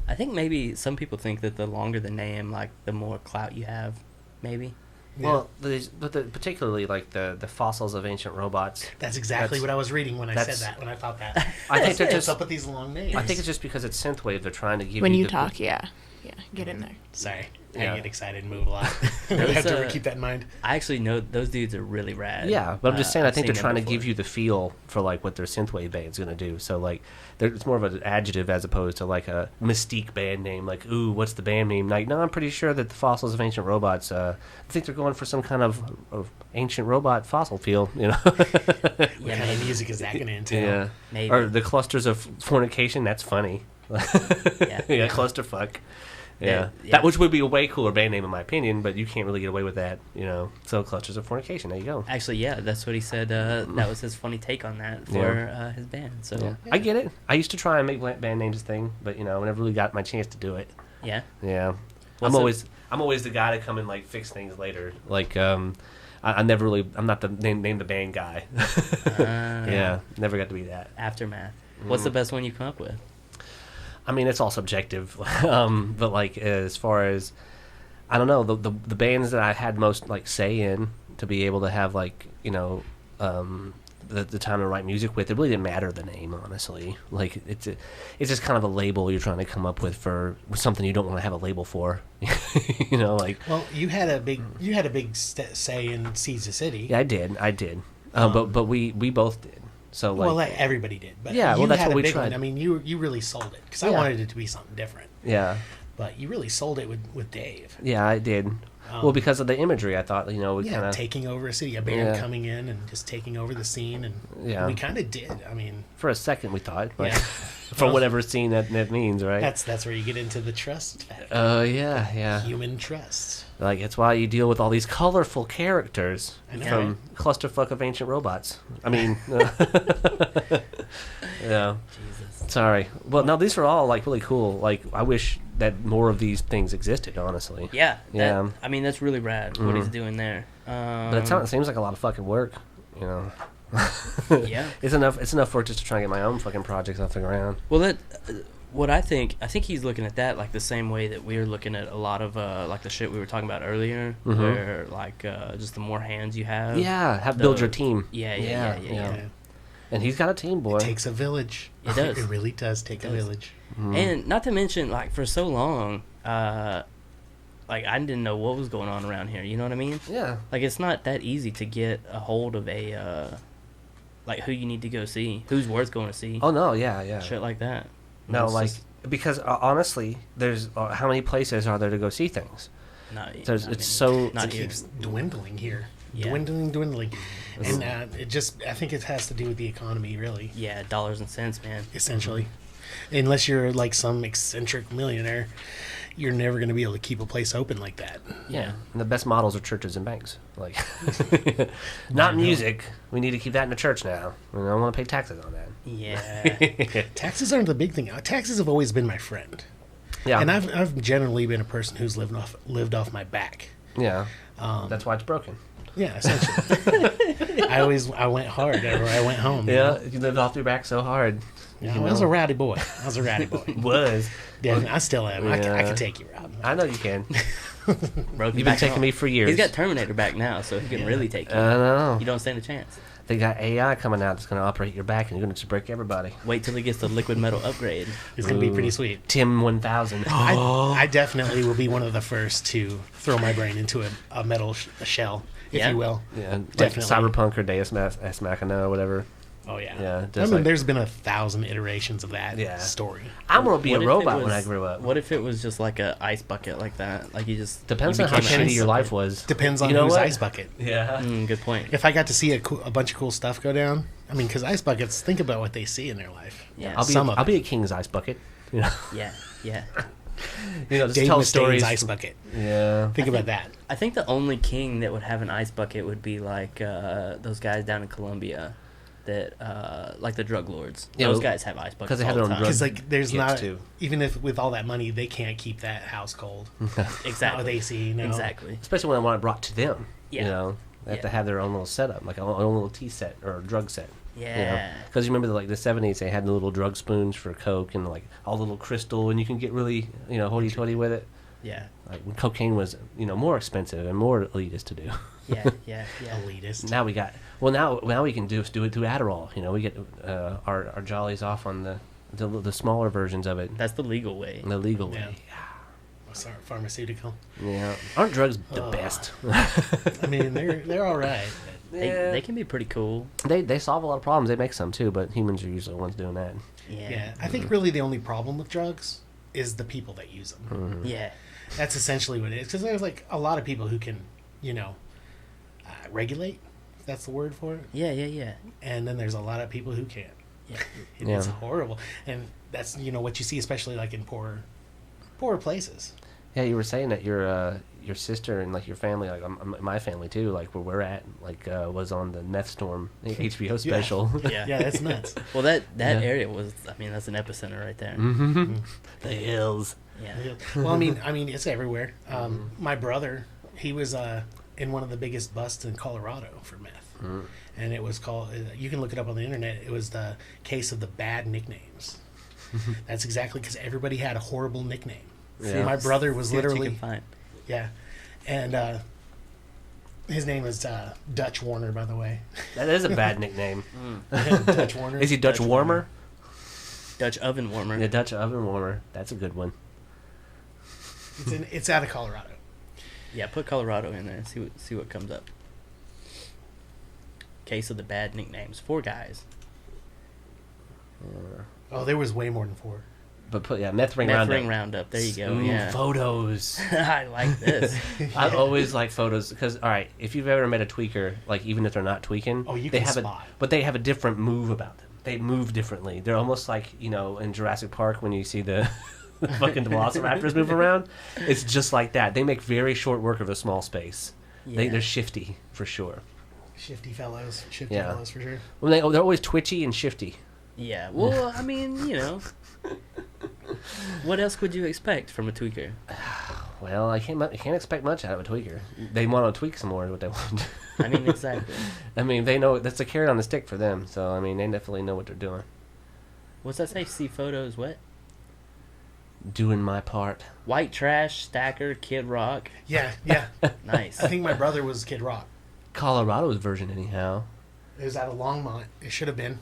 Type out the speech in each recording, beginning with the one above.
I think maybe some people think that the longer the name, like the more clout you have, maybe. Well, particularly like the fossils of ancient robots. That's exactly what I was reading when I said that. When I thought that. I think they're just up with these long names. I think it's just because it's synthwave. They're trying to give when you you talk, yeah, get in there. Sorry, Yeah. I get excited and move a lot. I have to keep that in mind. I actually know those dudes are really rad. Yeah, but I'm just saying. I think they're seen trying to them give before. you the feel for like what their synthwave band's gonna do. So like, it's more of an adjective as opposed to like a mystique band name. Like, ooh, what's the band name? Like, no, I'm pretty sure that the fossils of ancient robots. I think they're going for some kind of ancient robot fossil feel. You know. What kind of music is that going to entail? Yeah. Maybe. Or the clusters of fornication. That's funny. Yeah, clusterfuck. Yeah. That which would be a way cooler band name in my opinion, but you can't really get away with that, you know. So clusters of fornication. There you go. Actually, yeah, that's what he said. That was his funny take on that for his band. So Yeah. I get it. I used to try and make band names a thing, but you know, I never really got my chance to do it. yeah. Yeah. Well, I'm always the guy to come and like fix things later. Like I never really. I'm not the name the band guy. Yeah. Never got to be that. Aftermath. What's the best one you come up with? I mean, it's all subjective, but like as far as I don't know, the bands that I had most like say in to be able to have like you know the time to write music with, it really didn't matter the name, honestly. Like it's just kind of a label you're trying to come up with for something you don't want to have a label for, you know, like. Well, you had a big say in Seeds of City. Yeah, I did, but we both did. So like, well, everybody did. But yeah, well, that's what we tried. One. I mean, you really sold it because I wanted it to be something different. Yeah. But you really sold it with Dave. Yeah, I did. Well, because of the imagery, I thought, you know, we kind of taking over a city, a band coming in and just taking over the scene, and we kind of did. I mean, for a second we thought, but for whatever scene that means, right? That's where you get into the trust factor. Yeah. Human trust. Like it's why you deal with all these colorful characters from clusterfuck of ancient robots. I mean, yeah. Jesus. Sorry. Well, no, these are all like really cool. Like I wish that more of these things existed. Honestly. Yeah. Yeah. I mean, that's really rad what he's doing there. But it seems like a lot of fucking work. You know. Yeah. It's enough work just to try and get my own fucking projects off the ground. Well, what I think he's looking at that like the same way that we're looking at a lot of like the shit we were talking about earlier, where like just the more hands you have. Yeah, build your team. Yeah. And he's got a team, boy. It takes a village. It does. It really does take a village. And not to mention, like for so long, like I didn't know what was going on around here. You know what I mean? Yeah. Like it's not that easy to get a hold of a like who you need to go see, who's worth going to see. Oh no, yeah. Shit like that. No, like because honestly, there's how many places are there to go see things? Not It keeps dwindling here. Yeah. Dwindling. And I think it has to do with the economy, really. Yeah, dollars and cents, man. Essentially. Unless you're like some eccentric millionaire, you're never going to be able to keep a place open like that. Yeah. And the best models are churches and banks. Like, not music. We need to keep that in the church now. I don't want to pay taxes on that. Yeah. Taxes aren't the big thing. Taxes have always been my friend. Yeah. And I've generally been a person who's lived off my back. Yeah. That's why it's broken. Yeah, essentially. I went hard whenever I went home. Yeah, you lived off your back so hard. Yeah, I was a rowdy boy. Was. Yeah, I still am. I Yeah. can take you, Rob. I know you can. Broke You've been taking me for years. He's got Terminator back now, so he can really take you. I know. You don't stand a chance. They got AI coming out that's going to operate your back, and you're going to just break everybody. Wait till he gets the liquid metal upgrade. It's going to be pretty sweet. Tim 1000. I definitely will be one of the first to throw my brain into a metal shell, if you will. Yeah, like Definitely. Cyberpunk or Deus Ex Machina or whatever. Oh, yeah. Yeah, I just mean, there's been 1,000 iterations of that Yeah. story. I'm going to be What a if robot it when I was- grew up. What if it was just like a ice bucket like that? Like you just Depends you on how became an shitty ice your bucket. life was. Depends on You know whose what? ice bucket. Yeah. Good point. If I got to see a bunch of cool stuff go down, I mean, because ice buckets, think about what they see in their life. Yeah. I'll be a king's ice bucket. You know, Yeah. just Dave tell Mustaine's stories. ice bucket. Yeah. Think about that. I think the only king that would have an ice bucket would be like those guys down in Colombia that like the drug lords. Yeah, Those guys have ice buckets 'cause they have all their the own time. Because like, there's Kids, not too. even if with all that money, they can't keep that house cold. Exactly. Not with AC, no. Exactly. Especially when I want it brought to them. Yeah. You know, they have to have their own little setup, like a own little tea set or a drug set. Yeah. Because you remember the 70s, they had the little drug spoons for Coke and like all little crystal, and you can get really hoity-toity with it. Yeah. Like when cocaine was more expensive and more elitist to do. Yeah. Elitist. Now we can do it through Adderall. We get our jollies off on the smaller versions of it. That's the legal way. The legal Yeah. way. Sorry, pharmaceutical. Yeah. Aren't drugs the best? I mean, they're all right. They can be pretty cool. They solve a lot of problems. They make some too, but humans are usually the ones doing that. Yeah, I think really the only problem with drugs is the people that use them. Mm-hmm. Yeah. That's essentially what it is. Because there's like a lot of people who can, regulate. If that's the word for it. Yeah. And then there's a lot of people who can't. Yeah. It's horrible, and that's what you see, especially like in poor places. Yeah, you were saying that your sister and like your family, like my family too, like where we're at, like was on the Meth Storm HBO special. Yeah. Yeah, that's nuts. Well, that area was, that's an epicenter right there. Mm-hmm. The hills. Yeah. Well, I mean, it's everywhere. My brother, he was in one of the biggest busts in Colorado for meth, and it was called. You can look it up on the internet. It was the case of the bad nicknames. That's exactly because everybody had a horrible nickname. Yeah. My brother was See what you literally can find. yeah, and his name is Dutch Warner, by the way. That is a bad nickname. Dutch Warner. Is he Dutch Warmer? Dutch oven warmer. Yeah, Dutch oven warmer. That's a good one. It's out of Colorado. Yeah, put Colorado in there and see what comes up. Case of the bad nicknames. 4 guys. Oh, there was way more than 4. But put meth ring Meth roundup. ring roundup. There you go. Ooh, Yeah. photos. I like this. I always like photos because, all right, if you've ever met a tweaker, like even if they're not tweaking, You they can have spot. but they have a different move about them. They move differently. They're almost like in Jurassic Park when you see the fucking velociraptors move around. It's just like that. They make very short work of a small space. Yeah. They're shifty for sure. Shifty fellows for sure. Well, they're always twitchy and shifty. Yeah. Well, I mean, what else would you expect from a tweaker? Well, I can't expect much out of a tweaker. They want to tweak some more is what they want. I mean, exactly. I mean, they know that's a carrot on the stick for them. So, I mean, they definitely know what they're doing. What's that say? See photos, what? Doing my part. White Trash, Stacker, Kid Rock. Yeah. Nice. I think my brother was Kid Rock. Colorado's version, anyhow. It was out of Longmont. It should have been.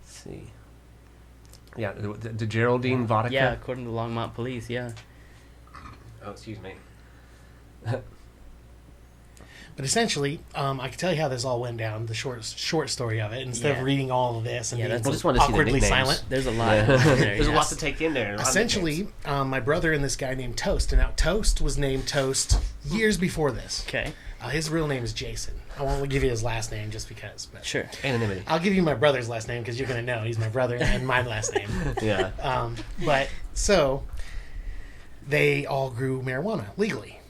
Let's see. Yeah, the Geraldine vodka. Yeah, according to Longmont Police, yeah. Oh, excuse me. But essentially, I can tell you how this all went down. The short story of it, instead Yeah. of reading all of this and Yeah, being that's- I just wanted to see the awkwardly nicknames. silent. There's a lot. Yeah. in there, There's a yes. lot to take in there. a lot of Essentially, nicknames. my brother and this guy named Toast, and now Toast was named Toast years before this. Okay, His real name is Jason. I won't give you his last name just because, but sure. Anonymity. I'll give you my brother's last name because you're gonna know he's my brother and my last name. Yeah. But so they all grew marijuana legally,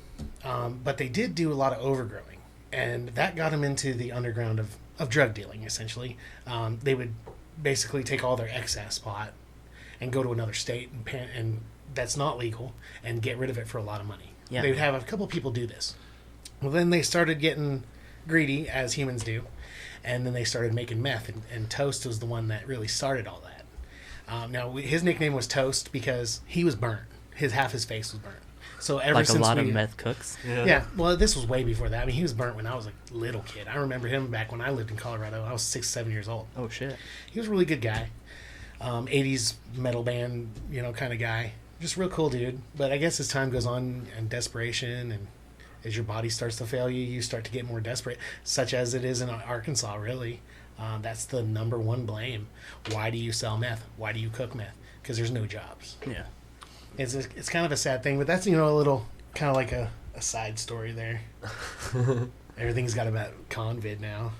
but they did do a lot of overgrowing, and that got them into the underground of drug dealing. Essentially, they would basically take all their excess pot and go to another state and that's not legal and get rid of it for a lot of money. Yeah. They would have a couple people do this. Well, then they started getting greedy, as humans do, and then they started making meth, and Toast was the one that really started all that. Now, his nickname was Toast because he was burnt. Half his face was burnt. So ever Like since a lot of we- meth cooks. Yeah, well, this was way before that. I mean, he was burnt when I was a little kid. I remember him back when I lived in Colorado. I was 6, 7 years old. Oh shit. He was a really good guy. 80s metal band, kind of guy. Just real cool dude. But I guess as time goes on and desperation and as your body starts to fail you, you start to get more desperate, such as it is in Arkansas, really. That's the number one blame. Why do you sell meth? Why do you cook meth? Because there's no jobs. Yeah. It's kind of a sad thing, but that's, a little kind of like a side story there. Everything's got about convid now.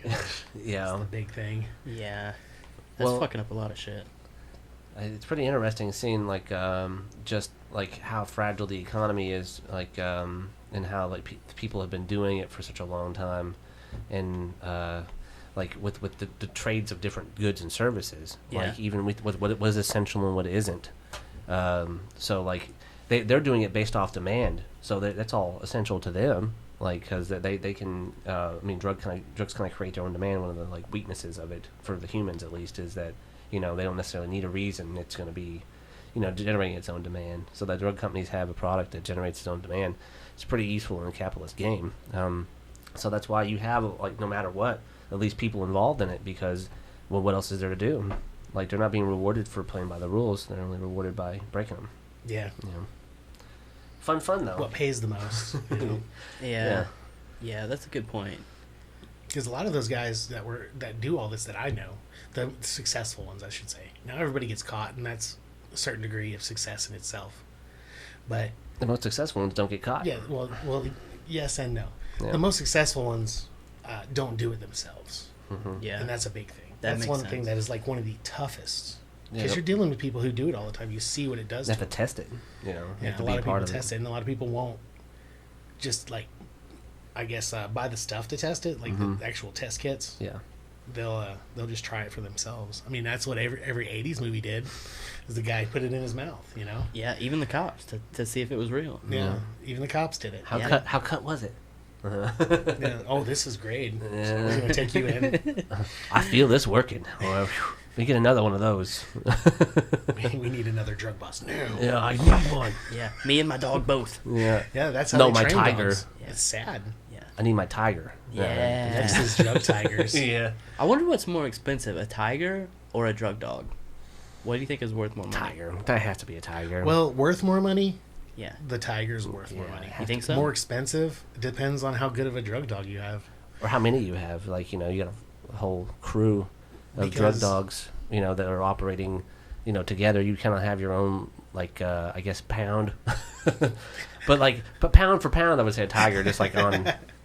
Gosh, Yeah. it's the big thing. Yeah. That's Well- fucking up a lot of shit. It's pretty interesting seeing just like how fragile the economy is, and how people have been doing it for such a long time, and with the trades of different goods and services, Yeah. even with what it was essential and what isn't. So they're doing it based off demand, so that's all essential to them. like because they can. I mean, drugs kind of create their own demand. One of the like weaknesses of it for the humans, at least, is that they don't necessarily need a reason. It's going to be, generating its own demand. So that drug companies have a product that generates its own demand. It's pretty useful in a capitalist game. So that's why you have, like, no matter what, at least people involved in it, because, well, what else is there to do? Like, they're not being rewarded for playing by the rules. They're only rewarded by breaking them. Yeah. Fun though. What pays the most? Yeah, that's a good point. Because a lot of those guys that do all this that I know, the successful ones, I should say. Now everybody gets caught, and that's a certain degree of success in itself. But the most successful ones don't get caught. yeah, well, yes and no. Yeah. The most successful ones don't do it themselves. Yeah, And that's a big thing. That That's makes one sense. thing that is like one of the toughest. Yeah, Because you're dealing with people who do it all the time. You see what it does They to have to them. test it. You have Yeah, to a be lot of part people of test it, and a lot of people won't just, like, I guess, buy the stuff to test it, like the actual test kits. Yeah. They'll just try it for themselves. I mean, that's what every 80s movie did, is the guy put it in his mouth, Yeah, even the cops to see if it was real. Yeah. Even the cops did it. How cut was it? Yeah. Oh, this is great. Yeah. We're going to take you in. I feel this working. Well, we get another one of those. We need another drug bust now. Yeah, I need one. Yeah, me and my dog both. Yeah. Yeah, that's how No, they my train tiger. dogs. Yeah. It's sad. Yeah. I need my tiger. Yeah. Next is drug tigers. Yeah. I wonder what's more expensive, a tiger or a drug dog? What do you think is worth more money? Tiger. That has to be a tiger. Well, worth more money? Yeah. The tiger's worth more Yeah, money. You think so? More expensive? Depends on how good of a drug dog you have. Or how many you have. Like, you got a whole crew of drug Because- dogs, that are operating, together. You kind of have your own, like, I guess, pound. but pound for pound, I would say a tiger, just like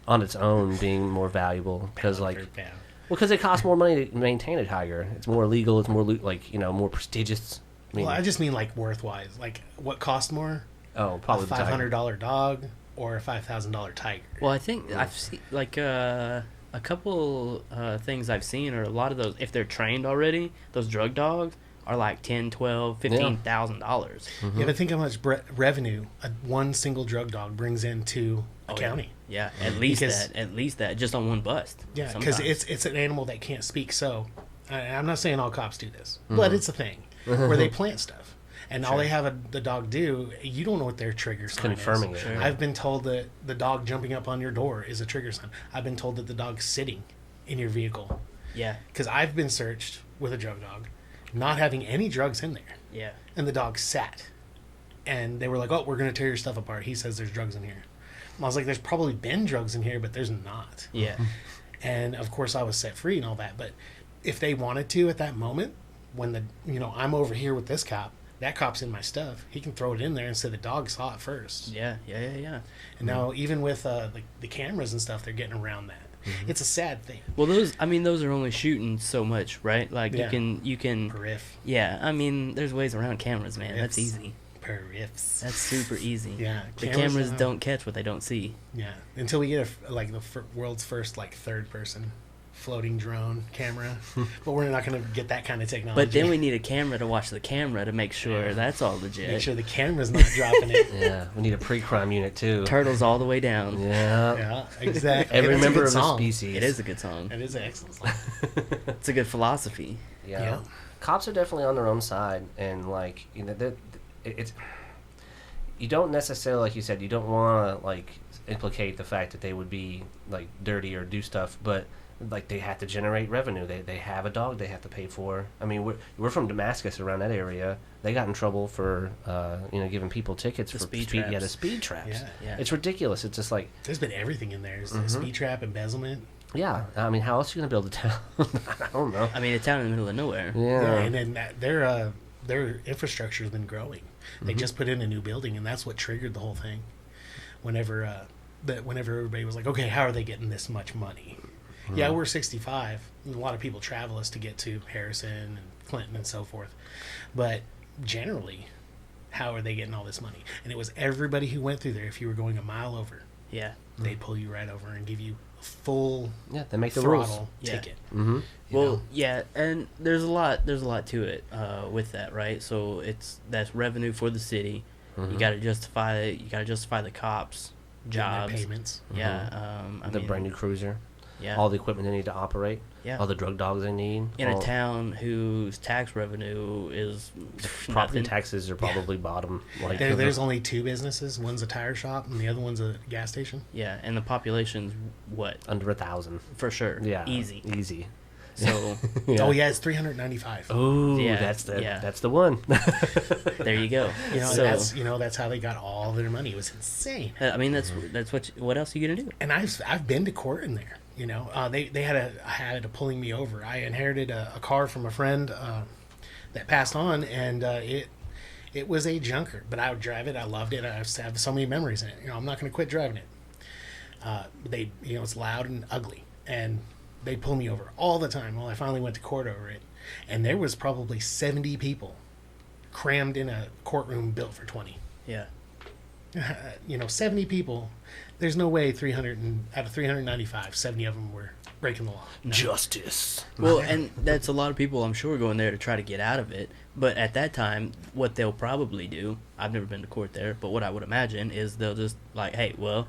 on its own being more valuable. Because, like, Pound for pound. well, because it costs more money to maintain a tiger. It's more legal. It's more, more prestigious. Well, I just mean, like, worth-wise. Like, what costs more? Oh, probably A the tiger. $500 dog or a $5,000 tiger? Well, I think I've seen like a couple things I've seen, or a lot of those, if they're trained already, those drug dogs are like $10,000, $12,000, $15,000. You ever think how much revenue one single drug dog brings into a Oh, county? Yeah, at least Because- that, just on one bust. Yeah, because sometimes. it's an animal that can't speak. So I'm not saying all cops do this, but it's a thing where they plant stuff. And all they have the dog do, you don't know what their trigger sign Confirming is. it. Sure. I've been told that the dog jumping up on your door is a trigger sign. I've been told that the dog's sitting in your vehicle. Yeah, Because I've been searched with a drug dog, not having any drugs in there. yeah. And the dog sat. And they were like, oh, we're going to tear your stuff apart. He says there's drugs in here. And I was like, there's probably been drugs in here, but there's not. Yeah. And of course I was set free and all that. But if they wanted to at that moment, when I'm over here with this cop, that cop's in my stuff. He can throw it in there and say the dog saw it first. Yeah. And now even with the cameras and stuff, they're getting around that. It's a sad thing. Well, those are only shooting so much, right? Like Yeah. you can. Periph. Yeah, I mean, there's ways around cameras, man. That's It's- easy. Periffs. That's super easy. Yeah. The cameras don't catch what they don't see. Yeah. Until we get the world's first third person floating drone camera. But we're not going to get that kind of technology. But then we need a camera to watch the camera to make sure that's all legit. make sure the camera's not dropping it. Yeah, we need a pre-crime unit too. Turtles all the way down. Yeah. Yeah, exactly. Every And it's a member good of the song. species. It is a good song. It is an excellent song. It's a good philosophy. Yeah. Yeah. Cops are definitely on their own side, and it's. You don't necessarily, like you said, you don't want to implicate the fact that they would be dirty or do stuff, but they have to generate revenue. They have a dog they have to pay for. I mean, we're from Damascus, around that area. They got in trouble for giving people tickets The for speed Yeah, traps. the speed traps. Yeah. Yeah. It's ridiculous. It's just There's been everything in there. Mm-hmm. Speed trap, embezzlement. yeah. I mean, how else are you gonna build a town? I don't know. I mean, a town in the middle of nowhere. Yeah. And then their infrastructure has been growing. They just put in a new building, and that's what triggered the whole thing. Whenever everybody was like, okay, how are they getting this much money? Yeah, we're 65. A lot of people travel us to get to Harrison and Clinton and so forth. But generally, how are they getting all this money? And it was everybody who went through there. If you were going a mile over, Yeah. they'd pull you right over and give you a full Yeah, they make the rules. throttle Yeah. ticket. Mm-hmm. you Well, know? yeah, and there's a lot to it with that, right? So that's revenue for the city. You got to justify the cops jobs, payments. Yeah, The brand new cruiser. Yeah. All the equipment they need to operate. Yeah. All the drug dogs they need. In a town whose tax revenue is Property nothing. taxes are probably bottom. Like There's only 2 businesses. One's a tire shop, and the other one's a gas station. Yeah, and the population's what? under 1,000. For sure. Yeah, Easy. So Yeah. Oh yeah, it's 395. Oh, Yeah, that's yeah. the one. there you go. You know, So, that's how they got all their money. It was insane. I mean, that's what else are you gonna do? And I've been to court in there. You know, they had a pulling me over. I inherited a car from a friend that passed on, and it was a junker. But I would drive it. I loved it. I have so many memories in it. You know, I'm not going to quit driving it. It's loud and ugly, and they pull me over all the time. Well, I finally went to court over it, and there was probably 70 people crammed in a courtroom built for 20. Yeah. 70 people. There's no way out of 395, 70 of them were breaking the law. Justice. Well, and that's a lot of people, I'm sure, going there to try to get out of it. But at that time, what they'll probably do, I've never been to court there, but what I would imagine is they'll just like, hey, well,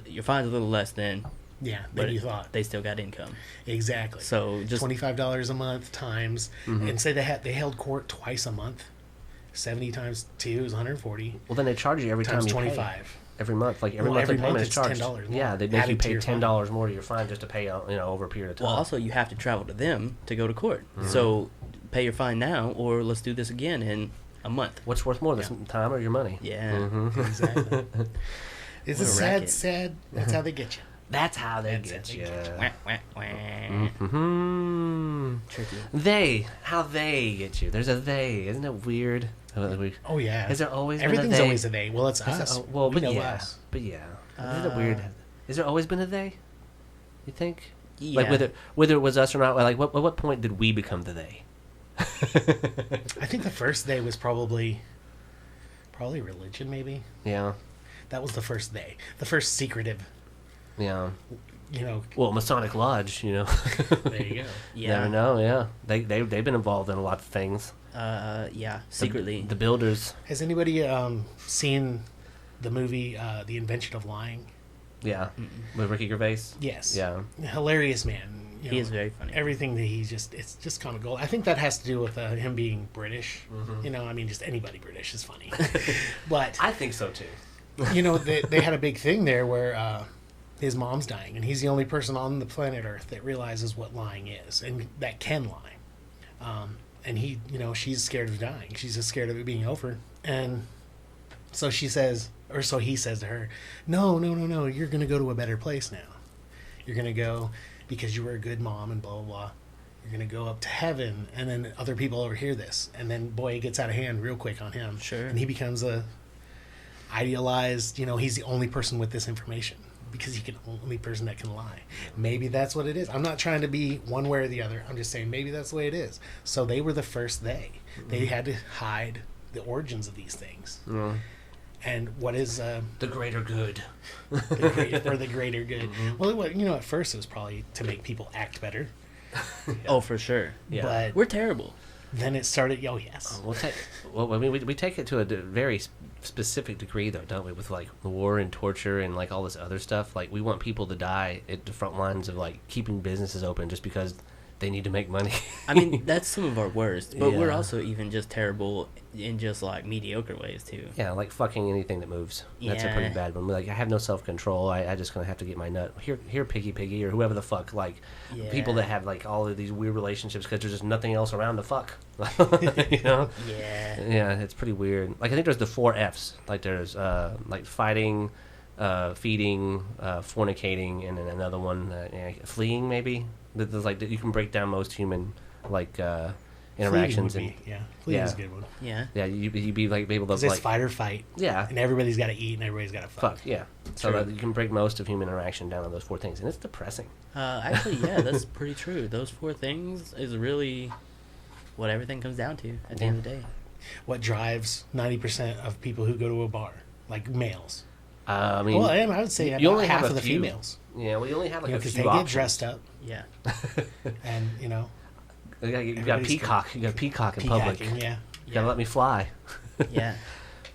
your fine's a little less than, Yeah, but than you thought. they still got income. Exactly. So just $25 a month times, and say they held court twice a month. 70 times 2 is 140. Well, then they charge you every Times time you 25. pay. Every month, like every Well, monthly every month payment is it's charged. $10 more Yeah, they make you added to pay your fine. $10 more to your fine just to pay out, over a period of time. well, also you have to travel to them to go to court. So pay your fine now, or let's do this again in a month. What's worth more, this time or your money? Yeah. Exactly. It's What a a sad, racket. sad. That's how they get you. That's how they That's get how they you. get Wah, wah, wah. Hmm. Tricky. How they get you? There's a they. Isn't it weird? Oh yeah. Has there always Everything's been a they? always a they. Well, it's Is it- us. well, We but know yeah, us. but yeah. Isn't it weird? Has there always been a they? You think? Yeah. Like whether it was us or not. Like what point did we become the they? I think the first they was probably religion. Maybe Yeah. that was the first they. The first secretive. Yeah. You Well, Masonic Lodge. there you go. Yeah. Never know. Yeah. They've been involved in a lot of things. Yeah. Secretly. The builders. Has anybody seen the movie The Invention of Lying? Yeah. With Ricky Gervais. Yes. Yeah. Hilarious man. He is very funny. Everything that it's just kind of gold. I think that has to do with him being British. I mean, just anybody British is funny. But I think so too. they had a big thing there where his mom's dying, and he's the only person on the planet Earth that realizes what lying is and that can lie. And he, she's scared of dying. She's just scared of it being over. And so she says, or so he says to her, no, you're going to go to a better place now. You're going to go because you were a good mom and blah, blah, blah. You're going to go up to heaven, and then other people overhear this. And then, boy, it gets out of hand real quick on him. Sure. And he becomes idealized, he's the only person with this information because he's the only person that can lie. Maybe that's what it is. I'm not trying to be one way or the other. I'm just saying maybe that's the way it is. So they were the first they. They had to hide the origins of these things. And what is The greater good. the greater good? Well, at first it was probably to make people act better. Oh, for sure. Yeah. But We're terrible. then it started, yes. I mean, we take it to a very specific degree, though, don't we? With like war and torture and like all this other stuff. Like we want people to die at the front lines of like keeping businesses open just because they need to make money. I mean, that's some of our worst, but we're Yeah. also even just terrible in just like mediocre ways too. Yeah, like fucking anything that moves. That's a pretty Yeah. bad one. Like I have no self control. I just gonna have to get my nut here, piggy, or whoever the fuck. Like people Yeah. that have like all of these weird relationships because there's just nothing else around to fuck. Yeah. Yeah, it's pretty weird. Like I think there's the 4 Fs. Like there's like fighting, feeding, fornicating, and then another one, fleeing maybe. There's like you can break down most human like interactions Fleeting and would be, Fleeting is a Yeah. good one. Yeah. yeah, you'd be like able to Because it's like fight or fight, yeah, and everybody's got to eat, and everybody's got to fuck. fuck yeah. So True. that you can break most of human interaction down to those 4 things, and it's depressing. Actually, yeah, that's pretty true. Those 4 things is really what everything comes down to at the end of the day. What drives 90% of people who go to a bar, like males? I mean, Well, I would say you about only half have of a the few. females. yeah, well, you only have like a Because few they options. get dressed up, Yeah. and You got Everybody's peacock. You got peacock in public. peacocking, yeah. You gotta let me fly. Yeah.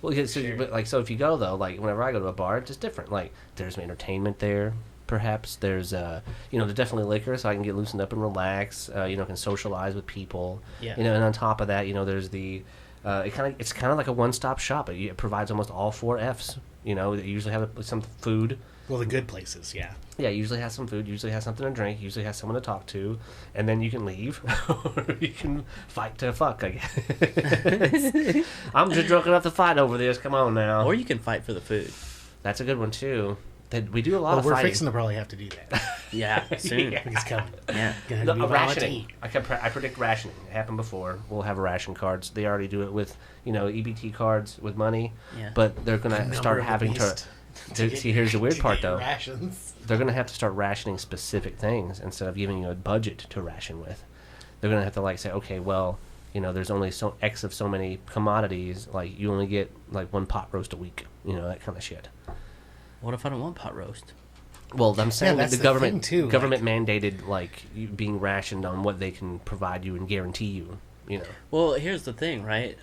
Well, yeah, so, Sure. but like, so if you go though, like whenever I go to a bar, it's just different. Like, there's entertainment there. Perhaps there's, there's definitely liquor, so I can get loosened up and relax. Can socialize with people. Yeah. And on top of that, there's the, it's kind of like a one-stop shop. It provides almost all 4 Fs. They usually have some food. Well, the good places, yeah. Yeah, usually has some food, usually has something to drink, usually has someone to talk to, and then you can leave, or you can fight to fuck, I guess. I'm just drunk enough to fight over this, come on now. Or you can fight for the food. That's a good one, too. We do a lot Well, of we're fighting. fixing to probably have to do that. Yeah, soon. Yeah. It's coming. Yeah. Gonna No, be violent to rationing. eat. I predict rationing. It happened before. We'll have ration cards. They already do it with, EBT cards with money, Yeah. but they're going to Number start of the having beast to see, here's the weird to part, get your though. Rations. They're going to have to start rationing specific things instead of giving you a budget to ration with. They're going to have to say, okay, well, there's only so X of so many commodities. Like, you only get 1 pot roast a week. That kind of shit. What if I don't want pot roast? Well, I'm saying that's the the government thing, too, government mandated you being rationed on what they can provide you and guarantee you. Well, here's the thing, right?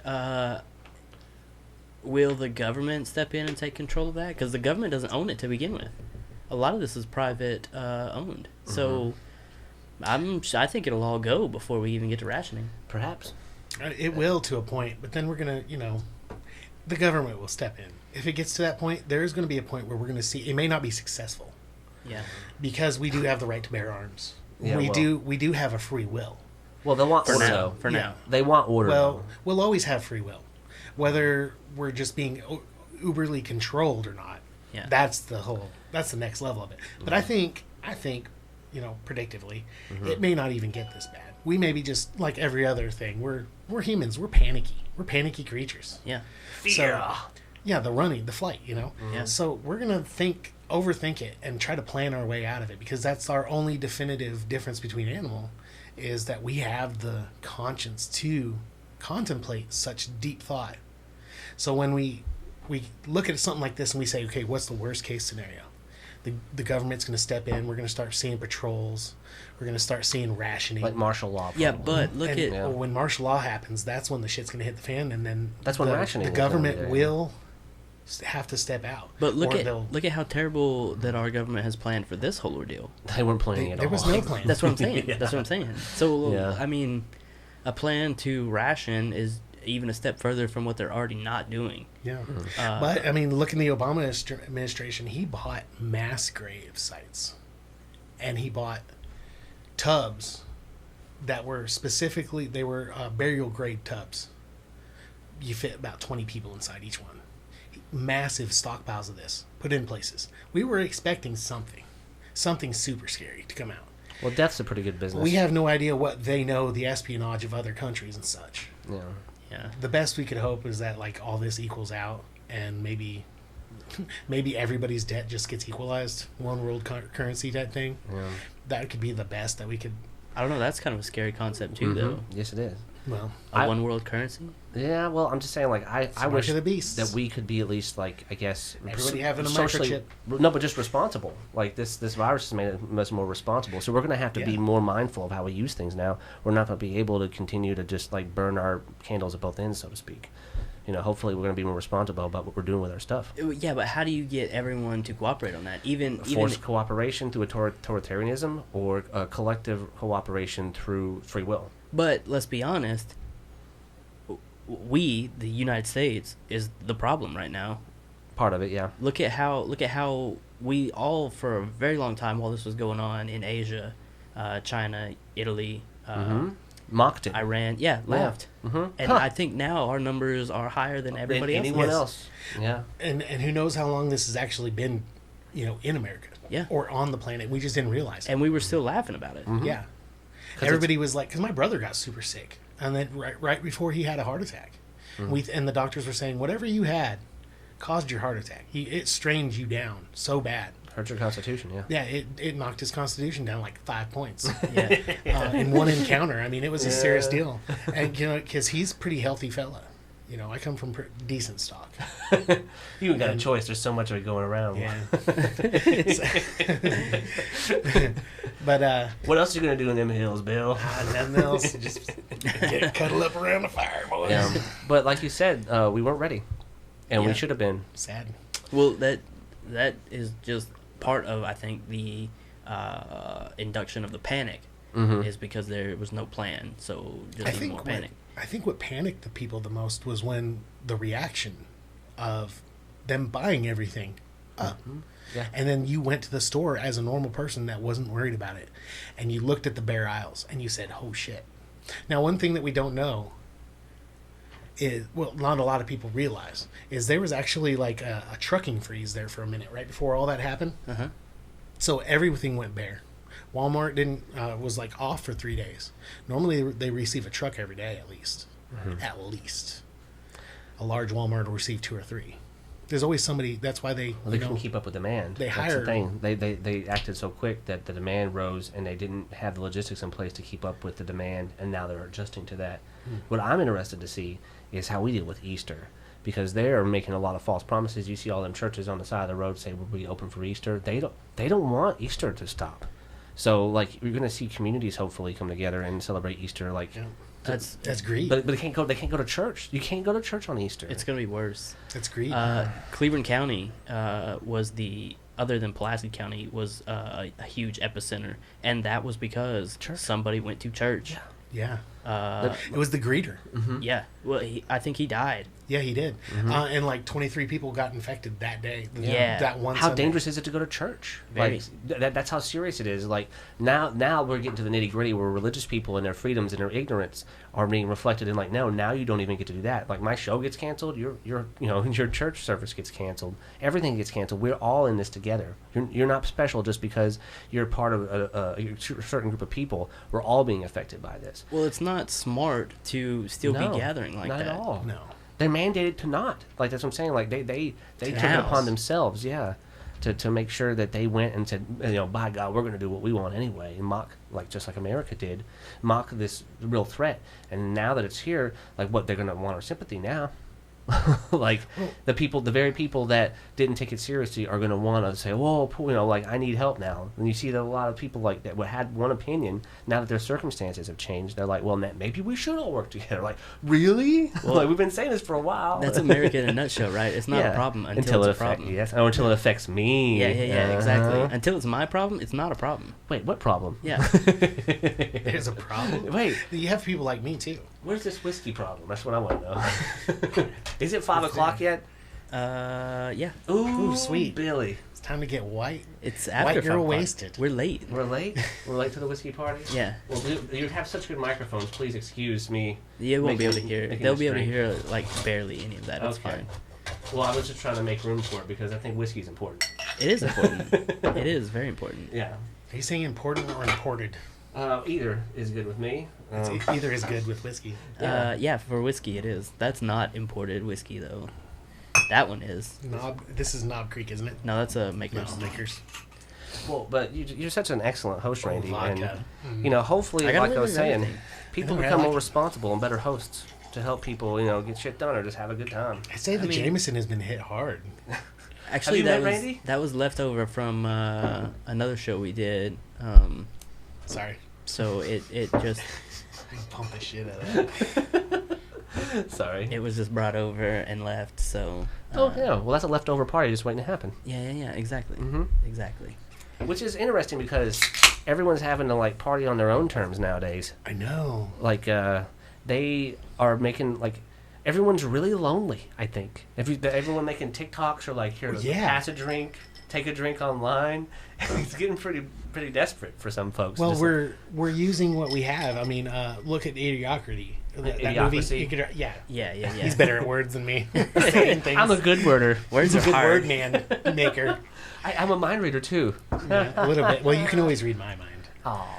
Will the government step in and take control of that? Because the government doesn't own it to begin with. A lot of this is private owned. So I think it'll all go before we even get to rationing. Perhaps. It will to a point, but then we're going to, the government will step in. If it gets to that point, there is going to be a point where we're going to see, it may not be successful. Yeah. Because we do have the right to bear arms. Yeah, we do have a free will. Well, they want For order. now. Though. For Yeah. now. They want order. Well, though. we'll always have free will. Whether we're just being uberly controlled or not. Yeah. That's the next level of it. But I think, predictively, it may not even get this bad. We may be just like every other thing. We're humans. We're panicky. We're panicky creatures. Yeah. So, yeah, the running, the flight, Yeah. So we're going to overthink it and try to plan our way out of it, because that's our only definitive difference between animal, is that we have the conscience to contemplate such deep thought. So when we look at something like this and we say, okay, what's the worst case scenario? The government's going to step in. We're going to start seeing patrols. We're going to start seeing rationing. Like martial law. Yeah, probably. but look And at Yeah. when martial law happens, that's when the shit's going to hit the fan, and then That's when rationing the is gonna be government there. will have to step out. But look Or at they'll- look at how terrible that our government has planned for this whole ordeal. They weren't planning at there all. was no plan. That's what I'm saying. Yeah. That's what I'm saying. So Yeah. I mean, a plan to ration is even a step further from what they're already not doing. Yeah. Uh, But, I mean, look in the Obama administration, he bought mass grave sites. And he bought tubs that were specifically, they were burial grade tubs. You fit about 20 people inside each one. Massive stockpiles of this put in places. We were expecting something super scary to come out. Well, death's a pretty good business. We have no idea what they know, the espionage of other countries and such. Yeah. Yeah. The best we could hope is that all this equals out, and maybe everybody's debt just gets equalized, one world currency type thing. Yeah. That could be the best that we could. I don't know. That's kind of a scary concept too, though. Yes, it is. Well, A one world currency. Yeah, well, I'm just saying, I mark wish of the beast. that we could be at least, I guess... Everybody having a socially- microchip. No, but just responsible. This virus has made us more responsible. So we're going to have to be Yeah. more mindful of how we use things now. We're not going to be able to continue to just, burn our candles at both ends, so to speak. Hopefully we're going to be more responsible about what we're doing with our stuff. Yeah, but how do you get everyone to cooperate on that? Even Forced cooperation through authoritarianism, or collective cooperation through free will. But let's be honest. We, the United States, is the problem right now. Part of it, yeah. Look at how we all, for a very long time, while this was going on in Asia, China, Italy, Mocked it. Iran, laughed. Mm-hmm. And I think now our numbers are higher than everybody else. Anyone Yes. else. Yeah. and who knows how long this has actually been, in America. Yeah. Or on the planet. We just didn't realize it. And we were still laughing about it. Yeah. Everybody was like, because my brother got super sick, and then right before he had a heart attack, and the doctors were saying whatever you had caused your heart attack. It strained you down so bad. Hurt your constitution, yeah. Yeah, it knocked his constitution down 5 points Yeah. in one encounter. I mean, it was a serious deal, and because he's a pretty healthy fella. I come from decent stock. You ain't got a choice. There's so much of it going around. Yeah. But What else are you gonna do in them hills, Bill? nothing else. Just cuddle up around the fire, boys. But like you said, we weren't ready. And Yeah. we should have been. Sad. Well, that is just part of, I think, the induction of the panic is because there was no plan. So just even more panic. I think what panicked the people the most was when the reaction of them buying everything up. Yeah. And then you went to the store as a normal person that wasn't worried about it. And you looked at the bare aisles and you said, oh shit. Now, one thing that we don't know is, well, not a lot of people realize, is there was actually like a trucking freeze there for a minute right before all that happened. Uh-huh. So everything went bare. Walmart was like off for 3 days. Normally they receive a truck every day at least. At least. A large Walmart will receive 2 or 3. There's always somebody. That's why they. Well, they couldn't keep up with demand. They That's hired. the thing. They acted so quick that the demand rose, and they didn't have the logistics in place to keep up with the demand, and now they're adjusting to that. What I'm interested to see is how we deal with Easter, because they are making a lot of false promises. You see all them churches on the side of the road say we'll be open for Easter. They don't want Easter to stop. So like you're going to see communities hopefully come together and celebrate Easter. Like That's greed. but they can't go to church. You can't go to church on Easter. It's going to be worse. That's greed. Cleveland County was other than Pulaski County, was a huge epicenter. And that was because somebody went to church. Yeah. It was the greeter. Yeah. Well, I think he died. Yeah, he did. And like 23 people got infected that day. Yeah. That one How Sunday. dangerous is it to go to church? Very. Like that's how serious it is. Like now we're getting to the nitty gritty where religious people and their freedoms and their ignorance are being reflected in like now you don't even get to do that. Like my show gets canceled, your church service gets canceled, everything gets canceled. We're all in this together. You're not special just because you're part of a certain group of people. We're all being affected by this. Well, it's not smart to still No, be gathering like not that. at all. No. They're mandated to not. Like that's what I'm saying. Like they took it house. upon themselves, to make sure that they went and said, by God, we're going to do what we want anyway, and mock, like just like America did, mock this real threat. And now that it's here, like what they're going to want our sympathy now. Like the very people that didn't take it seriously are going to want to say, "Whoa, like I need help now." And you see that a lot of people like that had one opinion. Now that their circumstances have changed, they're like, "Well, maybe we should all work together." Like, really? Well, like we've been saying this for a while. That's America in a nutshell, right? It's not a problem until it's a problem. Yes, or until it affects me. Yeah, exactly. Until it's my problem, it's not a problem. Wait, what problem? Yeah. There's a problem. Wait, You have people like me too. where's this whiskey problem? That's what I want to know. Is it 5 o'clock yet? Yeah. Ooh, sweet. Billy. It's time to get white. It's after White 5 girl o'clock. wasted. We're late. We're late? We're late to the whiskey party? Yeah. Well, you have such good microphones. Please excuse me. You won't be able to making- hear. making They'll this be able to drink. hear like barely any of that. It's Okay. fine. Well, I was just trying to make room for it because I think whiskey's important. It is important. It is very important. Yeah. Are you saying important or imported? Either is good with me. It's either is good with whiskey. Yeah, for whiskey it is. That's not imported whiskey though. That one is. This is Knob Creek, isn't it? No, that's a Maker's. No, Makers. Well, but you're such an excellent host, Randy. vodka. And, hopefully, I gotta like I was live saying, everything. people I become like more it. responsible and better hosts to help people, get shit done or just have a good time. I say the mean- Jameson has been hit hard. Actually, you that met was Randy? that was left over from another show we did. Sorry. So it just Pump the shit out of that. Sorry. it was just brought over and left. So. Oh, yeah. Well, that's a leftover party just waiting to happen. Yeah. Exactly. Mm-hmm. Exactly. Which is interesting because everyone's having to, like, party on their own terms nowadays. I know. Like, they are making, like, everyone's really lonely, I think. Everyone making TikToks or, like, here, Yeah. pass a drink, take a drink online. It's getting pretty desperate for some folks. Well, Just we're using what we have. I mean, look at Idiocracy. That movie. Idiocracy. Yeah. Yeah. He's better at words than me. Saying things. I'm a good worder. Words He's are a good hard. word man maker. I'm a mind reader, too. Yeah, a little bit. Well, you can always read my mind. Aw.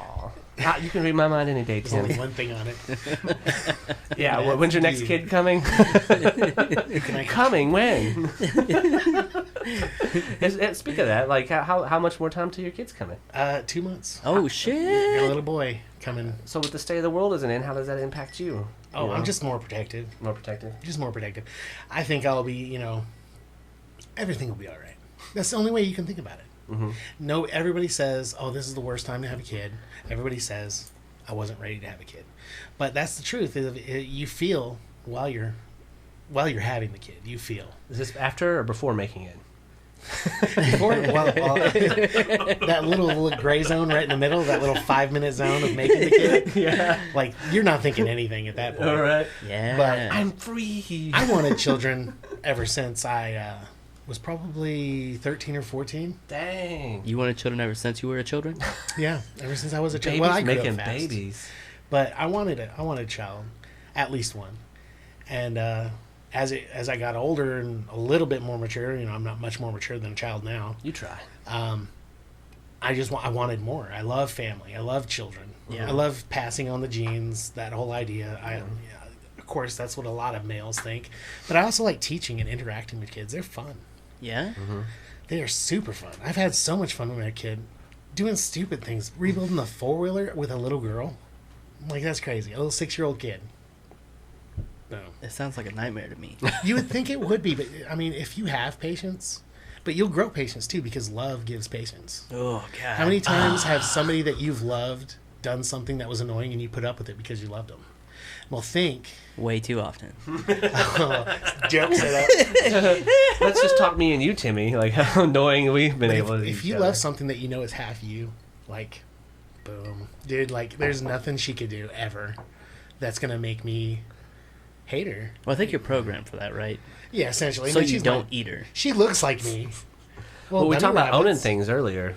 You can read my mind any day, There's only Tim. one thing on it. Yeah, when's your next kid coming? Can I Coming when? Speak of that, like how much more time till your kid's coming? 2 months. Oh Got a shit! little boy coming. So with the state of the world isn't in, how does that impact you? Oh, You I'm know? just more protective. More protective. Just more protective. I think I'll be, everything will be all right. That's the only way you can think about it. Mm-hmm. No, everybody says, oh, this is the worst time to have a kid. Everybody says, I wasn't ready to have a kid. But that's the truth. You feel while you're while you're having the kid, you feel. Is this after or before making it? Before, that little gray zone right in the middle, that little 5-minute zone of making the kid. Yeah. Like, you're not thinking anything at that point. All right. Yeah. But I'm free. I wanted children ever since I was probably 13 or 14. Dang. You wanted children ever since you were a children? Yeah, ever since I was a child. Babies Well, I grew making up fast, babies. but I wanted a child, at least one. And as I got older and a little bit more mature, I'm not much more mature than a child now. You try. I wanted more. I love family. I love children. Yeah. I love passing on the genes. That whole idea. Of course, that's what a lot of males think. But I also like teaching and interacting with kids. They're fun. Yeah. They are super fun. I've had so much fun with my kid, doing stupid things, rebuilding the 4-wheeler with a little girl. Like, that's crazy. A little 6-year-old kid. Boom. It sounds like a nightmare to me. You would think it would be, but I mean, if you have patience, but you'll grow patience too, because love gives patience. Oh God. How many times have somebody that you've loved done something that was annoying and you put up with it because you loved them? Well, think. Way too often. Joke set up. Let's just talk me and you, Timmy. Like how annoying we've been But able to. if you love something that you know is half you, like, boom, dude, like, there's nothing she could do ever that's gonna make me hate her. Well, I think you're programmed for that, right? Yeah, essentially. So I mean, you she's don't my- eat her. She looks like me. Well, we bunny talked about owning rabbits. things earlier.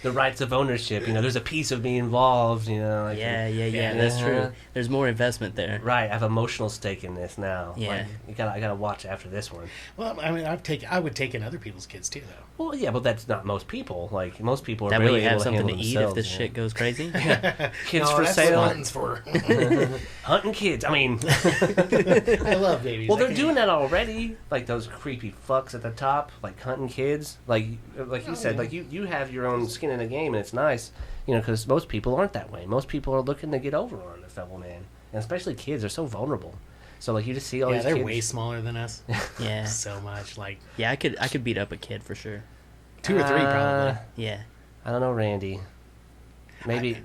The rights of ownership. There's a piece of me involved. Like, Yeah. That's true. There's more investment there. Right, I have emotional stake in this now. Yeah. Like, I gotta watch after this one. Well, I mean, I would take in other people's kids too, though. Well, yeah, but that's not most people. Like most people are That really way you have able to something to handle eat if themselves, this shit goes crazy. Kids No, for that's sale, what hunting's for. hunting kids. I mean, I love babies. well, I they're can't- doing that already. Like those creepy fucks at the top, like hunting kids. Like you said, yeah. like you have your own skin in the game, and it's nice. Because most people aren't that way. Most people are looking to get over on their fellow man, and especially kids are so vulnerable. So like you just see all Yeah, these they're kids. way smaller than us. Yeah. So much, like Yeah, I could beat up a kid for sure. 2 or 3 probably. Yeah. I don't know, Randy. Maybe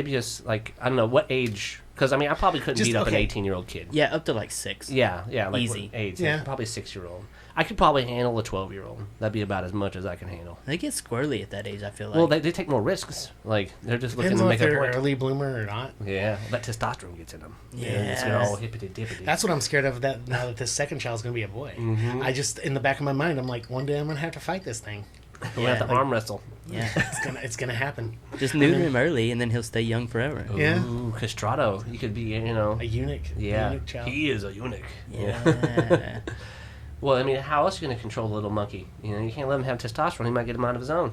just like I don't know what age. Because I mean, I probably couldn't Just- beat up an okay. 18-year-old kid. Yeah, up to like 6. Yeah, like Easy. what age? Yeah. Probably 6-year-old. I could probably handle a 12-year-old. That'd be about as much as I can handle. They get squirrely at that age, I feel like. Well, they take more risks. Like they're just looking Depends to on make if a they're point. early bloomer or not. Yeah, that testosterone gets in them. Yeah. It's gonna all hippity dippity. That's what I'm scared of. That now that this second child's gonna be a boy, I just in the back of my mind, I'm like, one day I'm gonna have to fight this thing. we have to arm wrestle. Yeah. It's gonna happen. Just neuter him early, and then he'll stay young forever. Yeah. Ooh, castrato. You could be, A eunuch. Yeah, Eunuch child. he is a eunuch. Yeah. Well, I mean, how else are you going to control a little monkey? You can't let him have testosterone. He might get a mind of his own.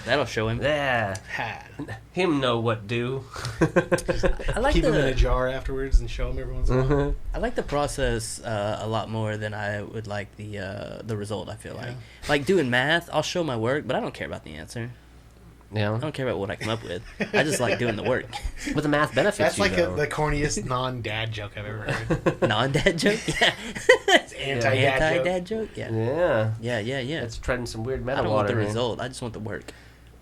That'll show him. Yeah, Ha. him know what do. I like Keep him in a the jar afterwards and show him every once in a while. I like the process a lot more than I would like the result. I feel Yeah. like doing math. I'll show my work, but I don't care about the answer. Yeah, I don't care about what I come up with. I just like doing the work. but the math benefits That's you, like though. the corniest non-dad joke I've ever heard. Non-dad joke. Yeah. It's anti-dad joke. Anti-dad joke. Yeah. Yeah, it's treading some weird I meta don't want water. the man. result. I just want the work.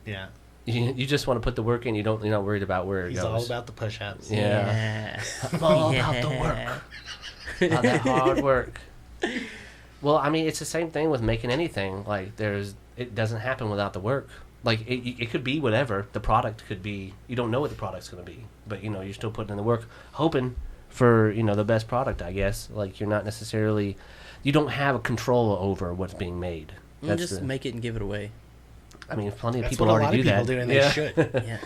Yeah. You just want to put the work in. You're not worried about where it He's goes. all about the push-ups. Yeah. Yeah. I'm all about the work. About that hard work. Well, I mean, it's the same thing with making anything. Like, it doesn't happen without the work. Like, it could be whatever. The product could be, you don't know what the product's going to be. But, you're still putting in the work, hoping for, the best product, I guess. Like, you're not necessarily, you don't have a control over what's being made. You just make it and give it away. I mean, plenty of That's people what a lot already of do people that. do, and they should. Yeah.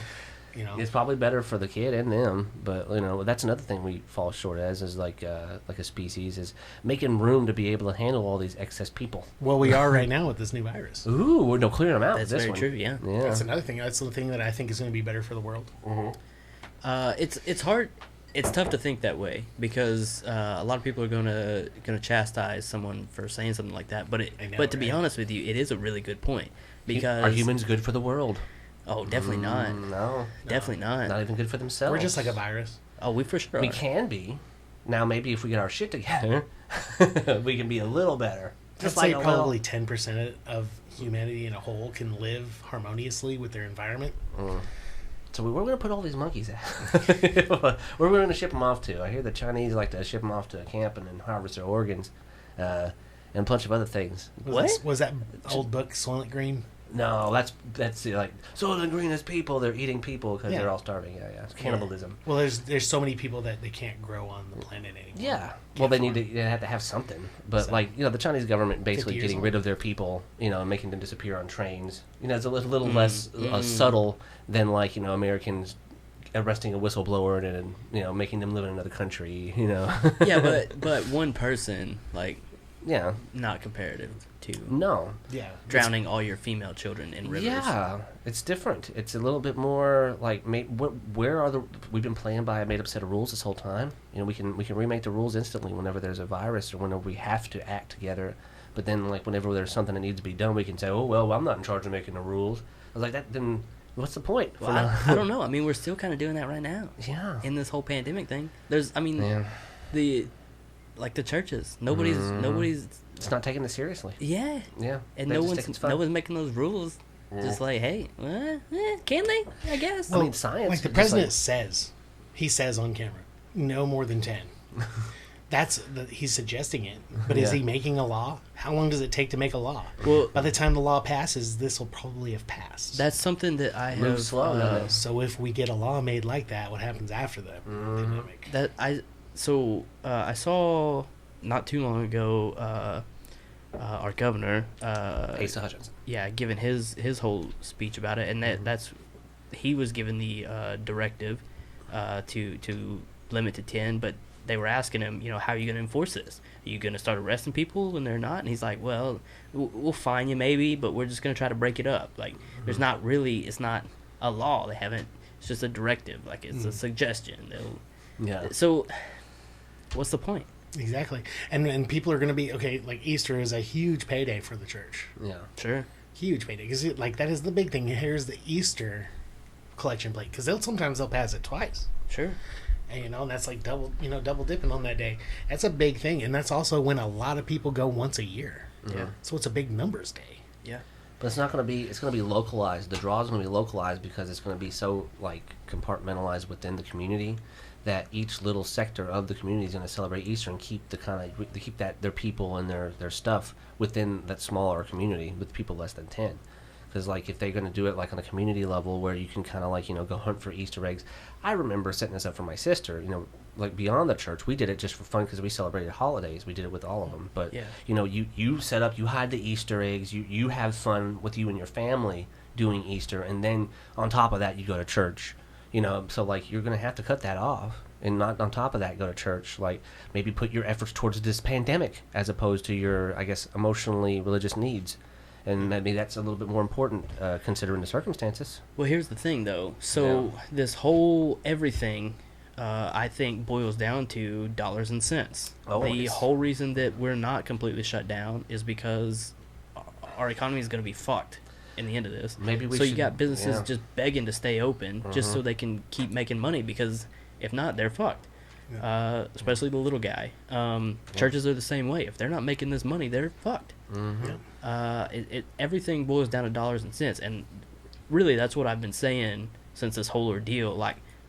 You It's probably better for the kid and them, but that's another thing we fall short as is like a species is making room to be able to handle all these excess people. Well, we are right now with this new virus. Ooh, we're clearing them out. That's with this very one. true. Yeah. Yeah. That's another thing. That's the thing that I think is going to be better for the world. It's hard. It's tough to think that way because a lot of people are gonna chastise someone for saying something like that. But I know, but to be right? honest with you, it is a really good point because Are humans good for the world? Oh, definitely not. No, Definitely not. not even good for themselves. We're just like a virus. Oh, we for sure we are. can be. Now maybe if we get our shit together, we can be a little better. I'd Just say like probably 10% of humanity in a whole can live harmoniously with their environment. So where are we going to put all these monkeys at? Where are we going to ship them off to? I hear the Chinese like to ship them off to a camp and then harvest their organs, and a bunch of other things. Was that old book Soylent Green? No, that's like Soylent Green is people. They're eating people because they're all starving. Yeah. It's cannibalism. Well, there's so many people that they can't grow on the planet anymore. Yeah. Well, they have to have something. But the Chinese government basically getting rid of their people, and making them disappear on trains. It's a little less subtle than Americans arresting a whistleblower and making them live in another country. Yeah, but one person Yeah. not comparative to No. Yeah. drowning all your female children in rivers. Yeah, it's different. It's a little bit more like where are the we've been playing by a made up set of rules this whole time. We can remake the rules instantly whenever there's a virus or whenever we have to act together. But then whenever there's something that needs to be done, we can say, oh well, I'm not in charge of making the rules. I was like that. Then what's the point? Well, I don't know. I mean, we're still kind of doing that right now. Yeah. In this whole pandemic thing, the churches. Nobody's. It's not taking it seriously. Yeah. Yeah. And no one's making those rules. Yeah. Just hey, can they? I guess. Well, I mean, science. Like the president says on camera, no more than 10. He's suggesting it, but is he making a law? How long does it take to make a law? Well, by the time the law passes, this will probably have passed. That's something that I have. Slow, so if we get a law made like that, what happens after the pandemic? I saw not too long ago our governor Asa Hutchinson. Yeah, giving his whole speech about it, and he was given the directive to limit to 10, but they were asking him, how are you going to enforce this? Are you going to start arresting people when they're not? And he's like, well, we'll fine you maybe, but we're just going to try to break it up. There's not really, it's not a law. They haven't, it's just a directive. It's a suggestion. So what's the point? Exactly. And people are going to be, Easter is a huge payday for the church. Yeah. Sure. Huge payday. Because that is the big thing. Here's the Easter collection plate. Because sometimes they'll pass it twice. Sure. And, and that's double dipping on that day. That's a big thing. And that's also when a lot of people go once a year. Yeah. So it's a big numbers day. Yeah. But it's not going to be, it's going to be localized. The draw is going to be localized because it's going to be so, compartmentalized within the community that each little sector of the community is going to celebrate Easter and keep their people and their stuff within that smaller community with people less than 10. Because if they're going to do it on a community level where you can kind of go hunt for Easter eggs. I remember setting this up for my sister. Beyond the church, we did it just for fun because we celebrated holidays. We did it with all of them. But you set up, you hide the Easter eggs. You have fun with you and your family doing Easter, and then on top of that, you go to church. So you're going to have to cut that off, and not on top of that go to church. Maybe put your efforts towards this pandemic as opposed to your, I guess, emotionally religious needs. And maybe that's a little bit more important considering the circumstances. Well, here's the thing, though. So this whole everything, I think, boils down to dollars and cents. The whole reason that we're not completely shut down is because our economy is going to be fucked in the end of this. You got businesses just begging to stay open just so they can keep making money, because if not, they're fucked. Yeah. Especially the little guy. Churches are the same way. If they're not making this money, they're fucked. Everything boils down to dollars and cents, and really that's what I've been saying since this whole ordeal.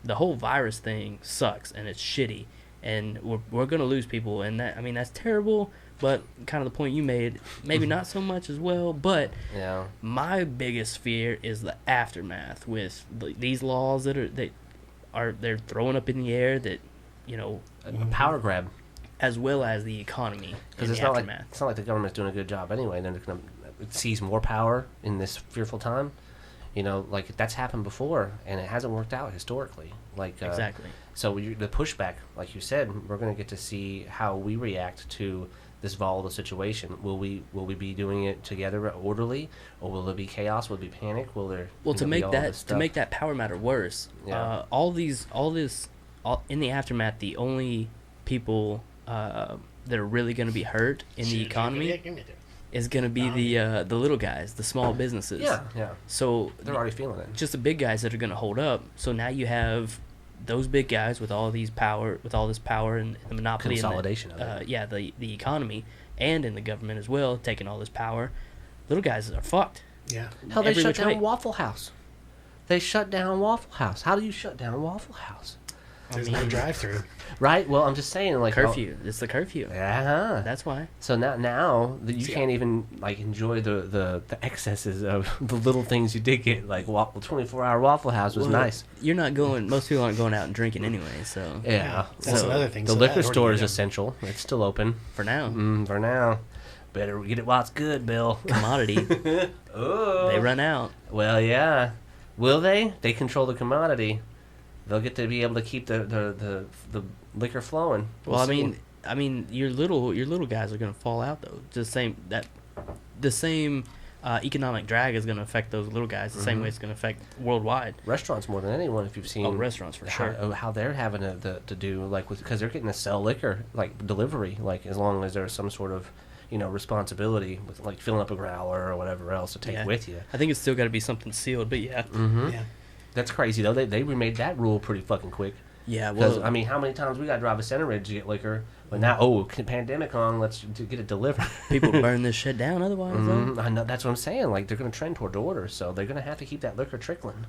The whole virus thing sucks and it's shitty, and we're gonna lose people, and that's terrible. But kind of the point you made, maybe not so much as well. But my biggest fear is the aftermath with these laws that they're throwing up in the air, that a power grab, as well as the economy. Because it's not like the government's doing a good job anyway. And then they're going to seize more power in this fearful time. That's happened before, and it hasn't worked out historically. Exactly. So the pushback, like you said, we're going to get to see how we react to this volatile situation. Will we be doing it together, orderly, or will there be chaos? Will there be panic? Will there? Well, to make that power matter worse, in the aftermath, the only people that are really going to be hurt in the economy is going to be the little guys, the small businesses. Yeah. So they're already feeling it. Just the big guys that are going to hold up. So now you have those big guys with all this power and the monopoly, consolidation of it. The economy, and in the government as well, taking all this power. Little guys are fucked. Yeah. Hell, they shut down Waffle House. They shut down Waffle House. How do you shut down Waffle House? There's no drive-through. Right? Well, I'm just saying, like Curfew. It's the curfew. Yeah. That's why. So now that you can't even like enjoy the excesses of the little things you did get. Like 24-hour Waffle House was nice. You're not going. Most people aren't going out and drinking anyway. So Yeah. That's So, another thing. The So liquor that store already is done. essential. It's still open. for now, For now. Better get it while it's good, Bill. commodity. Oh. They run out. Well, yeah. Will they? They control the commodity. They'll get to be able to keep the liquor flowing. Well, I see. mean, your little guys are gonna fall out though. The same economic drag is gonna affect those little guys the same way it's gonna affect worldwide. Restaurants more than anyone, if you've seen. Oh, restaurants for sure. How they're having to do like because they're getting to sell liquor like delivery, like as long as there's some sort of responsibility with like filling up a growler or whatever else to take Yeah. with you. I think it's still got to be something sealed, but yeah, Yeah. That's crazy though. They remade that rule pretty fucking quick. yeah. Because Well, I mean, how many times we got to drive a center ridge to get liquor? But now, pandemic on, let's get it delivered. people burn this shit down otherwise. Though. I know, that's what I'm saying. Like they're going to trend toward orders, so they're going to have to keep that liquor trickling.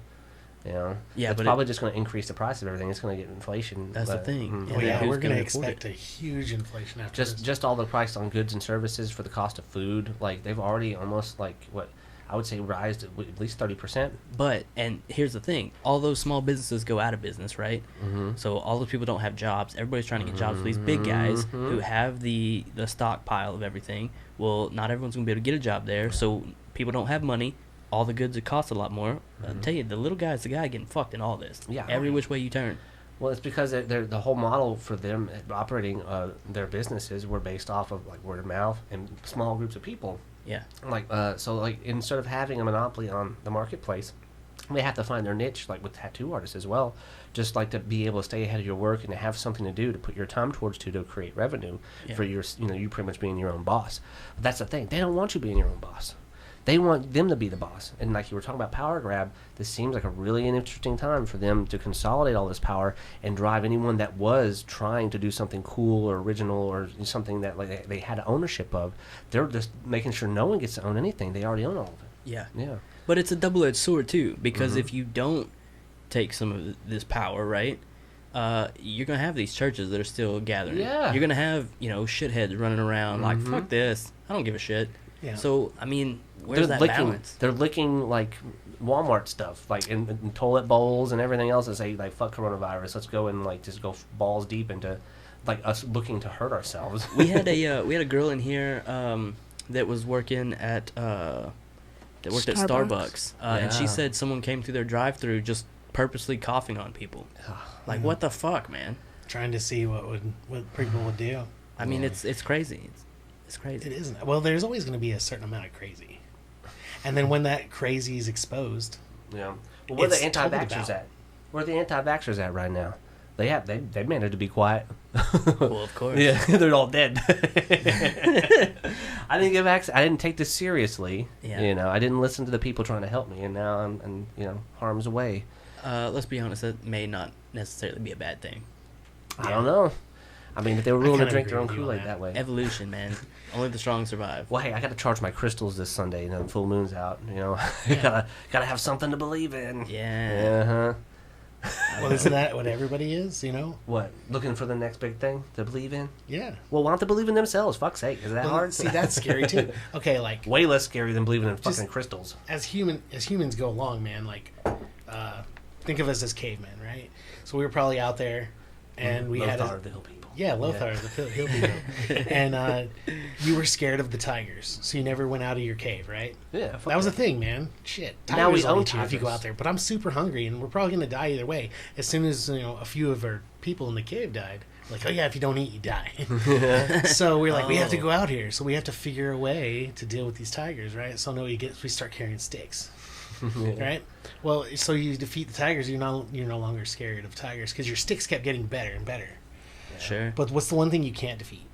Yeah, it's but probably just going to increase the price of everything. It's going to get inflation. That's the thing. Mhm. Yeah, Oh yeah, who's we're going to gonna afford expect it? a huge inflation after this. Just all the price on goods and services for the cost of food. Like they've already almost like what I would say rised at least 30%. But and here's the thing: all those small businesses go out of business, right? Mm-hmm. So all those people don't have jobs. Everybody's trying to get jobs for these big guys who have the stockpile of everything. Well, not everyone's gonna be able to get a job there, so people don't have money. All the goods that cost a lot more. I'll tell you, the little guy's the guy getting fucked in all this. Yeah. Every which way you turn. Well, it's because they're the whole model for them operating their businesses were based off of like word of mouth and small groups of people. Yeah. Like so like instead of having a monopoly on the marketplace, they have to find their niche, like with tattoo artists as well, just like to be able to stay ahead of your work and to have something to do to put your time towards to create revenue for your you pretty much being your own boss. But that's the thing, they don't want you being your own boss. They want them to be the boss. And like you were talking about power grab, this seems like a really interesting time for them to consolidate all this power and drive anyone that was trying to do something cool or original or something that like they had ownership of. They're just making sure no one gets to own anything. They already own all of it. Yeah. Yeah. But it's a double-edged sword too, because if you don't take some of this power, right, you're gonna have these churches that are still gathering. Yeah. You're gonna have shitheads running around like fuck this, I don't give a shit. Yeah. So I mean, where's that licking, balance? They're licking like Walmart stuff, like in toilet bowls and everything else, and say like fuck coronavirus. Let's go and like just go balls deep into like us looking to hurt ourselves. we had a girl in here that was working at at Starbucks, and she Yeah. said someone came through their drive-through just purposely coughing on people. Like what the fuck, man? Trying to see what people would do. I mean, it's crazy. It's It crazy. isn't. Well, there's always going to be a certain amount of crazy, and then when that crazy is exposed, Yeah. Well, where are the It's told anti-vaxxers about. at? Where are the anti-vaxxers at right now? They managed to be quiet. Well, of course. Yeah, they're all dead. I didn't get vaccinated. I didn't take this seriously. Yeah. I didn't listen to the people trying to help me, and now I'm harm's away. Let's be honest. That may not necessarily be a bad thing. I don't know. I mean, if they were willing to kinda drink their agree own with you on Kool-Aid that. that way. Evolution, man. Only the strong survive. Well, hey, I got to charge my crystals this Sunday. The full moon's out. Gotta have something to believe in. Yeah. well, isn't that what everybody is? What? Looking for the next big thing to believe in? Yeah. Well, why don't they believe in themselves? Fuck's sake, is that Well, hard? see, that's scary too. Okay, like Way less scary than believing in Just- fucking crystals. as humans go along, man. Like, think of us as cavemen, right? So we were probably out there, and we had Lothar, the hill people. Yeah, Lothar, the hill people. And you were scared of the tigers, so you never went out of your cave, right? Yeah, fuck That was the thing, man. Shit. Now we Tigers will own eat you if you go tigers. out there. But I'm super hungry, and we're probably going to die either way. As soon as a few of our people in the cave died, like, oh yeah, if you don't eat, you die. So we're like, we have to go out here. So we have to figure a way to deal with these tigers, right? So no, we start carrying sticks. Right. Well, so you defeat the tigers. You're no longer scared of tigers because your sticks kept getting better and better. Sure. But what's the one thing you can't defeat?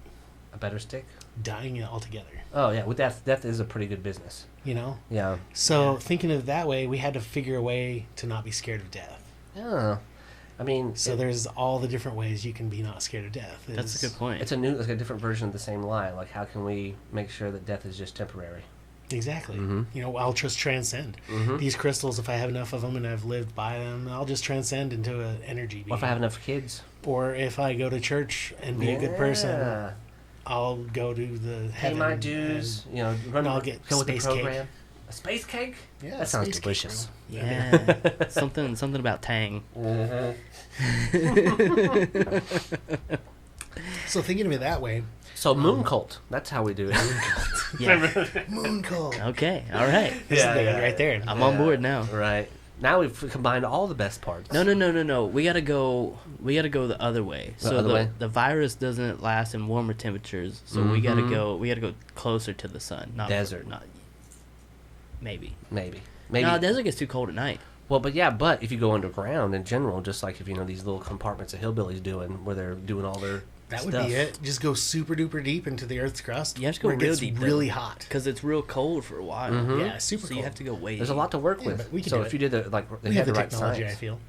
A better stick? Dying altogether. Oh, yeah. With death is a pretty good business. Yeah. So thinking of it that way, we had to figure a way to not be scared of death. Yeah. I mean, So there's all the different ways you can be not scared of death. That's a good point. it's a different version of the same lie. Like, how can we make sure that death is just temporary? Exactly. Mhm. You know, I'll just transcend. Mhm. These crystals, if I have enough of them and I've lived by them, I'll just transcend into an energy being. What if I have enough kids? Or if I go to church and be a good person, I'll go to the Pay heaven. my dues. You know, run. I'll get go with the space cake. program. A space cake? Yeah, That sounds space cake, delicious. bro. Yeah, something about Tang. So thinking of it that way, So moon cult. That's how we do it. Yeah. moon cult. Okay. All right. This is the thing right there. I'm on board now. Right. Now we've combined all the best parts. No. We gotta go. We gotta go the other way. The So other way? the virus doesn't last in warmer temperatures. So we gotta Mhm. go. We gotta go closer to the sun. Not Desert. Not. Maybe. Maybe. No, desert gets too cold at night. Well, but if you go underground in general, just like if you know these little compartments of hillbillies doing, where they're doing all their That would stuff. be it. Just go super duper deep into the Earth's crust. You have to go where it real gets deep, though. really hot. Because it's real cold for a while. Mhm. Yeah, super So cold. you have to go way. There's a lot to work Yeah, with. but we can so do if it. you did they We have had the the right technology, science. I feel.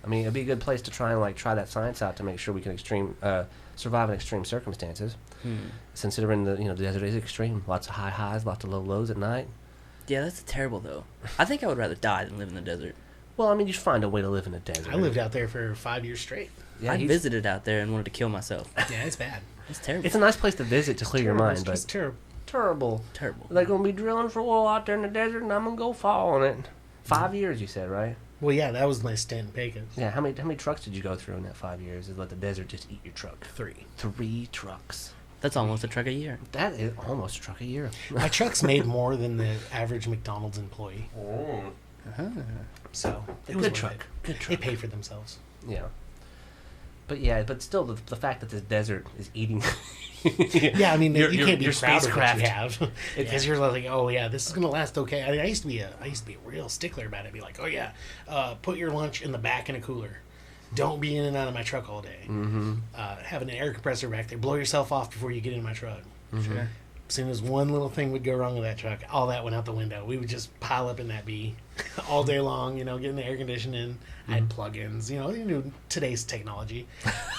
I mean, it'd be a good place to try and try that science out to make sure we can survive in extreme circumstances. Considering the desert is extreme, lots of high highs, lots of low lows at night. Yeah, that's terrible though. I think I would rather die than live in the desert. Well, I mean, you find a way to live in the desert. I lived out there for 5 years straight. Yeah, I he's- visited out there and wanted to kill myself. Yeah, it's bad. It's terrible. It's a nice place to visit to clear your Terrible. mind, It's but just terrible. terrible. terrible. They're gonna be drilling for oil out there in the desert, and I'm gonna go fall on it. 5 years, you said, right? Well, yeah, that was my stint in Pecos. Yeah. How many trucks did you go through in that 5 years? Is let the desert just eat your truck? 3. 3 trucks. That's almost a truck a year. That is almost a truck a year. My trucks made more than the average McDonald's employee. Uh-huh. So, it was Good worth truck. it. Good They truck. pay for themselves. Yeah. But still, the fact that this desert is eating. Yeah, I mean, you can't be your proud of what spacecraft. you have because you're like, oh yeah, this is gonna last okay. I used to be a real stickler about it. I'd be like, oh yeah, put your lunch in the back in a cooler. Don't be in and out of my truck all day. Mm-hmm. Having an air compressor back there, blow yourself off before you get in my truck. Sure. As soon as one little thing would go wrong with that truck, all that went out the window. We would just pile up in that bee all day long, getting the air conditioning. I had plugins, today's technology.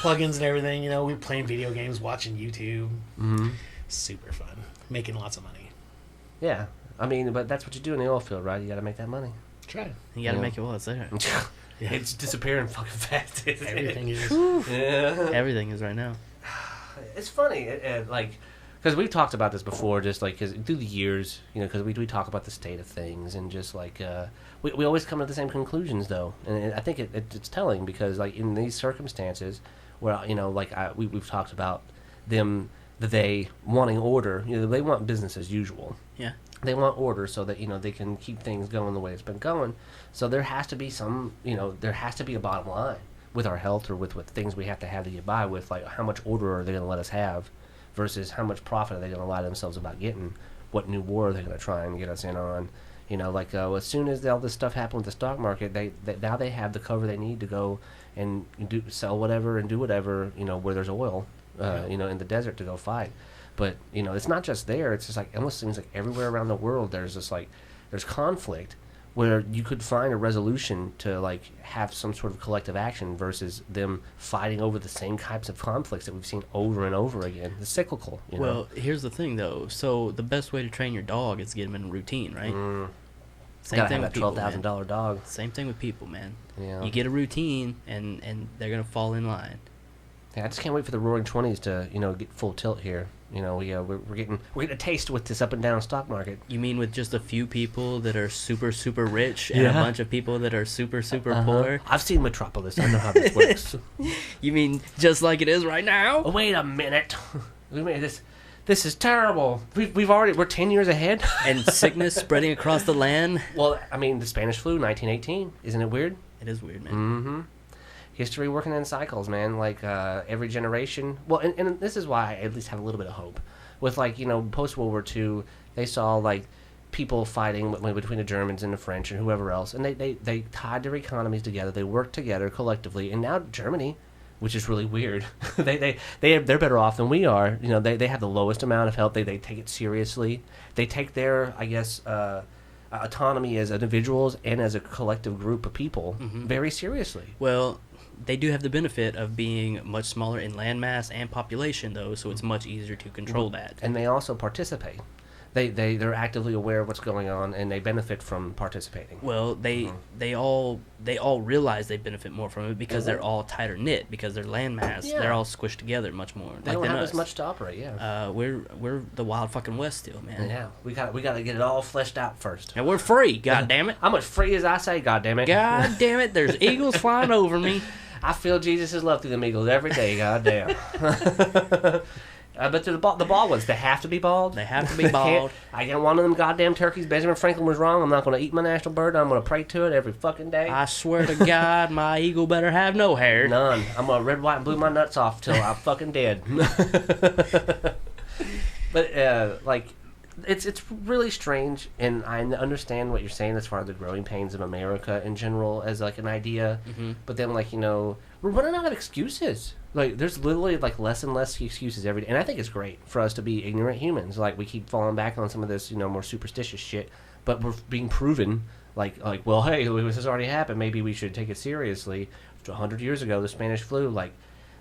Plugins and everything, we were playing video games, watching YouTube. Mm-hmm. Super fun. Making lots of money. Yeah. I mean, but that's what you do in the oil field, right? You got to make that money. Try it. You gotta Yeah. make it while it's there. Yeah. It's disappearing fucking fast. Isn't Everything it? is. Yeah. Everything is right now. It's funny, because we've talked about this before, just like 'cause through the years, because we talk about the state of things, and just like we always come to the same conclusions, though, and I think it's telling because like in these circumstances, where we've talked about they wanting order, they want business as usual. Yeah. They want order so that they can keep things going the way it's been going. So there has to be there has to be a bottom line with our health or with things we have to get by with, like how much order are they going to let us have versus how much profit are they going to lie to themselves about getting, what new war are they going to try and get us in on. As soon as all this stuff happened with the stock market, now they have the cover they need to go and sell whatever and do whatever, where there's oil, in the desert to go fight. But, it's not just there. It's just like, it almost seems like everywhere around the world there's this there's conflict where you could find a resolution to have some sort of collective action versus them fighting over the same types of conflicts that we've seen over and over again. It's cyclical, Well, here's the thing though. So the best way to train your dog is to get him in a routine, right? Same Gotta thing have with that people, $12,000 dog. man. Same thing with people, man. Yeah. You get a routine, and they're gonna fall in line. Yeah, I just can't wait for the Roaring Twenties to get full tilt here. We're getting a taste with this up and down stock market. You mean with just a few people that are super super rich and a Yeah. bunch of people that are super super poor? I've seen Metropolis. I know how this works. You mean just like it is right now? Oh, wait a minute. This is terrible. We're 10 years ahead. And sickness spreading across the land. Well, I mean, the Spanish flu, 1918. Isn't it weird? It is weird, man. Mm-hmm. History working in cycles, man. Every generation. Well, and this is why I at least have a little bit of hope. With post World War II, they saw people fighting between the Germans and the French and whoever else, and they tied their economies together. They worked together collectively, and now Germany, which is really weird, they're better off than we are. They have the lowest amount of health. They take it seriously. They take their autonomy as individuals and as a collective group of people very seriously. Well, they do have the benefit of being much smaller in landmass and population, though, so it's much easier to control that. And they also participate. they're actively aware of what's going on, and they benefit from participating. Well, they all realize they benefit more from it because they're all tighter knit, because their land mass, they're all squished together much more. They don't have as much to operate. Yeah. We're the wild fucking west still, man. Yeah. We got to get it all fleshed out first. And we're free. God damn it. I'm as free as I say. God damn it. God damn it. There's eagles flying over me. I feel Jesus' love through them eagles every day. God damn. But the bald ones, they have to be bald. They have to be bald. I get one of them goddamn turkeys. Benjamin Franklin was wrong. I'm not going to eat my national bird. I'm going to pray to it every fucking day. I swear to God, my eagle better have no hair. None. I'm going to red, white, and blue my nuts off till I'm fucking dead. But, like, it's really strange, and I understand what you're saying as far as the growing pains of America in general as, like, an idea. Mm-hmm. But then, like, we're running out of excuses. Like, there's literally, like, less and less excuses every day. And I think it's great for us to be ignorant humans. Like, we keep falling back on some of this, more superstitious shit. But we're being proven, like, well, hey, this has already happened. Maybe we should take it seriously. 100 years ago, the Spanish flu, like,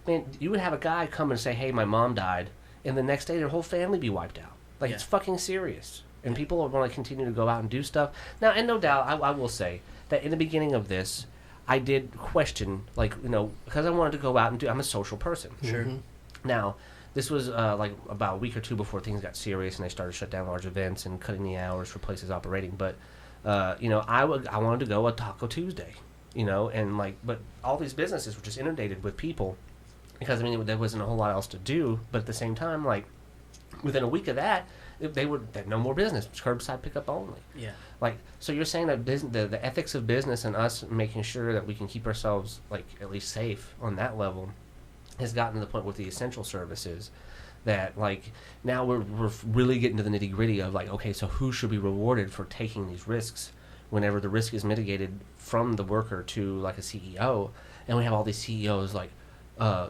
man, you would have a guy come and say, hey, my mom died. And the next day, their whole family be wiped out. Like, It's fucking serious. And people want to continue to go out and do stuff. Now, and no doubt, I will say that in the beginning of this, I did question, like, because I wanted to go out and I'm a social person. Sure. Mm-hmm. Now, this was like about a week or two before things got serious and they started to shut down large events and cutting the hours for places operating. But, I wanted to go a Taco Tuesday, and like, but all these businesses were just inundated with people because, there wasn't a whole lot else to do. But at the same time, like, within a week of that, they had no more business. It's curbside pickup only. Yeah. Like, so you're saying that the ethics of business and us making sure that we can keep ourselves, like, at least safe on that level has gotten to the point with the essential services that, like, now we're really getting to the nitty gritty of, like, okay, so who should be rewarded for taking these risks whenever the risk is mitigated from the worker to, like, a CEO, and we have all these CEOs, like,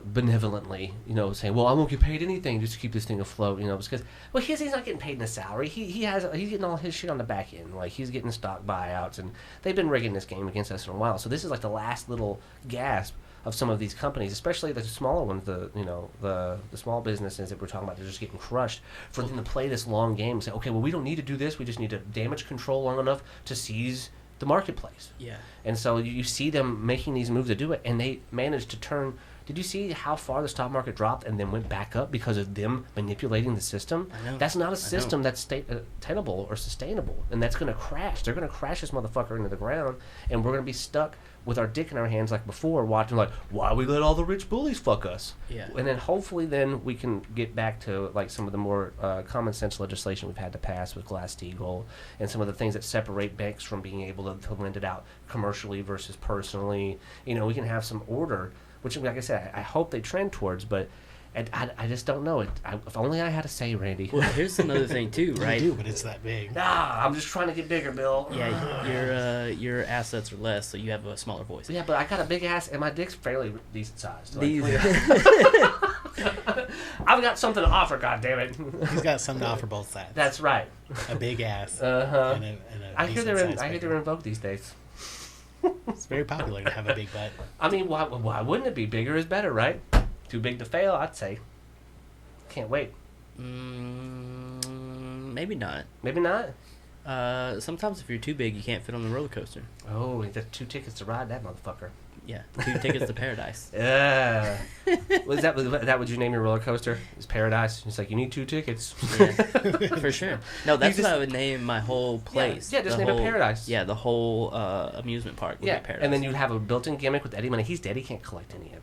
benevolently, saying, well, I won't get paid anything just to keep this thing afloat, because, well, he's not getting paid in a salary. He's getting all his shit on the back end. Like, he's getting stock buyouts, and they've been rigging this game against us for a while. So this is like the last little gasp of some of these companies, especially the smaller ones, the small businesses that we're talking about. They're just getting crushed for them to play this long game and say, okay, well, we don't need to do this. We just need to damage control long enough to seize the marketplace. Yeah. And so you see them making these moves to do it, and they manage to turn. Did you see how far the stock market dropped and then went back up because of them manipulating the system? I know. That's not a system that's tenable or sustainable, and that's going to crash. They're going to crash this motherfucker into the ground, and we're going to be stuck with our dick in our hands like before, watching like, why we let all the rich bullies fuck us? Yeah. And then hopefully then we can get back to like some of the more common sense legislation we've had to pass with Glass-Steagall and some of the things that separate banks from being able to lend it out commercially versus personally. We can have some order, which, like I said, I hope they trend towards, but I just don't know. If only I had a say, Randy. Well, here's another thing, too, right? You do, but it's that big. I'm just trying to get bigger, Bill. Yeah, your assets are less, so you have a smaller voice. Yeah, but I got a big ass, and my dick's fairly decent sized. Like, These, I've got something to offer, goddammit. He's got something to offer both sides. That's right. A big ass. Uh-huh. And a I hear they're decent-sized in vogue these days. It's very popular to have a big butt. I mean, why wouldn't it be? Bigger is better, right? Too big to fail, I'd say. Can't wait. maybe not. Maybe not? Sometimes if you're too big, you can't fit on the roller coaster. Oh, that's 2 tickets to ride that motherfucker. Yeah, 2 tickets to paradise. Yeah. Was that what you name your roller coaster? Is Paradise? It's like, you need 2 tickets. Yeah, for sure. No, that's what I would name my whole place. Yeah, just name it Paradise. Yeah, the whole amusement park would be Paradise. And then you'd have a built-in gimmick with Eddie Money. He's dead. He can't collect any of,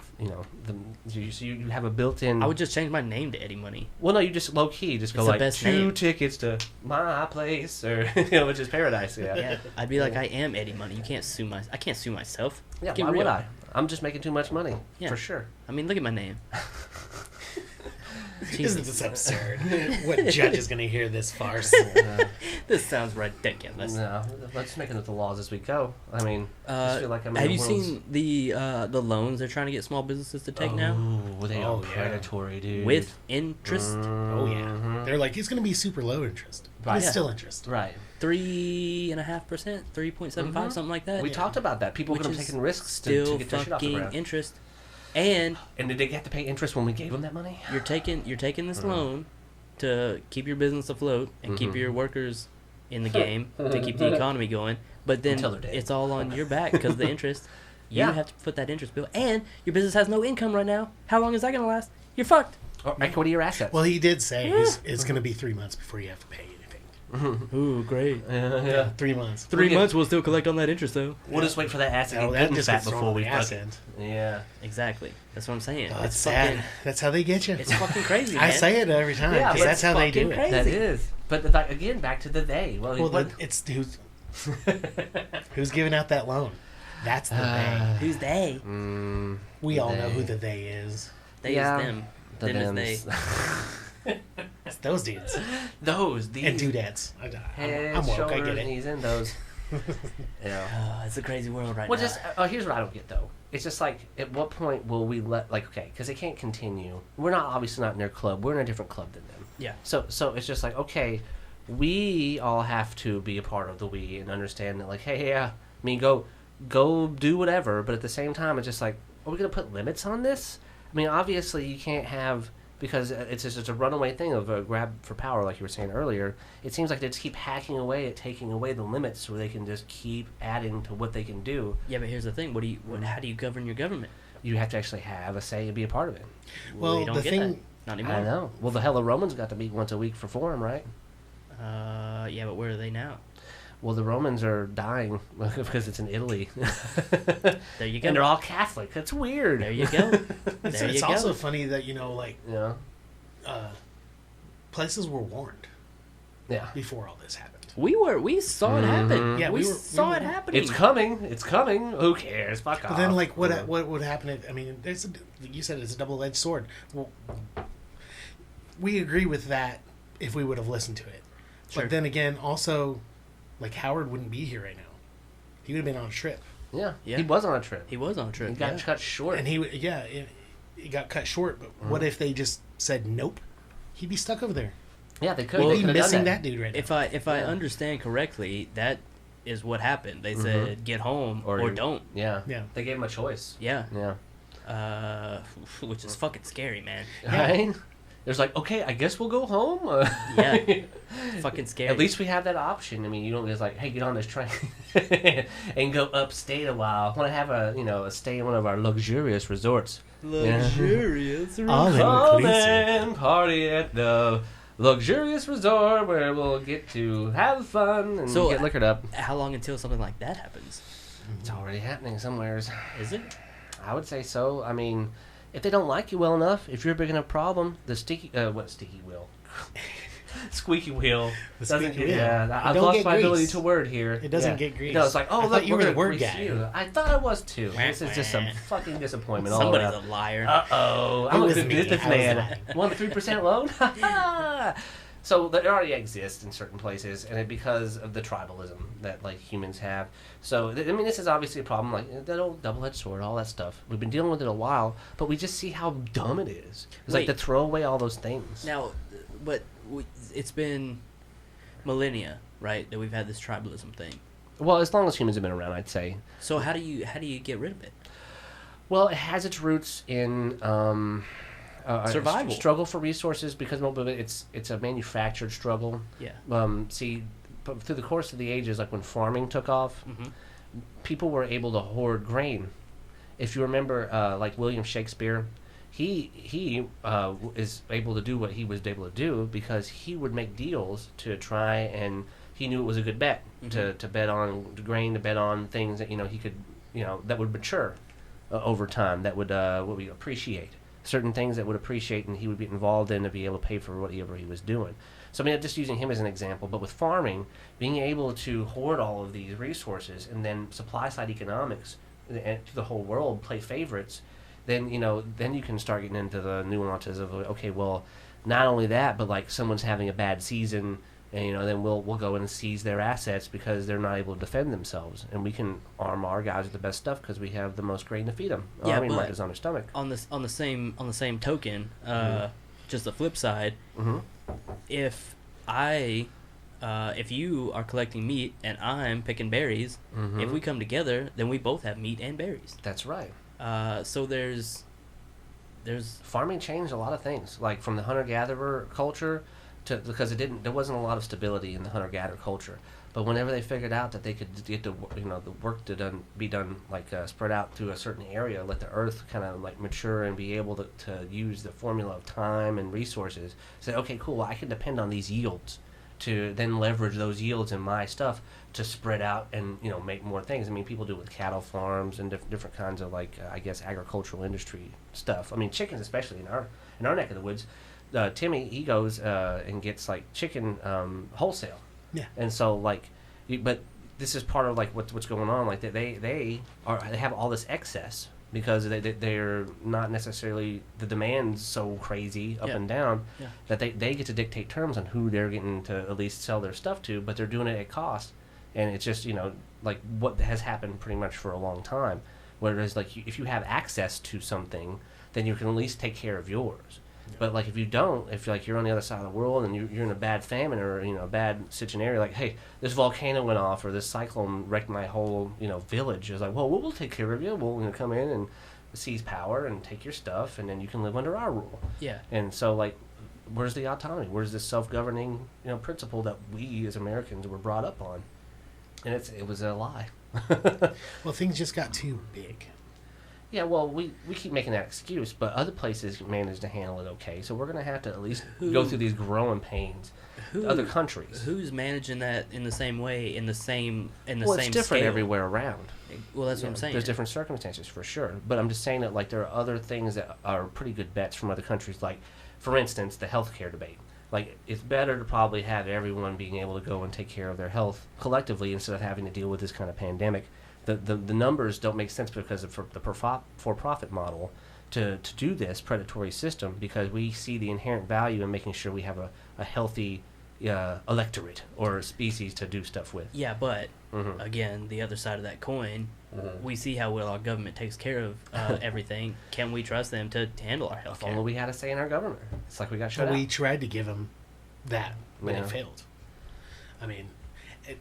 so you have a built-in. I would just change my name to Eddie Money. Well, no, you just low-key just go It's the like best 2 name. tickets to my place, or which is Paradise. Yeah. Yeah, I'd be like, I am Eddie Money. You can't sue I can't sue myself. Yeah, Get why real. would I? I'm just making too much money. Yeah. For sure. I mean, look at my name. Isn't this absurd? What judge is going to hear this farce? This sounds ridiculous. No, let's make it with the laws as we go. I mean, I just feel like I'm in have the you world's... seen the loans they're trying to get small businesses to take now? Oh, they are Oh, yeah. predatory, dude. With interest? Oh, yeah. They're like, it's going to be super low interest. But it's Right. still interest. Right. 3.5%, 3.75, something like that. We talked about that. People Which could have is taken risks Still to get their shit off the fucking ground. interest. And And did they have to pay interest when we gave them that money? you're taking this loan, to keep your business afloat and keep Mm-hmm. your workers in the game to keep the economy going. But then Until they're dead. it's all on your back because of the interest. You Yeah. have to put that interest bill, and your business has no income right now. How long is that going to last? You're fucked. Or equity your assets. Well, he did say it's going to be 3 months before you have to pay anything. Ooh, great. yeah. 3 months. 3 We'll months, we'll still collect on that interest, though. We'll just wait for that asset to No, get that good and just fat gets thrown before on we the fuck asset. it. Yeah. Exactly. That's what I'm saying. Oh, it's it's sad. fucking, That's how they get you. it's fucking crazy, man. I say it every time Yeah, because but that's it's how they do fucking it. crazy. That is. But like, again, back to the they. Well, Well, what- it's who's giving out that loan? That's the they. Who's they? We all know they. who the they is. They Yeah. is them. the Them is thems. they. It's those dudes Those, these. and dudettes. Head, I'm woke. shoulders, I get it. knees, and those. Yeah. It's a crazy world right Well, now. just here's what I don't get though. It's just like, at what point will we let because they can't continue. We're not obviously not in their club. We're in a different club than them. Yeah. So it's just like, okay, we all have to be a part of the we and understand that, like, hey, yeah, I mean, go do whatever, but at the same time, it's just like, are we gonna put limits on this? I mean, obviously, you can't have, because it's just a runaway thing of a grab for power, like you were saying earlier. It seems like they just keep hacking away at taking away the limits, where they can just keep adding to what they can do. Yeah, but here's the thing. How do you govern your government? You have to actually have a say and be a part of it. Well, we don't the get thing- that. Not anymore. I know. Well, the hella Romans got to meet once a week for forum, right? Yeah, but where are they now? Well, the Romans are dying because it's in Italy. There you go. And they're all Catholic. That's weird. There you go. It's, There you it's go. also funny that Yeah. places were warned Yeah. before all this happened. We saw it happen. Yeah, we we saw were- it happening. It's coming. It's coming. Who cares? Fuck off. But then, like, Yeah. what would happen if? I mean, you said it's a double-edged sword. Well, we agree with that if we would have listened to it. Sure. But then again, also, like, Howard wouldn't be here right now. He would have been on a trip, Yeah. Yeah. He was on a trip. He was on a He trip. got yeah. cut short. and it got cut short. But what if they just said nope? He'd be stuck over there. Yeah, they could. Well, they He'd be could have missing done that dude right now. If I Yeah. understand correctly, that is what happened. They said get home or Or- don't. Yeah. Yeah. They gave him a choice. Yeah. Yeah. Which is fucking scary, man. Right? There's like, okay, I guess we'll go home. Yeah. Fucking scary. At least we have that option. I mean, you don't just like, hey, get on this train and go upstate a while. Want to have a stay in one of our luxurious resorts. luxurious. All Come inclusive. and party at the luxurious resort where we'll get to have fun and So, get liquored up. How long until something like that happens? It's already happening somewheres. Is it? I would say so. I mean, if they don't like you well enough, if you're a big enough problem, the sticky wheel? Squeaky wheel. The Doesn't squeaky get, wheel. yeah, It I've don't lost get my ability grease. to word here. It doesn't Yeah. get grease. No, it's like, oh, I look, thought you we're were the gonna word grease guy. you. I thought I was too. Wah, This is just some wah. fucking disappointment all Somebody's around. a liar. Uh-oh. I'm a was good me. I was businessman. lying. 1 to 3% loan? So they already exist in certain places, and it because of the tribalism that like humans have. So I mean, this is obviously a problem, like that old double-edged sword, all that stuff. We've been dealing with it a while, but we just see how dumb it is. It's like Wait. to throw away all those things. Now, but it's been millennia, right, that we've had this tribalism thing. Well, as long as humans have been around, I'd say. So how do you get rid of it? Well, it has its roots in Survival. struggle for resources, because most of it, it's a manufactured struggle. Yeah. See, but through the course of the ages, like when farming took off, Mm-hmm. people were able to hoard grain. If you remember, like William Shakespeare, he is able to do what he was able to do because he would make deals to try, and he knew it was a good bet to bet on grain, to bet on things that he could that would mature over time, that would what we appreciate, certain things that would appreciate, and he would be involved in to be able to pay for whatever he was doing. So I mean, just using him as an example, but with farming, being able to hoard all of these resources and then supply side economics and to the whole world play favorites, then then you can start getting into the nuances of, okay, well, not only that, but like someone's having a bad season, and then we'll go in and seize their assets because they're not able to defend themselves, and we can arm our guys with the best stuff because we have the most grain to feed them. Yeah, I mean, but like is on their stomach. On the same token, just the flip side, Mm-hmm. if you are collecting meat and I'm picking berries, Mm-hmm. if we come together, then we both have meat and berries. That's right. So there's Farming changed a lot of things, like from the hunter-gatherer culture because there wasn't a lot of stability in the hunter-gatherer culture. But whenever they figured out that they could get the work to be done spread out through a certain area, let the earth kind of like mature and be able to use the formula of time and resources, say, okay, cool, well, I can depend on these yields to then leverage those yields in my stuff to spread out and make more things. I mean, people do it with cattle farms and different kinds of I guess agricultural industry stuff. I mean, chickens especially in our neck of the woods. Timmy, he goes and gets chicken wholesale. Yeah. And so but this is part of what's going on. Like they have all this excess because they're not necessarily, the demand's so crazy up and down that they get to dictate terms on who they're getting to at least sell their stuff to, but they're doing it at cost. And it's just what has happened pretty much for a long time. Whereas if you have access to something, then you can at least take care of yours. But if you don't, if you're on the other side of the world and you're in a bad famine or a bad scenario, hey, this volcano went off or this cyclone wrecked my whole village, it's well, we'll take care of you. We'll come in and seize power and take your stuff, and then you can live under our rule. Yeah. And so where's the autonomy? Where's this self-governing principle that we as Americans were brought up on? And it was a lie. Well, things just got too big. Yeah, well, we keep making that excuse, but other places manage to handle it okay. So we're going to have to at least go through these growing pains. Other countries. Who's managing that in the same way, in the same Well, it's different scale? everywhere around. Well, that's what I'm saying. There's different circumstances for sure, but I'm just saying that there are other things that are pretty good bets from other countries. For instance, the healthcare debate. It's better to probably have everyone being able to go and take care of their health collectively instead of having to deal with this kind of pandemic. The numbers don't make sense because of the for-profit model to do this predatory system, because we see the inherent value in making sure we have a healthy electorate or species to do stuff with. Yeah, but again, the other side of that coin, we see how well our government takes care of everything. Can we trust them to handle our health If care? only we had a say in our government. It's like we got shut out. We tried to give them that, but Yeah. it failed. I mean,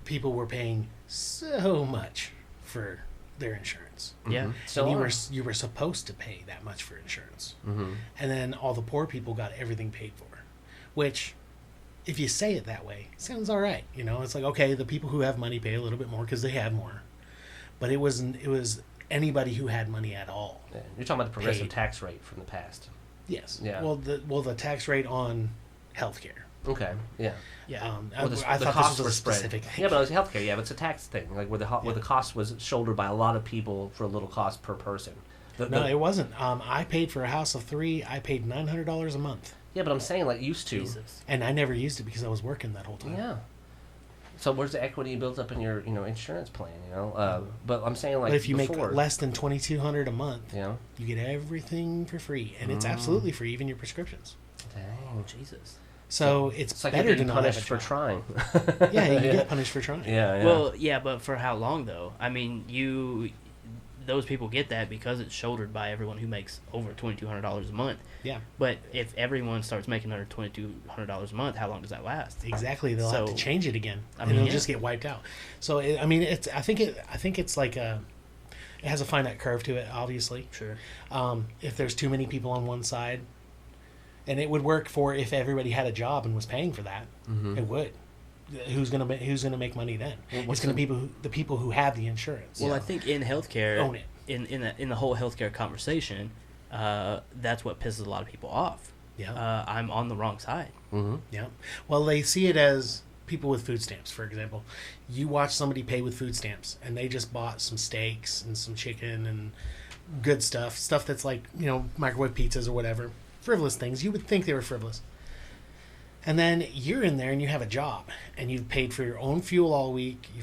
people were paying so much for their insurance. Yeah. So And you were supposed to pay that much for insurance. Mm-hmm. And then all the poor people got everything paid for, which, if you say it that way, sounds all right. It's okay, the people who have money pay a little bit more because they have more. But it was anybody who had money at all. Yeah. You're talking about the progressive Paid. tax rate from the past. Yes. Yeah. Well, the tax rate on healthcare. Okay. Yeah. Yeah. I the thought costs this was were a spread. specific. Yeah, but it was healthcare. Yeah, but it's a tax thing. Where the cost was shouldered by a lot of people for a little cost per person. No, it wasn't. I paid for a house of 3. I paid $900 a month, Yeah, but I'm saying used to. Jesus. and I never used it because I was working that whole time. Yeah. So where's the equity built up in your insurance plan? But I'm saying But if you before, make less than $2,200 a month, you know, you get everything for free, and it's absolutely free, even your prescriptions. dang. Oh, Jesus. So it's It's like better you're to getting not have punished a for job. trying. Yeah, you get punished for trying. Yeah. Well, yeah, but for how long, though? I mean, those people get that because it's shouldered by everyone who makes over $2,200 a month. Yeah, But if everyone starts making under $2,200 a month, how long does that last? exactly. They'll have to So, change it again, I and mean, it'll yeah. just get wiped out. So I mean, I think it's like it has a finite curve to it, obviously. Sure. If there's too many people on one side, and it would work for if everybody had a job and was paying for that, Mm-hmm. it would. Who's gonna make money then? Well, It's what's gonna be the people who have the insurance. Well, I think in healthcare, Own it. in the whole healthcare conversation, that's what pisses a lot of people off. Yeah. I'm on the wrong side. Mm-hmm. Yeah. Well, they see it as people with food stamps, for example. You watch somebody pay with food stamps, and they just bought some steaks and some chicken and good stuff that's like, microwave pizzas or whatever. Frivolous things. You would think they were frivolous. And then you're in there and you have a job, and you've paid for your own fuel all week. You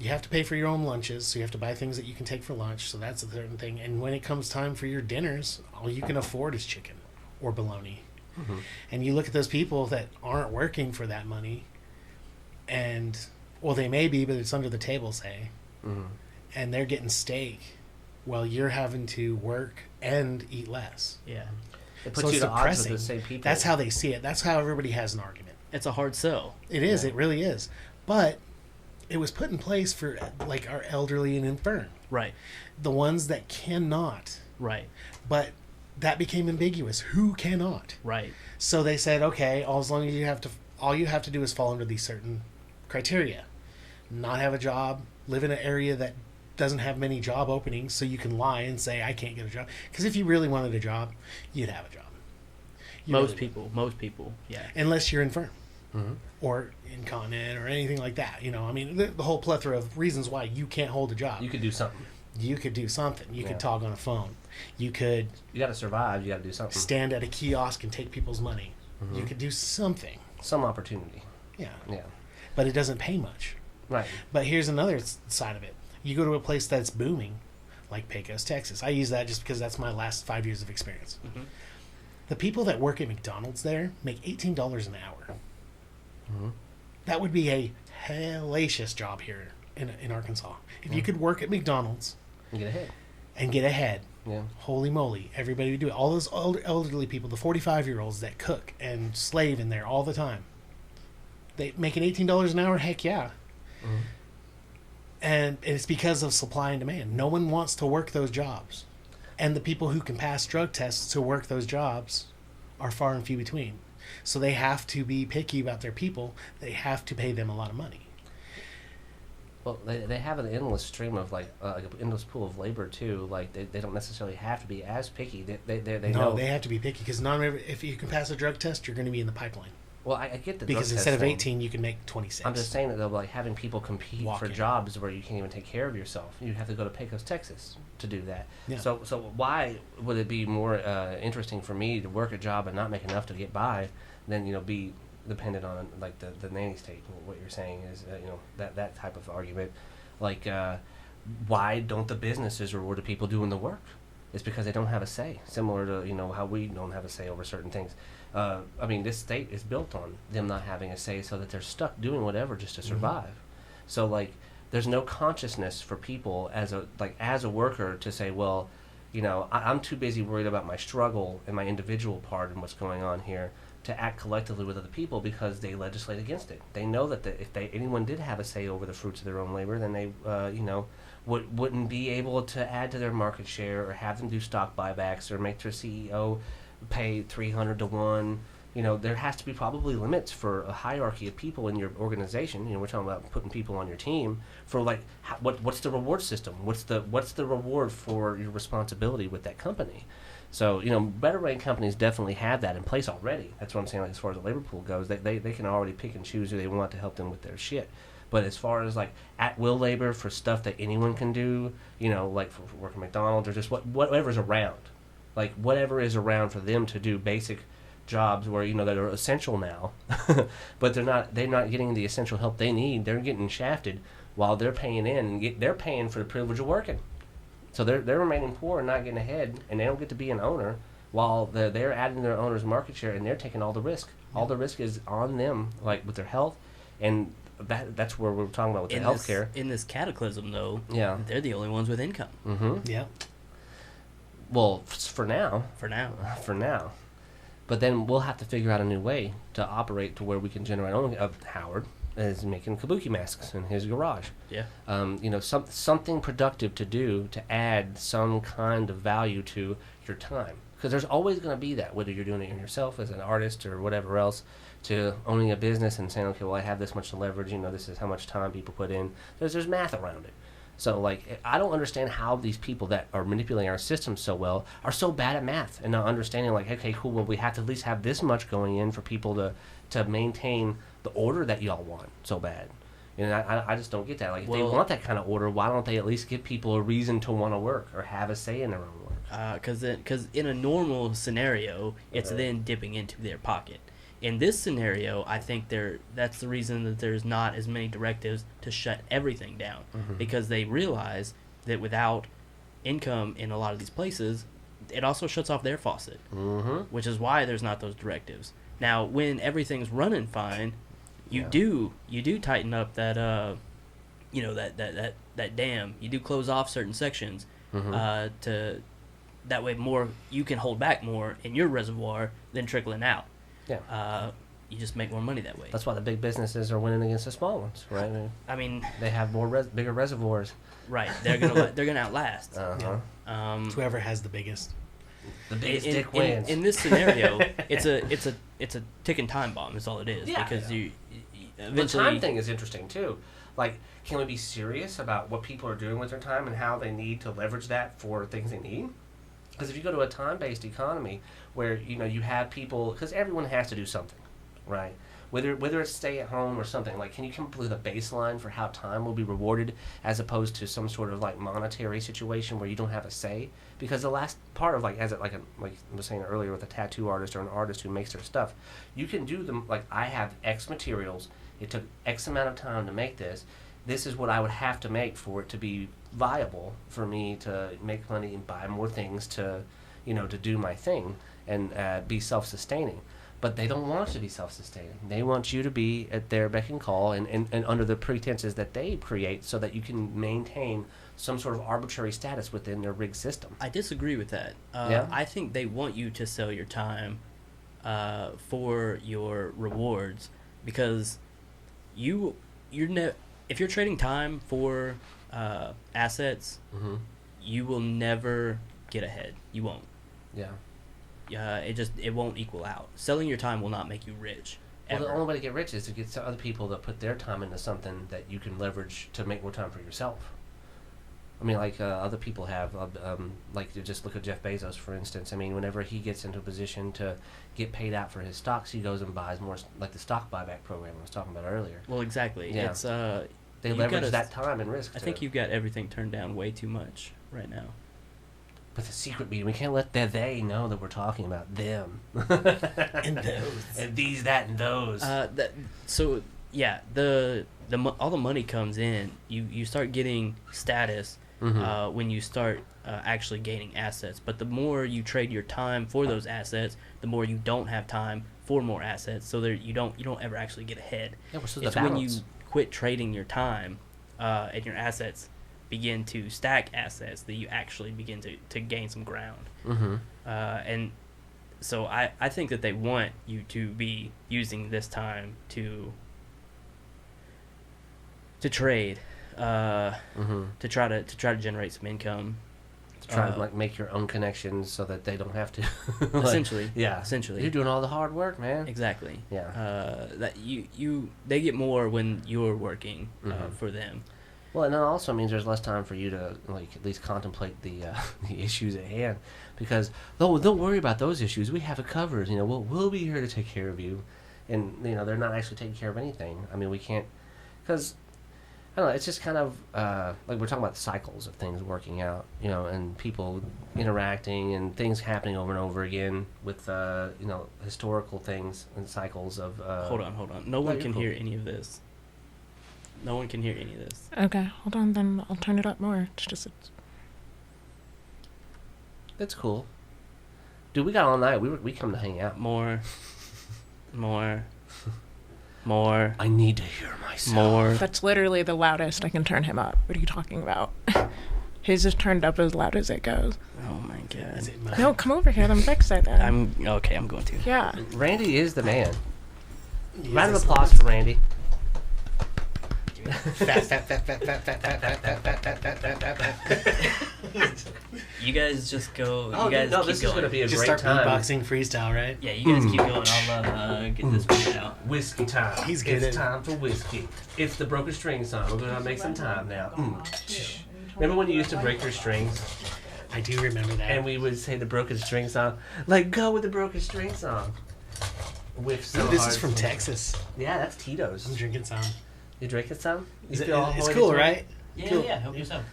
have to pay for your own lunches, so you have to buy things that you can take for lunch, so that's a certain thing. And when it comes time for your dinners, all you can afford is chicken or bologna. Mm-hmm. And you look at those people that aren't working for that money, and, well, they may be, but it's under the table, say, Mm-hmm. and they're getting steak while you're having to work and eat less. Yeah. It puts So you it's to odds depressing. with the same people. That's how they see it. That's how everybody has an argument. It's a hard sell. It is. Yeah. It really is. But it was put in place for, like, our elderly and infirm. Right. The ones that cannot. Right. But that became ambiguous. Who cannot? Right. So they said, okay, all you have to do is fall under these certain criteria. Not have a job, live in an area that doesn't have many job openings, so you can lie and say, I can't get a job. Because if you really wanted a job, you'd have a job. Most people, yeah. Unless you're infirm or incontinent or anything like that. You know, I mean, the whole plethora of reasons why you can't hold a job. You could do something. You could talk on a phone. You could... You got to survive. You got to do something. Stand at a kiosk and take people's money. You could do something. Some opportunity. Yeah. Yeah. But it doesn't pay much. Right. But here's another side of it. You go to a place that's booming, like Pecos, Texas. I use that just because that's my last 5 years of experience. Mm-hmm. The people that work at McDonald's there make $18 an hour. Mm-hmm. That would be a hellacious job here in Arkansas. If you could work at McDonald's You get ahead. and get ahead, Yeah. holy moly, everybody would do it. All those elderly people, the 45-year-olds that cook and slave in there all the time, they making $18 an hour? Heck yeah. Mm-hmm. And it's because of supply and demand. No one wants to work those jobs. And the people who can pass drug tests to work those jobs are far and few between. So they have to be picky about their people. They have to pay them a lot of money. Well, they have an endless stream of like an endless pool of labor too. Like they don't necessarily have to be as picky. They know. They have to be picky because if you can pass a drug test, you're going to be in the pipeline. Well, I get the Because drug instead test of thing. 18, you can make 26. I'm just saying that though, like having people compete Walk for in. jobs where you can't even take care of yourself. You have to go to Pecos, Texas, to do that. Yeah. So why would it be more interesting for me to work a job and not make enough to get by than be dependent on like the nanny state? What you're saying is that type of argument. Like, why don't the businesses reward the people doing the work? It's because they don't have a say. Similar to how we don't have a say over certain things. I mean, this state is built on them not having a say, so that they're stuck doing whatever just to survive. So like, there's no consciousness for people as a worker to say, well, I'm too busy worried about my struggle and my individual part and what's going on here to act collectively with other people, because they legislate against it. They know that if anyone did have a say over the fruits of their own labor, then they wouldn't be able to add to their market share or have them do stock buybacks or make their CEO pay 300 to 1. There has to be probably limits for a hierarchy of people in your organization. We're talking about putting people on your team for like what's the reward system? What's the reward for your responsibility with that company? So better rate companies definitely have that in place already. That's what I'm saying. Like, as far as the labor pool goes, they can already pick and choose who they want to help them with their shit. But as far as like at will labor for stuff that anyone can do, like for working at McDonald's or just whatever's around, like whatever is around for them to do basic jobs where that are essential now, but they're not getting the essential help they need. They're getting shafted while they're paying in. They're paying for the privilege of working. So they're remaining poor and not getting ahead, and they don't get to be an owner while they're adding their owner's market share, and they're taking all the risk. All the risk is on them, like with their health, and that's where we're talking about with the healthcare. In this cataclysm, though, Yeah. they're the only ones with income. Mm-hmm. Yeah. Well, for now. For now. For now. But then we'll have to figure out a new way to operate to where we can generate only. Howard is making kabuki masks in his garage. Yeah. Something productive to do to add some kind of value to your time. Because there's always going to be that, whether you're doing it yourself as an artist or whatever else, to owning a business and saying, okay, well, I have this much to leverage, this is how much time people put in. There's math around it. So, like, I don't understand how these people that are manipulating our system so well are so bad at math and not understanding, like, okay, cool, well, we have to at least have this much going in for people to maintain the order that y'all want so bad. And I just don't get that. Like, if they want that kind of order, why don't they at least give people a reason to want to work or have a say in their own work? Because in a normal scenario, it's then dipping into their pocket. In this scenario, I think that's the reason that there's not as many directives to shut everything down, because they realize that without income in a lot of these places, it also shuts off their faucet, which is why there's not those directives. Now, when everything's running fine, you do tighten up that that dam. You do close off certain sections to that way you can hold back more in your reservoir than trickling out. Yeah. You just make more money that way. That's why the big businesses are winning against the small ones, right? I mean, they have bigger reservoirs. Right. They're gonna outlast. It's whoever has the biggest. The biggest dick wins. In this scenario, it's a ticking time bomb. Is all it is. Yeah, because yeah. eventually The time thing is interesting too. Like, can we be serious about what people are doing with their time and how they need to leverage that for things they need? Because if you go to a time-based economy where you have people, because everyone has to do something, right? Whether it's stay at home or something, like, can you come up with a baseline for how time will be rewarded as opposed to some sort of like monetary situation where you don't have a say? Because the last part of like like I was saying earlier with a tattoo artist or an artist who makes their stuff, you can do them like, I have X materials. It took X amount of time to make this. This is what I would have to make for it to be viable for me to make money and buy more things to do my thing and be self-sustaining. But they don't want to be self-sustaining. They want you to be at their beck and call and under the pretenses that they create so that you can maintain some sort of arbitrary status within their rigged system. I disagree with that. Yeah? I think they want you to sell your time for your rewards, because if you're trading time for assets, Mm-hmm. you will never get ahead. You won't. Yeah. It won't equal out. Selling your time will not make you rich. Well, the Ever. only way to get rich is to get some other people to put their time into something that you can leverage to make more time for yourself. I mean, like other people have, like, just look at Jeff Bezos, for instance. I mean, whenever he gets into a position to get paid out for his stocks, he goes and buys more, like the stock buyback program I was talking about earlier. Well, exactly. Yeah. It's They you've leverage gotta- that time and risk. I think you've got everything turned down way too much right now. But the secret meeting, we can't let they know that we're talking about them. And those. And these, that, and those. So yeah, all the money comes in. You start getting status Mhm. when you start actually gaining assets. But the more you trade your time for those assets, the more you don't have time for more assets. So you don't ever actually get ahead. Yeah, so It's the when you balance. quit trading your time and your assets begin to stack assets that you actually begin to gain some ground. Mm-hmm. And so I think that they want you to be using this time to trade, Mm-hmm. to try to generate some income. To try to like make your own connections so that they don't have to. Like, Essentially, yeah. essentially. You're doing all the hard work, man. Exactly. Yeah. That they get more when you're working Mhm. for them. Well, and that also means there's less time for you to like at least contemplate the the issues at hand, because don't worry about those issues. We have it covered. We'll be here to take care of you, and they're not actually taking care of anything. I mean, we can't, because I don't know. It's just kind of like we're talking about the cycles of things working out, and people interacting and things happening over and over again with historical things and cycles of. Hold on. No one you're can cool. hear any of this. No one can hear any of this. Okay, hold on, then I'll turn it up more. It's cool. Dude, we got all night. We come to hang out. More. I need to hear myself. More. That's literally the loudest I can turn him up. What are you talking about? His is turned up as loud as it goes. Oh my god. Is it my- No, come over here. Then fix it then. I'm okay. I'm going to. Yeah. Randy is the man. Yes, Round of it's- applause for Randy. You guys just go. Oh, you guys no, keep this going. is going to be a Just great start time. beatboxing freestyle, right? Yeah, you guys keep going. I'll get this figured out. Whiskey time. He's good It's at- time for whiskey. It's the broken string song. We're going to make some time now. Remember when you used to break your strings I do remember that. and we would say the broken string song? Like, go with the broken string song. Whiff so Ooh, this hard is from so- Texas. Yeah, that's Tito's. I'm drinking some. You drinking some? Is You it, feel all it's the way cool, to right? Yeah, Cool. yeah. Help yourself.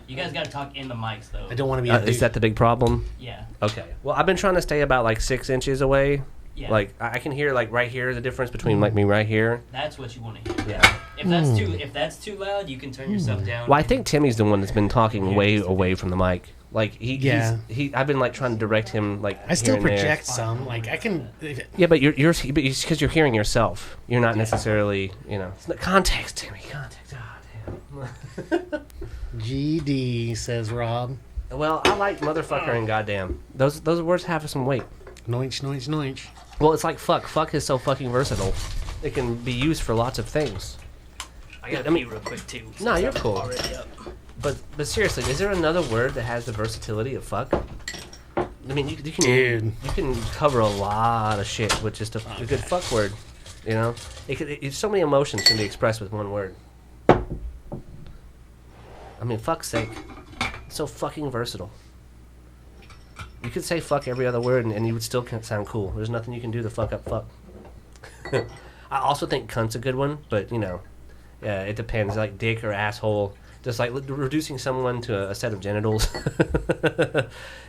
You guys got to talk in the mics though. I don't want to be a Is that the big problem? Yeah. Okay. Well, I've been trying to stay about like 6 inches away. Yeah. Like I can hear like right here the difference between like me right here. That's what you want to hear. Yeah. If that's too loud, you can turn yourself down. Well, I think Timmy's the one that's been talking Yeah, way just a away from the mic. Like Yeah. I've been like trying to direct him like. I still here and there. project some. Like I can. Yeah, but you're because you're hearing yourself. You're not necessarily it's not context, Timmy. Context. God damn. GD says Rob. Well, I like motherfucker and goddamn. Those words have some weight. Noinch, noinch, noinch. Well, it's like fuck. Fuck is so fucking versatile. It can be used for lots of things. I got I mean- pee real quick too. No, since you're I'm cool. Already up. But seriously, is there another word that has the versatility of fuck? I mean, you Dude. can cover a lot of shit with just a good fuck word. You know, so many emotions can be expressed with one word. I mean, fuck's sake, it's so fucking versatile. You could say fuck every other word, and you would still sound cool. There's nothing you can do to fuck up fuck. I also think cunt's a good one, but it depends. Like dick or asshole. Just like reducing someone to a set of genitals.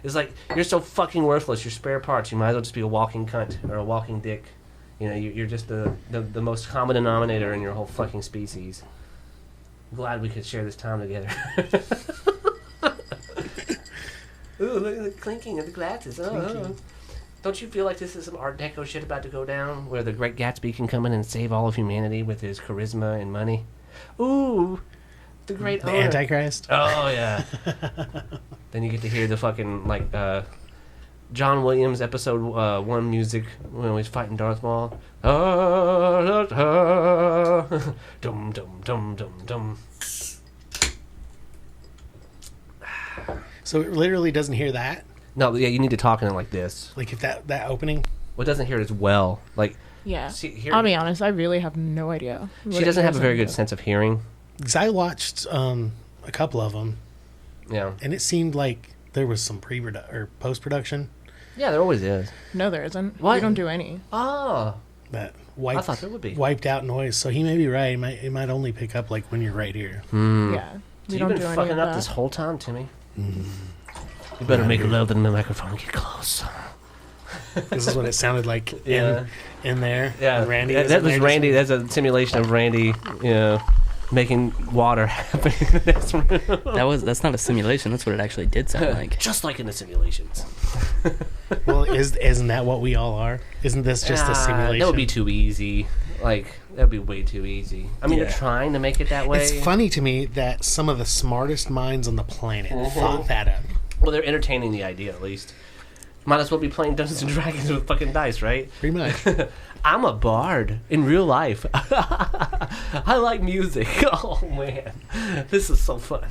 It's like, you're so fucking worthless. You're spare parts. You might as well just be a walking cunt or a walking dick. You're just the most common denominator in your whole fucking species. Glad we could share this time together. Ooh, look at the clinking of the glasses. Oh. Don't you feel like this is some Art Deco shit about to go down, where the Great Gatsby can come in and save all of humanity with his charisma and money? Ooh. The great owner. Antichrist. Oh yeah. Then you get to hear the fucking John Williams episode 1 music when he's fighting Darth Maul. Dum dum dum dum dum. So it literally doesn't hear that. No, yeah, you need to talk in it like this. Like if that opening. Well, it doesn't hear it as well. Like, Yeah. see, I'll be honest, I really have no idea. She doesn't have a very good sense of hearing. Because I watched a couple of them, Yeah. and it seemed like there was some or post-production Yeah, there always is. No, there isn't. What? We don't do any. Oh. that I thought there would be. wiped out noise. So he may be right. It might only pick up like when you're right here. Yeah. So We you've don't been do any fucking of up that. this whole time, Timmy. You better make love to the microphone and get close. This is what it sounded like Yeah. in there. Yeah, And Randy. that in was there Randy. just- That's a simulation of Randy, making water happen in the next room. That's not a simulation. That's what it actually did sound like. Just like in the simulations. Well, isn't that what we all are? Isn't this just a simulation? That would be too easy. Like, that would be way too easy. I mean, Yeah. they're trying to make it that way. It's funny to me that some of the smartest minds on the planet thought that up. Well, they're entertaining the idea, at least. Might as well be playing Dungeons and Dragons with fucking dice, right? Pretty much. I'm a bard in real life. I like music. Oh, man. This is so fun.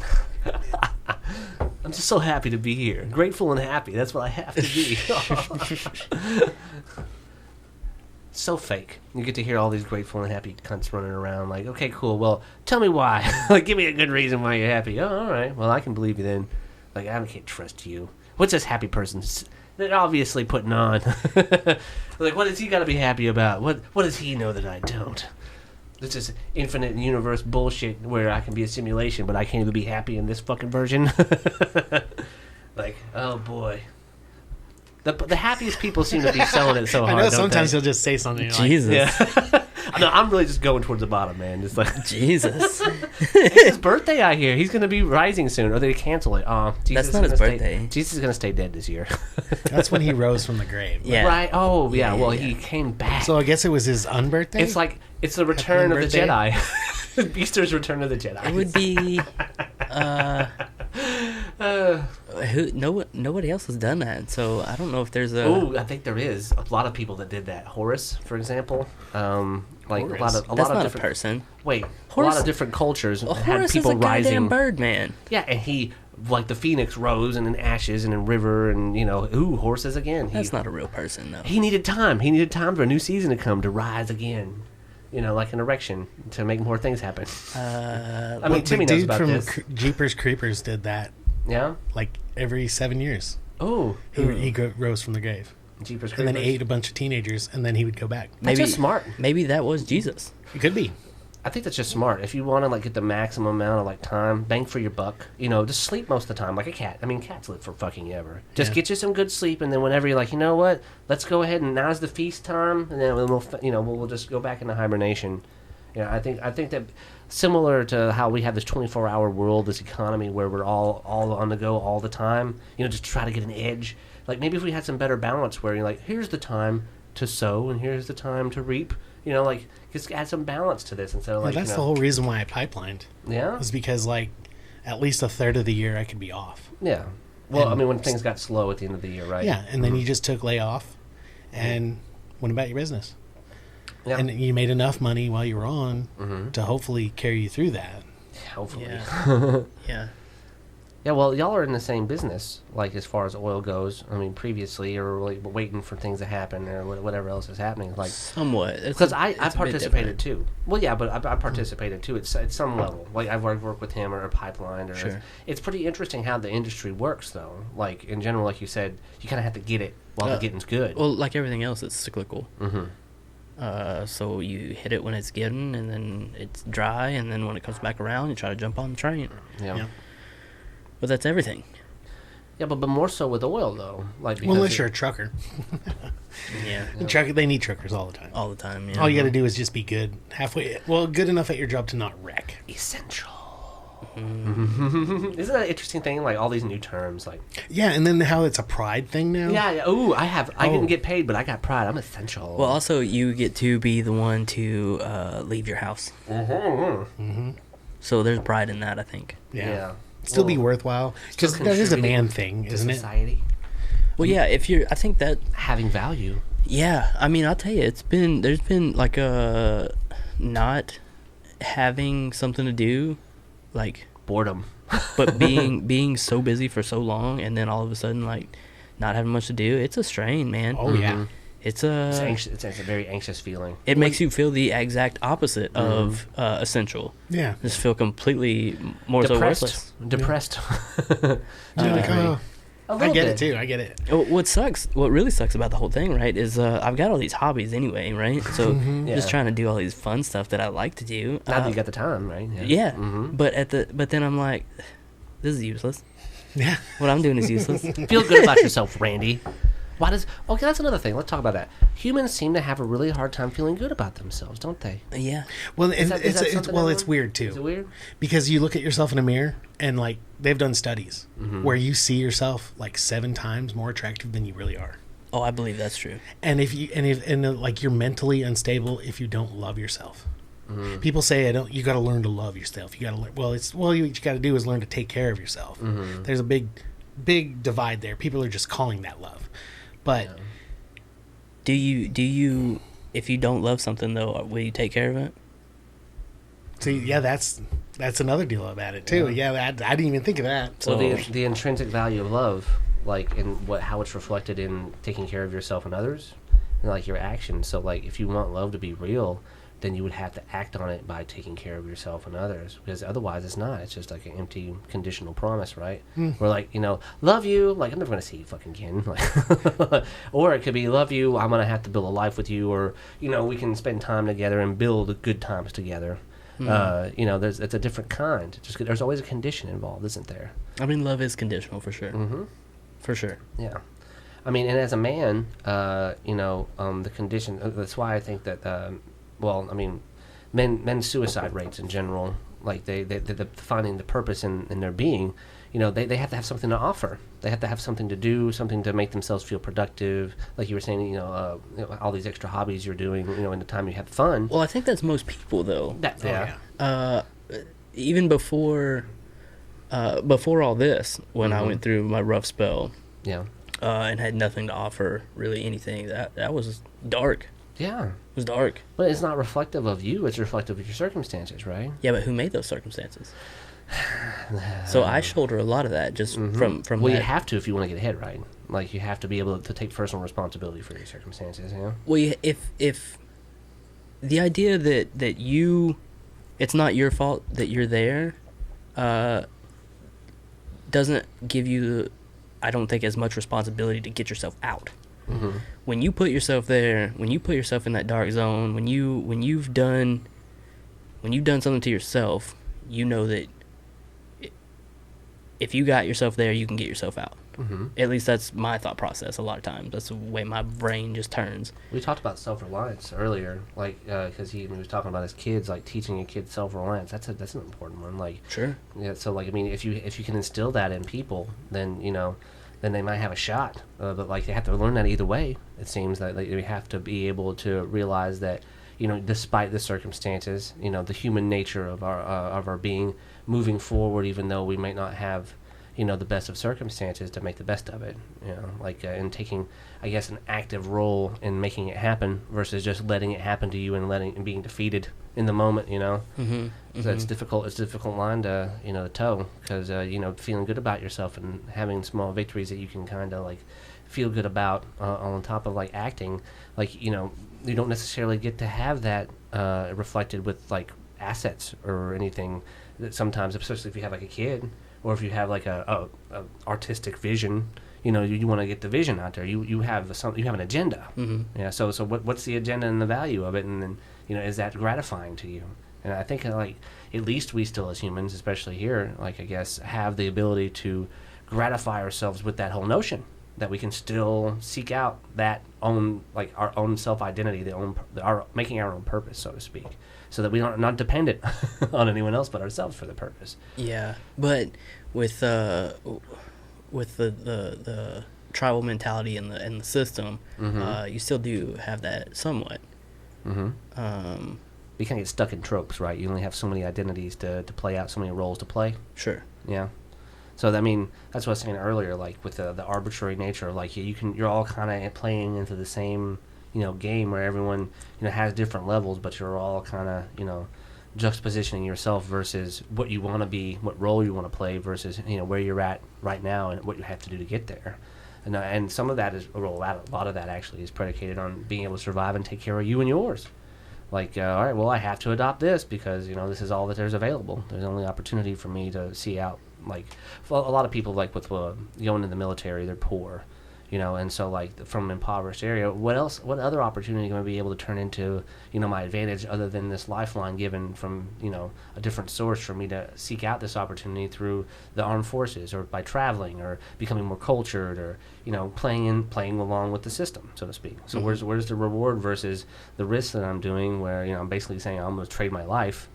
I'm just so happy to be here. Grateful and happy. That's what I have to be. So fake. You get to hear all these grateful and happy cunts running around like, okay, cool. Well, tell me why. Like, give me a good reason why you're happy. Oh, all right. Well, I can believe you then. Like, I can't trust you. What's this happy person? They're obviously putting on. Like, what has he got to be happy about? What does he know that I don't? This is infinite universe bullshit where I can be a simulation, but I can't even be happy in this fucking version. Like, oh boy. The happiest people seem to be selling it so hard. I know don't sometimes they? he'll just say something like, Jesus. Yeah. No, I'm really just going towards the bottom, man. Just like Jesus. it's his birthday out here. He's gonna be rising soon, or they cancel it. Jesus That's not is his gonna birthday. Jesus is gonna stay dead this year. That's when he rose from the grave. Yeah. Right? Oh, yeah. Yeah, Well, yeah. he came back. So I guess it was his unbirthday? It's like it's the return of the birthday? Jedi. Easter's Return of the Jedi. It would be. Nobody else has done that, so I don't know if there's a. Oh, I think there is a lot of people that did that. Horus, for example, like Horus? a lot That's of not a different. person. Wait, Horus- a lot of different cultures Well, had Horus people is a goddamn rising. bird man. Yeah, and he like the phoenix rose and in ashes and in river and horses again. That's not a real person, though. He needed time. He needed time for a new season to come to rise again. Like an erection to make more things happen. I mean, Timmy knows about from this. Jeepers Creepers did that Yeah. like every 7 years. Oh, He rose from the grave. Jeepers And then Creepers. ate a bunch of teenagers, and then he would go back. That's just smart. Maybe that was Jesus. It could be. I think that's just smart. If you want to get the maximum amount of time, bang for your buck, just sleep most of the time like a cat. I mean, cats live for fucking ever. Just Yeah. get you some good sleep, and then whenever you're like, you know what, let's go ahead and now's the feast time, and then we'll just go back into hibernation. I think that similar to how we have this 24-hour world, this economy where we're all on the go all the time. Just try to get an edge. Like maybe if we had some better balance where you're like, here's the time to sow and here's the time to reap. Just add some balance to this instead of That's the whole reason why I pipelined. Yeah. Was because at least a third of the year I could be off. Yeah. Well, And- I mean, when things got slow at the end of the year, right? Yeah, and then you just took layoff and went about your business. Yeah. And you made enough money while you were on Mhm. to hopefully carry you through that. Hopefully. Yeah. Yeah. Yeah, well, y'all are in the same business, like as far as oil goes. I mean, previously, or like waiting for things to happen, or whatever else is happening. Like, somewhat. because I It's a bit participated different. too. Well, yeah, but I participated too at some level. Like I've worked with him or a pipeline. Or Sure. it's pretty interesting how the industry works, though. Like in general, like you said, you kind of have to get it while the getting's good. Well, like everything else, it's cyclical. Mm-hmm. So you hit it when it's getting, and then it's dry, and then when it comes back around, you try to jump on the train. Yeah. Yeah. But that's everything. Yeah, but more so with oil though. Like Well, unless you're a trucker. Yeah. They need truckers all the time. All the time. Yeah. All you got to do is just be good, good enough at your job to not wreck. essential. Isn't that an interesting thing? Like all these new terms, like Yeah, and then how it's a pride thing now. yeah. Ooh, I Oh. didn't get paid, but I got pride. I'm essential. Well, also you get to be the one to leave your house. Mm-hmm. So there's pride in that, I think. Yeah. Still be Well, worthwhile because still that is a contributing man thing, to isn't it? society Well, yeah. I think that. having value. Yeah. I mean, I'll tell you, there's been like a not having something to do, like, Boredom. but being so busy for so long, and then all of a sudden like not having much to do. It's a strain, man. Oh yeah. It's It's a. anxious. It's a very anxious feeling. It makes you feel the exact opposite of essential. Yeah. Just feel completely more so worthless. Depressed. You're like, oh, A I little get bit. it too. I get it. What really sucks about the whole thing, right, is I've got all these hobbies anyway, right? So Yeah. just trying to do all these fun stuff that I like to do. Now that you got the time, right? Yeah, Mhm. but then I'm like, this is useless. Yeah. What I'm doing is useless. Feel good about yourself, Randy. Why does? Okay, that's another thing. Let's talk about that. Humans seem to have a really hard time feeling good about themselves, don't they? Yeah. Well, Is and that- is that it's something well, I it's learned? weird too. Is it weird? Because you look at yourself in a mirror and like they've done studies Mm-hmm. where you see yourself like 7 times more attractive than you really are. Oh, I believe that's true. And like you're mentally unstable if you don't love yourself. Mm-hmm. People say you got to learn to love yourself. You got to learn. Well, what you got to do is learn to take care of yourself. Mm-hmm. There's a big divide there. People are just calling that love, but Yeah. Do you if you don't love something though, will you take care of it? see, yeah, that's another deal about it too. Yeah, I didn't even think of that. So So- the intrinsic value of love, like in how it's reflected in taking care of yourself and others, and like your actions. So like if you want love to be real, then you would have to act on it by taking care of yourself and others, because otherwise it's not. It's just like an empty conditional promise, right? We're like, love you, like I'm never gonna see you fucking again, like, or it could be love you, I'm gonna have to build a life with you, or we can spend time together and build good times together. It's a different kind. There's always a condition involved, isn't there? I mean, love is conditional for sure. Mm-hmm. For sure. Yeah, I mean, and as a man, the condition. That's why I think that. Men's suicide rates in general, like they finding the purpose in their being. They have to have something to offer. They have to have something to do, something to make themselves feel productive. Like you were saying, all these extra hobbies you're doing, in the time you have fun. Well, I think that's most people though. yeah. Even before all this, when I went through my rough spell, Yeah. and had nothing to offer, really anything, that was dark. Yeah. It was dark. But it's not reflective of you, it's reflective of your circumstances, right? Yeah, but who made those circumstances? So I shoulder a lot of that just from Well, that. you have to if you want to get ahead, right? Like, you have to be able to take personal responsibility for your circumstances, Well, if the idea that it's not your fault that you're there, doesn't give you, I don't think, as much responsibility to get yourself out. Mm-hmm. When you put yourself there, when you put yourself in that dark zone, when you've done something to yourself, you know that if you got yourself there, you can get yourself out. Mm-hmm. At least that's my thought process a lot of times. That's the way my brain just turns. We talked about self-reliance earlier, like, because he was talking about his kids, like, teaching your kids self-reliance. That's an important one. Like, Sure. yeah. So, like, I mean, if you can instill that in people, then then they might have a shot. But like, they have to learn that either way. It seems that they have to be able to realize that, despite the circumstances, the human nature of our being moving forward, even though we might not have, the best of circumstances to make the best of it. Like and taking, I guess, an active role in making it happen versus just letting it happen to you and being defeated in the moment. So it's difficult. It's a difficult line to to toe because feeling good about yourself and having small victories that you can kind of like feel good about on top of like acting, like you don't necessarily get to have that reflected with like assets or anything. That sometimes, especially if you have like a kid or if you have like a artistic vision, you want to get the vision out there. You have an agenda. Yeah. So what's the agenda and the value of it, and then is that gratifying to you? And I think like at least we still as humans, especially here, like I guess have the ability to gratify ourselves with that whole notion that we can still seek out that own like our own self identity, our making our own purpose, so to speak, so that we are not dependent on anyone else but ourselves for the purpose. Yeah, but with the tribal mentality and the system, you still do have that somewhat. You kind of get stuck in tropes, right? You only have so many identities to play out, so many roles to play. Sure. Yeah. So I mean, that's what I was saying earlier. Like with the arbitrary nature, like you're all kind of playing into the same game where everyone has different levels, but you're all kind of juxtapositioning yourself versus what you want to be, what role you want to play versus where you're at right now and what you have to do to get there. And some of that is a lot of that actually is predicated on being able to survive and take care of you and yours. Like, all right, well, I have to adopt this because this is all that there's available. There's only opportunity for me to see out. Like, well, a lot of people like with going in the military, they're poor, and so like from an impoverished area, what other opportunity am I going to be able to turn into my advantage other than this lifeline given from a different source for me to seek out this opportunity through the armed forces or by traveling or becoming more cultured or playing along with the system, so to speak. So where's the reward versus the risk that I'm doing where I'm basically saying I'm going to trade my life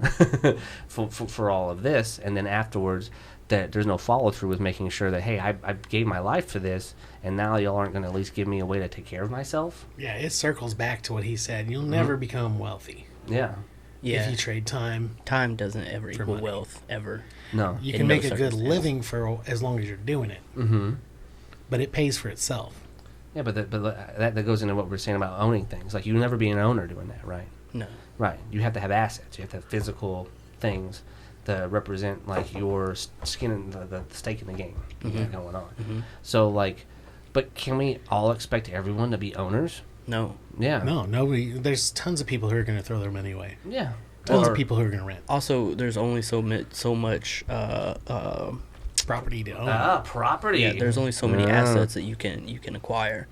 for all of this, and then afterwards that there's no follow-through with making sure that, hey, I gave my life for this, and now y'all aren't going to at least give me a way to take care of myself? Yeah, it circles back to what he said. You'll never become wealthy. Yeah. If you trade time. Time doesn't ever equal money. Wealth, ever. No. You can make a good living for as long as you're doing it. But it pays for itself. Yeah, but that goes into what we're saying about owning things. Like, you'll never be an owner doing that, right? No. Right. You have to have assets. You have to have physical things to represent like your skin and the stake in the game going on. So like, but can we all expect everyone to be owners? No. Yeah. No, nobody. There's tons of people who are going to throw their money away. Yeah. Tons of people who are going to rent. Also, there's only so much property to own. Property. Yeah, there's only so many assets that you can acquire.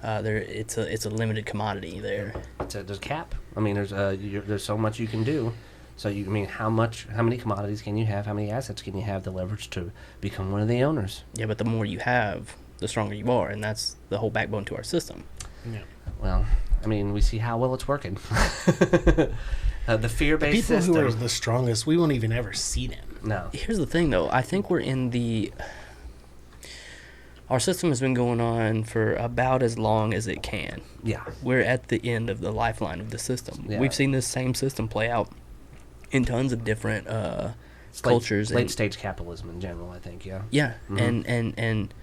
It's a limited commodity there. There's a cap. I mean, there's so much you can do. So how many commodities can you have? How many assets can you have the leverage to become one of the owners? Yeah, but the more you have, the stronger you are, and that's the whole backbone to our system. Yeah. Well, I mean, we see how well it's working. The fear-based people system. who are the strongest, we won't even ever see them. No. Here's the thing, though. I think we're in our system has been going on for about as long as it can. Yeah. We're at the end of the lifeline of the system. Yeah. We've seen this same system play out in tons of different cultures. Late stage capitalism in general, I think, yeah. Yeah, and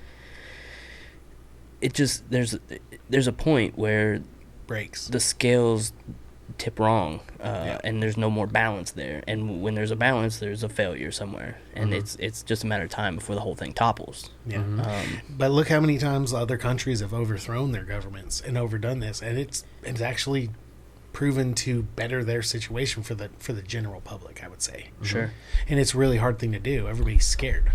it just there's a point where Breaks. the scales tip wrong, and there's no more balance there. And when there's a balance, there's a failure somewhere, and it's just a matter of time before the whole thing topples. Yeah. But look how many times other countries have overthrown their governments and overdone this, and it's actually proven to better their situation for the general public, I would say. Sure. And it's a really hard thing to do. Everybody's scared.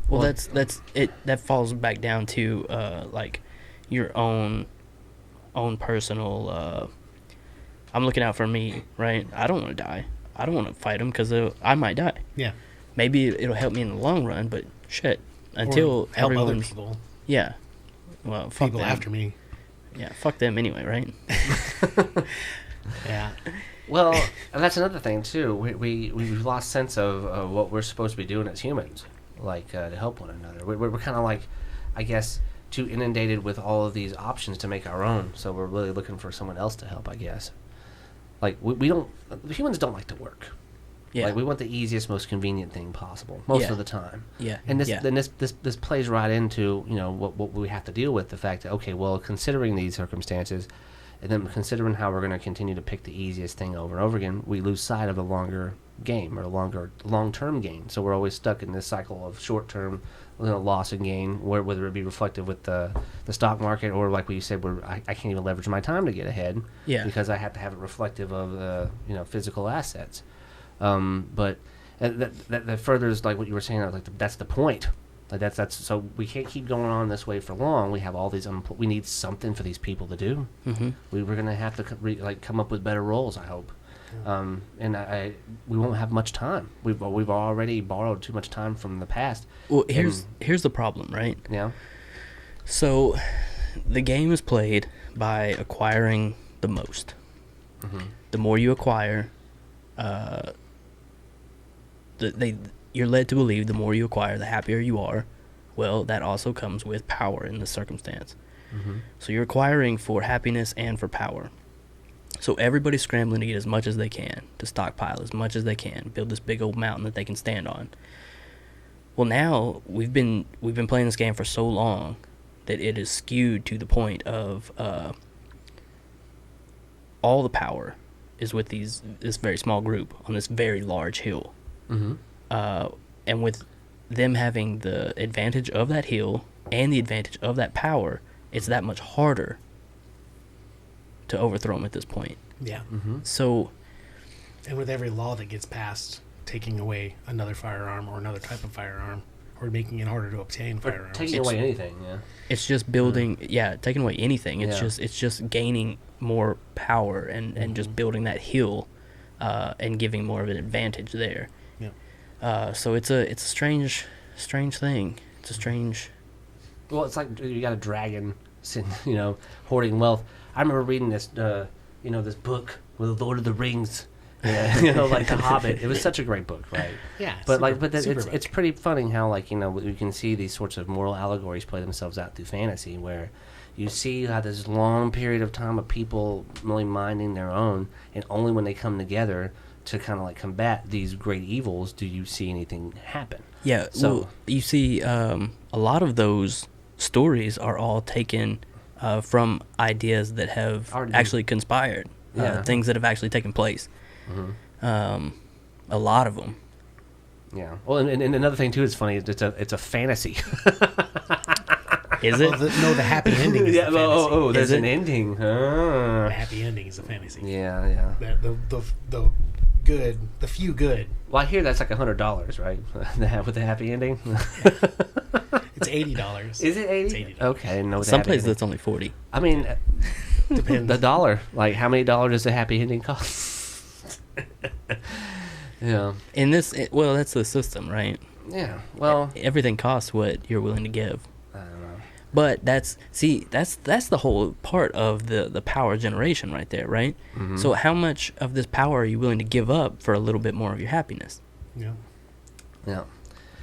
Well, that's it. That falls back down to like your own personal. I'm looking out for me, right? I don't want to die. I don't want to fight them because I might die. Yeah. Maybe it'll help me in the long run, but shit, until Or help other everyone's people. Yeah. Well, fuck People them. after me. Yeah, fuck them anyway, right? Yeah. Well, and that's another thing too. We've lost sense of what we're supposed to be doing as humans, like to help one another. We're kind of like, I guess, too inundated with all of these options to make our own. So we're really looking for someone else to help, I guess. Like humans don't like to work. Yeah. Like we want the easiest, most convenient thing possible most Yeah. of the time. Yeah. And yeah. this plays right into what we have to deal with, the fact that okay, well, considering these circumstances, and then considering how we're going to continue to pick the easiest thing over and over again, we lose sight of the longer game or the long-term gain. So we're always stuck in this cycle of short-term loss and gain, whether it be reflective with the stock market or like we said, where I can't even leverage my time to get ahead because I have to have it reflective of physical assets. But that furthers like what you were saying. Like that's the point. Like that's so we can't keep going on this way for long. We have all these. We need something for these people to do. Mm-hmm. We're gonna have to come up with better roles. I hope. And we won't have much time. We've already borrowed too much time from the past. Well, here's the problem, right? Yeah. So, the game is played by acquiring the most. Mm-hmm. The more you acquire, you're led to believe the more you acquire, the happier you are. Well, that also comes with power in this circumstance. Mm-hmm. So you're acquiring for happiness and for power. So everybody's scrambling to get as much as they can, to stockpile as much as they can, build this big old mountain that they can stand on. Well, now we've been playing this game for so long that it is skewed to the point of all the power is with this very small group on this very large hill. Mm-hmm. And with them having the advantage of that hill and the advantage of that power, it's that much harder to overthrow them at this point. Yeah. Mm-hmm. So, And with every law that gets passed, taking away another firearm or another type of firearm, or making it harder to obtain firearms. Taking away anything, yeah. it's just building, taking away anything. It's Yeah. just gaining more power and just building that hill, and giving more of an advantage there. Yeah. So it's a strange thing. It's a strange. Well, it's like you got a dragon, hoarding wealth. I remember reading this, this book with the Lord of the Rings, like The Hobbit. It was such a great book, right? Yeah. But it's pretty funny how you can see these sorts of moral allegories play themselves out through fantasy, where you see how this long period of time of people really minding their own, and only when they come together to kind of like combat these great evils do you see anything happen. Yeah. So you see, a lot of those stories are all taken from ideas that have actually conspired, things that have actually taken place. Mm-hmm. A lot of them. Yeah. Well, and another thing too is funny. It's a fantasy. Is it? The happy ending is the fantasy. Oh, there's Is an it? ending. The happy ending is a fantasy. Yeah. The good, the few good. Well, I hear that's like $100, right? With the happy ending. It's $80. Is it 80? It's $80. Okay, no. Some places it's only 40. I mean, Depends. the dollar. Like, how many dollars does a happy ending cost? Yeah. In this, that's the system, right? Yeah. Well, Everything costs what you're willing to give. I don't know. But that's the whole part of the power generation right there, right? Mm-hmm. So how much of this power are you willing to give up for a little bit more of your happiness? Yeah. Yeah.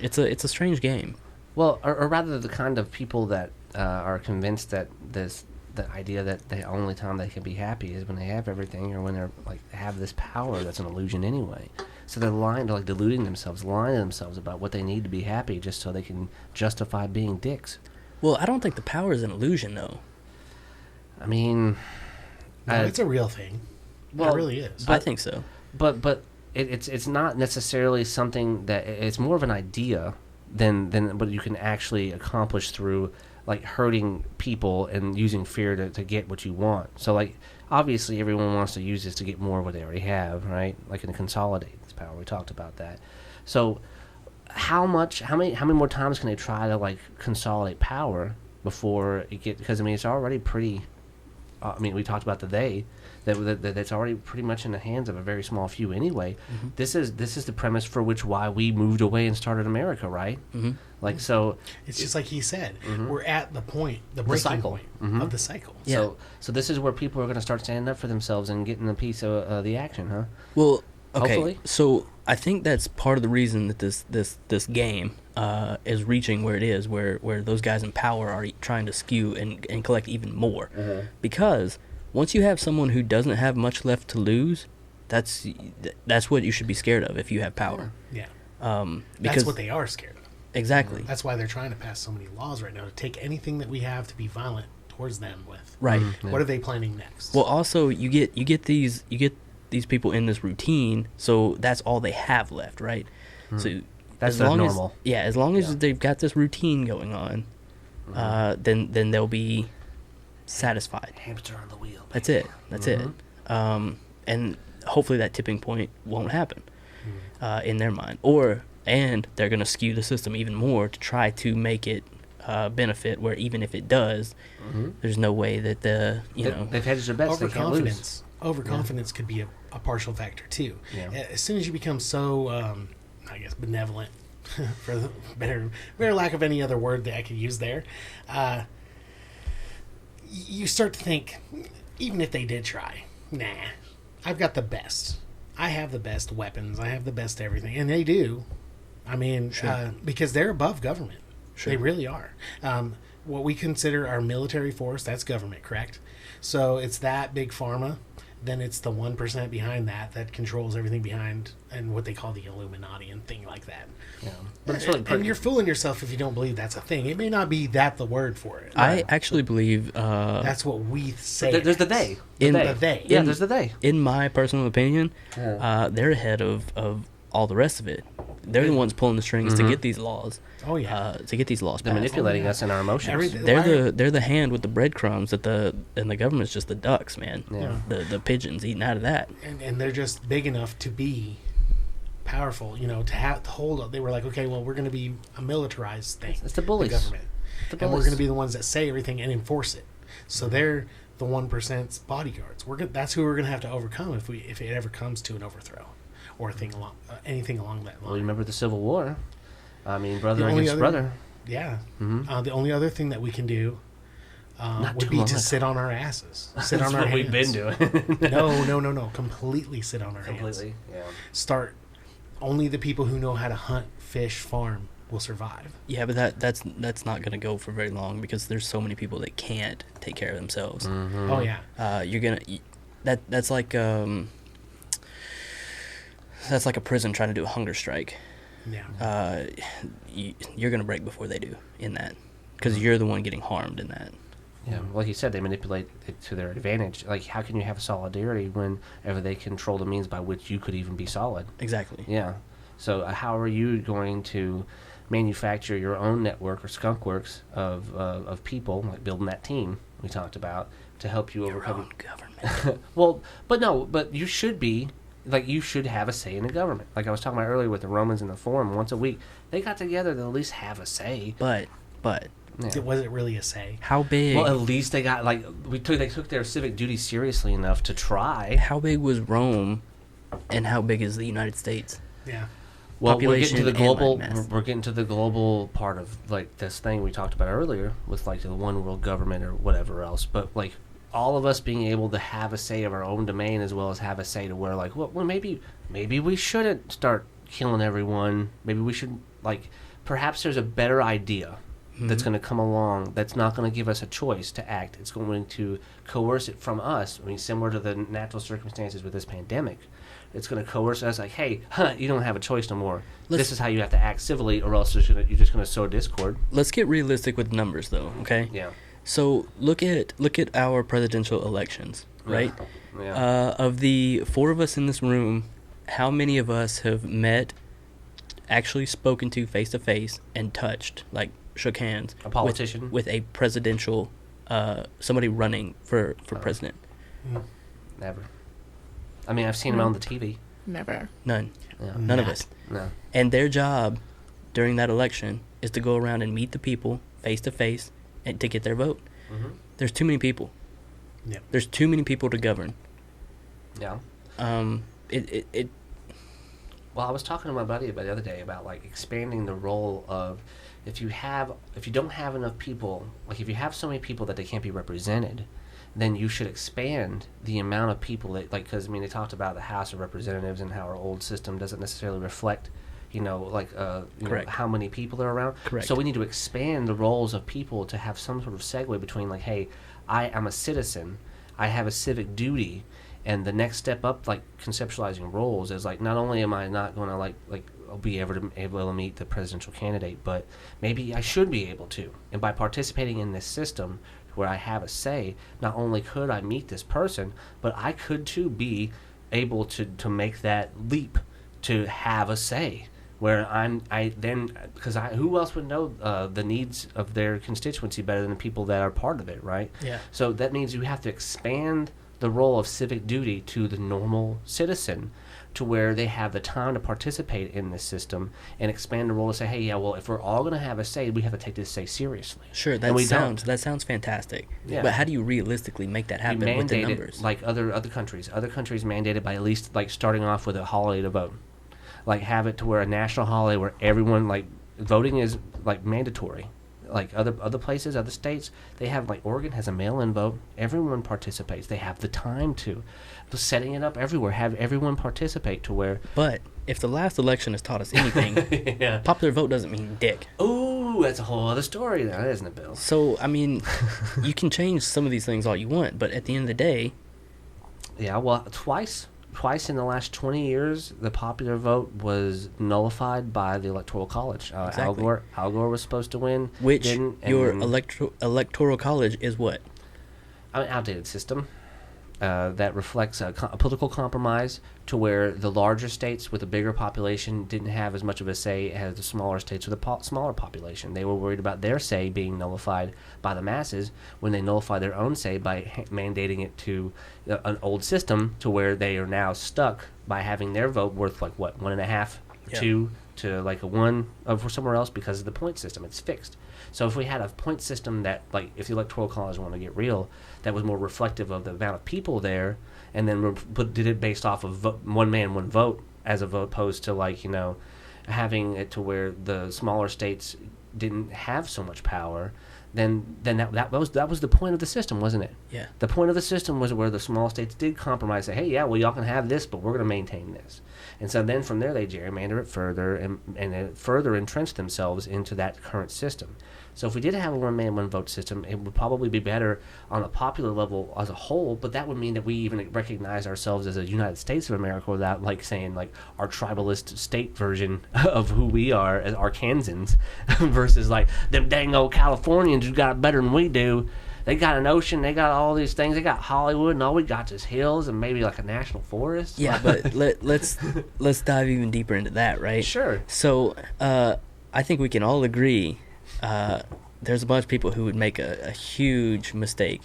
It's a strange game. Well, or rather, the kind of people that are convinced that the idea that the only time they can be happy is when they have everything, or when they're have this power that's an illusion anyway. So they're deluding themselves, lying to themselves about what they need to be happy, just so they can justify being dicks. Well, I don't think the power is an illusion, though. I mean, No, it's a real thing. Well, it really is. I think so. But it's not necessarily something that it's more of an idea than what you can actually accomplish through hurting people and using fear to get what you want. So obviously everyone wants to use this to get more of what they already have, right? And consolidate this power. We talked about that. So how many more times can they try to consolidate power before it gets? Because it's already pretty. We talked about that's already pretty much in the hands of a very small few anyway. Mm-hmm. This is the premise for why we moved away and started America, right? Mm-hmm. So it's just like he said, mm-hmm. we're at the breaking cycle. point Mm-hmm. of the cycle. Yeah. So this is where people are going to start standing up for themselves and getting a piece of the action, huh? Well, okay. Hopefully. So I think that's part of the reason that this game is reaching where it is, where those guys in power are trying to skew and collect even more. Mm-hmm. Because once you have someone who doesn't have much left to lose, that's what you should be scared of if you have power. Yeah. Because That's what they are scared of. exactly. That's why they're trying to pass so many laws right now to take anything that we have to be violent towards them with. Right. Yeah. What are they planning next? Well, also you get these people in this routine, so that's all they have left, right? So That's as their long normal. as long as Yeah. they've got this routine going on, then they'll be satisfied. Hamster on the wheel. That's it. That's it. And hopefully that tipping point won't happen in their mind, and they're going to skew the system even more to try to make it benefit. Where even if it does, there's no way that They've hedged their bets. They can't lose. Overconfidence could be a partial factor too. Yeah. As soon as you become so, I guess, benevolent, for the better lack of any other word that I could use there, you start to think, even if they did try, nah, I've got the best. I have the best weapons. I have the best everything, and they do. I mean, because they're above government. Sure. They really are. What we consider our military force, that's government, correct? So it's that big pharma. Then it's the 1% behind that controls everything behind, and what they call the Illuminati and thing like that. Yeah. But it's really And you're fooling yourself if you don't believe that's a thing. It may not be that the word for it. I actually believe That's what we say. There's the they. In- The they. Yeah, in- there's the they. in my personal opinion, Yeah. they're ahead of all the rest of it. They're the ones pulling the strings to get these laws. Oh, yeah. To get these laws They're passed. manipulating us in our emotions. Everything- They're the hand with the breadcrumbs and the government's just the ducks, man. Yeah. The pigeons eating out of that. And they're just big enough to be powerful, to hold up. They were like, okay, well, we're going to be a militarized thing. It's the bullies. government. The And we're bullies. going to be the ones that say everything and enforce it. So they're the 1%'s bodyguards. That's who we're going to have to overcome if it ever comes to an overthrow or anything along that Well, you line. remember the Civil War? I mean, brother The only against other- brother. Yeah. Mhm. The only other thing that we can do Not would too be long to ago. sit on our asses. Sit That's on our what hands. we've been doing. No. Completely sit on our hands. Completely. Yeah. Start. Only the people who know how to hunt, fish, farm will survive. Yeah, but that's not going to go for very long because there's so many people that can't take care of themselves. Mm-hmm. Oh yeah. You're gonna that's like a prison trying to do a hunger strike. Yeah. You're gonna break before they do in that because you're the one getting harmed in that. Yeah, like you said, they manipulate it to their advantage. Like, how can you have solidarity whenever they control the means by which you could even be solid? Exactly. Yeah. So how are you going to manufacture your own network or skunk works of people, like building that team we talked about, to help you Your overcome? own government. Well, but you should be, like, you should have a say in the government. Like I was talking about earlier with the Romans in the Forum, once a week, they got together to at least have a say. But Yeah. Was it really a say? how big? Well, at least they got, like, they took their civic duty seriously enough to try. how big was Rome, and how big is the United States? Yeah. Well, we're getting to the Population and global. landmass. We're getting to the global part of, like, this thing we talked about earlier with, like, the one world government or whatever else. But, like, all of us being able to have a say of our own domain, as well as have a say to where, like, well maybe we shouldn't start killing everyone. Maybe we should, like, perhaps there's a better idea that's going to come along that's not going to give us a choice to act. It's going to coerce it from us. I mean, similar to the natural circumstances with this pandemic. It's going to coerce us, like, hey, you don't have a choice no more. This is how you have to act civilly, or else you're just going to sow discord. Let's get realistic with numbers, though. Okay. Yeah. So look at our presidential elections, right? Yeah. Of the four of us in this room, how many of us have met, actually spoken to face to face, and touched, like shook hands, A politician? with a presidential, somebody running for president? Never. I mean, I've seen them on the TV. Never. None. Yeah. None of Not. us. No. And their job during that election is to go around and meet the people face to face and to get their vote. Mm-hmm. There's too many people. Yep. There's too many people to govern. Yeah. It Well, I was talking to my buddy about the other day about, like, expanding the role of, if you don't have enough people, like, if you have so many people that they can't be represented, then you should expand the amount of people that, like, because I mean, they talked about the House of Representatives and how our old system doesn't necessarily reflect, Correct. how many people are around. Correct. So we need to expand the roles of people to have some sort of segue between, like, hey, I am a citizen, I have a civic duty, And the next step up, like conceptualizing roles, is like not only am I not going to like I'll be able to meet the presidential candidate, but maybe I should be able to. And by participating in this system where I have a say, not only could I meet this person, but I could too be able to make that leap to have a say. Where who else would know the needs of their constituency better than the people that are part of it, right? Yeah. So that means you have to expand the role of civic duty to the normal citizen, to where they have the time to participate in this system, and expand the role to say, hey, yeah, well, if we're all going to have a say, we have to take this say seriously. Sure, that sounds fantastic. Yeah. But how do you realistically make that happen with the numbers? It like other countries. Other countries mandate it by at least like starting off with a holiday to vote. Like have it to where a national holiday where everyone like voting is like mandatory. Like other places, other states, they have like Oregon has a mail-in vote. Everyone participates. They have the time to. But setting it up everywhere, have everyone participate to where. But if the last election has taught us anything, yeah. Popular vote doesn't mean dick. Ooh, that's a whole other story now, isn't it, Bill? So I mean, you can change some of these things all you want, but at the end of the day, yeah. Well, twice in the last 20 years, the popular vote was nullified by the Electoral College. Exactly. Al Gore was supposed to win. Which didn't, your Electoral College is what? An outdated system that reflects a political compromise to where the larger states with a bigger population didn't have as much of a say as the smaller states with a smaller population. They were worried about their say being nullified by the masses when they nullify their own say by mandating it to an old system to where they are now stuck by having their vote worth like what, 1.5, 2 to like a 1 over somewhere else because of the point system. It's fixed. So if we had a point system that, like, if the Electoral College wanted to get real, that was more reflective of the amount of people there, and then did it based off of one man, one vote, as opposed to, like, you know, having it to where the smaller states didn't have so much power, then that was the point of the system, wasn't it? Yeah. The point of the system was where the small states did compromise, say, hey, yeah, well, y'all can have this, but we're going to maintain this. And so then from there they gerrymander it further and it further entrench themselves into that current system. So if we did have a one-man, one-vote system, it would probably be better on a popular level as a whole, but that would mean that we even recognize ourselves as a United States of America without, like, saying, like, our tribalist state version of who we are as Arkansans versus, like, them dang old Californians who got it better than we do. They got an ocean, they got all these things, they got Hollywood, and all we got is hills and maybe, like, a national forest. Yeah, but let's dive even deeper into that, right? Sure. So I think we can all agree there's a bunch of people who would make a huge mistake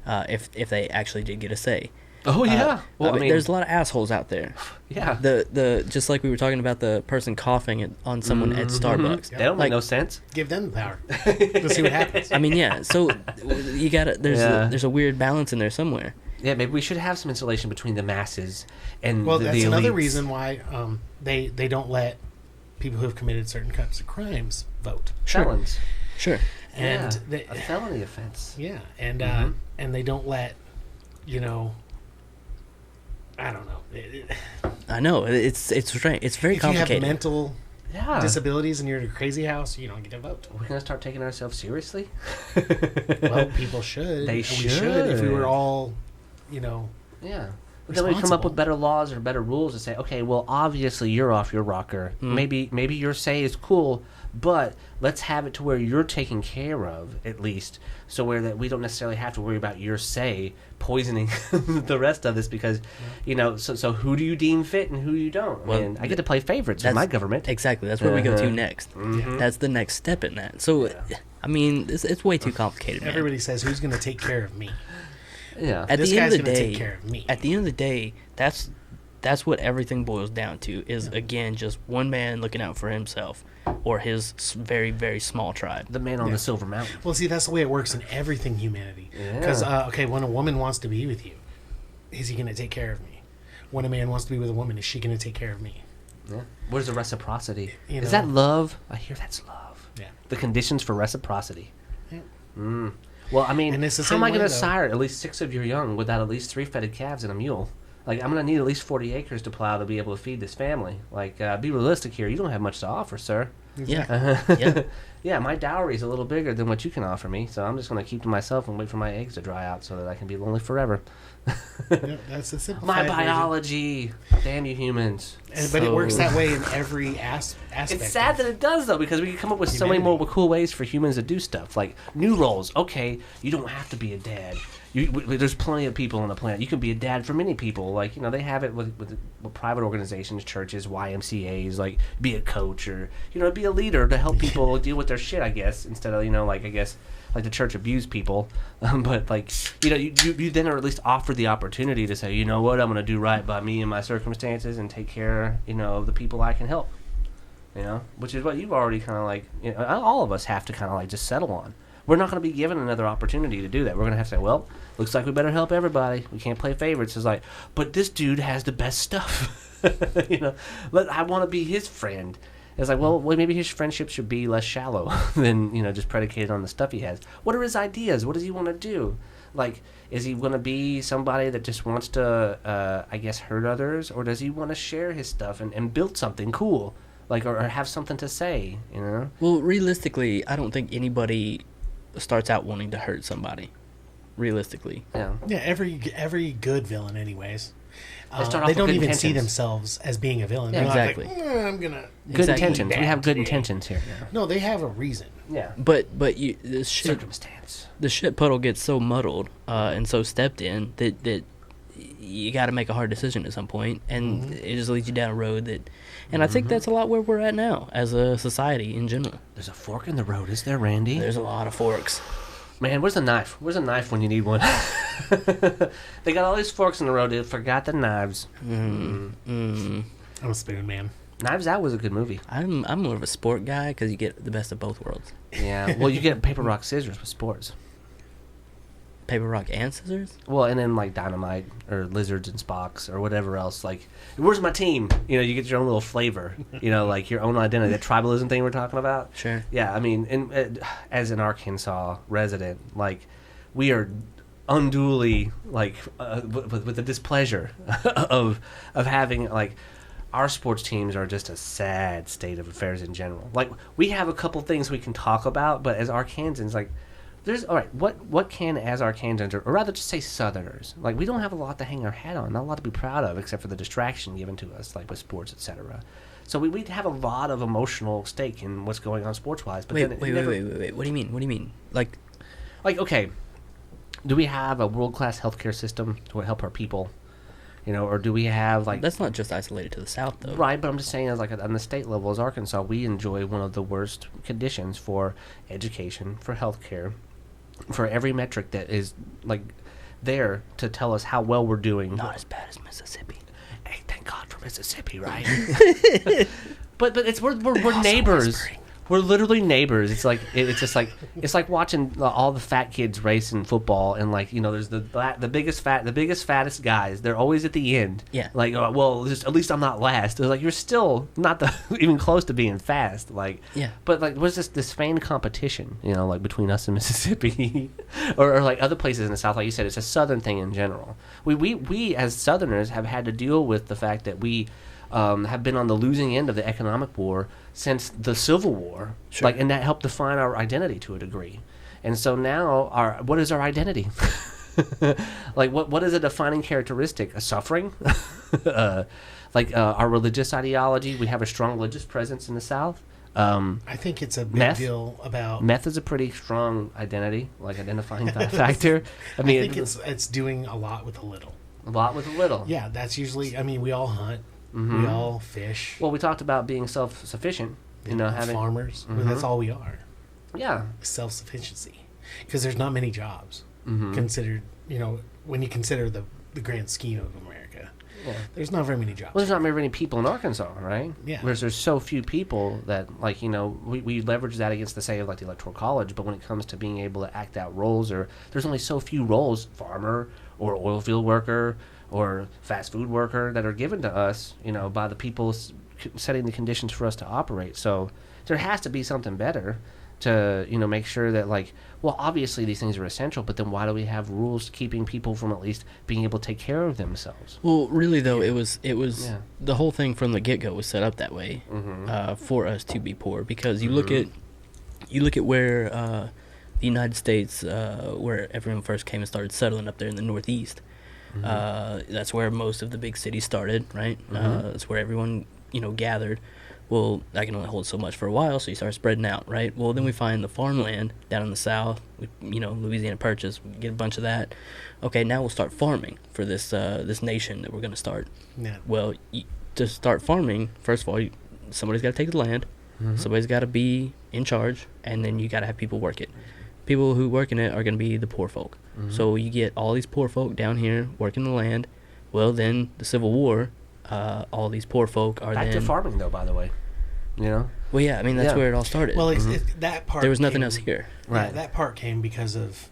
if they actually did get a say. Oh yeah. Well, I mean, there's a lot of assholes out there. Yeah. The just like we were talking about the person coughing on someone at Starbucks. They don't make no sense. Give them the power. Let's see what happens. I mean, yeah. So you gotta there's a weird balance in there somewhere. Yeah, maybe we should have some insulation between the masses and that's the another elites. reason why they don't let people who have committed certain types of crimes vote. Felons. Sure. And a felony offense. Yeah, and and they don't let, you know, I don't know. I know it's strange. It's very complicated. If you have mental Yeah. disabilities and you're in a crazy house, you don't get to vote. We're gonna start taking ourselves seriously. Well, people should. They We should if we should. were all, you know. Yeah. But then we come up with better laws or better rules and say, okay, well, obviously you're off your rocker. Maybe your say is cool, but let's have it to where you're taken care of, at least, so where that we don't necessarily have to worry about your say poisoning the rest of this because, you know, so who do you deem fit and who you don't? Well, I mean, I get to play favorites with my government. Exactly. That's where we go to next. That's the next step in that. So, I mean, it's way too complicated, man. Everybody says, who's going to take care of me? Yeah. At This the end guy's of the gonna day, take care of me. At the end of the day, that's what everything boils down to. Is again just one man looking out for himself or his very very small tribe. The man on the Silver Mountain. Well, see, that's the way it works in everything humanity. Yeah. Because, okay, when a woman wants to be with you, is he going to take care of me? When a man wants to be with a woman, is she going to take care of me? Yeah. Where's the reciprocity? You Is know. that love? I hear that's love. Yeah. The conditions for reciprocity. Yeah. Well, I mean, And it's the how am I same going to way, though. sire at least 6 of your young without at least 3 fetid calves and a mule? Like, I'm going to need at least 40 acres to plow to be able to feed this family. Like, be realistic here. You don't have much to offer, sir. Yeah. yeah. Yeah, my dowry is a little bigger than what you can offer me, so I'm just going to keep to myself and wait for my eggs to dry out so that I can be lonely forever. Yep, that's the simplified My version. biology. Damn you humans. But it works that way in every aspect. It's sad that it does, though, because we can come up with so many more cool ways for humans to do stuff. Like, new roles. Okay, you don't have to be a dad. There's plenty of people on the planet. You can be a dad for many people. Like, they have it with private organizations, churches, YMCAs. Like, be a coach or, be a leader to help people deal with their shit, I guess, instead of, like the church abused people. But, like, you then are at least offered the opportunity to say, you know what, I'm going to do right by me and my circumstances and take care, of the people I can help. Which is what you've already kind of like, all of us have to kind of like just settle on. We're not going to be given another opportunity to do that. We're going to have to say, well, looks like we better help everybody. We can't play favorites. It's like, but this dude has the best stuff. I want to be his friend. It's like, well, maybe his friendship should be less shallow than, just predicated on the stuff he has. What are his ideas? What does he want to do? Like, is he going to be somebody that just wants to, hurt others? Or does he want to share his stuff and build something cool? Like, or have something to say, Well, realistically, I don't think anybody starts out wanting to hurt somebody. Realistically. Yeah, every good villain anyways. They don't even see themselves as being a villain. Yeah, exactly. Like, I'm gonna good intentions. We have good intentions here. Yeah. No, they have a reason. Yeah. But the circumstance. The shit puddle gets so muddled and so stepped in that you got to make a hard decision at some point, and it just leads you down a road that. And I think that's a lot where we're at now as a society in general. There's a fork in the road, is there, Randy? There's a lot of forks. Man, where's the knife? Where's a knife when you need one? They got all these forks in the road. They forgot the knives. I'm a spoon man. Knives Out was a good movie. I'm more of a sport guy because you get the best of both worlds. Yeah. Well, you get paper, rock, scissors with sports. Paper, rock, and scissors? Well, and then like Dynamite or Lizards and Spocks or whatever else. Like, where's my team? You get your own little flavor. Like your own identity. That tribalism thing we're talking about. Sure. Yeah, I mean, as an Arkansas resident, like, we are unduly like with the displeasure of having like. Our sports teams are just a sad state of affairs in general. Like, we have a couple things we can talk about, but as Arkansans, like, what can, as Arkansans, or rather just say Southerners, like, we don't have a lot to hang our hat on, not a lot to be proud of, except for the distraction given to us, like with sports, etc. So we have a lot of emotional stake in what's going on sports-wise. But wait. What do you mean? Like, okay, do we have a world-class healthcare system to help our people? Or do we have, like... That's not just isolated to the South, though. Right, but I'm just saying, as like on the state level, as Arkansas, we enjoy one of the worst conditions for education, for healthcare, for every metric that is, like, there to tell us how well we're doing. Not as bad as Mississippi. Hey, thank God for Mississippi, right? but we're neighbors. We're literally neighbors. It's like it's like watching all the fat kids race in football, and like there's the biggest fattest guys. They're always at the end. Yeah. Like at least I'm not last. It's like you're still not even close to being fast. Like yeah. But like what's this feigned competition? Like between us and Mississippi, or like other places in the South. Like you said, it's a Southern thing in general. We as Southerners have had to deal with the fact that we. Have been on the losing end of the economic war since the Civil War, sure. and that helped define our identity to a degree. And so now, what is our identity? Like, what is a defining characteristic? A suffering? Our religious ideology. We have a strong religious presence in the South. I think it's a big deal about... Meth is a pretty strong identity, like identifying factor. I mean, I think it's doing a lot with a little. A lot with a little. Yeah, that's usually... I mean, we all hunt. Mm-hmm. We all fish. Well, we talked about being self-sufficient. Having farmers. Mm-hmm. That's all we are. Yeah, self-sufficiency, because there's not many jobs mm-hmm. considered. When you consider the grand scheme of America, there's not very many jobs. Well, there's not very many people in Arkansas, right? Yeah. Whereas there's so few people that, like, we leverage that against the say of like the Electoral College, but when it comes to being able to act out roles, or there's only so few roles, farmer or oil field worker. Or fast food worker that are given to us, by the people setting the conditions for us to operate. So there has to be something better. to make sure that like, well, obviously these things are essential, but then why do we have rules keeping people from at least being able to take care of themselves? Well, really though, it was Yeah. the whole thing from the get go was set up that way for us to be poor, because you look at where the United States, where everyone first came and started settling up there in the Northeast. That's where most of the big cities started, right? That's where everyone gathered. Well, that can only hold so much for a while, so you start spreading out, right? Well, then we find the farmland down in the South, Louisiana Purchase, we get a bunch of that. Okay, now we'll start farming for this this nation that we're going to start. Yeah. Well, to start farming, first of all, somebody's got to take the land, somebody's got to be in charge, and then you got to have people work it. People who work in it are going to be the poor folk. So you get all these poor folk down here working the land. Well, then the Civil War, all these poor folk are Back to farming, though, by the way. Well, yeah, I mean, that's where it all started. Well, that part. There was nothing else here. Right. Right. That part came because of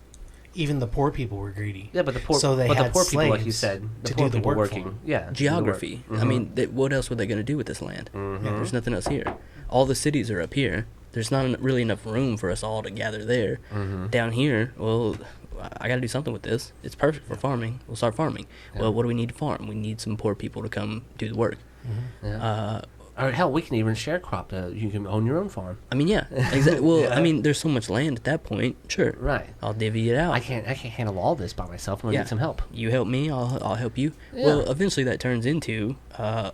even the poor people were greedy. Yeah, but the poor, So they but had the poor people, like you slaves said, the to poor do the people work for working. them. Yeah. Geography. I mean, what else were they going to do with this land? There's nothing else here. All the cities are up here. There's not really enough room for us all to gather there. Down here, well, I got to do something with this. It's perfect for farming. We'll start farming. Yeah. Well, what do we need to farm? We need some poor people to come do the work. Yeah. Or hell, we can even share crop. You can own your own farm. I mean, yeah, exactly. Well, Yeah. I mean, there's so much land at that point. Sure, Right. I'll divvy it out. I can't handle all this by myself. I'm gonna need some help. You help me, I'll help you. Yeah. Well, eventually that turns into a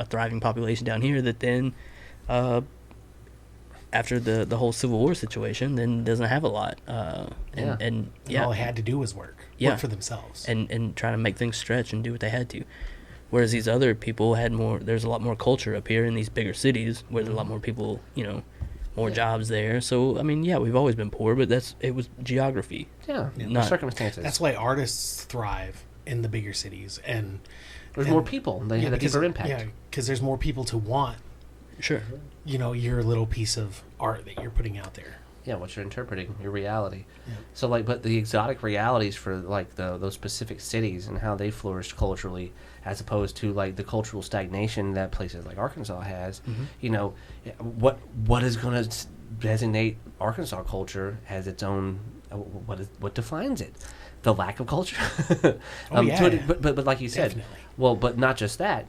thriving population down here that then, after the whole Civil War situation, then doesn't have a lot. And All they had to do was work. Yeah. Work for themselves. and try to make things stretch and do what they had to. Whereas these other people had more. There's a lot more culture up here in these bigger cities, where there's a lot more people. More jobs there. So I mean, yeah, we've always been poor, but it was geography. Yeah. Not- Circumstances. That's why artists thrive in the bigger cities, and There's more people. They have a deeper impact. Yeah, because there's more people to want. Sure. Your little piece of art that you're putting out there. Yeah, what you're interpreting, your reality. Yeah. So, but the exotic realities for, those specific cities and how they flourished culturally, as opposed to, the cultural stagnation that places like Arkansas has, what is going to designate Arkansas culture as its own, what defines it? The lack of culture. But like you said, Definitely. well, but not just that.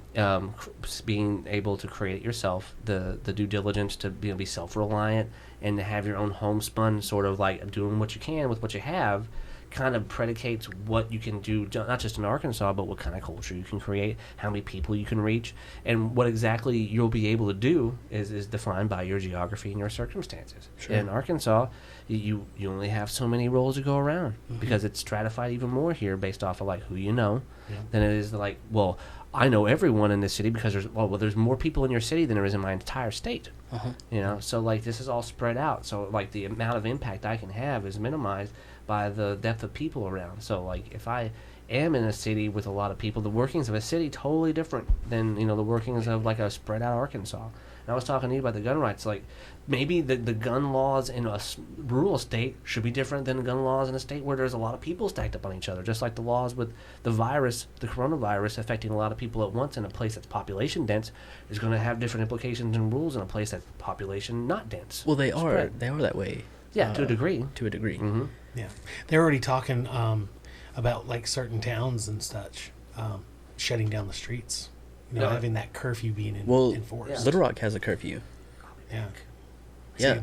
Being able to create it yourself, the due diligence to be self-reliant and to have your own homespun, sort of doing what you can with what you have, kind of predicates what you can do, not just in Arkansas, but what kind of culture you can create, how many people you can reach, and what exactly you'll be able to do is defined by your geography and your circumstances. Sure. In Arkansas, you only have so many roles to go around because it's stratified even more here based off of who you know than it is well, I know everyone in this city because there's more people in your city than there is in my entire state. So this is all spread out. So the amount of impact I can have is minimized by the depth of people around. So if I am in a city with a lot of people, the workings of a city totally different than the workings of a spread out Arkansas. And I was talking to you about the gun rights. Maybe the gun laws in a rural state should be different than the gun laws in a state where there's a lot of people stacked up on each other. Just like the laws with the coronavirus affecting a lot of people at once in a place that's population dense is going to have different implications and rules in a place that's population not dense. Well, they Spread. are that way. Yeah, to a degree. To a degree. Mm-hmm. Yeah, they're already talking about certain towns and such shutting down the streets. Yeah. Having that curfew being enforced. Yeah. Little Rock has a curfew. Yeah. Yeah,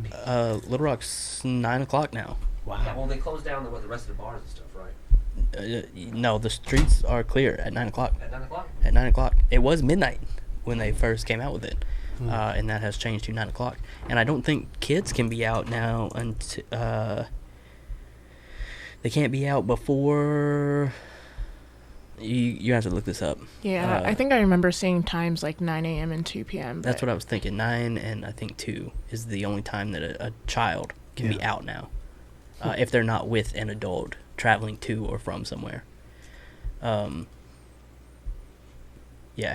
Little Rock's 9:00 now. Wow. Yeah, well, they closed down the rest of the bars and stuff, right? No, the streets are clear at 9:00. At 9 o'clock? At 9:00, it was midnight when they first came out with it, and that has changed to 9:00. And I don't think kids can be out now until they can't be out before. You have to look this up. Yeah, I think I remember seeing times 9 a.m. and 2 p.m. That's what I was thinking. 9 and I think 2 is the only time that a child can be out now, if they're not with an adult traveling to or from somewhere. Yeah,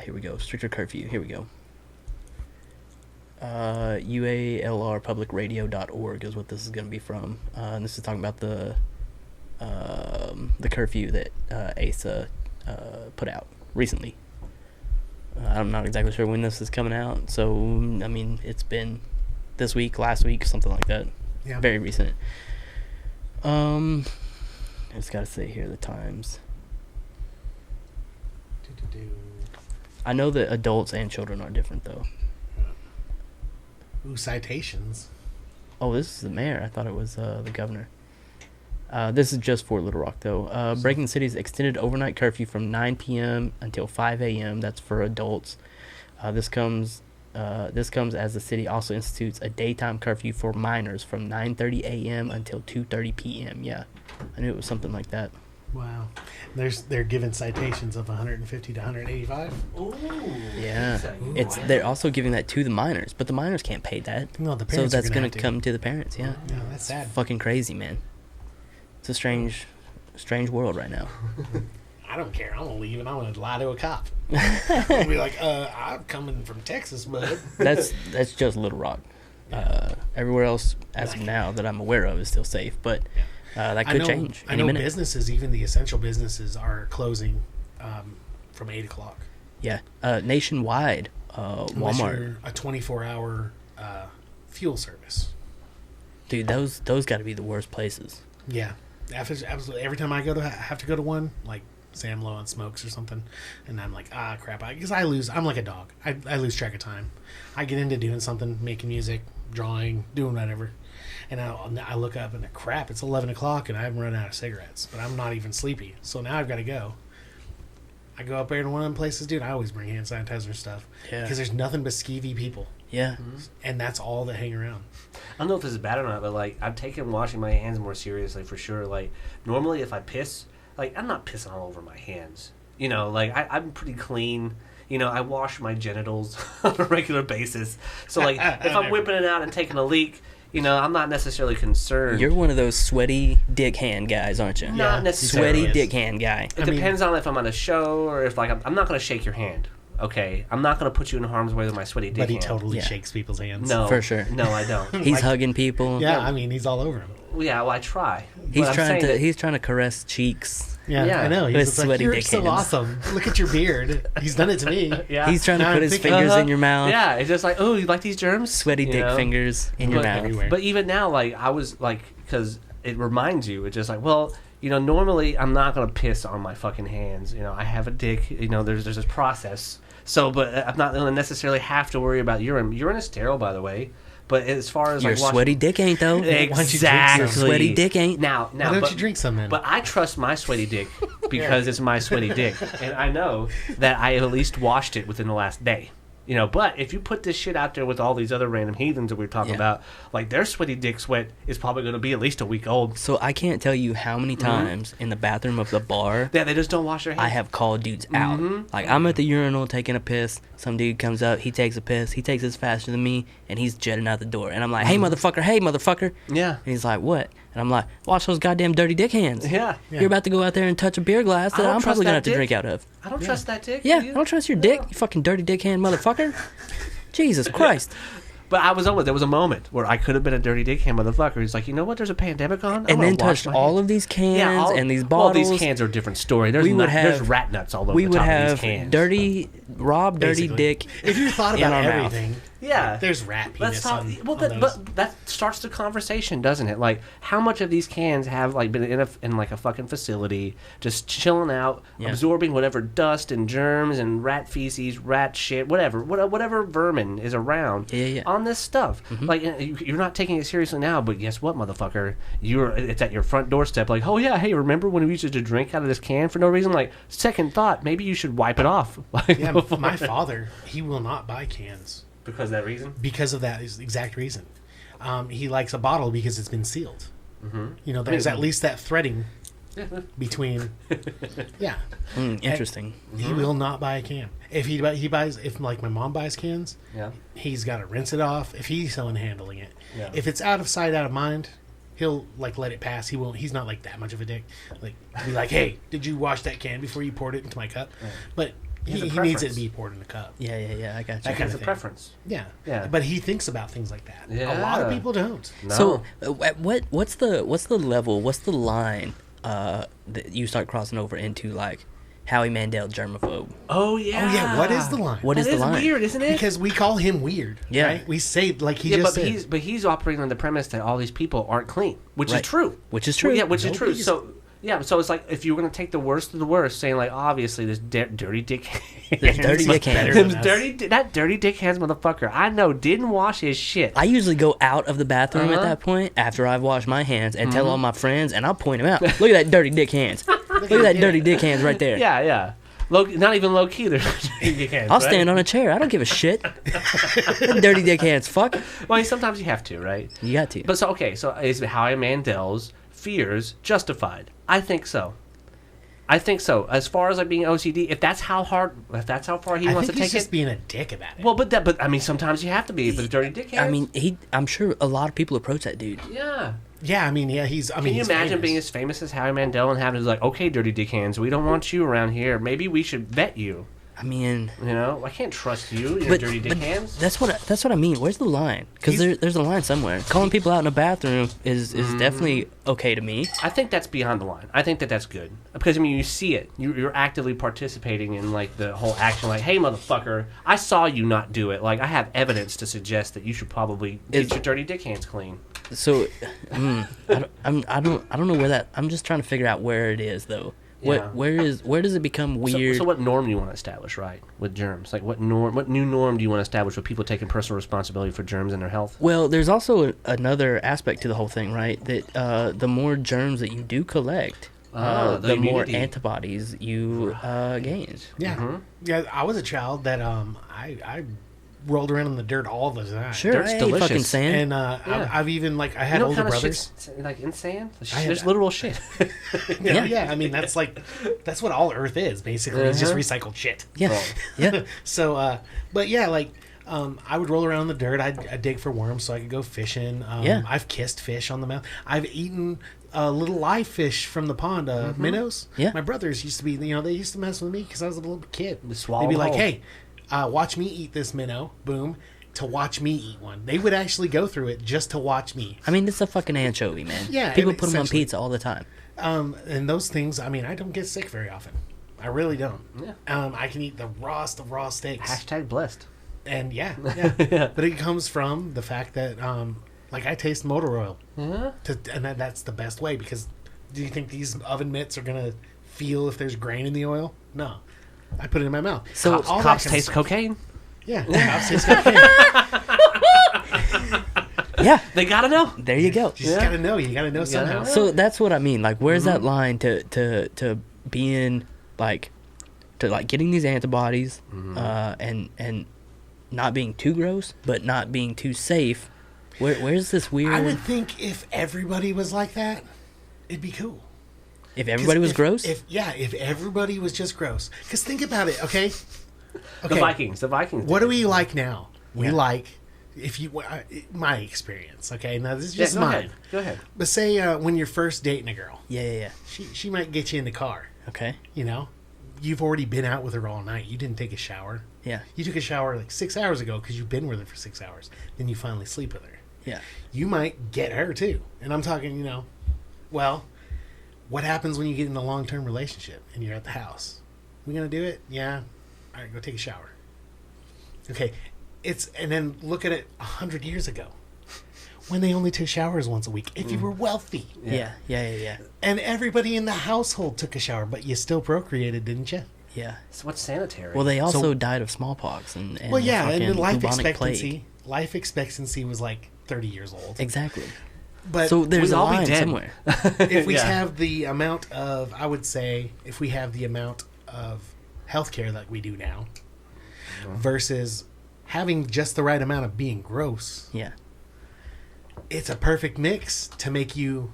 here we go. Stricter curfew. Here we go. UALRpublicradio.org is what this is going to be from. And this is talking about the curfew that ASA put out recently. I'm not exactly sure when this is coming out, so I mean it's been this week, last week, something like that. Yeah. Very recent. I just gotta say here the times. I know that adults and children are different though. Ooh, citations. Oh, this is the mayor. I thought it was the governor. This is just for Little Rock though. Breaking the city's extended overnight curfew from 9 p.m. until 5 a.m. That's for adults. This comes as the city also institutes a daytime curfew for minors from 9:30 a.m. until 2:30 p.m. Yeah, I knew it was something like that. Wow. They're given citations of 150 to 185. Ooh. Yeah, they're also giving that to the minors, but the minors can't pay that. No, the So parents. that's going gonna to come to the parents. Yeah, Yeah, that's sad. fucking crazy, man. It's a strange world right now. I don't care. I'm gonna leave and I'm gonna lie to a cop. I'm gonna be like, I'm coming from Texas, bud. That's just Little Rock. Everywhere else, as of now, that I'm aware of, is still safe, but that could change I any know minute. businesses, even the essential businesses, are closing from 8 o'clock. Yeah, nationwide, Unless Walmart, you're a 24-hour fuel service. dude, those got to be the worst places. Yeah, absolutely. Every time I have to go to one, like Sam Low on Smokes or something, and I'm like, crap, because I lose. I'm like a dog. I lose track of time. I get into doing something, making music, drawing, doing whatever, and I look up and crap, it's 11 o'clock and I haven't run out of cigarettes, but I'm not even sleepy. So now I've got to go. I go up there to one of them places, dude. I always bring hand sanitizer and stuff because there's nothing but skeevy people, Yeah, and that's all that hang around. I don't know if this is bad or not, but like I've taken washing my hands more seriously for sure. Like normally, if I piss, like I'm not pissing all over my hands. You know, like I'm pretty clean. You know, I wash my genitals on a regular basis. So like if I'm whipping it out and taking a leak, you know, I'm not necessarily concerned. you're one of those sweaty dick hand guys, aren't you? Not necessarily. Sweaty dick hand guy. It depends on if I'm on a show or if like I'm not going to shake your hand. Okay, I'm not going to put you in harm's way with my sweaty dick But he hand. totally shakes people's hands. No, For sure. No, I don't. He's Like- hugging people. Yeah, I mean, he's all over him. Yeah, well, I try. He's But I'm trying saying to that- he's trying to caress cheeks. Yeah, Yeah. I know. With He's just like, sweaty you're dick so hands. awesome. Look at your beard. He's done it to me. Yeah. He's trying to Now put I'm his thinking- fingers in your mouth. Yeah, it's just like, oh, you like these germs? Sweaty You dick know? fingers in your But- mouth. everywhere. But even now, like, I was like, because it reminds you, it's just like, well, you know, normally I'm not going to piss on my fucking hands. You know, I have a dick. You know, there's this process. So, but I'm not going to necessarily have to worry about urine. Urine is sterile, by the way. But as far as Your like washing- sweaty dick ain't though. Exactly. Your sweaty dick ain't. Now, Why don't but, you drink some then? But I trust my sweaty dick because it's my sweaty dick, and I know that I have at least washed it within the last day. You know, but if you put this shit out there with all these other random heathens that we're talking Yeah. about, like their sweaty dick sweat is probably going to be at least a week old. So I can't tell you how many times in the bathroom of the bar Yeah, they just don't wash their hands. I have called dudes out. Like I'm at the urinal taking a piss. Some dude comes up, he takes a piss. He takes it faster than me, and he's jetting out the door. And I'm like, hey motherfucker. Yeah. And he's like, what? And I'm like, wash those goddamn dirty dick hands. Yeah. You're about to go out there and touch a beer glass I that don't I'm trust probably gonna that have to dick. drink out of. I don't trust that dick. Yeah, do you? I don't trust your dick, you fucking dirty dick hand motherfucker. Jesus Christ. But I was almost, there was a moment where I could have been a dirty dick hand motherfucker. He's like, you know what? There's a pandemic on. I'm And gonna then wash touched my all hands. of these cans and these Well, bottles. these cans are a different story. There's We would there's have- rat nuts all over we the would top have of these cans. dirty dirty Basically. dick. If you thought in about our mouth. everything, Yeah. there's rat penis Let's talk. on, Well, on that, those. but that starts the conversation, doesn't it? Like, how much of these cans have like been in like a fucking facility, just chilling out, Yeah. absorbing whatever dust and germs and rat feces, rat shit, whatever vermin is around Yeah. on this stuff. Like, you're not taking it seriously now, but guess what, motherfucker? It's at your front doorstep. Like, oh yeah, hey, remember when we used to drink out of this can for no reason? Like, second thought, maybe you should wipe it off. Like, Yeah, before- my father, he will not buy cans because of that reason. because of that exact reason. He likes a bottle because it's been sealed. You know, there's at least that threading between. Yeah, Interesting. he will not buy a can. If he buys, if like my mom buys cans, Yeah. he's got to rinse it off. If he's someone handling it, Yeah. if it's out of sight, out of mind, he'll like let it pass. He won't. He's not like that much of a dick. Like be like, hey, did you wash that can before you poured it into my cup? But He has a he needs it preference. to be poured in the cup. Yeah, I got you. That kind guy's of a thing. preference. Yeah. Yeah. But he thinks about things like that. A lot of Yeah. people don't. No. So, what's the level? What's the line that you start crossing over into like, Howie Mandel germaphobe. Oh yeah. Oh yeah, what is the line? What is the line? Weird, isn't it? Because we call him weird. Yeah. Right? We say like he just said. but he's operating on the premise that all these people aren't clean, which is Right. true. Which is true. Well, yeah, which is true. Nobody's- So it's like if you were going to take the worst of the worst, saying like obviously this dirty dick, There's dirty dick hands. better. that dirty dick hands motherfucker. I know didn't wash his shit. I usually go out of the bathroom at Uh-huh. that point after I've washed my hands and tell all my friends, and I'll point them out. Look at that dirty dick hands. Look at that dirty dick hands right there. Yeah. Not even low key. There's dirty dick hands. I'll right? stand on a chair. I don't give a shit. That dirty dick hands. Fuck. Well, sometimes you have to, right? You got to. But so is Howie Mandel's fears justified? I think so. As far as like being OCD, if that's how far he I wants think to he's take just it. being a dick about it. Well, but I mean, sometimes you have to be. But the dirty dick hands. I mean, I'm sure a lot of people approach that dude. yeah. yeah, I mean, he's. I mean, Can you he's imagine famous. being as famous as Howie Mandel and having to like, okay, dirty dick hands, we don't want you around here. Maybe we should vet you. I mean, You know, I can't trust you, but, dirty dick but hands. that's what I mean. Where's the line? Because there's a line somewhere. Calling people out in a bathroom is definitely okay to me. I think that's beyond the line. I think that's good because I mean, you see it. You're actively participating in like the whole action. Like, hey, motherfucker, I saw you not do it. Like, I have evidence to suggest that you should probably get your dirty dick hands clean. So, I don't know where that. I'm just trying to figure out where it is though. Yeah. Where does it become weird? So what norm do you want to establish, right, with germs? Like, what new norm do you want to establish with people taking personal responsibility for germs and their health? Well, there's also another aspect to the whole thing, right? That the more germs that you do collect, the the more immunity. antibodies you gain. Yeah, yeah. I was a child that I rolled around in the dirt all the time. Sure, Dirt's hey, delicious. fucking sand. And Yeah. I've even like I had You know what older kind of brothers. shit's like in sand? I had There's that. literal shit. Yeah. I mean that's what all Earth is basically. It's just Uh-huh. recycled shit. Yeah, Well, yeah. So, but yeah, like I would roll around in the dirt. I'd dig for worms so I could go fishing. Yeah. I've kissed fish on the mouth. I've eaten little live fish from the pond, minnows. Yeah. My brothers used to be, they used to mess with me because I was a little kid. Just swallow They'd be them like, whole. "Hey, watch me eat this minnow." Boom. To watch me eat one. They would actually go through it just to watch me. I mean, it's a fucking anchovy, man. Yeah, people and put them on essentially- pizza all the time. And those things, I mean, I don't get sick very often. I really don't. Yeah. I can eat the rawest of raw steaks. Hashtag blessed. And yeah. But it comes from the fact that, like, I taste motor oil. Yeah. And that's the best way because do you think these oven mitts are going to feel if there's grain in the oil? No. I put it in my mouth. So Cops, all that cops kind of taste stuff. cocaine. Yeah. Cops taste cocaine. Yeah, They gotta know. there you go. You just got to know. You got to know somehow. know. So that's what I mean. Like, where's that line to being like to like getting these antibodies, and not being too gross, but not being too safe? Where's this weird? I would think if everybody was like that, it'd be cool. if everybody was gross, If everybody was just gross. Because think about it, okay? The Vikings. What do we like now? We Yeah. like, if you, my experience, okay? Now this is just go mine. ahead. Go ahead. But say when you're first dating a girl, yeah. she might get you in the car. Okay, You know, you've already been out with her all night. You didn't take a shower. yeah, You took a shower like 6 hours ago because you've been with her for 6 hours. Then you finally sleep with her. yeah. You might get her too. And I'm talking, well, what happens when you get in a long-term relationship and you're at the house? We gonna do it? Yeah. All right, go take a shower. Okay, and then look at it 100 years ago, when they only took showers once a week. If you were wealthy, Yeah. and everybody in the household took a shower, but you still procreated, didn't you? So what's sanitary? Well, they also died of smallpox and Well, yeah, and fucking the life bubonic life expectancy was like 30 years old. Exactly. But So there's we'd a all be line dead. somewhere. if we Yeah. have the amount of, I would say, if we have the amount of healthcare that we do now, versus having just the right amount of being gross, Yeah. it's a perfect mix to make you,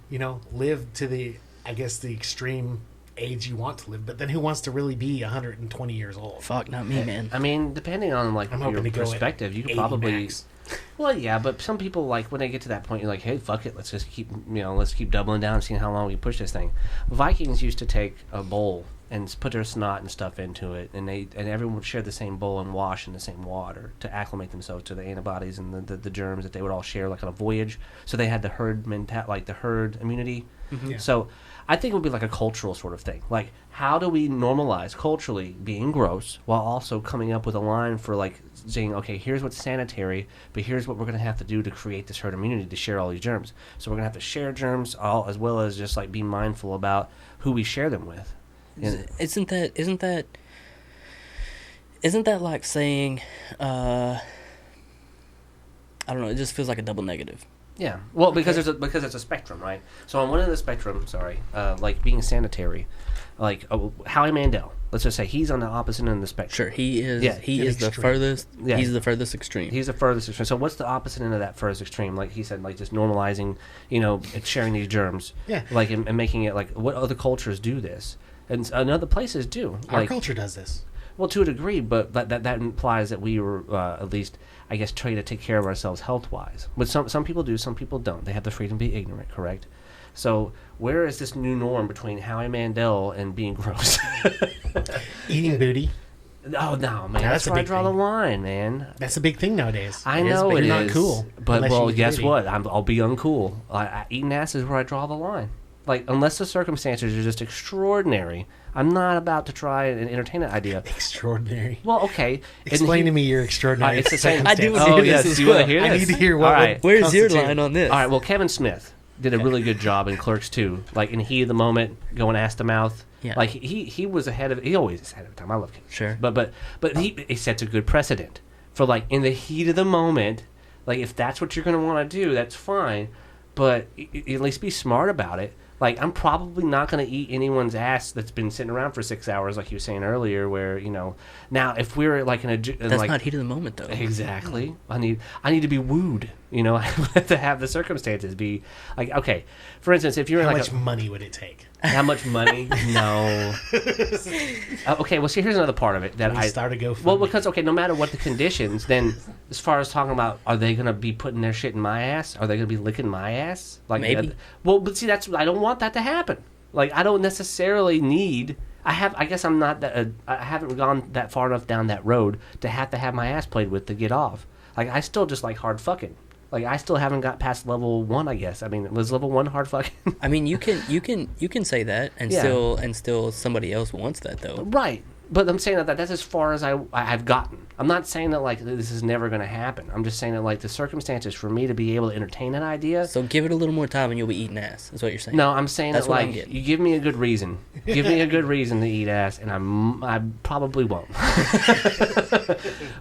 live to the, I guess, the extreme age you want to live. But then who wants to really be 120 years old? Fuck, not me, man. I mean, depending on like I'm hoping your to go at perspective, you could 80 probably. max. Well, yeah, but some people like when they get to that point, you're like, hey, fuck it, let's just keep, let's keep doubling down, and seeing how long we can push this thing. Vikings used to take a bowl and put their snot and stuff into it, and everyone would share the same bowl and wash in the same water to acclimate themselves to the antibodies and the germs that they would all share, like on a voyage. So they had the herd like the herd immunity. Mm-hmm. Yeah. So I think it would be like a cultural sort of thing. Like, how do we normalize culturally being gross while also coming up with a line for like saying, okay, here's what's sanitary, but here's what we're going to have to do to create this herd immunity to share all these germs. So we're going to have to share germs all as well as just like be mindful about who we share them with. Isn't that like saying, I don't know, it just feels like a double negative. Yeah, well, because it's a spectrum, right? So on one end of the spectrum, like being sanitary, like Howie Mandel, let's just say he's on the opposite end of the spectrum. Sure, he is. Yeah, he is the furthest. Yeah. He's the furthest extreme. He's the furthest extreme. So what's the opposite end of that furthest extreme? Like he said, like just normalizing, and sharing these germs. Yeah. Like and making it like what other cultures do this, and other places do. Our culture does this. Well, to a degree, but that implies that we were at least, I guess, trying to take care of ourselves health-wise. But some people do, some people don't. They have the freedom to be ignorant, correct? So where is this new norm between Howie Mandel and being gross? Eating booty. Oh, no, man. Yeah, that's where I draw the line, man. That's a big thing nowadays. I know it is. You're not cool. But, well, guess what? I'll be uncool. Eating ass is where I draw the line. Like, unless the circumstances are just extraordinary, I'm not about to try and entertain that idea. Extraordinary. Well, okay. Explain to me your extraordinary. It's the same. I do want to Oh, hear yes. this as Do you want well. to hear this? I need to hear what. All right. Where's your line on this? All right. Well, Kevin Smith did a really good job in Clerks 2. Like, in the heat of the moment, going ass to mouth. Yeah. Like, he was ahead of... He always is ahead of time. I love Kevin. Sure. But he sets a good precedent for, like, in the heat of the moment, like, if that's what you're going to want to do, that's fine. But at least be smart about it. Like, I'm probably not going to eat anyone's ass that's been sitting around for 6 hours, like you were saying earlier, where, now, if we were, like, That's not heat of the moment, though. Exactly. I need to be wooed, I have to have the circumstances be, like, okay, for instance, if you're How in, like, much money would it take? how much money? No. Okay, well, see, here's another part of it that I start a GoFundMe. Well, because, okay, no matter what the conditions, then as far as talking about, are they going to be putting their shit in my ass? Are they going to be licking my ass? Like, maybe. Well, but see, I don't want that to happen. Like, I don't necessarily need... I guess I'm not that... I haven't gone that far enough down that road to have my ass played with to get off. Like, I still just like hard fucking. Like, I still haven't got past level 1, I guess. I mean, was level 1 hard fucking? I mean, you can say that and still somebody else wants that though. Right. But I'm saying that's as far as I've gotten. I'm not saying that, like, this is never going to happen. I'm just saying that, like, the circumstances for me to be able to entertain an idea... So give it a little more time and you'll be eating ass, is what you're saying. No, I'm saying That's that, what I'm like, getting. you give me a good reason. Give me a good reason to eat ass, and I probably won't.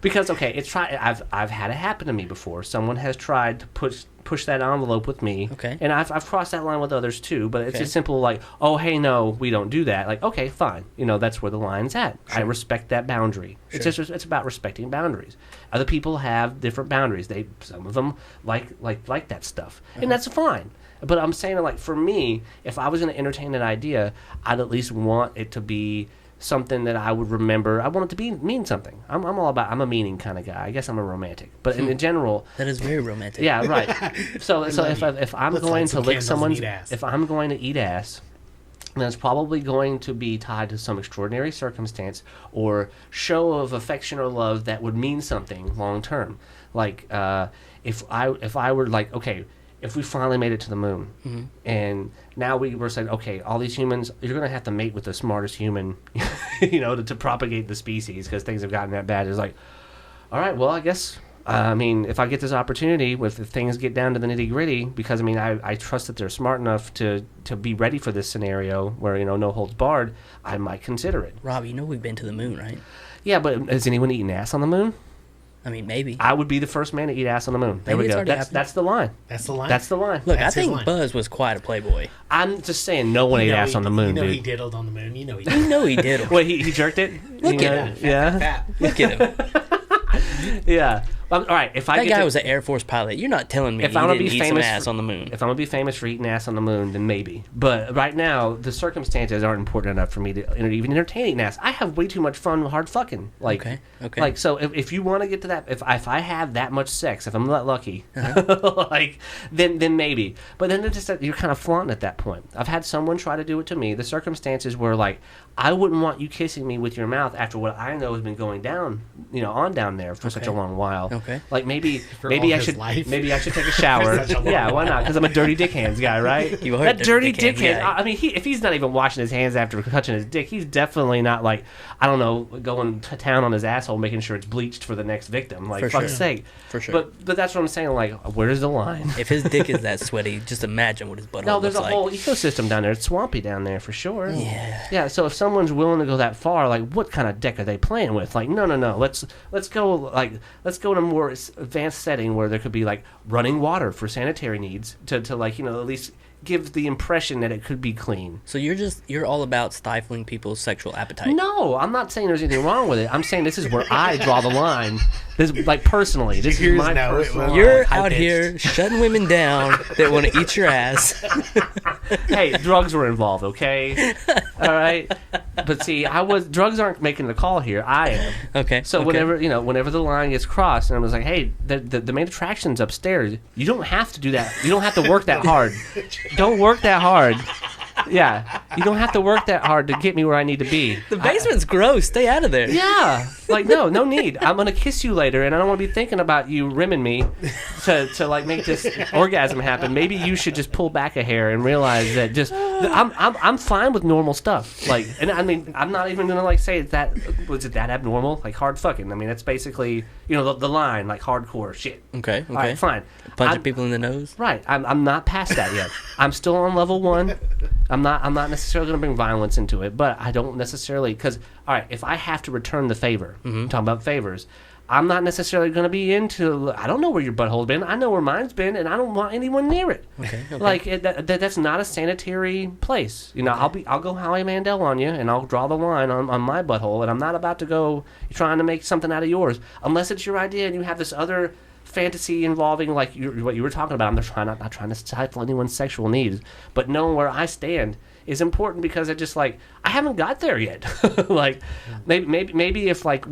Because, okay, I've had it happen to me before. Someone has tried to push that envelope with me. Okay. And I've crossed that line with others too, but it's Okay. just simple like, oh, hey, no, we don't do that. Like, okay, fine. That's where the line's at. Sure. I respect that boundary. Sure. It's about respecting boundaries. Other people have different boundaries. Some of them like that stuff. And that's fine. But I'm saying, like, for me, if I was going to entertain an idea, I'd at least want it to be something that I would remember. I want it to mean something. I'm all about. I'm a meaning kind of guy. I guess I'm a romantic. But in general, That is very romantic. yeah, right. So if I'm Let's going light to some lick candles someone's, and eat ass. if I'm going to eat ass, then it's probably going to be tied to some extraordinary circumstance or show of affection or love that would mean something long term. Like if I were like, okay, if we finally made it to the moon, Mm-hmm. and now we were saying, okay, all these humans, you're going to have to mate with the smartest human, to propagate the species because things have gotten that bad. It's like, all right, well, I guess, if I get this opportunity, if things get down to the nitty gritty, because, I trust that they're smart enough to be ready for this scenario where, no holds barred, I might consider it. Rob, we've been to the moon, right? Yeah, but has anyone eaten ass on the moon? Maybe. I would be the first man to eat ass on the moon. There Maybe we it's go. already That's happened. the line. That's the line. That's the line. Look, That's I his think line. Buzz was quite a playboy. I'm just saying, no one ate ass on the moon, dude. He diddled on the moon. You know he You did. know he did. Wait, he jerked it? Look at him. Yeah. Fat. Look at him. Yeah. All right, if I That get guy to, was an Air Force pilot. You're not telling me If he I'm gonna didn't be eat some famous ass for- on the moon. if I'm gonna be famous for eating ass on the moon, then maybe. But right now, the circumstances aren't important enough for me to even entertain eating ass. I have way too much fun with hard fucking. Like, Okay. Like, so if you want to get to that, if I have that much sex, if I'm that lucky, like, then maybe. But then it's just that you're kind of flaunting at that point. I've had someone try to do it to me. The circumstances were like, I wouldn't want you kissing me with your mouth after what I know has been going down, on down there for such a long while. Okay. Like maybe all I his should life. maybe I should take a shower. Such a long Yeah, why not? Because I'm a dirty dick hands guy, right? You are that a dirty dirty dick dick hands. hands guy. I mean, if he's not even washing his hands after touching his dick, he's definitely not like, I don't know, going to town on his asshole, making sure it's bleached for the next victim. Like, For fuck's sure. sake. For sure. But that's what I'm saying. Like, where's the line? If his dick is that sweaty, just imagine what his butthole No, there's looks a like. whole ecosystem down there. It's swampy down there for sure. Yeah. Yeah. So if someone's willing to go that far, like, what kind of deck are they playing with? Like, no. Let's go in a more advanced setting where there could be like running water for sanitary needs to like at least give the impression that it could be clean. So you're all about stifling people's sexual appetite. No, I'm not saying there's anything wrong with it. I'm saying this is where I draw the line. This, like, personally, this Here's is my now, it personal was- You're high out pitched. here shutting women down that want to eat your ass. Hey, drugs were involved, okay? All right. But see, drugs aren't making the call here. I am. Okay. So okay. whenever the line gets crossed, and I was like, hey, the main attraction's upstairs. You don't have to do that. You don't have to work that hard. Don't work that hard. Yeah, you don't have to work that hard to get me where I need to be. The basement's gross. Stay out of there. Yeah, like no need. I'm gonna kiss you later, and I don't want to be thinking about you rimming me to like make this orgasm happen. Maybe you should just pull back a hair and realize that I'm fine with normal stuff. Like, and I mean, I'm not even gonna like say was it that abnormal? Like hard fucking. I mean, that's basically the line, like hardcore shit. Okay. All right, fine. Punching I'm- people in the nose. Right. I'm not past that yet. I'm still on level 1. I'm not necessarily going to bring violence into it, but I don't necessarily because all right, if I have to return the favor, talking about favors, I'm not necessarily going to be into. I don't know where your butthole's been. I know where mine's been, and I don't want anyone near it. Okay. Like that's not a sanitary place. I'll go Howie Mandel on you, and I'll draw the line on my butthole, and I'm not about to go trying to make something out of yours unless it's your idea and you have this other fantasy involving like what you were talking about. I'm not trying to stifle anyone's sexual needs, but knowing where I stand is important because I just like I haven't got there yet. Like maybe if like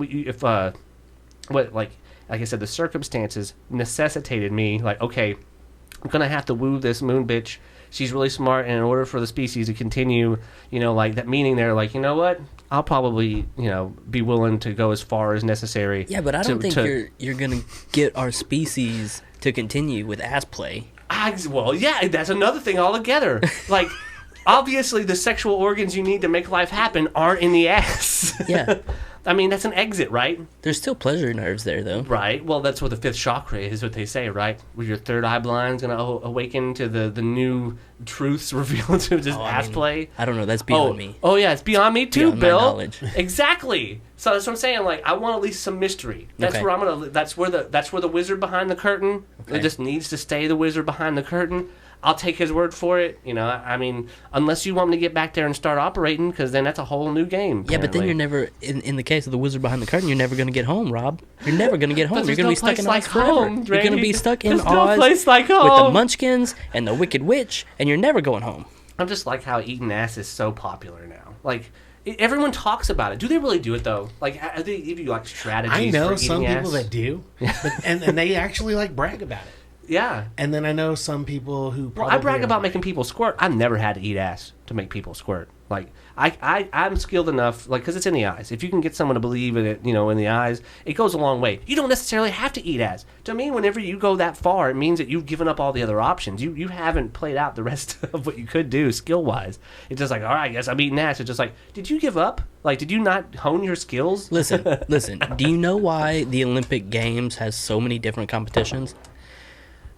like I said, the circumstances necessitated me like, okay, I'm gonna have to woo this moon bitch. She's really smart, and in order for the species to continue, like that meaning there, like, you know what? I'll probably, be willing to go as far as necessary. Yeah, but I don't think you're gonna get our species to continue with ass play. Well, yeah, that's another thing altogether. Like, obviously, the sexual organs you need to make life happen aren't in the ass. Yeah. I mean, that's an exit, right? There's still pleasure nerves there, though. Right. Well, that's what the fifth chakra is, what they say, right? Where your third eye blind's going to awaken to the new truths revealed to just ass play. I don't know. That's beyond me. Oh, yeah, it's beyond me too, Beyond my Bill. knowledge. Exactly. So that's what I'm saying. Like, I want at least some mystery. That's Okay. where I'm gonna. That's where the wizard behind the curtain. Okay. It just needs to stay the wizard behind the curtain. I'll take his word for it. I mean, unless you want me to get back there and start operating, because then that's a whole new game. Yeah, but then apparently. you're never in the case of the wizard behind the curtain. You're never going to get home, Rob. You're never going to get home. But You're there's going to no be stuck in place Oz like forever. home, You're going to Randy. be stuck in There's no Oz place like with the home. Munchkins and the Wicked Witch, and you're never going home. I'm just like how eating ass is so popular now. Like, everyone talks about it. Do they really do it though? Like, are they give you like strategies? I know for some eating people ass? that do, but, and they actually like brag about it. Yeah. And then I know some people who Well, probably I brag about are- making people squirt. I've never had to eat ass to make people squirt. Like, I'm skilled enough, like, because it's in the eyes. If you can get someone to believe in it, in the eyes, it goes a long way. You don't necessarily have to eat ass. To me, whenever you go that far, it means that you've given up all the other options. You haven't played out the rest of what you could do skill-wise. It's just like, all right, I guess I'm eating ass. It's just like, did you give up? Like, did you not hone your skills? Listen. Do you know why the Olympic Games has so many different competitions?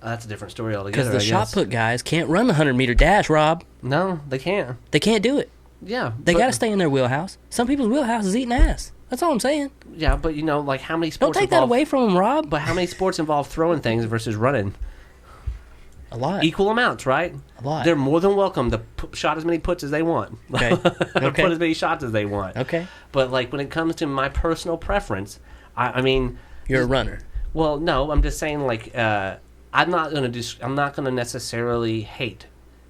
That's a different story altogether. Because the shot put guys can't run the 100-meter dash, Rob. No, they can't. They can't do it. Yeah. They got to stay in their wheelhouse. Some people's wheelhouse is eating ass. That's all I'm saying. Yeah, but like how many Don't sports take that away from them, Rob. But how many sports involve throwing things versus running? A lot. Equal amounts, right? A lot. They're more than welcome to shot as many puts as they want. Okay. Okay. Put as many shots as they want. Okay. But like when it comes to my personal preference, I mean, You're a runner. Well, no, I'm just saying like I'm not gonna necessarily hate,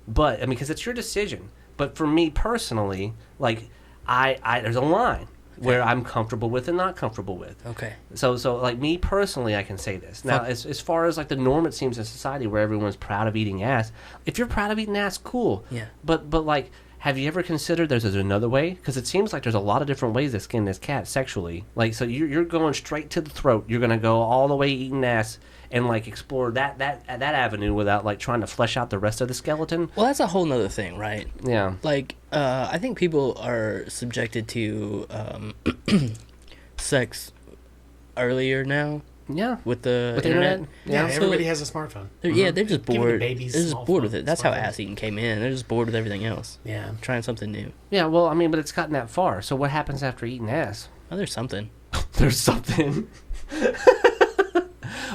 but I mean because it's your decision. But for me personally, like I there's a line where I'm comfortable with and not comfortable with. Okay. So like me personally, I can say this. Now, as far as like the norm, it seems in society where everyone's proud of eating ass. If you're proud of eating ass, cool. Yeah. But like, have you ever considered there's another way? Because it seems like there's a lot of different ways to skin this cat sexually. Like, so you're going straight to the throat. You're gonna go all the way eating ass and like explore that avenue without like trying to flesh out the rest of the skeleton. Well, that's a whole nother thing, right? Yeah. Like, I think people are subjected to sex earlier now Yeah. with the With internet. Yeah, So everybody has a smartphone. Yeah, they're just Give the bored. babies They're just small bored with phone- it. That's how smartphones. ass eating came in. They're just bored with everything else. Yeah. Trying something new. Yeah. Well, I mean, but it's gotten that far. So what happens after eating ass? Oh, there's something. There's something.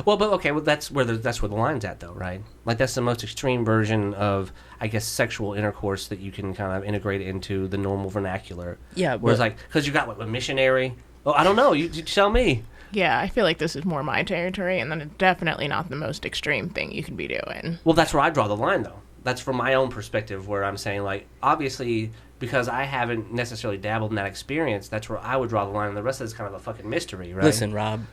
Well, but okay, well that's where the line's at, though, right? Like that's the most extreme version of, I guess, sexual intercourse that you can kind of integrate into the normal vernacular. Yeah, Whereas, but like, because you got like a missionary. Oh, I don't know. You tell me. Yeah, I feel like this is more my territory, and then it's definitely not the most extreme thing you could be doing. Well, that's where I draw the line, though. That's from my own perspective, where I'm saying, like, obviously, because I haven't necessarily dabbled in that experience, that's where I would draw the line. And the rest of it's kind of a fucking mystery, right? listen, Rob,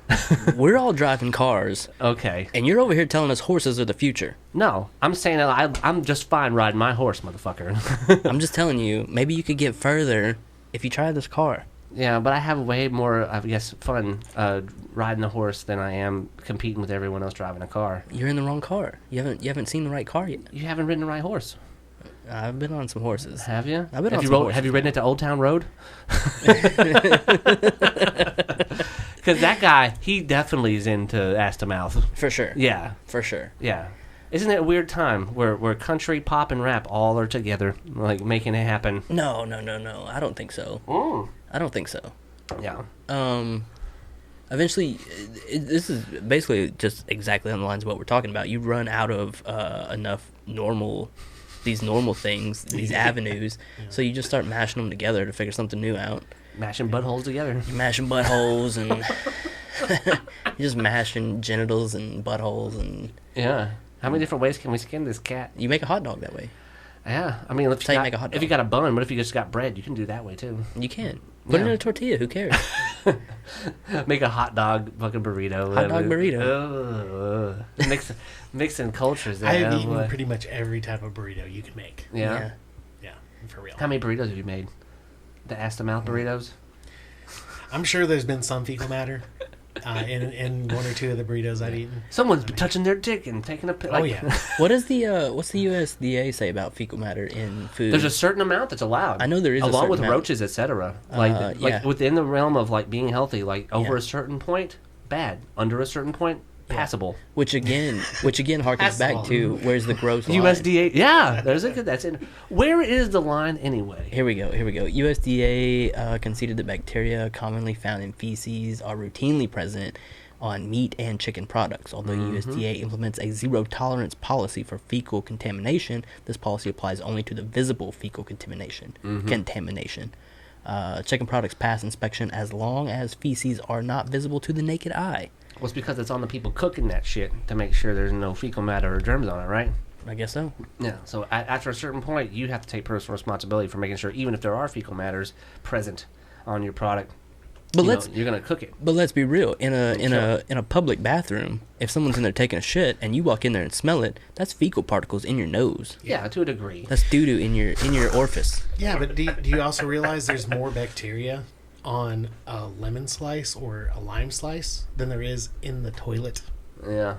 we're all driving cars, Okay. and you're over here telling us horses are the future. No, I'm saying that I'm just fine riding my horse, motherfucker. I'm just telling you, maybe you could get further if you try this car. Yeah, but I have way more, I guess, fun riding a horse than I am competing with everyone else driving a car. You're in the wrong car. You haven't seen the right car yet. You haven't ridden the right horse, I've been on some horses. have you? I've been have on you some rode, horses. Have you ridden it to Old Town Road? Because that guy, he definitely is into ass to mouth. For sure. Yeah, For sure. yeah. Isn't it a weird time where country, pop, and rap all are together, like making it happen? No. I don't think so. I don't think so. Yeah. Eventually, this is basically just exactly on the lines of what we're talking about. You run out of enough these normal things, these avenues, so you just start mashing them together to figure something new out. Mashing buttholes together. You're mashing buttholes and you're just mashing genitals and buttholes, and Yeah. How many different ways can we skin this cat? you make a hot dog that way. Yeah. I mean, That's how you make a hot if you dog. got a bun, what if you just got bread? You can do that way, too. You can. Put it Yeah. in a tortilla. Who cares? Make a hot dog fucking burrito. Hot dog burrito. Mixing cultures there. I've oh, eaten boy. pretty much every type of burrito you can make. Yeah. Yeah, for real. How many burritos have you made? The ass to mouth burritos? I'm sure there's been some fecal matter in one or two of the burritos I've eaten. Someone's touching their dick and taking a pic. Oh, yeah. What's the USDA say about fecal matter in food? There's a certain amount that's allowed. I know there is a along certain with amount. roaches, etc. Yeah. Like within the realm of like being healthy, like over Yeah. a certain point, bad. Under a certain point, passable. which again harkens back to where's the gross line. USDA, yeah, there's a good. That's in. Where is the line anyway? Here we go. USDA conceded that bacteria commonly found in feces are routinely present on meat and chicken products. Although USDA implements a zero tolerance policy for fecal contamination, this policy applies only to the visible fecal contamination. Chicken products pass inspection as long as feces are not visible to the naked eye. Well, it's because it's on the people cooking that shit to make sure there's no fecal matter or germs on it, right? I guess so. Yeah. So after a certain point, you have to take personal responsibility for making sure, even if there are fecal matters present on your product, But you're gonna cook it. But let's be real. In a public bathroom, if someone's in there taking a shit and you walk in there and smell it, that's fecal particles in your nose. Yeah, to a degree. That's doo doo in your orifice. Yeah, but do you also realize there's more bacteria on a lemon slice or a lime slice than there is in the toilet? Yeah.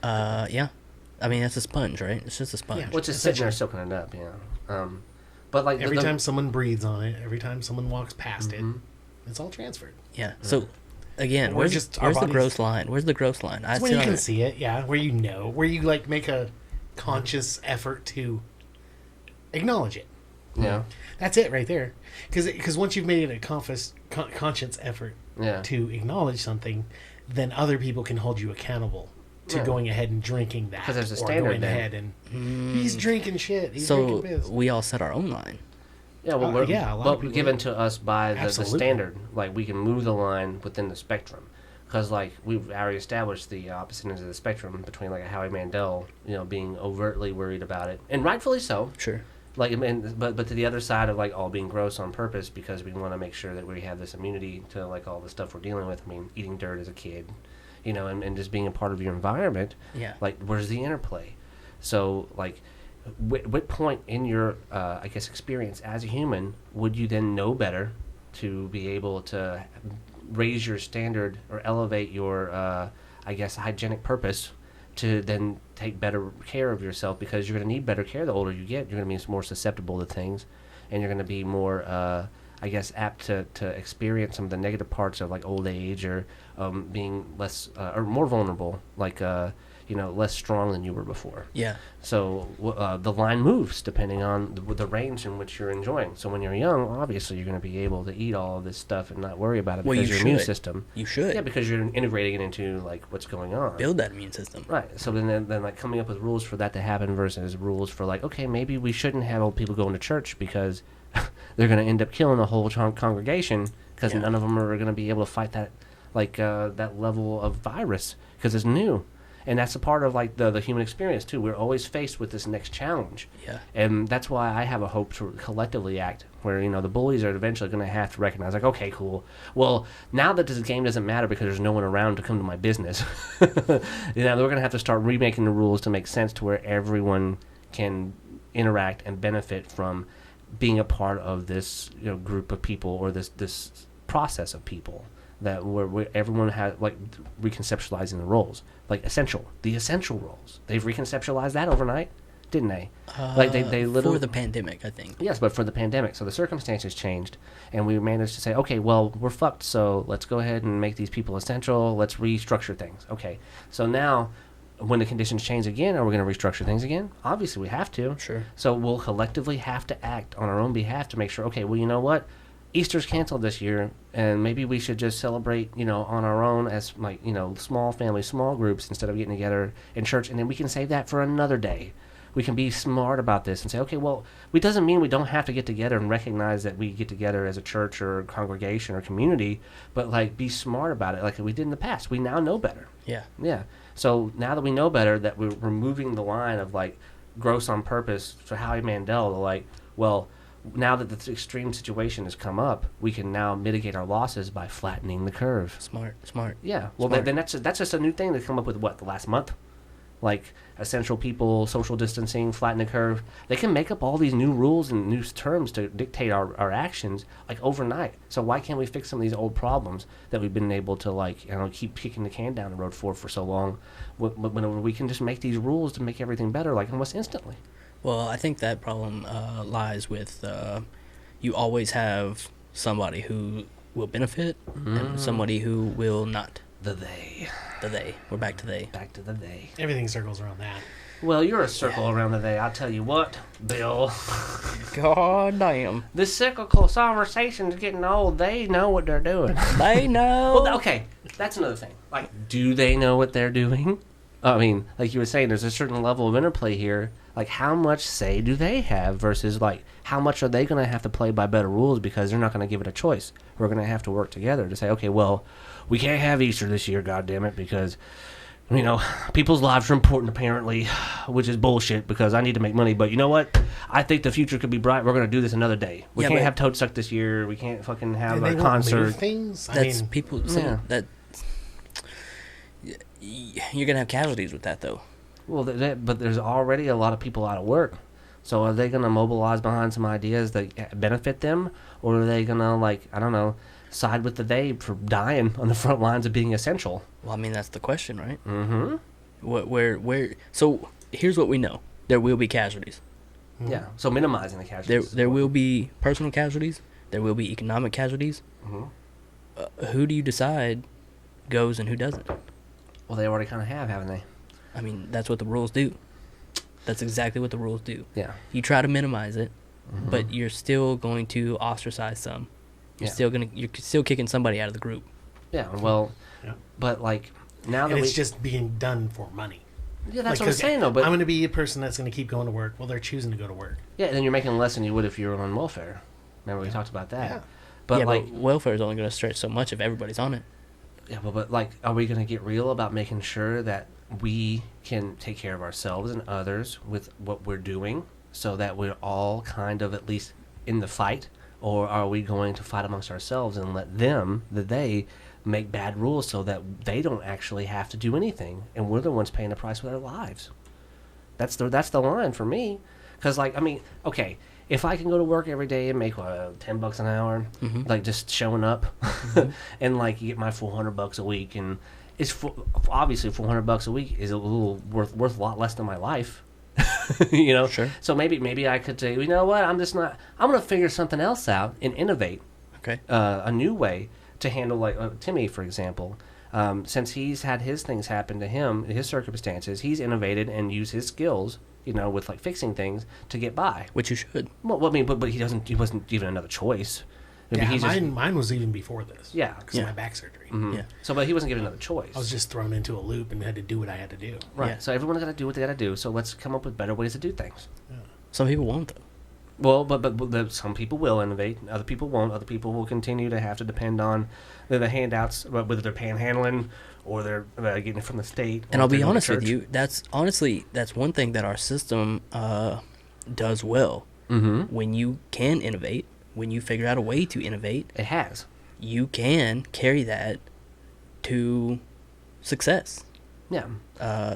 Yeah. I mean, that's a sponge, right? It's just a sponge. Yeah. Which is sitting there soaking it up, yeah. But like Every time someone breathes on it, every time someone walks past it, it's all transferred. Yeah. So, again, We're where's just- our the bodies- gross line? Where's the gross line? It's when you can see it, yeah. Where you know, where you like make a conscious effort to acknowledge it. Yeah. That's it right there. Because once you've made it a conscious effort Yeah. to acknowledge something, then other people can hold you accountable to Yeah. going ahead and drinking that. 'Cause there's a or standard going then. ahead and he's drinking shit. He's So drinking piss. we all set our own line. Yeah, well, yeah, a lot of but people given do. to us by the Absolutely. standard, like we can move the line within the spectrum. Because, like, we've already established the opposite ends of the spectrum between, like, a Howie Mandel, being overtly worried about it. And rightfully so. Sure. Like, but to the other side of, like, all being gross on purpose because we want to make sure that we have this immunity to, like, all the stuff we're dealing with. I mean, eating dirt as a kid, and just being a part of your environment. Yeah. Like, where's the interplay? So, like, what point in your, I guess, experience as a human would you then know better to be able to raise your standard or elevate your, I guess, hygienic purpose to then take better care of yourself, because you're going to need better care the older you get. You're going to be more susceptible to things, and you're going to be more, I guess, apt to experience some of the negative parts of, like, old age, or being less or more vulnerable, like less strong than you were before. Yeah. So the line moves depending on the range in which you're enjoying. So when you're young, obviously you're going to be able to eat all of this stuff and not worry about it because your immune system. You should. Yeah, because you're integrating it into, like, what's going on. Build that immune system. Right. So then like coming up with rules for that to happen versus rules for, like, okay, maybe we shouldn't have old people going to church because they're going to end up killing the whole congregation because none of them are going to be able to fight that, like, that level of virus because it's new. And that's a part of, like, the human experience, too. We're always faced with this next challenge. Yeah. And that's why I have a hope to collectively act, where, the bullies are eventually going to have to recognize, like, okay, cool. Well, now that this game doesn't matter because there's no one around to come to my business, they're going to have to start remaking the rules to make sense to where everyone can interact and benefit from being a part of this, group of people, or this process of people. That where everyone has, like, reconceptualizing the roles, like the essential roles. They've reconceptualized that overnight, didn't they? Like they literally for the pandemic, I think. Yes, but for the pandemic, so the circumstances changed, and we managed to say, okay, well, we're fucked, so let's go ahead and make these people essential. Let's restructure things. Okay, so now, when the conditions change again, are we going to restructure things again? Obviously, we have to. Sure. So we'll collectively have to act on our own behalf to make sure. Okay, well, you know what? Easter's canceled this year, and maybe we should just celebrate, on our own as, like, small families, small groups, instead of getting together in church, and then we can save that for another day. We can be smart about this and say, okay, well, it doesn't mean we don't have to get together and recognize that we get together as a church or a congregation or community, but, like, be smart about it like we did in the past. We now know better. Yeah. Yeah. So now that we know better, that we're removing the line of, like, gross on purpose for Howie Mandel, to, like, well, now that the extreme situation has come up, we can now mitigate our losses by flattening the curve. Smart. Yeah. Well, then that's just a new thing to come up with, the last month? Like, essential people, social distancing, flatten the curve. They can make up all these new rules and new terms to dictate our actions, like, overnight. So why can't we fix some of these old problems that we've been able to, like, keep kicking the can down the road for so long, when we can just make these rules to make everything better, like, almost instantly? Well, I think that problem lies with you always have somebody who will benefit and somebody who will not. The they. We're back to they. Back to the they. Everything circles around that. Well, you're a circle around the they. I'll tell you what, Bill. God damn. This cyclical conversation is getting old. They know what they're doing. They know. Well, okay, that's another thing. Like, do they know what they're doing? I mean, like you were saying, there's a certain level of interplay here. Like, how much say do they have versus, like, how much are they going to have to play by better rules because they're not going to give it a choice? We're going to have to work together to say, okay, well, we can't have Easter this year, goddammit, because, people's lives are important, apparently, which is bullshit because I need to make money. But you know what? I think the future could be bright. We're going to do this another day. We can't have Toad Suck this year. We can't fucking have a concert. Things. That's people saying that. You're going to have casualties with that, though. Well, but there's already a lot of people out of work. So are they going to mobilize behind some ideas that benefit them? Or are they going to, like, I don't know, side with the they for dying on the front lines of being essential? Well, I mean, that's the question, right? Mm-hmm. Where? So here's what we know. There will be casualties. Mm-hmm. Yeah, so minimizing the casualties. There will be personal casualties. There will be economic casualties. Mm-hmm. Who do you decide goes and who doesn't? Well, they already kind of have, haven't they? I mean, that's what the rules do. That's exactly what the rules do. Yeah. You try to minimize it, but you're still going to ostracize some. You're still kicking somebody out of the group. Yeah. Well, but, like, now that it's just being done for money. Yeah, that's what I'm saying, though. But I'm going to be a person that's going to keep going to work. Well, they're choosing to go to work. Yeah, and then you're making less than you would if you were on welfare. Remember we talked about that. Yeah. But, like, welfare is only going to stretch so much if everybody's on it. Yeah, but like, are we going to get real about making sure that we can take care of ourselves and others with what we're doing, so that we're all kind of at least in the fight? Or are we going to fight amongst ourselves and let they make bad rules so that they don't actually have to do anything, and we're the ones paying the price with our lives? That's the line for me. Because, like, I mean, okay, if I can go to work every day and make $10 an hour, like just showing up, and like you get my $400 a week, and obviously $400 a week is a little worth a lot less than my life, you know. Sure. So maybe I could say, you know what, I'm gonna figure something else out and innovate, Okay. a new way to handle, like Timmy, for example. Since he's had his things happen to him, his circumstances, he's innovated and used his skills, you know, with like fixing things to get by. Which you should. Well, I mean, but he wasn't given another choice. Maybe Yeah, he's mine was even before this. Yeah. Because of my back surgery. Mhm. Yeah. So, but he wasn't given another choice. I was just thrown into a loop and had to do what I had to do. Right. Yeah. So everyone's got to do what they got to do. So let's come up with better ways to do things. Some people won't, though. Well, but some people will innovate, other people won't. Other people will continue to have to depend on the handouts, whether they're panhandling or they're getting it from the state. And I'll be honest with you, that's one thing that our system does well. Mm-hmm. When you can innovate, when you figure out a way to innovate, It has. you can carry that to success. Yeah.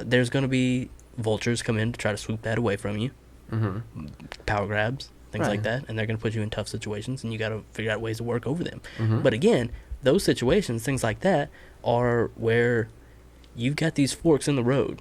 There's going to be vultures come in to try to swoop that away from you, Mm-hmm. power grabs, things like Right. that, and they're going to put you in tough situations, and you got to figure out ways to work over them. Mm-hmm. But again, those situations, things like that, are where you've got these forks in the road,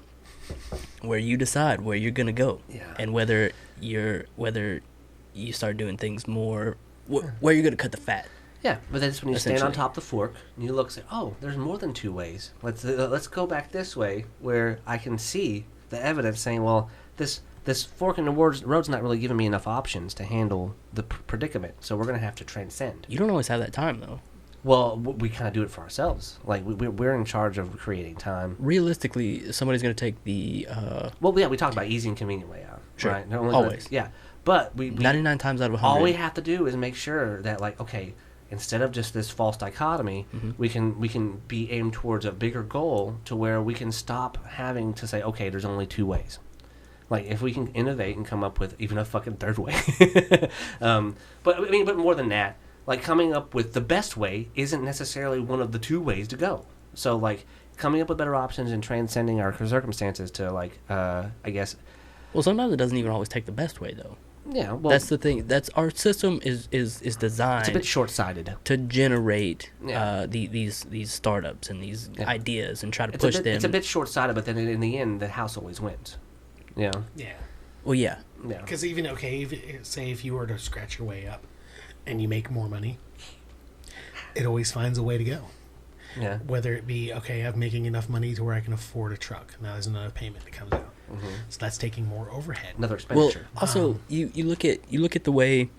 where you decide where you're going to go, Yeah. and whether you start doing things more, where you're going to cut the fat. Yeah, but that's when you stand on Essentially. top of the fork and you look and say, "Oh, there's more than two ways. Let's go back this way, where I can see the evidence saying, well, this fork in the road's not really giving me enough options to handle the predicament, so we're going to have to transcend." You don't always have that time, though. Well, we kind of do it for ourselves. Like we're in charge of creating time. Realistically, somebody's going to take the Well, yeah, we talk about easy and convenient way out. Sure. Right? Always. Yeah, but we 99 times out of 100. all we have to do is make sure that, like, okay, instead of just this false dichotomy, we can be aimed towards a bigger goal to where we can stop having to say, okay, there's only two ways. Like, if we can innovate and come up with even a fucking third way. But I mean, but more than that, like, coming up with the best way isn't necessarily one of the two ways to go. So, like, coming up with better options and transcending our circumstances to, like, I guess. Well, sometimes it doesn't even always take the best way, though. Yeah, well, That's the thing. That's our system is designed it's a bit short-sighted. to generate Yeah. these startups and these Yeah. ideas and try to It's push a bit, them. It's a bit short-sighted, but then in the end, the house always wins. Yeah, Yeah. Well, yeah. yeah. Because even, okay, say if you were to scratch your way up and you make more money, it always finds a way to go. Yeah. Whether it be, okay, I'm making enough money to where I can afford a truck. Now there's another payment that comes out. So that's taking more overhead. Another Well, expenditure. also you look at the way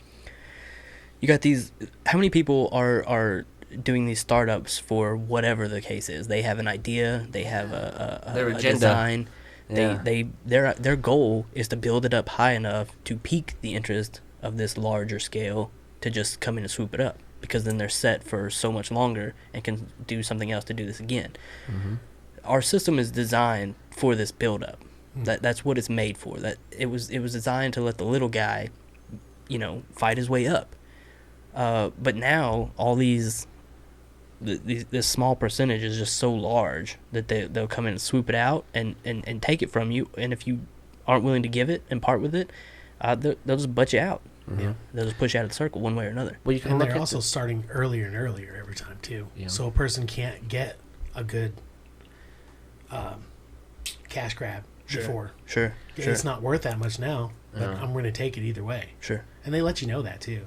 you got these. How many people are doing these startups for whatever the case is? They have an idea. They have Their a agenda. design. Yeah. Their goal is to build it up high enough to pique the interest of this larger scale to just come in and swoop it up, because then they're set for so much longer and can do something else to do this again. Our system is designed for this build up. That's what it's made for. That it was designed to let the little guy, fight his way up. But now all this small percentage is just so large that they'll come in and swoop it out and take it from you. And if you aren't willing to give it and part with it, they'll just butt you out. Yeah. They'll just push you out of the circle one way or another. Well, you can And look they're at also starting earlier and earlier every time, too. Yeah. So a person can't get a good cash grab before. Sure. It's not worth that much now, but Yeah. I'm going to take it either way. Sure. And they let you know that, too.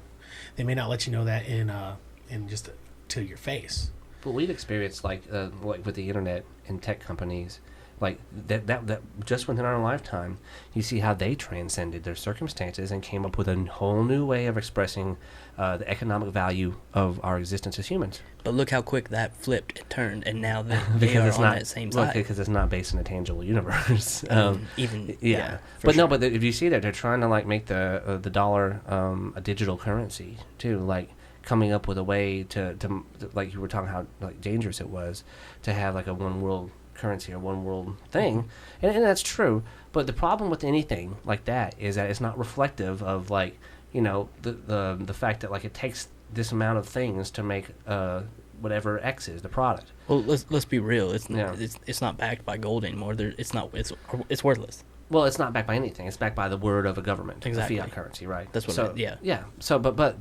They may not let you know that in just to your face. But we've experienced like with the internet and tech companies, like that just within our lifetime, you see how they transcended their circumstances and came up with a whole new way of expressing the economic value of our existence as humans. But look how quick that flipped and turned, and now they are on that same side. Because it's not based in a tangible universe. Even Yeah, for but sure. no, but if you see that they're trying to like make the dollar a digital currency too, like coming up with a way to like you were talking how like dangerous it was to have like a one world currency or one world thing, and that's true. But the problem with anything like that is that it's not reflective of like the fact that like it takes this amount of things to make whatever X is the product. Well, let's be real. It's not backed by gold anymore. It's worthless. Well, it's not backed by anything. It's backed by the word of a government, exactly. The fiat currency, right? That's what. Yeah. So, but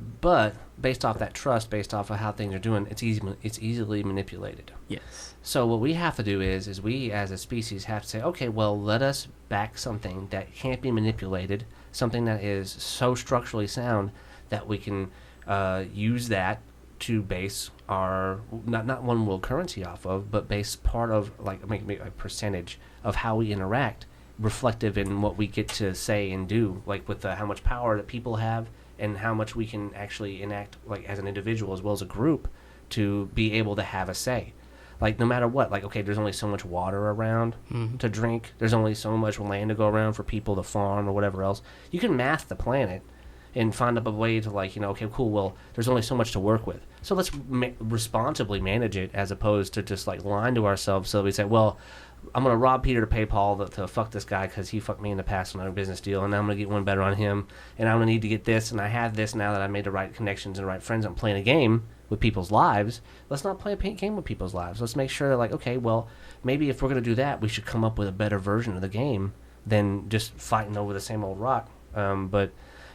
based off that trust, based off of how things are doing, it's easily manipulated. Yes. So what we have to do is we as a species have to say, okay, well, let us back something that can't be manipulated, something that is so structurally sound that we can use that to base our not one world currency off of, but base part of like make a percentage of how we interact reflective in what we get to say and do, like with how much power that people have and how much we can actually enact like as an individual as well as a group to be able to have a say. Like no matter what, like okay, there's only so much water around to drink, there's only so much land to go around for people to farm or whatever else. You can math the planet and find up a way to like, okay, cool, well, there's only so much to work with. So let's responsibly manage it as opposed to just like lying to ourselves. So we say, well, I'm going to rob Peter to pay Paul to fuck this guy because he fucked me in the past on our business deal, and now I'm going to get one better on him, and I'm going to need to get this, and I have this now that I made the right connections and the right friends. I'm playing a game with people's lives. Let's not play a game with people's lives. Let's make sure that, like, okay, well, maybe if we're going to do that, we should come up with a better version of the game than just fighting over the same old rock. But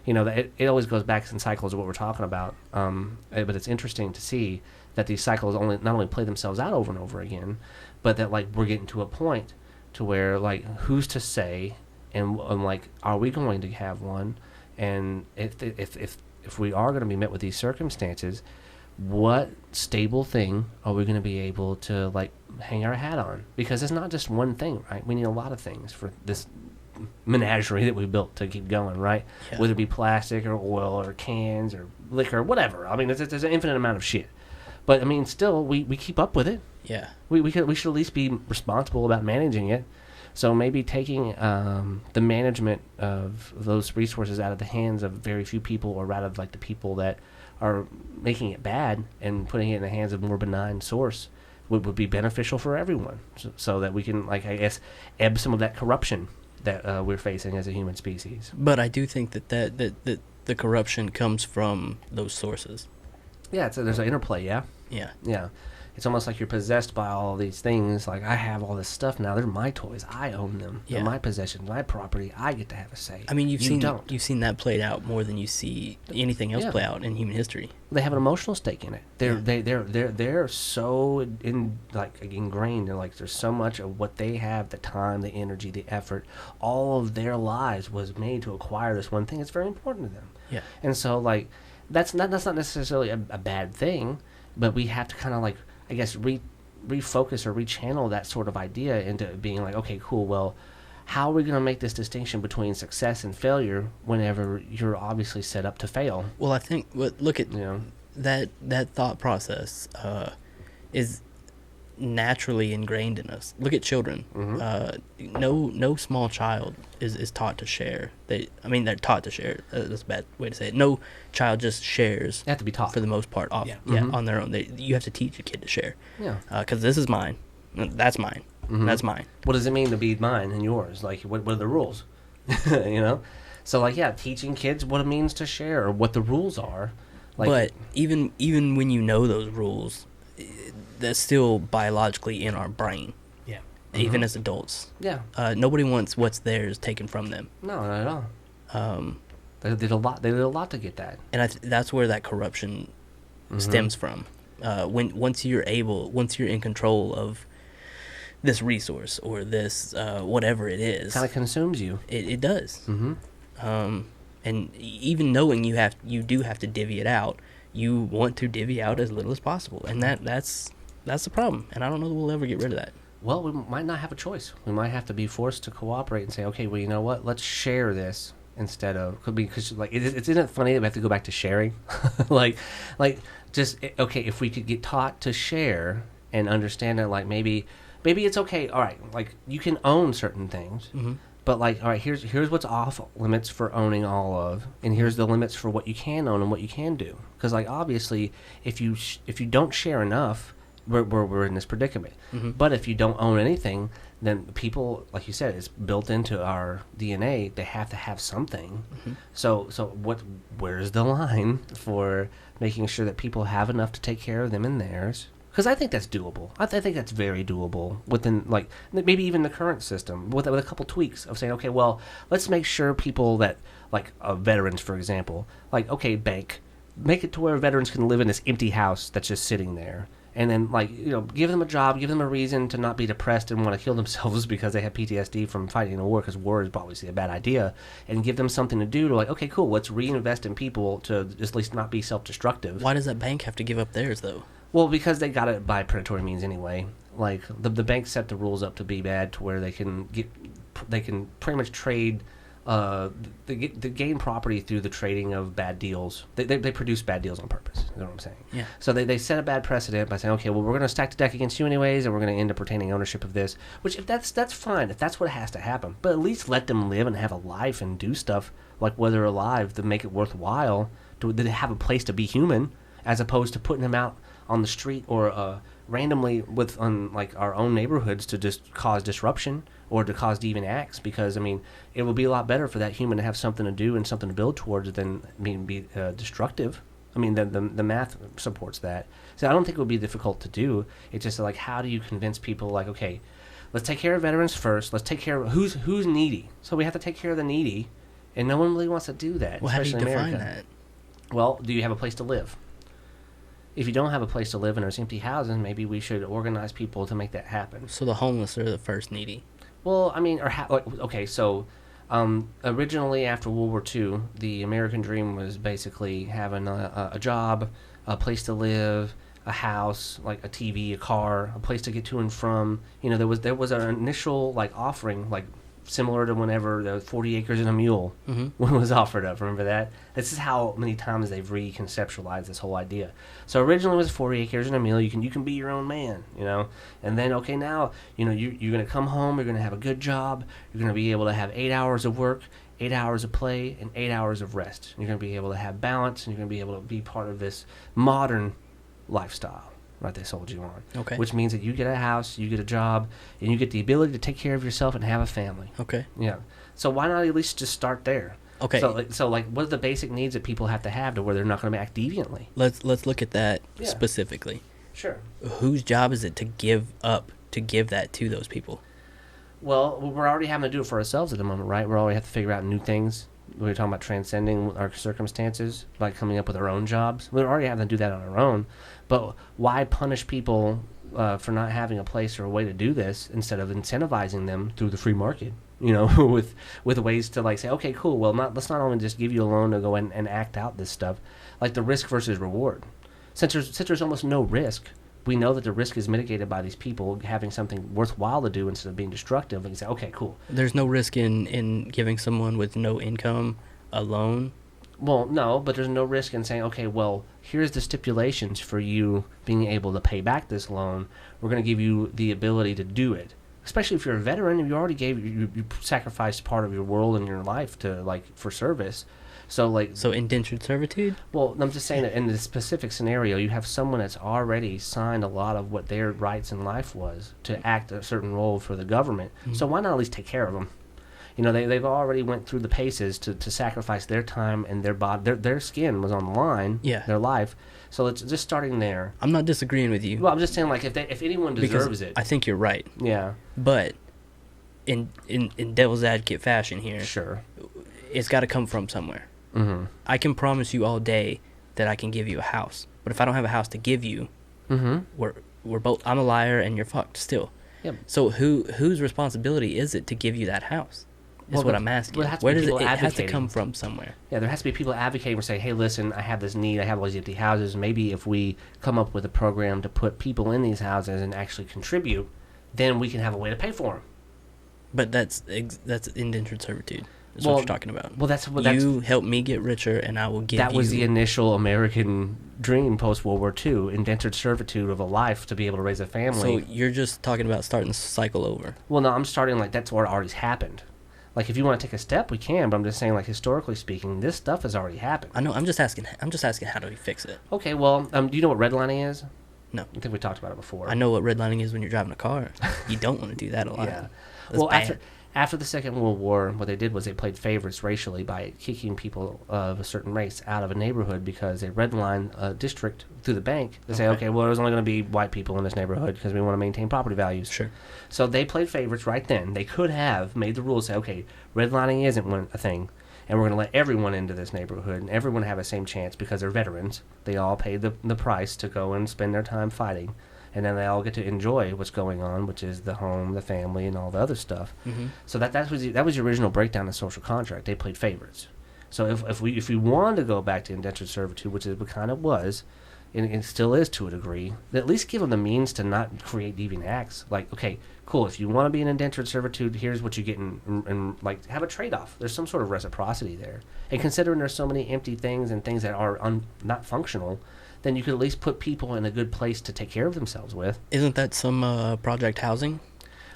it always goes back in cycles of what we're talking about. But it's interesting to see that these cycles not only play themselves out over and over again, but that like we're getting to a point to where like who's to say and like are we going to have one, and if we are going to be met with these circumstances, what stable thing are we going to be able to like hang our hat on? Because it's not just one thing, right? We need a lot of things for this menagerie that we built to keep going, right? Yeah. Whether it be plastic or oil or cans or liquor, whatever. I mean, there's an infinite amount of shit. But I mean, still, we keep up with it. Yeah. We should at least be responsible about managing it. So maybe taking the management of those resources out of the hands of very few people, or rather like the people that are making it bad, and putting it in the hands of a more benign source would be beneficial for everyone. So that we can, like, I guess, ebb some of that corruption that we're facing as a human species. But I do think that the corruption comes from those sources. Yeah, there's an interplay, yeah? Yeah. It's almost like you're possessed by all these things. Like, I have all this stuff now. They're my toys. I own them. Yeah. They're my possessions, my property. I get to have a say. I mean, you've seen that played out more than you see anything else play out in human history. They have an emotional stake in it. They're so ingrained in, like, there's so much of what they have, the time, the energy, the effort. All of their lives was made to acquire this one thing. It's very important to them. Yeah. And so, like, that's not necessarily a bad thing, but we have to kind of, like, I guess, refocus or rechannel that sort of idea into being like, okay, cool, well, how are we going to make this distinction between success and failure whenever you're obviously set up to fail? Well, I think, look at that thought process is naturally ingrained in us. Look at children. Mm-hmm. No small child is taught to share. They're taught to share. That's a bad way to say it. No child just shares. They have to be taught for the most part. Mm-hmm. On their own. You have to teach a kid to share. Yeah. Because this is mine. That's mine. Mm-hmm. That's mine. What does it mean to be mine and yours? Like, what are the rules? So, like, yeah, teaching kids what it means to share or what the rules are. Like, but even when you know those rules, that's still biologically in our brain. Yeah. Even as adults. Yeah. Nobody wants what's theirs taken from them. No, not at all. They did a lot to get that. And that's where that corruption stems from. Once you're in control of this resource or this whatever it is, kind of consumes you. It does. Mm-hmm. And even knowing you do have to divvy it out, you want to divvy out as little as possible, and that's the problem. And I don't know that we'll ever get rid of that. Well, we might not have a choice. We might have to be forced to cooperate and say, okay, well, you know what? Let's share this instead of, because like isn't it funny that we have to go back to sharing? like okay, if we could get taught to share and understand that, like maybe it's okay. All right, like you can own certain things, But like, all right, here's what's off limits for owning all of, and here's the limits for what you can own and what you can do. Because like obviously, if you don't share enough, we're in this predicament. But if you don't own anything, then people, like you said, it's built into our DNA. They have to have something. So where's the line for making sure that people have enough to take care of them and theirs? Because I think that's doable. I think that's very doable within, like, maybe even the current system with a couple tweaks of saying, okay, well, let's make sure people that, like, veterans, for example, like, okay, bank, make it to where veterans can live in this empty house that's just sitting there. And then, like, you know, give them a job, give them a reason to not be depressed and want to kill themselves because they have PTSD from fighting a war, because war is obviously a bad idea, and give them something to do to, like, okay, cool, let's reinvest in people to at least not be self-destructive. Why does that bank have to give up theirs, though? Well, because they got it by predatory means anyway. Like, the bank set the rules up to be bad to where they can pretty much trade, they gain property through the trading of bad deals. They produce bad deals on purpose. You know what I'm saying? Yeah. So they set a bad precedent by saying, okay, well, we're going to stack the deck against you anyways, and we're going to end up retaining ownership of this. Which, if that's fine, if that's what has to happen. But at least let them live and have a life and do stuff, like, while they're alive, to make it worthwhile, to have a place to be human, as opposed to putting them out on the street or randomly like our own neighborhoods to just cause disruption or to cause deviant acts. Because I mean, it will be a lot better for that human to have something to do and something to build towards than be destructive. I mean, the math supports that. So I don't think it would be difficult to do. It's just like, how do you convince people, like, okay, let's take care of veterans first. Let's take care of who's needy. So we have to take care of the needy, and no one really wants to do that. Well, how do you especially in define America. that? Well, do you have a place to live? If you don't have a place to live and there's empty houses, maybe we should organize people to make that happen. So the homeless are the first needy. Well, I mean, okay, so originally after World War II, the American dream was basically having a job, a place to live, a house, like a TV, a car, a place to get to and from. You know, there was an initial, like, offering, like, similar to whenever the 40 acres and a mule was offered up. Remember that? This is how many times they've reconceptualized this whole idea. So originally it was 40 acres and a mule. You can be your own man, you know. And then, okay, now, you know, you're going to come home. You're going to have a good job. You're going to be able to have 8 hours of work, 8 hours of play, and 8 hours of rest. You're going to be able to have balance, and you're going to be able to be part of this modern lifestyle, right, they sold you on. Okay. Which means that you get a house, you get a job, and you get the ability to take care of yourself and have a family. Okay. Yeah. So why not at least just start there? Okay. So what are the basic needs that people have to where they're not going to act deviantly? Let's look at that specifically. Sure. Whose job is it to give that to those people? Well, we're already having to do it for ourselves at the moment, right? We already have to figure out new things. We're talking about transcending our circumstances by coming up with our own jobs. We're already having to do that on our own. But why punish people for not having a place or a way to do this instead of incentivizing them through the free market? You know, with ways to, like, say, okay, cool. Well, let's not only just give you a loan to go and act out this stuff, like the risk versus reward. Since there's almost no risk, we know that the risk is mitigated by these people having something worthwhile to do instead of being destructive. And you say, okay, cool. There's no risk in giving someone with no income a loan. Well, no, but there's no risk in saying, okay, well, here's the stipulations for you being able to pay back this loan. We're going to give you the ability to do it. Especially if you're a veteran, you already you sacrificed part of your world and your life to, like, for service. So Indentured servitude? Well, I'm just saying that in this specific scenario, you have someone that's already signed a lot of what their rights in life was to act a certain role for the government. Mm-hmm. So why not at least take care of them? You know, they've already went through the paces to sacrifice their time and their body. Their skin was on the line. Yeah. Their life. So it's just starting there. I'm not disagreeing with you. Well, I'm just saying, like, if anyone deserves it. I think you're right. Yeah. But in devil's advocate fashion here, sure, it's got to come from somewhere. Mm-hmm. I can promise you all day that I can give you a house, but if I don't have a house to give you, we're both. I'm a liar and you're fucked still. Yep. So whose responsibility is it to give you that house? Is what I'm asking. Where does it has to come from somewhere? Yeah, there has to be people advocating for saying, hey, listen, I have this need, I have all these empty houses. Maybe if we come up with a program to put people in these houses and actually contribute, then we can have a way to pay for them. But that's indentured servitude. Is what you're talking about. Well, that's what you help me get richer, and I will give you. That was the initial American dream post World War II, indentured servitude of a life to be able to raise a family. So you're just talking about starting the cycle over. Well, no, I'm starting like that's what already happened. Like, if you want to take a step, we can. But I'm just saying, like, historically speaking, this stuff has already happened. I know. I'm just asking. How do we fix it? Okay, well, do you know what redlining is? No. I think we talked about it before. I know what redlining is when you're driving a car. You don't want to do that a lot. Yeah. That's Well, bad. after the Second World War, what they did was they played favorites racially by kicking people of a certain race out of a neighborhood because they redline a district through the bank. They say, okay, well, there's only going to be white people in this neighborhood because we want to maintain property values. Sure. So they played favorites right then. They could have made the rules say, okay, redlining isn't a thing, and we're going to let everyone into this neighborhood and everyone have the same chance because they're veterans. They all paid the price to go and spend their time fighting. And then they all get to enjoy what's going on, which is the home, the family, and all the other stuff. Mm-hmm. So that was the original breakdown of social contract. They played favorites. So if we wanted to go back to indentured servitude, which it kind of was, and it still is to a degree, at least give them the means to not create deviant acts. Like, okay, cool, if you want to be in indentured servitude, here's what you get, and like, have a trade-off. There's some sort of reciprocity there. And considering there's so many empty things and things that are not functional, then you could at least put people in a good place to take care of themselves with. Isn't that some project housing?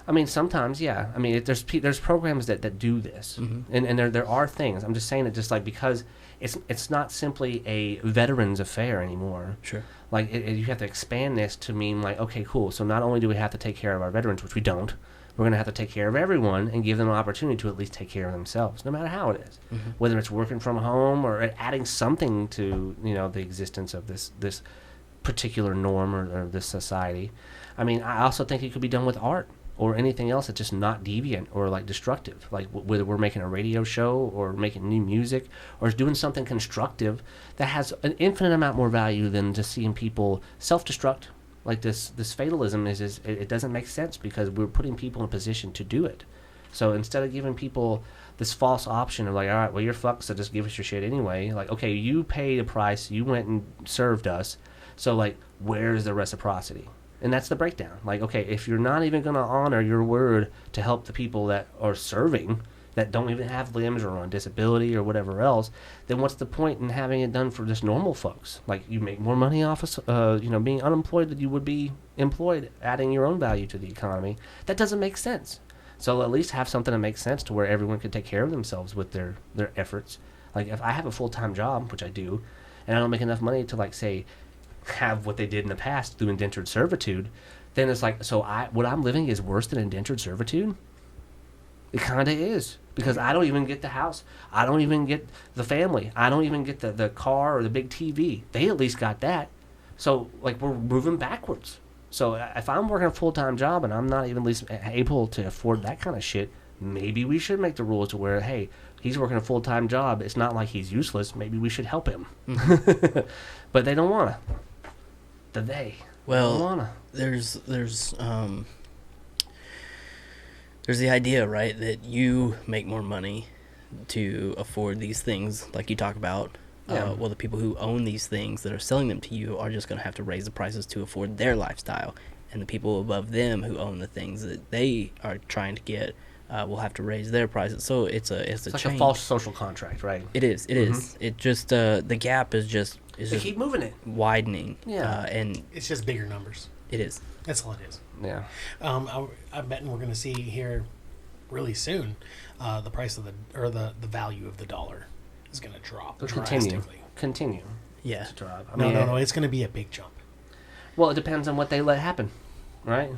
I mean, sometimes, yeah. I mean, there's programs that do this, and there are things. I'm just saying that just like because it's not simply a veterans affair anymore. Sure. Like you have to expand this to mean like, okay, cool. So not only do we have to take care of our veterans, which we don't, we're going to have to take care of everyone and give them an opportunity to at least take care of themselves, no matter how it is. Mm-hmm. Whether it's working from home or adding something to the existence of this particular norm or this society. I mean, I also think it could be done with art or anything else that's just not deviant or like destructive. Like whether we're making a radio show or making new music or doing something constructive that has an infinite amount more value than just seeing people self-destruct. Like this fatalism is it doesn't make sense because we're putting people in a position to do it. So instead of giving people this false option of like, all right, well, you're fucked, so just give us your shit anyway. Like, okay, you paid a price, you went and served us, so like, where's the reciprocity? And that's the breakdown. Like, okay, if you're not even going to honor your word to help the people that are serving, that don't even have limbs or are on disability or whatever else, then what's the point in having it done for just normal folks? Like, you make more money off of being unemployed than you would be employed, adding your own value to the economy. That doesn't make sense. So at least have something that makes sense to where everyone can take care of themselves with their efforts. Like, if I have a full-time job, which I do, and I don't make enough money to, like, say, have what they did in the past through indentured servitude, then it's like, so what I'm living is worse than indentured servitude? It kind of is. Because I don't even get the house. I don't even get the family. I don't even get the car or the big TV. They at least got that. So, like, we're moving backwards. So if I'm working a full-time job and I'm not even at least able to afford that kind of shit, maybe we should make the rules to where, hey, he's working a full-time job. It's not like he's useless. Maybe we should help him. But they don't want to. Well, don't want to. There's the idea, right, that you make more money to afford these things, like you talk about. Yeah. Well, the people who own these things that are selling them to you are just going to have to raise the prices to afford their lifestyle. And the people above them who own the things that they are trying to get will have to raise their prices. So it's a like change. a false social contract, right? It is. It is. It just the gap is just They keep moving it. widening. Yeah. And It's just bigger numbers. it is. That's all it is. Yeah. I'm betting we're going to see here really soon the price of the value of the dollar is going to drop drastically. Continue Yeah. to drop. No. It's going to be a big jump. Well, it depends on what they let happen, right?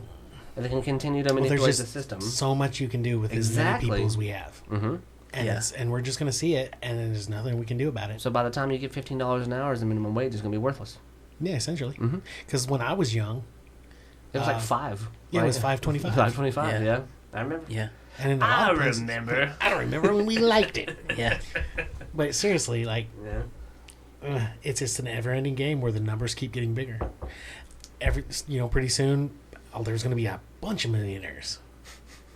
If they can continue to manipulate there's the just system. so much you can do with as many Exactly. people as we have. Mm-hmm. And and we're just going to see it, and there's nothing we can do about it. So by the time you get $15 an hour as the minimum wage, it's going to be worthless. Yeah, essentially. Mhm. Because when I was young, It was like $5. yeah, it right? was $5.25. $5.25, Yeah. yeah. I remember. Yeah. And in a lot of places- I don't remember when we liked it. Yeah. But seriously, like, Yeah. it's just an ever-ending game where the numbers keep getting bigger. Pretty soon, there's going to be a bunch of millionaires.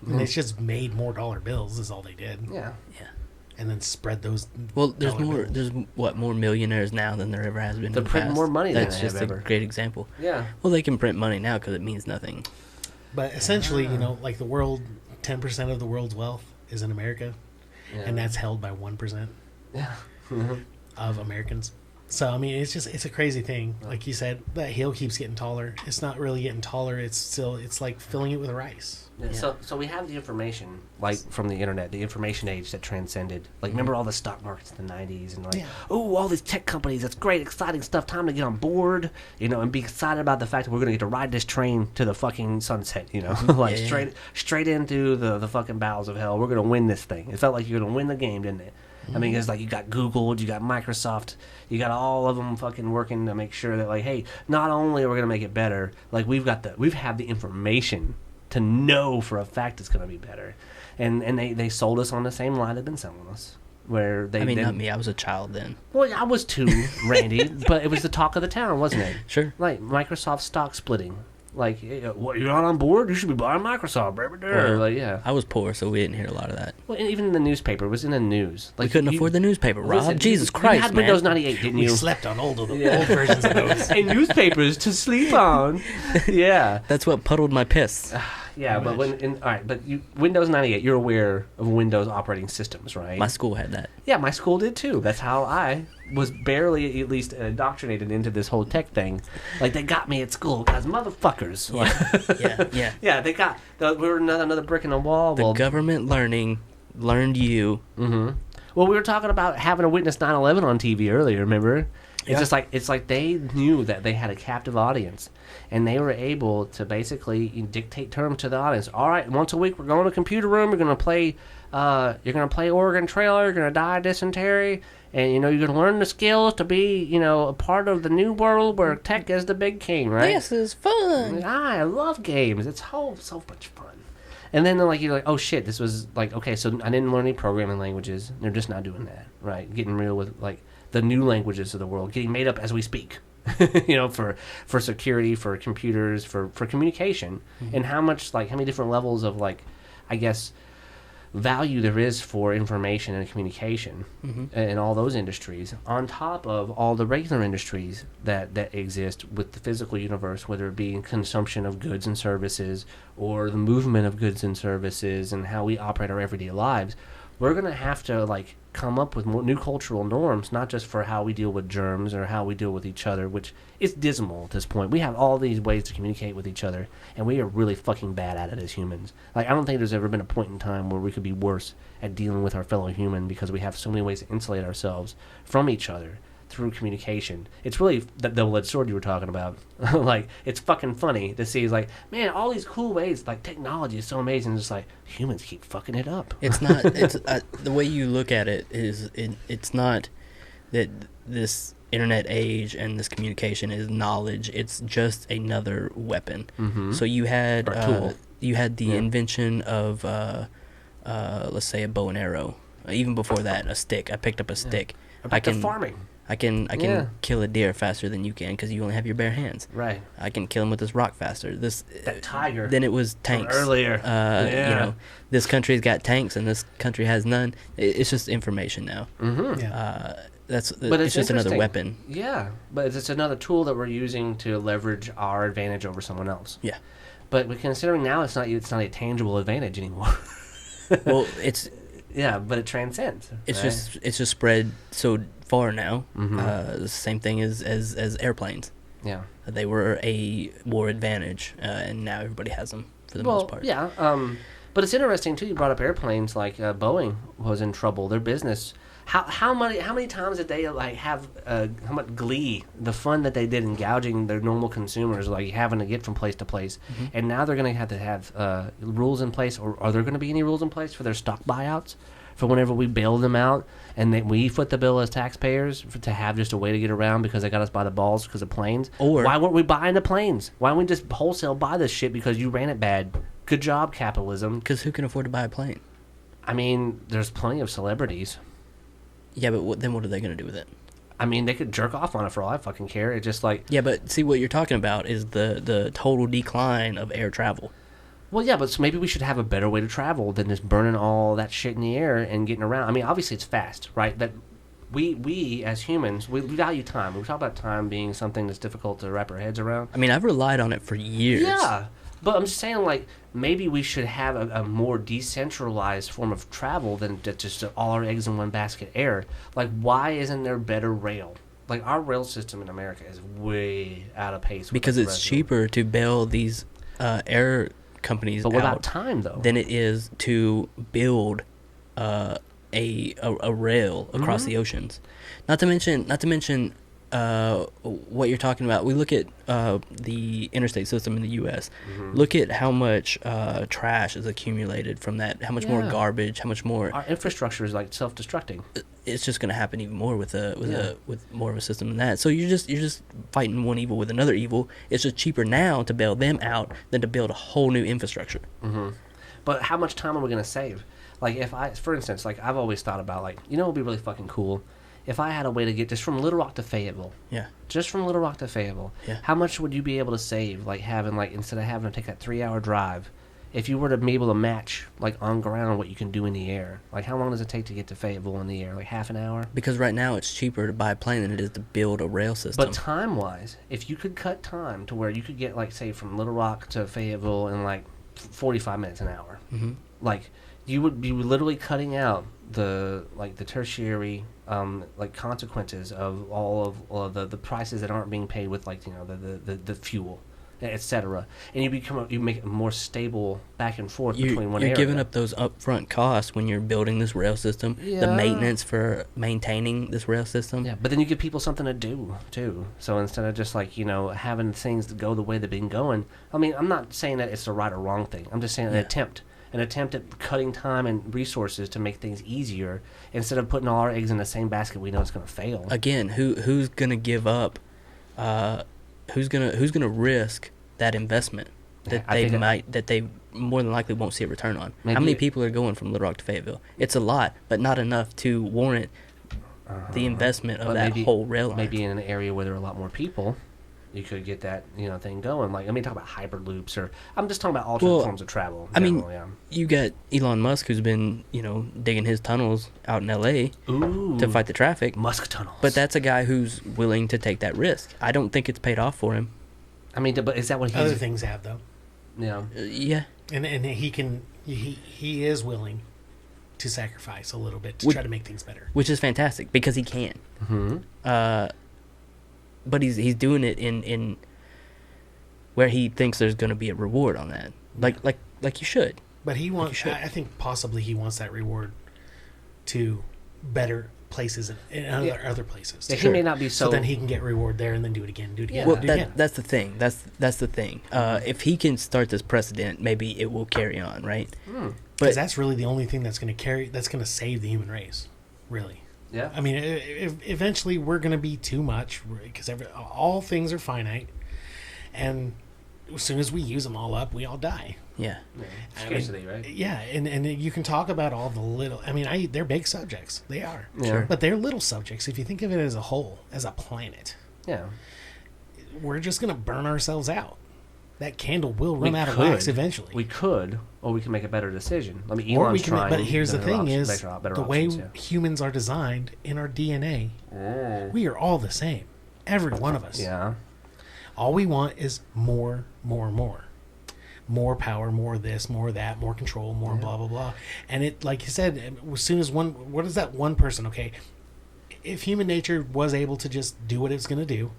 And it's just made more dollar bills is all they did. Yeah. Yeah. And then spread those. Well, there's dollar more. bills. There's more millionaires now than there ever has been. They're in the printing past. more money than That's they just have a ever. great example. Yeah. Well, they can print money now because it means nothing. But essentially, like the world, 10% of the world's wealth is in America, Yeah. and that's held by 1% Yeah. of Americans. So I mean, it's a crazy thing. Like you said, that hill keeps getting taller. It's not really getting taller. It's like filling it with rice. Yeah. So we have the information, like from the internet, the information age that transcended. Like, remember all the stock markets in the 90s and like, oh, all these tech companies, that's great, exciting stuff, time to get on board, and be excited about the fact that we're going to get to ride this train to the fucking sunset, like straight into the fucking bowels of hell. We're going to win this thing. It felt like you were going to win the game, didn't it? I mean, it's like you got Google, you got Microsoft, you got all of them fucking working to make sure that, like, hey, not only are we going to make it better, like we've had the information to know for a fact it's going to be better. And they sold us on the same line they've been selling us. Where they, not me. I was a child then. Well, I was too, Randy, but it was the talk of the town, wasn't it? Sure. Like Microsoft stock splitting. Like, what, you're not on board? You should be buying Microsoft. Well, like, yeah. I was poor, so we didn't hear a lot of that. Well, and even in the newspaper, it was in the news. Like, we couldn't afford the newspaper, Rob. Listen, Jesus Christ, you had man. Windows 98, didn't you? We slept on old versions of those. And newspapers to sleep on. Yeah. That's what puddled my piss. Yeah, but Windows 98, you're aware of Windows operating systems, right? My school had that. Yeah, my school did too. That's how I was barely at least indoctrinated into this whole tech thing. Like, they got me at school, guys, motherfuckers. Yeah. Yeah, they got, we were another brick in the wall. The government learned you. Mm-hmm. Well, we were talking about having to witness 9/11 on TV earlier, remember? It's just like they knew that they had a captive audience, and they were able to basically dictate terms to the audience. All right, once a week we're going to a computer room. You're going to play. You're going to play Oregon Trail. You're going to die of dysentery, and you're going to learn the skills to be a part of the new world where tech is the big king, right? This is fun. I love games. It's so much fun. And then you're like, oh shit, this was like, okay, so I didn't learn any programming languages. They're just not doing that, right? Getting real with like the new languages of the world, getting made up as we speak, for security, for computers, for communication, and how many different levels of I guess, value there is for information and communication in all those industries, on top of all the regular industries that exist with the physical universe, whether it be in consumption of goods and services or the movement of goods and services and how we operate our everyday lives. We're going to have to come up with more new cultural norms, not just for how we deal with germs or how we deal with each other, which is dismal at this point. We have all these ways to communicate with each other, and we are really fucking bad at it as humans. I don't think there's ever been a point in time where we could be worse at dealing with our fellow human, because we have so many ways to insulate ourselves from each other through communication. It's really that double-edged sword you were talking about. It's fucking funny to see, man, all these cool ways, technology is so amazing. It's humans keep fucking it up. It's not. It's the way you look at it is. It's not that this internet age and this communication is knowledge. It's just another weapon. Mm-hmm. So you had tool. You had the invention of let's say a bow and arrow. Even before that, a stick. I picked up a stick. Farming. I can kill a deer faster than you can because you only have your bare hands. Right. I can kill him with this rock faster. That tiger. Then it was tanks. Earlier. This country's got tanks and this country has none. It's just information now. Mm-hmm. Yeah. It's just another weapon. Yeah, but it's another tool that we're using to leverage our advantage over someone else. Yeah. But considering now it's not a tangible advantage anymore. Well, it's. Yeah, but it transcends. It's just spread so far now. The same thing as airplanes. Yeah, they were a war advantage, and now everybody has them for the most part. Yeah, but it's interesting too. You brought up airplanes. Boeing was in trouble. Their business. How many times did they have how much glee, the fun that they did in gouging their normal consumers, having to get from place to place, and now they're going to have rules in place, or are there going to be any rules in place for their stock buyouts, for whenever we bail them out and then we foot the bill as taxpayers to have just a way to get around because they got us by the balls because of planes? Or why weren't we buying the planes? Why don't we just wholesale buy this shit because you ran it bad? Good job, capitalism. Because who can afford to buy a plane? I mean, there's plenty of celebrities. Yeah, but then what are they going to do with it? I mean, they could jerk off on it for all I fucking care. It's just Yeah, but see, what you're talking about is the total decline of air travel. Well, yeah, but so maybe we should have a better way to travel than just burning all that shit in the air and getting around. I mean, obviously it's fast, right? That we as humans, we value time. We talk about time being something that's difficult to wrap our heads around. I mean, I've relied on it for years. Yeah, but I'm just saying, maybe we should have a more decentralized form of travel than just all our eggs in one basket air. Why isn't there better rail? like our rail system in America is way out of pace. Because with it's the rest of cheaper to bail these air companies But what about out time though? than it is to build a rail across the oceans. Not to mention what you're talking about. We look at the interstate system in the U.S. Look at how much trash is accumulated from that. How much more Yeah. garbage. How much more. Our infrastructure is like self-destructing. It's just going to happen even more with more of a system than that. So you're just fighting one evil with another evil. It's just cheaper now to bail them out than to build a whole new infrastructure. But how much time are we going to save? Like if for instance, like I've always thought about like, you know, what would be really fucking cool if I had a way to get just from Little Rock to Fayetteville. Yeah. Just from Little Rock to Fayetteville. Yeah. How much would you be able to save, like having like instead of having to take that 3-hour drive, if you were to be able to match like on ground what you can do in the air? Like how long does it take to get to Fayetteville in the air? Like half an hour? Because right now it's cheaper to buy a plane than it is to build a rail system. But time wise, if you could cut time to where you could get like say from Little Rock to Fayetteville in like 45 minutes an hour, like you would be literally cutting out the tertiary like consequences of all of the prices that aren't being paid with like, you know, the fuel, etc. And you make it more stable back and forth between one area. You're giving up those upfront costs when you're building this rail system. Yeah. The maintenance for maintaining this rail system. Yeah, but then you give people something to do too. So instead of just like, you know, having things to go the way they've been going, I mean, I'm not saying that it's the right or wrong thing. I'm just saying an attempt at cutting time and resources to make things easier instead of putting all our eggs in the same basket we know it's going to fail. Again, who's gonna give up? Who's gonna risk that investment that they more than likely won't see a return on? How many people are going from Little Rock to Fayetteville? It's a lot, but not enough to warrant the investment of But that whole rail line. Maybe in an area where there are a lot more people, you could get that, you know, thing going. Like, I mean, talk about hybrid loops, or I'm just talking about alternate forms of travel. I mean, yeah. you got Elon Musk, who's been, you know, digging his tunnels out in L.A. to fight the traffic. Musk tunnels. But that's a guy who's willing to take that risk. I don't think it's paid off for him. I mean, but is that what he's... Other things have though. Yeah. Yeah. And he is willing to sacrifice a little bit to try to make things better. Which is fantastic because he can. But he's doing it in where he thinks there's going to be a reward on that. Like you should. But he wants. I think possibly he wants that reward to better places in other places. Yeah, he may not be so. So then he can get reward there and then do it again. Do it again. Well, do it again. that's the thing. That's the thing. If he can start this precedent, maybe it will carry on, right? Because that's really the only thing that's going to save the human race, really. Yeah. I mean, eventually we're going to be too much because all things are finite, and as soon as we use them all up, we all die. Yeah. Scarcity, right? Yeah, and you can talk about all the little. I mean, they're big subjects. They are. Sure. But they're little subjects if you think of it as a whole, as a planet. Yeah. We're just going to burn ourselves out. That candle will run out of wax eventually. We could, or we can make a better decision. I mean, Elon's trying. But here's the thing: is the way options, humans are designed in our DNA, we are all the same. Every one of us. Yeah. All we want is more power, more this, more that, more control, more blah blah blah. And it, like you said, as soon as what is that one person? Okay, if human nature was able to just do what it's going to do,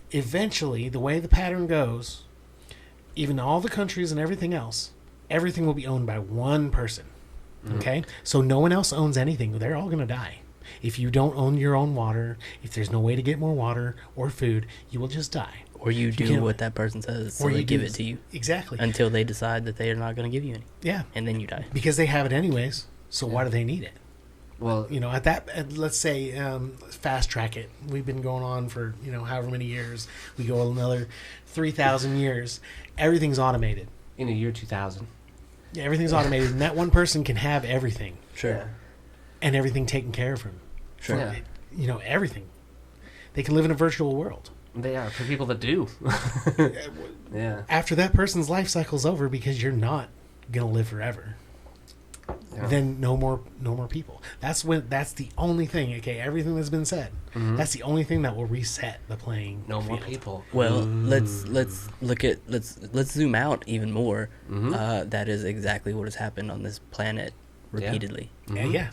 eventually, the way the pattern goes, even all the countries and everything else, everything will be owned by one person. Okay? So no one else owns anything. They're all going to die. If you don't own your own water, if there's no way to get more water or food, you will just die. Or you do what that person says, so they give it to you. Exactly. Until they decide that they are not going to give you any. Yeah. And then you die. Because they have it anyways, so why do they need it? Well, let's say fast track it. We've been going on for, however many years. We go another 3,000 years. Everything's automated. In the year 2000. Yeah, everything's automated, and that one person can have everything. Sure. Yeah. And everything taken care of him. Sure. Yeah. Everything. They can live in a virtual world. They are, for people that do. Yeah. After that person's life cycle's over, because you're not going to live forever. Yeah. Then no more people. That's the only thing. Okay, everything that's been said. Mm-hmm. That's the only thing that will reset the playing. No field. more people. Well, let's zoom out even more. That is exactly what has happened on this planet repeatedly. Yeah. Yeah.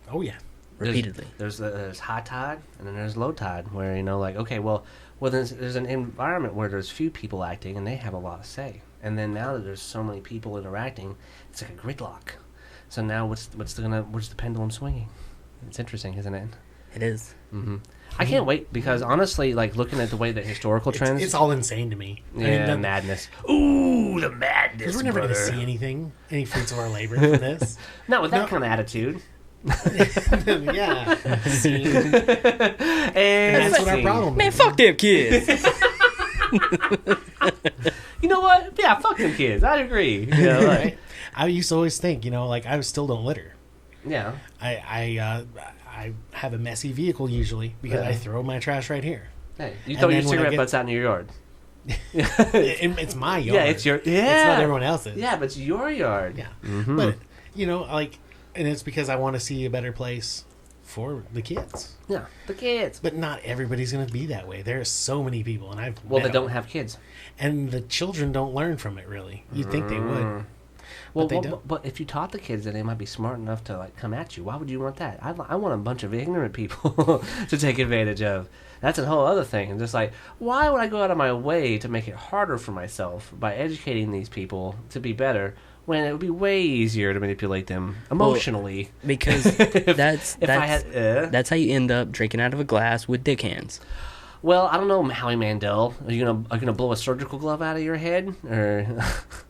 Oh yeah. repeatedly. There's high tide and then there's low tide, where like, okay, well there's an environment where there's few people acting and they have a lot of say, and then now that there's so many people interacting, it's like a gridlock. So now where's the pendulum swinging? It's interesting, isn't it? It is. Mm-hmm. I can't wait, because honestly, like, looking at the way that historical trends, It's all insane to me. yeah, madness. Ooh, the madness. Because we're never going to brother. see any fruits of our labor from this. Not with that kind of attitude. Yeah. See? And that's what our scene. problem Man, is. fuck them kids. You know what? Yeah, fuck them kids. I agree. You know, like, Right? I used to always think, like, I still don't litter. yeah. I have a messy vehicle usually because Yeah. I throw my trash right here. Hey, you And throw your then when I cigarette get- butts out in your yard. It's my yard. Yeah, it's your. Yeah. It's not everyone else's. Yeah, but it's your yard. Yeah. Mm-hmm. But, like, and it's because I want to see a better place for the kids. Yeah, the kids. But not everybody's going to be that way. There are so many people, and I've Well, met they don't them. have kids. And the children don't learn from it, really. You'd think they would. Well, they don't. but if you taught the kids that they might be smart enough to like come at you, why would you want that? I want a bunch of ignorant people to take advantage of. That's a whole other thing. And just like, why would I go out of my way to make it harder for myself by educating these people to be better when it would be way easier to manipulate them emotionally? Because that's how you end up drinking out of a glass with dick hands. Well, I don't know, Howie Mandel. Are you gonna blow a surgical glove out of your head, or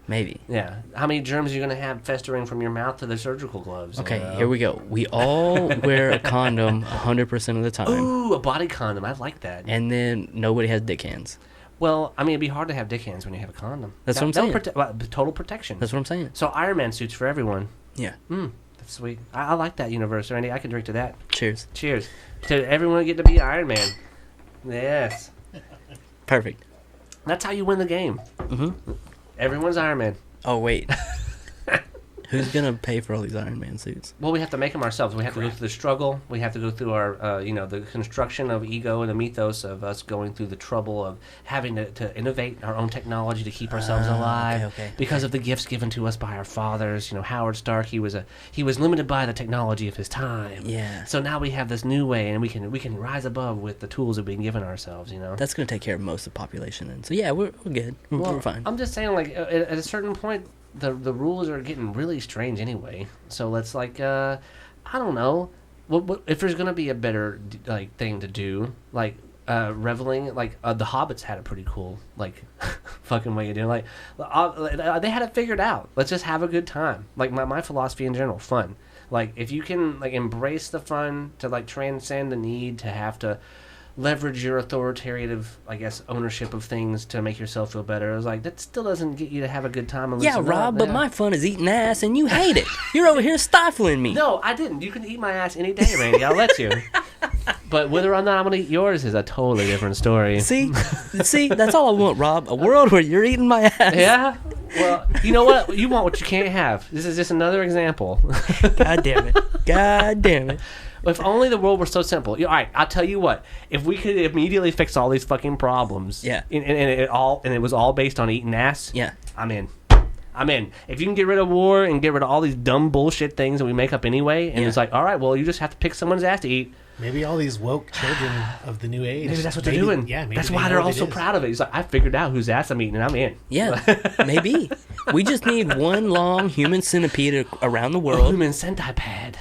Maybe. yeah? How many germs are you gonna have festering from your mouth to the surgical gloves? Okay, here we go. We all wear a condom 100% of the time, Ooh, a body condom. I like that. and then nobody has dick hands. Well, I mean, it'd be hard to have dick hands when you have a condom. That's what I'm saying. Total protection. That's what I'm saying. So Iron Man suits for everyone. Yeah. That's sweet. I like that universe, Randy. I can drink to that. Cheers. Cheers to everyone get to be Iron Man. Yes, Perfect. that's how you win the game. Mm-hmm. Everyone's Iron Man. Oh wait. Who's gonna pay for all these Iron Man suits? Well, we have to make them ourselves. We have to go through the struggle. We have to go through our, the construction of ego and the mythos of us going through the trouble of having to innovate our own technology to keep ourselves alive. okay. Because of the gifts given to us by our fathers. Howard Stark, he was limited by the technology of his time. Yeah. So now we have this new way, and we can rise above with the tools that we've been given ourselves. That's gonna take care of most of the population then. So yeah, we're good. We're fine. I'm just saying, like, at a certain point, the rules are getting really strange anyway. So let's, like, I don't know. What if there's gonna be a better thing to do, like reveling, like the Hobbits had a pretty cool fucking way of doing it. Like they had it figured out. Let's just have a good time. Like my philosophy in general, fun. Like if you can embrace the fun to transcend the need to have to leverage your authoritative, ownership of things to make yourself feel better. It was like, that still doesn't get you to have a good time. Yeah, Rob, but my fun is eating ass, and you hate it. You're over here stifling me. No, I didn't. You can eat my ass any day, Randy. I'll let you. But whether or not I'm going to eat yours is a totally different story. See, that's all I want, Rob. A world where you're eating my ass. Yeah? Well, you know what? You want what you can't have. This is just another example. God damn it. God damn it. If only the world were so simple. All right, I'll tell you what. If we could immediately fix all these fucking problems, yeah, and it was all based on eating ass, yeah, I'm in. If you can get rid of war and get rid of all these dumb bullshit things that we make up anyway, and it's like, all right, well, you just have to pick someone's ass to eat. Maybe all these woke children of the new age. Maybe that's what they're doing. Yeah, maybe that's why they're all so proud of it. He's like, I figured out whose ass I'm eating, and I'm in. Yeah, maybe. We just need one long human centipede around the world. Human centipede.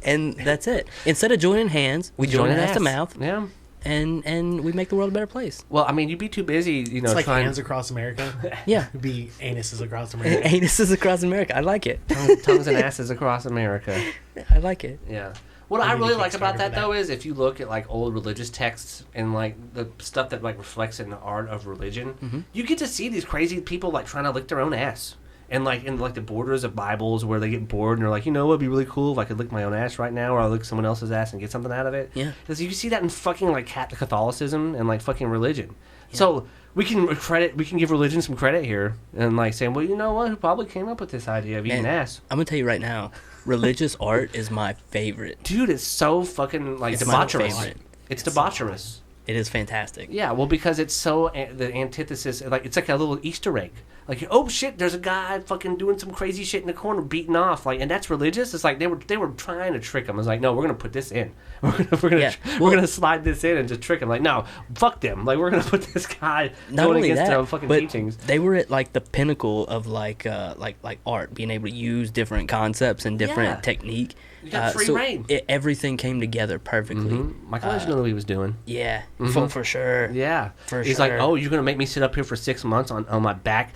And that's it. Instead of joining hands, we join ass to mouth. Yeah. And we make the world a better place. Well, you'd be too busy, It's like hands across America. Yeah. It'd be anuses across America. Anuses across America. I like it. Tongues and asses across America. I like it. Yeah. What I really like about that, though, is if you look at old religious texts and the stuff that reflects in the art of religion, you get to see these crazy people trying to lick their own ass. And in the borders of Bibles where they get bored and they're like, it'd be really cool if I could lick my own ass right now, or I'll lick someone else's ass and get something out of it. Yeah. Because you see that in fucking Catholicism and fucking religion. Yeah. So we can give religion some credit here and saying, well, you know what? Who probably came up with this idea of eating ass? I'm gonna tell you right now, religious art is my favorite. Dude, it's so fucking it's debaucherous. It's debaucherous. It is fantastic. Yeah, well, because it's so the antithesis. It's like a little Easter egg Like, oh shit, there's a guy fucking doing some crazy shit in the corner, beating off, like, and that's religious. It's like they were trying to trick him. It's like, no, we're gonna put this in. We're gonna slide this in and just trick him. Like, no, fuck them. Like, we're gonna put this guy going against their own fucking teachings. They were at like the pinnacle of like art, being able to use different concepts and different technique. You got free reign. Everything came together perfectly. Michelangelo knew what he was doing. Yeah, for sure. Yeah, He's sure. like, oh, you're gonna make me sit up here for 6 months on my back,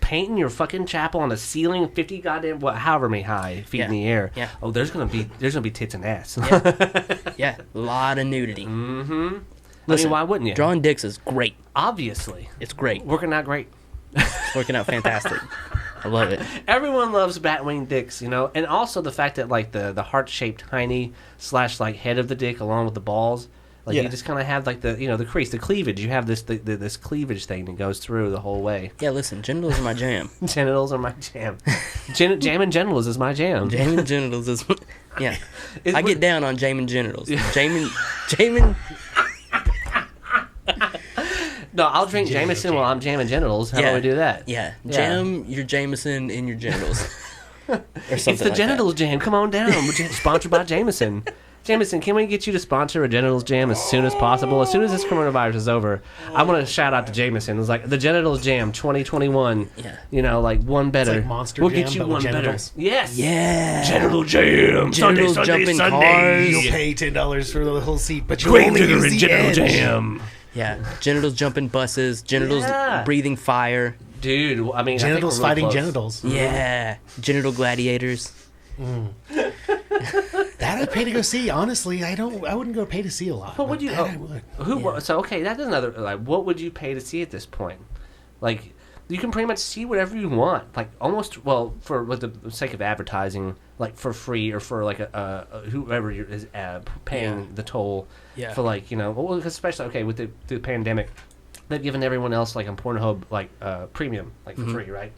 painting your fucking chapel on the ceiling, 50 goddamn however many high feet in the air. Yeah. Oh, there's gonna be tits and ass. Yeah, a lot of nudity. Mm-hmm. Listen, I mean, why wouldn't you? Drawing dicks is great. Obviously, It's great. working out great. It's working out fantastic. I love it. Everyone loves batwing dicks, and also the fact that like the heart-shaped hiney / like head of the dick along with the balls, like you just kind of have like the crease, the cleavage. You have this cleavage thing that goes through the whole way. Yeah, listen, genitals are my jam. Genitals are my jam. Jamming genitals is my jam. Jamming genitals is yeah. I get down on jamming genitals. Jamming. No, I'll drink Jameson while I'm jamming genitals. How about we do that? Yeah, jam your Jameson in your genitals. Or something It's the like genitals jam. Come on down. We're sponsored by Jameson. Jameson, can we get you to sponsor a genitals jam as soon as possible? As soon as this coronavirus is over, I want to shout out to Jameson. It's like the genitals jam 2021. Yeah. Like one better. It's like Monster we'll Jam, get you but one with better. genitals. Yes. Yeah. Genital jam. Genitals jumping cars. You'll pay $10 for the whole seat, but you'll only use the genital edge. jam. Yeah, genitals jumping buses, genitals breathing fire. Dude, I mean, Genitals I think we're really fighting close. genitals. Yeah, genital gladiators. That I'd pay to go see. Honestly, I wouldn't go pay to see a lot. What would you? that I would. So okay, that's another. Like, what would you pay to see at this point? Like, you can pretty much see whatever you want. Like, almost for with the sake of advertising, like for free or for like a whoever is paying the toll. Yeah. For like especially with the pandemic, they've given everyone else like on Pornhub like premium like for free, right?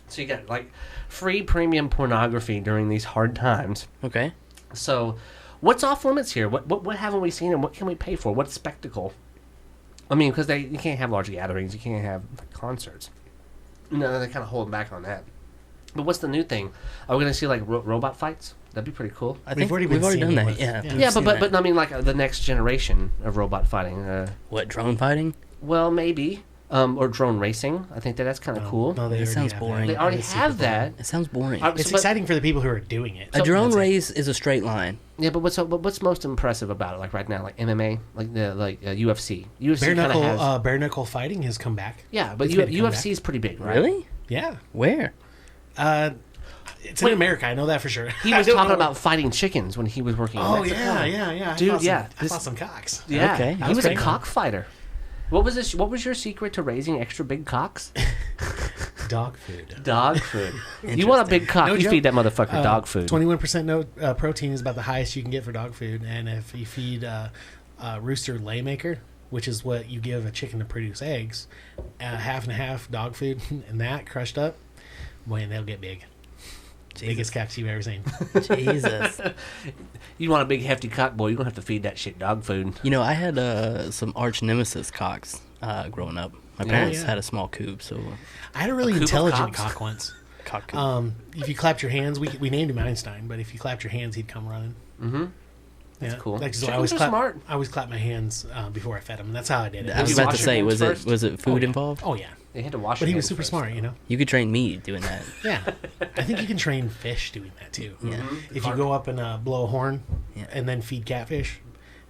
So you got like free premium pornography during these hard times. Okay. So, what's off limits here? What haven't we seen, and what can we pay for? What's spectacle? I mean, because you can't have large gatherings, you can't have concerts. No, they're kind of holding back on that. But what's the new thing? Are we going to see like robot fights? That'd be pretty cool. I think already we've already done seen that. with- Yeah. yeah. Yeah, seen but I mean like the next generation of robot fighting. What, drone fighting? Well, maybe. Or drone racing. I think that's kind of cool. No, they That already sounds have boring. that. They already It's have super that. boring. It sounds boring. It's exciting for the people who are doing it. A drone That's it. race is a straight line. Yeah, but what's most impressive about it? Like right now, like MMA, like UFC. UFC Bare kind of knuckle, has. bare knuckle fighting has come back. Yeah, but It's made a UFC comeback. is pretty big, right? Really? Yeah, Where? it's in America. I know that for sure. He I was don't talking know. about fighting chickens when he was working in Oh Mexico. yeah. Dude, I fought some cocks. Yeah, Okay, he that's was a great. cockfighter. What was your secret to raising extra big cocks? Dog food. Dog food. You want a big cock, No you joke. feed that motherfucker dog food. 21% protein is about the highest you can get for dog food, and if you feed rooster laymaker, which is what you give a chicken to produce eggs, half and half dog food, and that crushed up, boy, and they'll get big. Biggest cocks you've ever seen. Jesus. You want a big hefty cock, boy, you're going to have to feed that shit dog food. You know, I had some arch nemesis cocks growing up. My parents yeah. had a small coop, so I had a really A coop of intelligent cocks? cock once. cock coop. If you clapped your hands, we named him Einstein, but if you clapped your hands, he'd come running. Mm-hmm. Yeah, cool. Like, so I Chickens always are clap. smart. I always clap my hands before I fed him, and that's how I did it. I was you about wash to your say, hands was first? it food involved? Oh yeah, They had to wash but your he was hands super first. smart, you know. You could train me doing that. Yeah, I think you can train fish doing that too. Yeah. If you go up and blow a horn, Yeah. and then feed catfish,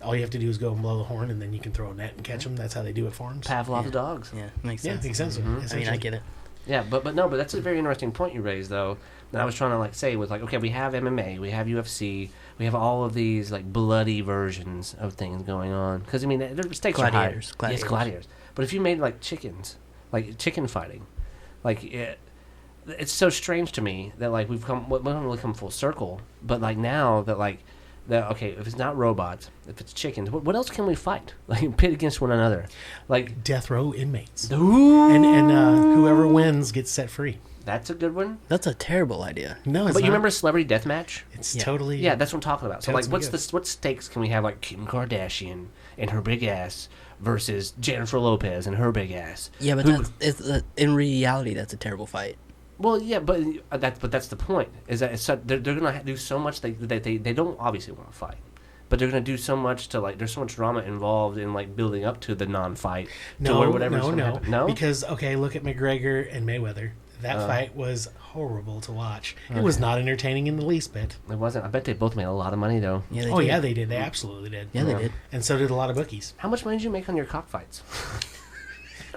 all you have to do is go and blow the horn, and then you can throw a net and catch them. That's how they do it farms. Pavlov's dogs. Yeah, makes Yeah, sense. makes sense. I mean, I get it. Yeah, but that's a very interesting point you raised, though. That I was trying to like say was like, okay, we have MMA, we have UFC, we have all of these like bloody versions of things going on. Because I mean, the stakes are high. Gladiators. Yes, gladiators. But if you made like chickens, like chicken fighting, like it's so strange to me that like we haven't really come full circle. But like now that like okay, if it's not robots, if it's chickens, what else can we fight? Like pit against one another, like Death row inmates, ooh, and whoever wins gets set free. That's a good one. That's a terrible idea. No, it's But you not. remember Celebrity Deathmatch? It's Yeah. totally. Yeah, that's what I'm talking about. So, That's like, good. what stakes can we have? Like Kim Kardashian and her big ass versus Jennifer Lopez and her big ass. Yeah, but Who- in reality, that's a terrible fight. Well, yeah, but that's the point. Is that they're gonna do so much they don't obviously want to fight, but they're gonna do so much to like. There's so much drama involved in like building up to the non-fight. No, to where whatever's no, gonna no. happen. No, Because okay, look at McGregor and Mayweather. That fight was horrible to watch. It was not entertaining in the least bit. it wasn't. I bet they both made a lot of money though. Yeah, they Oh did. yeah, they did. They absolutely did. Yeah, they did. And so did a lot of bookies. How much money did you make on your cockfights?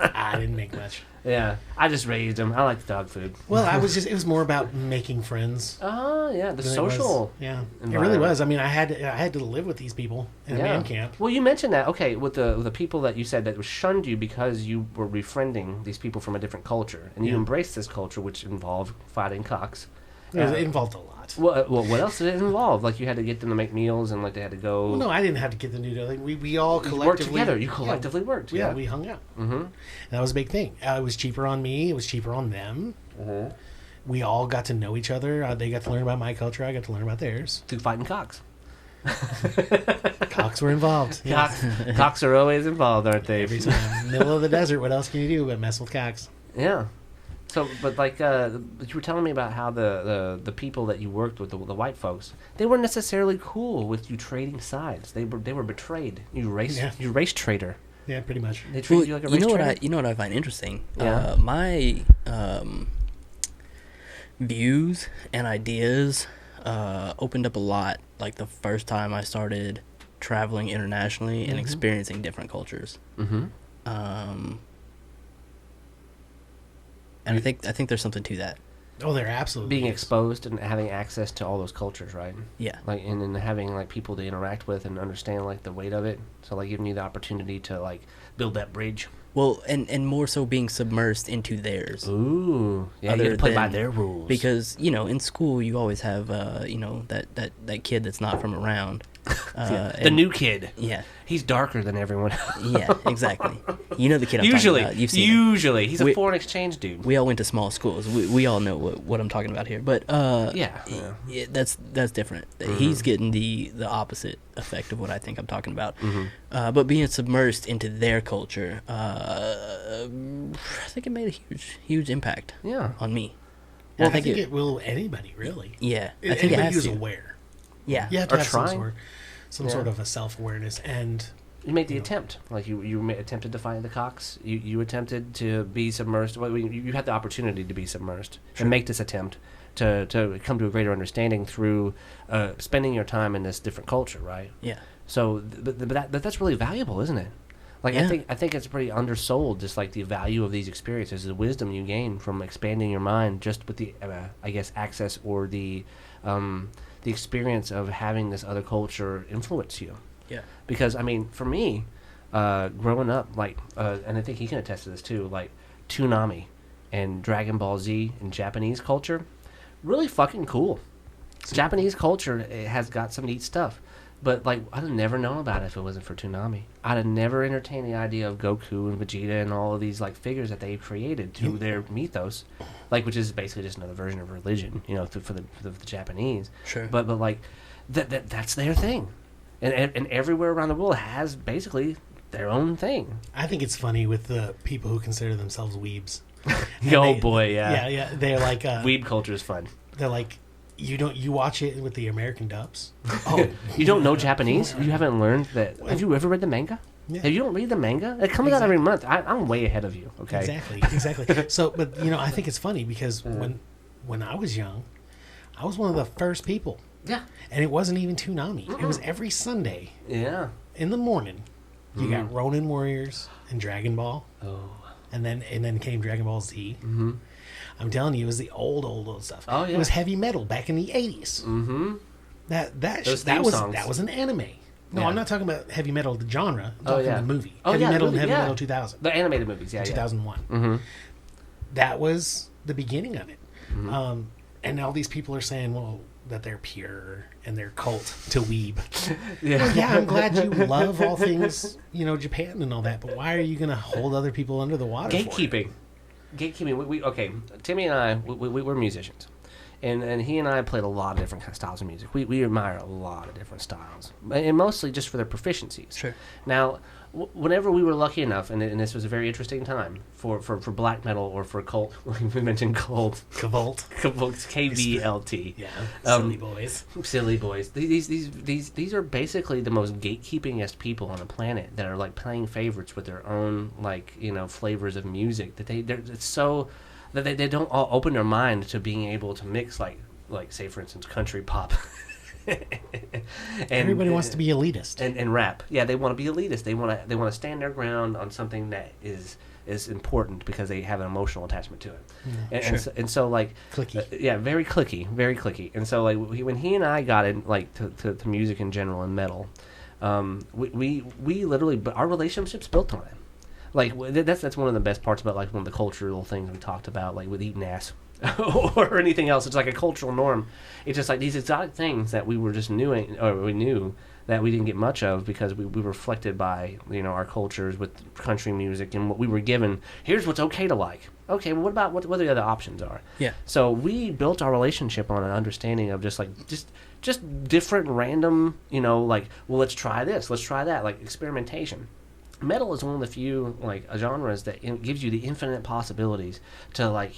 I didn't make much. Yeah, I just raised them. I like the dog food. Well, it was more about making friends. Oh yeah, the than it was- social. Yeah, it environment. really was. I mean, I had to live with these people in a man camp. Well, you mentioned that. Okay, with the people that you said that shunned you because you were befriending these people from a different culture, and you Yeah. embraced this culture, which involved fighting cocks. It involved a lot. Well, what else did it involve? Like you had to get them to make meals, and like they had to go. Well, no, I didn't have to get them to do that. We all You collectively worked together. You collectively worked. Yeah, Yeah. we hung out. Mm-hmm. And that was a big thing. It was cheaper on me. It was cheaper on them. Mm-hmm. We all got to know each other. They got to learn about my culture. I got to learn about theirs. Through fighting cocks. Cocks were involved. Yes. Cocks are always involved, aren't they? Every time. Middle of the desert. What else can you do but mess with cocks? Yeah. So, but like you were telling me about how the people that you worked with, the white folks, they weren't necessarily cool with you trading sides. They were betrayed. You race trader. Yeah, pretty much. They treated Well, you like a you race know trader. you know what I find interesting. Yeah. My views and ideas opened up a lot. Like the first time I started traveling internationally and experiencing different cultures. Mm-hmm. And I think there's something to that. Oh, they're absolutely Being is. exposed and having access to all those cultures, right? Yeah. Like and then having like people to interact with and understand like the weight of it. So like giving you the opportunity to like build that bridge. Well, and more so being submersed into theirs. Ooh, yeah, you Other have to play by than- their rules. Because, in school you always have that kid that's not from around. the and- new kid, Yeah. he's darker than everyone. Yeah, exactly. You know the kid I'm Usually, talking about. You've seen him. usually he's a We- foreign exchange dude. We all went to small schools. We all know what I'm talking about here. But Yeah. that's different. He's getting the opposite effect of what I think I'm talking about. But being submersed into their culture, I think it made a huge impact Yeah. on me. Well, And I think it will anybody really. Yeah, I think it Anybody has who's to. aware. Yeah. You have to Or have trying. some Yeah. sort of a self-awareness, and You made the attempt. Like attempted to fight the cocks. You attempted to be submersed. Well, you had the opportunity to be submersed and make this attempt to come to a greater understanding through spending your time in this different culture, right? Yeah. So, but that's really valuable, isn't it? Like Yeah. I think it's pretty undersold. Just like the value of these experiences, the wisdom you gain from expanding your mind, just with the I guess access or the experience of having this other culture influence you. Yeah. Because I mean, for me, growing up, like, and I think he can attest to this too, like Toonami and Dragon Ball Z and Japanese culture, really fucking cool. Japanese culture has got some neat stuff, but like I'd have never known about it if it wasn't for Toonami. I'd have never entertained the idea of Goku and Vegeta and all of these like figures that they created through their mythos, like which is basically just another version of religion, for the Japanese. Sure. But like that's their thing. And everywhere around the world has basically their own thing. I think it's funny with the people who consider themselves weebs. Oh boy, yeah. Yeah. They're like Weeb culture is fun. they're like you watch it with the American dubs. Oh, you don't know Japanese? You haven't learned that? Have you ever read the manga? Yeah. If you don't read the manga, it comes out every month. I'm way ahead of you. Okay. Exactly. So, but I think it's funny because when I was young, I was one of the first people, Yeah. and it wasn't even Toonami. It was every Sunday Yeah. in the morning. You got Ronin Warriors and Dragon Ball, Oh. and then came Dragon Ball Z. Mm-hmm. I'm telling you, it was the old stuff. Oh, yeah. It was heavy metal back in the 80s. Mm-hmm. That Those theme songs. was an anime. No, Yeah. I'm not talking about heavy metal, the genre. I'm Oh, talking yeah. the movie. Oh, Heavy yeah, Metal the and movie, Heavy yeah. Metal 2000. The animated movies, yeah, 2001. Mm-hmm. That was the beginning of it. And all these people are saying, well, that they're pure and they're cult to weeb. Yeah. Yeah, I'm glad you love all things, Japan and all that, but why are you going to hold other people under the water for it? Gatekeeping. gatekeeping. Okay, Timmy and I, we're musicians. And he and I played a lot of different kind of styles of music. We admire a lot of different styles, and mostly just for their proficiencies. Sure. Now, whenever we were lucky enough, and this was a very interesting time for black metal or for cult, we mentioned cult. Cavolt. KVLT. Yeah. Silly boys. These are basically the most gatekeepingest people on the planet that are like playing favorites with their own flavors of music that it's so that they don't all open their mind to being able to mix like say for instance country pop. And everybody wants to be elitist and rap. Yeah, they want to be elitist. They want to stand their ground on something that is important because they have an emotional attachment to it. And so like clicky. Very clicky. And so like when he and I got in like to music in general and metal, we literally our relationship's built on it. Like that's one of the best parts about like one of the cultural things we talked about, like with eating ass or anything else. It's like a cultural norm. It's just like these exotic things that we were just knew that we didn't get much of because we were reflected by our cultures with country music and what we were given. Here's what's okay to like. Okay, well, what about what the other options are? Yeah. So we built our relationship on an understanding of just different random let's try this, let's try that, like experimentation. Metal is one of the few genres that gives you the infinite possibilities to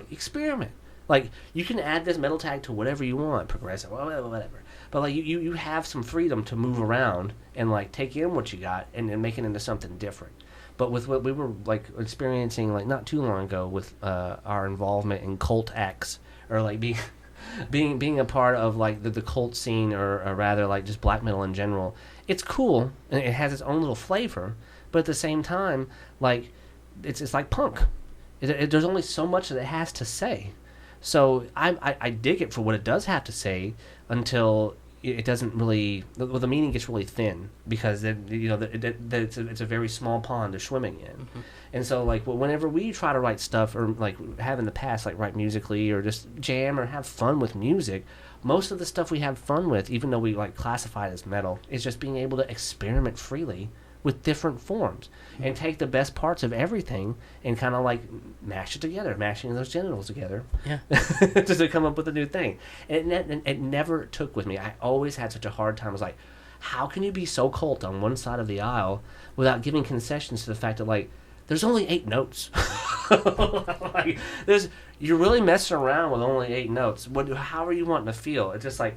experiment. Like you can add this metal tag to whatever you want, progressive, whatever. But like you have some freedom to move around and like take in what you got and then make it into something different. But with what we were like experiencing like not too long ago with our involvement in cult acts or like being a part of like the cult scene or rather like just black metal in general, it's cool and it has its own little flavor. But at the same time, like it's like punk. There's only so much that it has to say. So I dig it for what it does have to say until it doesn't really. The meaning gets really thin because it's a very small pond to swimming in. Mm-hmm. And so like whenever we try to write stuff or like have in the past like write musically or just jam or have fun with music, most of the stuff we have fun with, even though we like classify it as metal, is just being able to experiment freely with different forms and take the best parts of everything and kind of like mash it together, mashing those genitals together, just to come up with a new thing. And it never took with me. I always had such a hard time. I was like, how can you be so cult on one side of the aisle without giving concessions to the fact that like there's only 8 notes? Like, you're really messing around with only 8 notes. How are you wanting to feel? It's just like,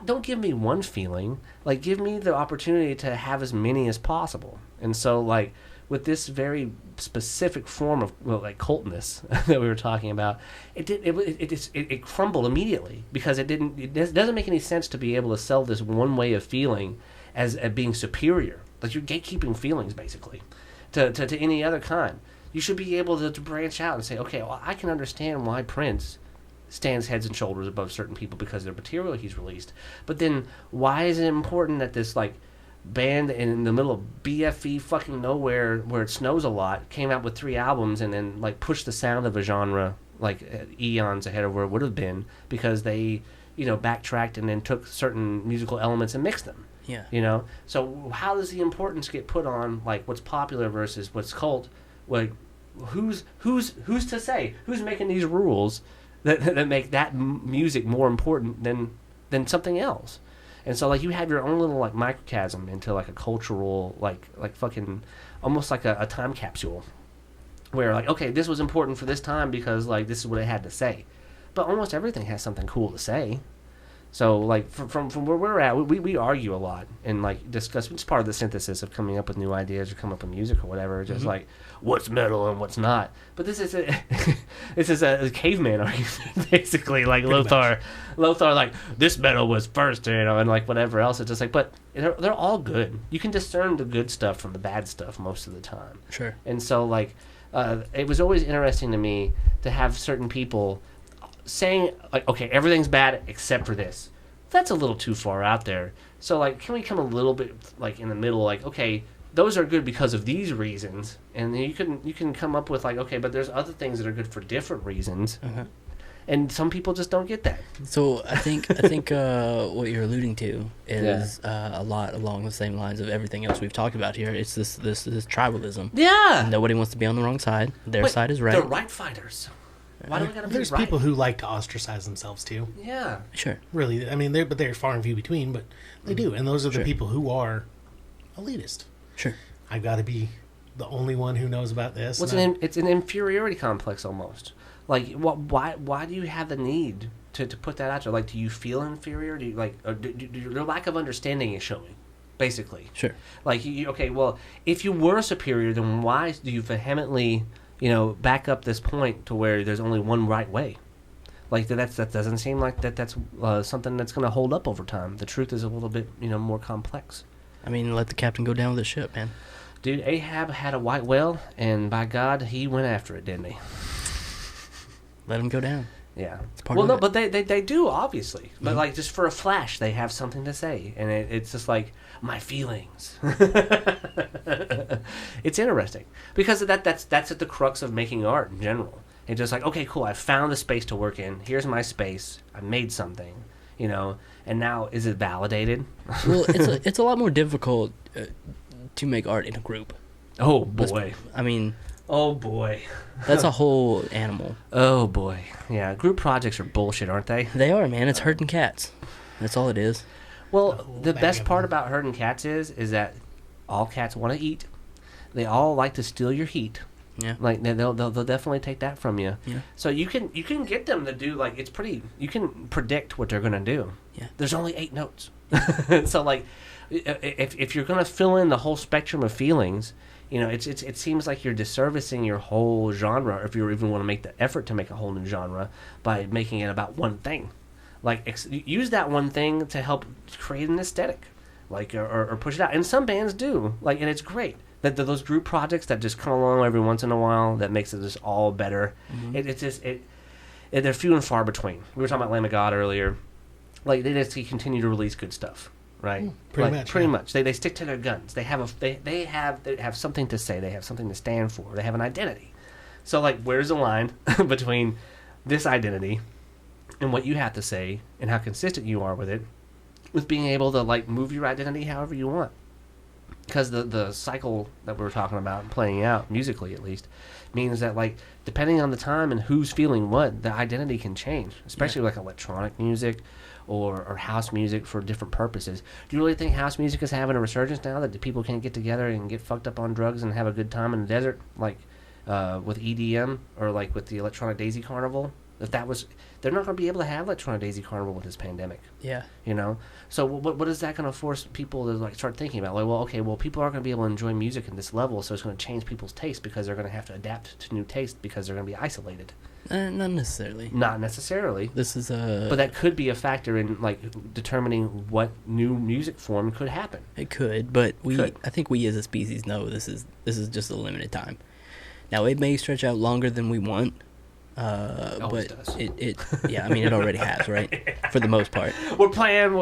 don't give me one feeling. Like, give me the opportunity to have as many as possible. And so, like, with this very specific form of like cultness that we were talking about, it crumbled immediately because it doesn't make any sense to be able to sell this one way of feeling as being superior. Like you're gatekeeping feelings basically to any other kind. You should be able to branch out and say, okay, well, I can understand why Prince stands heads and shoulders above certain people because of the material he's released. But then why is it important that this like band in the middle of BFE fucking nowhere where it snows a lot came out with 3 albums and then like pushed the sound of a genre like eons ahead of where it would have been because they backtracked and then took certain musical elements and mixed them. Yeah. So how does the importance get put on like what's popular versus what's cult? Like who's to say who's making these rules that make that music more important than something else? And so like you have your own little like microcosm into like a cultural like fucking almost like a time capsule where like okay, this was important for this time because like this is what it had to say. But almost everything has something cool to say. So like from where we're at, we argue a lot and like discuss. It's part of the synthesis of coming up with new ideas or come up with music or whatever. Just like what's metal and what's not. But this is a caveman argument basically. Like Lothar, like this metal was first, and like whatever else. It's just like, but they're all good. You can discern the good stuff from the bad stuff most of the time. Sure. And so like it was always interesting to me to have certain people saying like, okay, everything's bad except for this. That's a little too far out there. So like, can we come a little bit like in the middle? Like, okay, those are good because of these reasons, and then you can come up with like, okay, but there's other things that are good for different reasons. And some people just don't get that. So I think what you're alluding to is a lot along the same lines of everything else we've talked about here. It's this tribalism. Yeah. Nobody wants to be on the wrong side. Their Wait, side is right. They're right fighters. Why do we gotta be There's right? people who like to ostracize themselves too. Yeah. Sure. Really, I mean, they're far and few between, but they do, and those are the Sure. people who are elitist. Sure. I've got to be the only one who knows about this. Well, it's an inferiority complex almost. Like, why do you have the need to put that out there? Like, do you feel inferior? Do you, like, or your lack of understanding is showing, basically. Sure. Like, okay, well, if you were superior, then why do you vehemently, back up this point to where there's only one right way? Like, that doesn't seem like that's something that's going to hold up over time. The truth is a little bit, more complex. I mean, let the captain go down with the ship, man. Dude, Ahab had a white whale, and by God, he went after it, didn't he? Let him go down. Yeah. part Well, of no, it. but they do, obviously. But, like, just for a flash, they have something to say. And it's just like, my feelings. It's interesting. Because that's at the crux of making art in general. It's just like, okay, cool, I found a space to work in. Here's my space. I made something, and now is it validated? Well, it's a lot more difficult to make art in a group. Oh, boy. I mean, Oh, boy. that's a whole animal. Oh, boy. Yeah, group projects are bullshit, aren't they? They are, man. It's herding cats. That's all it is. Well, whole the bag best of part them. about herding cats is that all cats want to eat. They all like to steal your heat. Yeah. Like they'll definitely take that from you. Yeah. So you can get them to do like it's pretty. You can predict what they're gonna do. Yeah. There's only 8 notes. So like, if you're gonna fill in the whole spectrum of feelings, it seems like you're disservicing your whole genre. If you even want to make the effort to make a whole new genre by making it about one thing, like use that one thing to help create an aesthetic, like or push it out. And some bands do, like, and it's great. That those group projects that just come along every once in a while that makes it just all better. Mm-hmm. They're few and far between. We were talking about Lamb of God earlier. Like they just continue to release good stuff, right? Pretty Like, much. They stick to their guns. They have they have something to say. They have something to stand for. They have an identity. So like, where's the line between this identity and what you have to say and how consistent you are with it, with being able to like move your identity however you want? Because the cycle that we were talking about playing out musically at least means that like depending on the time and who's feeling what, the identity can change, especially like electronic music or house music for different purposes. Do you really think house music is having a resurgence now that the people can't get together and get fucked up on drugs and have a good time in the desert like with EDM or like with the Electronic Daisy Carnival? If that was, they're not going to be able to have Electronic Daisy Carnival with this pandemic. Yeah. So what is that going to force people to like start thinking about? Like, well, okay, well, people aren't going to be able to enjoy music at this level, so it's going to change people's taste because they're going to have to adapt to new taste because they're going to be isolated. Not necessarily. Not necessarily, This is a. but that could be a factor in like determining what new music form could happen. It could, but Could. I think we as a species know this is just a limited time. Now it may stretch out longer than we want. always But does. yeah, I mean it already has, right? For the most part. We're playing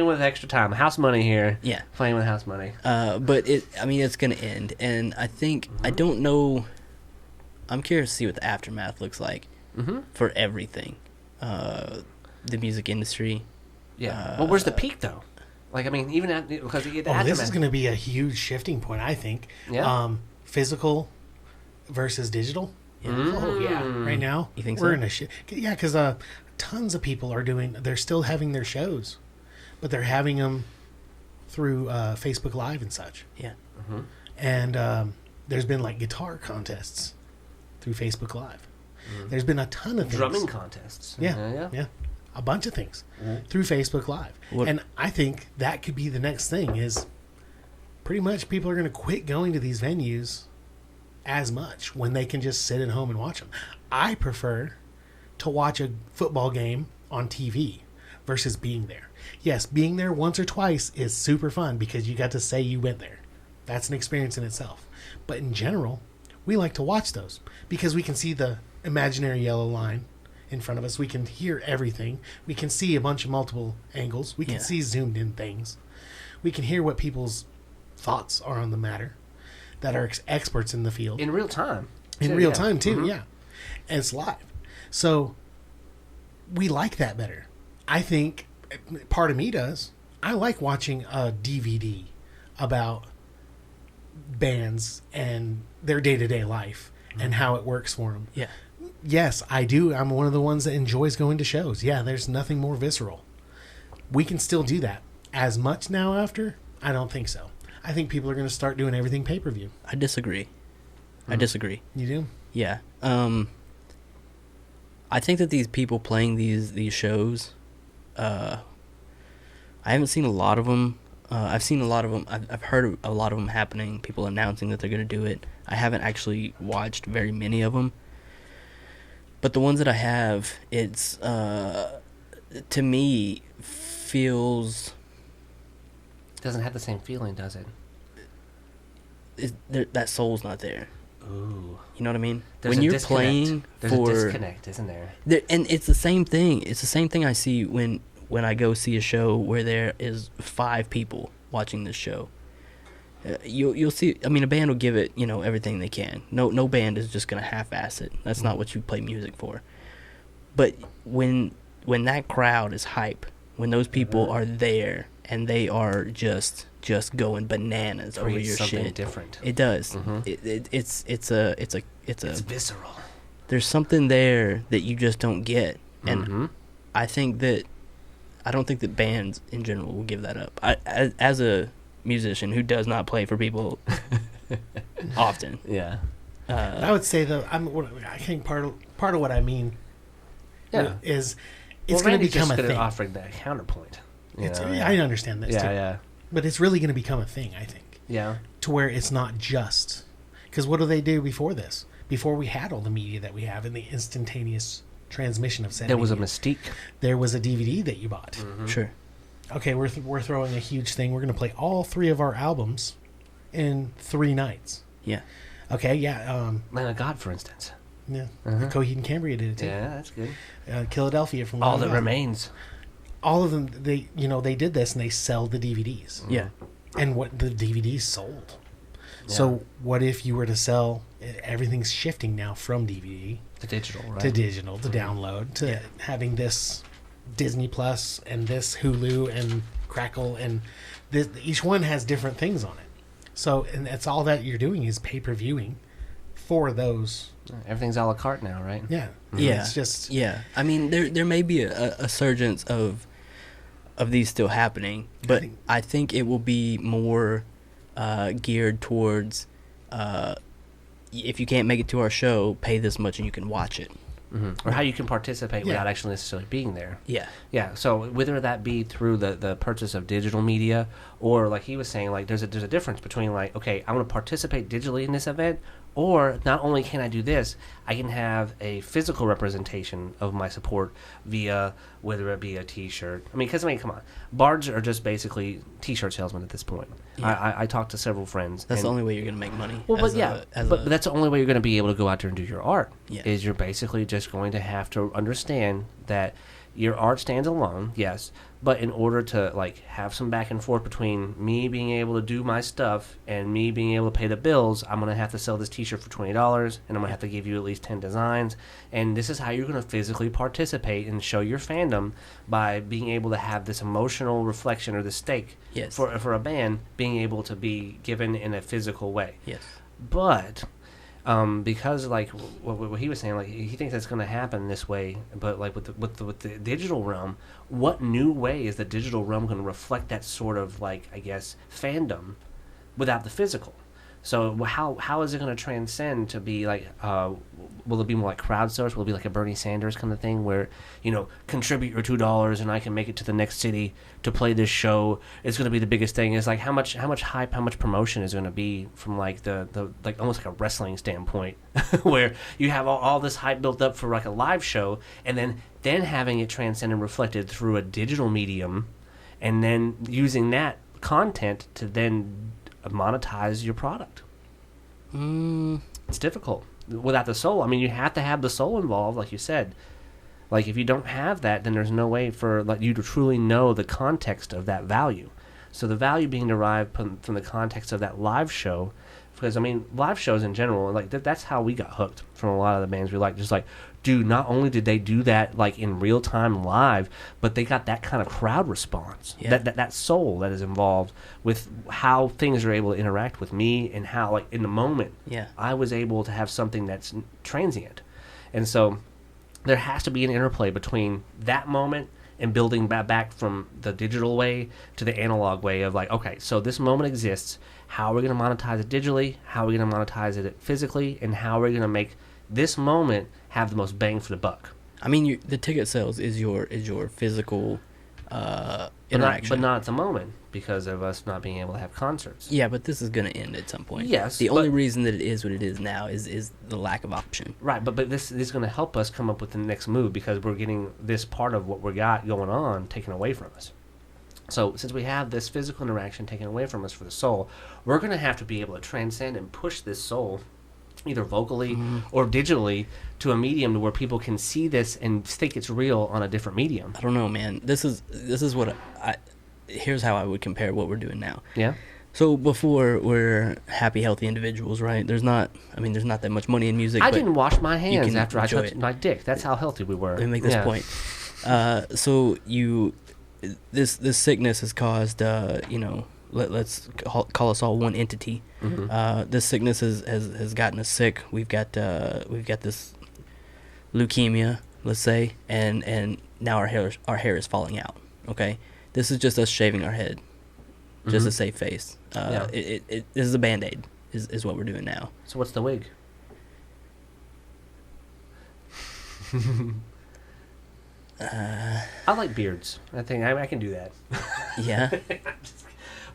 with extra time. House money here. Yeah. Playing with house money. But it's gonna end, and I think I don't know. I'm curious to see what the aftermath looks like for everything, the music industry. Yeah. Well, where's the peak though? Like, I mean, even because This is going to be a huge shifting point, I think. Yeah. Physical versus digital. Yeah. Oh yeah, right now You think we're so? in a shit. Yeah, because tons of people are doing. They're still having their shows, but they're having them through Facebook Live and such. Yeah. And there's been like guitar contests through Facebook Live. There's been a ton of things. drumming contests. Yeah. A bunch of things through Facebook Live. What- And I think that could be the next thing is pretty much people are going to quit going to these venues as much when they can just sit at home and watch them. I prefer to watch a football game on TV versus being there. Yes, being there once or twice is super fun because you got to say you went there. That's an experience in itself. But in general, we like to watch those because we can see the imaginary yellow line in front of us. We can hear everything. We can see a bunch of multiple angles. We can Yeah. see zoomed in things. We can hear what people's thoughts are on the matter that are experts in the field. In real time. In too, real yeah. time, too, Mhm. yeah. And it's live. So we like that better. I think part of me does. I like watching a DVD about bands and their day-to-day life and how it works for them. Yeah. Yes, I do. I'm one of the ones that enjoys going to shows. Yeah, there's nothing more visceral. We can still do that. As much now after? I don't think so. I think people are going to start doing everything pay-per-view. I disagree. I disagree. You do? Yeah. I think that these people playing these shows, I haven't seen a lot of them. I've seen a lot of them. I've heard a lot of them happening. People announcing that they're going to do it. I haven't actually watched very many of them. But the ones that I have, it's to me feels. Doesn't have the same feeling, does it? That soul's not there. Ooh. You know what I mean? There's when a you're disconnect. playing There's for a disconnect, isn't there? And it's the same thing. It's the same thing I see when I go see a show where there is 5 people watching this show. You'll see. I mean, a band will give it, everything they can. No band is just gonna half-ass it. That's not what you play music for. But when that crowd is hype, when those people are there and they are just going bananas over your something shit, different. it does. Mhm. It's visceral. There's something there that you just don't get, and I don't think that bands in general will give that up. As a musician who does not play for people often, Yeah. I would say though, I think part of what I mean, Yeah. is it's going to become a thing. Offering that counterpoint. I understand this too, Yeah. but it's really going to become a thing. I think Yeah. to where it's not just because what do they do before this? Before we had all the media that we have and the instantaneous transmission of said There was a media, mystique. there was a DVD that you bought. sure. Okay, we're throwing a huge thing. We're going to play all 3 of our albums in 3 nights. Yeah. Okay, yeah. Lamb of God, for instance. Yeah, Coheed and Cambria did it too. Yeah, that's good. Philadelphia from All Lamb that of God. remains. All of them, they did this and they sell the DVDs. Yeah. And what the DVDs sold. So what if you were to sell? Everything's shifting now from DVD The digital, right? to digital to download to having this Disney Plus and this Hulu and Crackle and this, each one has different things on it. So and that's all that you're doing is pay-per-viewing for those. Everything's a la carte now, right? Yeah. Yeah. It's just I mean, there may be a surgence of these still happening, but I think it will be more geared towards if you can't make it to our show, pay this much and you can watch it. Or how you can participate without actually necessarily being there. Yeah. Yeah, so whether that be through the purchase of digital media or like he was saying, like there's a difference between like, okay, I want to participate digitally in this event, or not only can I do this, I can have a physical representation of my support via whether it be a T-shirt. Because come on, bards are just basically T-shirt salesmen at this point. Yeah. I talked to several friends. That's the only way you're going to make money. Well, but that's the only way you're going to be able to go out there and do your art. Yeah. Is you're basically just going to have to understand that your art stands alone, yes, but in order to like have some back and forth between me being able to do my stuff and me being able to pay the bills, I'm going to have to sell this T-shirt for $20, and I'm going to have to give you at least 10 designs, and this is how you're going to physically participate and show your fandom by being able to have this emotional reflection or the stake for a band being able to be given in a physical way. Yes. But because like what he was saying, like he thinks that's going to happen this way, but like with the digital realm, what new way is the digital realm going to reflect that sort of like, I guess, fandom without the physical? So how is it going to transcend to be like, will it be more like crowdsourced? Will it be like a Bernie Sanders kind of thing where, contribute your $2 and I can make it to the next city to play this show? It's going to be the biggest thing. It's like how much hype, how much promotion is going to be from like the like almost like a wrestling standpoint where you have all this hype built up for like a live show and then having it transcend and reflected through a digital medium and then using that content to then monetize your product. It's difficult without the soul. You have to have the soul involved, like you said. Like if you don't have that, then there's no way for like you to truly know the context of that value. So the value being derived from the context of that live show, because live shows in general, like that's how we got hooked from a lot of the bands we like. Just like dude, not only did they do that like in real time live, but they got that kind of crowd response. Yeah. That soul that is involved with how things are able to interact with me, and how like in the moment Yeah. I was able to have something that's transient. And so there has to be an interplay between that moment and building back from the digital way to the analog way of like, okay, so this moment exists. How are we going to monetize it digitally? How are we going to monetize it physically? And how are we going to make this moment have the most bang for the buck? I mean, the ticket sales is your physical interaction. But not at the moment, because of us not being able to have concerts. Yeah, but this is going to end at some point. Yes, The only reason that it is what it is now is the lack of option. Right, but this is going to help us come up with the next move, because we're getting this part of what we got going on taken away from us. So since we have this physical interaction taken away from us for the soul, we're going to have to be able to transcend and push this soul, either vocally or digitally, to a medium to where people can see this and think it's real on a different medium. I don't know, man. This is what here's how I would compare what we're doing now. Yeah. So before, we're happy, healthy individuals, right? There's not that much money in music. I but didn't wash my hands can after I enjoy touched it. my dick. That's how healthy we were. Let me make this point. So this sickness has caused, let's call us all one entity. This sickness has gotten us sick. We've got this leukemia, let's say, and now our hair is falling out. Okay, this is just us shaving our head, just to save face. This is a Band-Aid, is what we're doing now. So what's the wig? I like beards. I think I can do that. Yeah.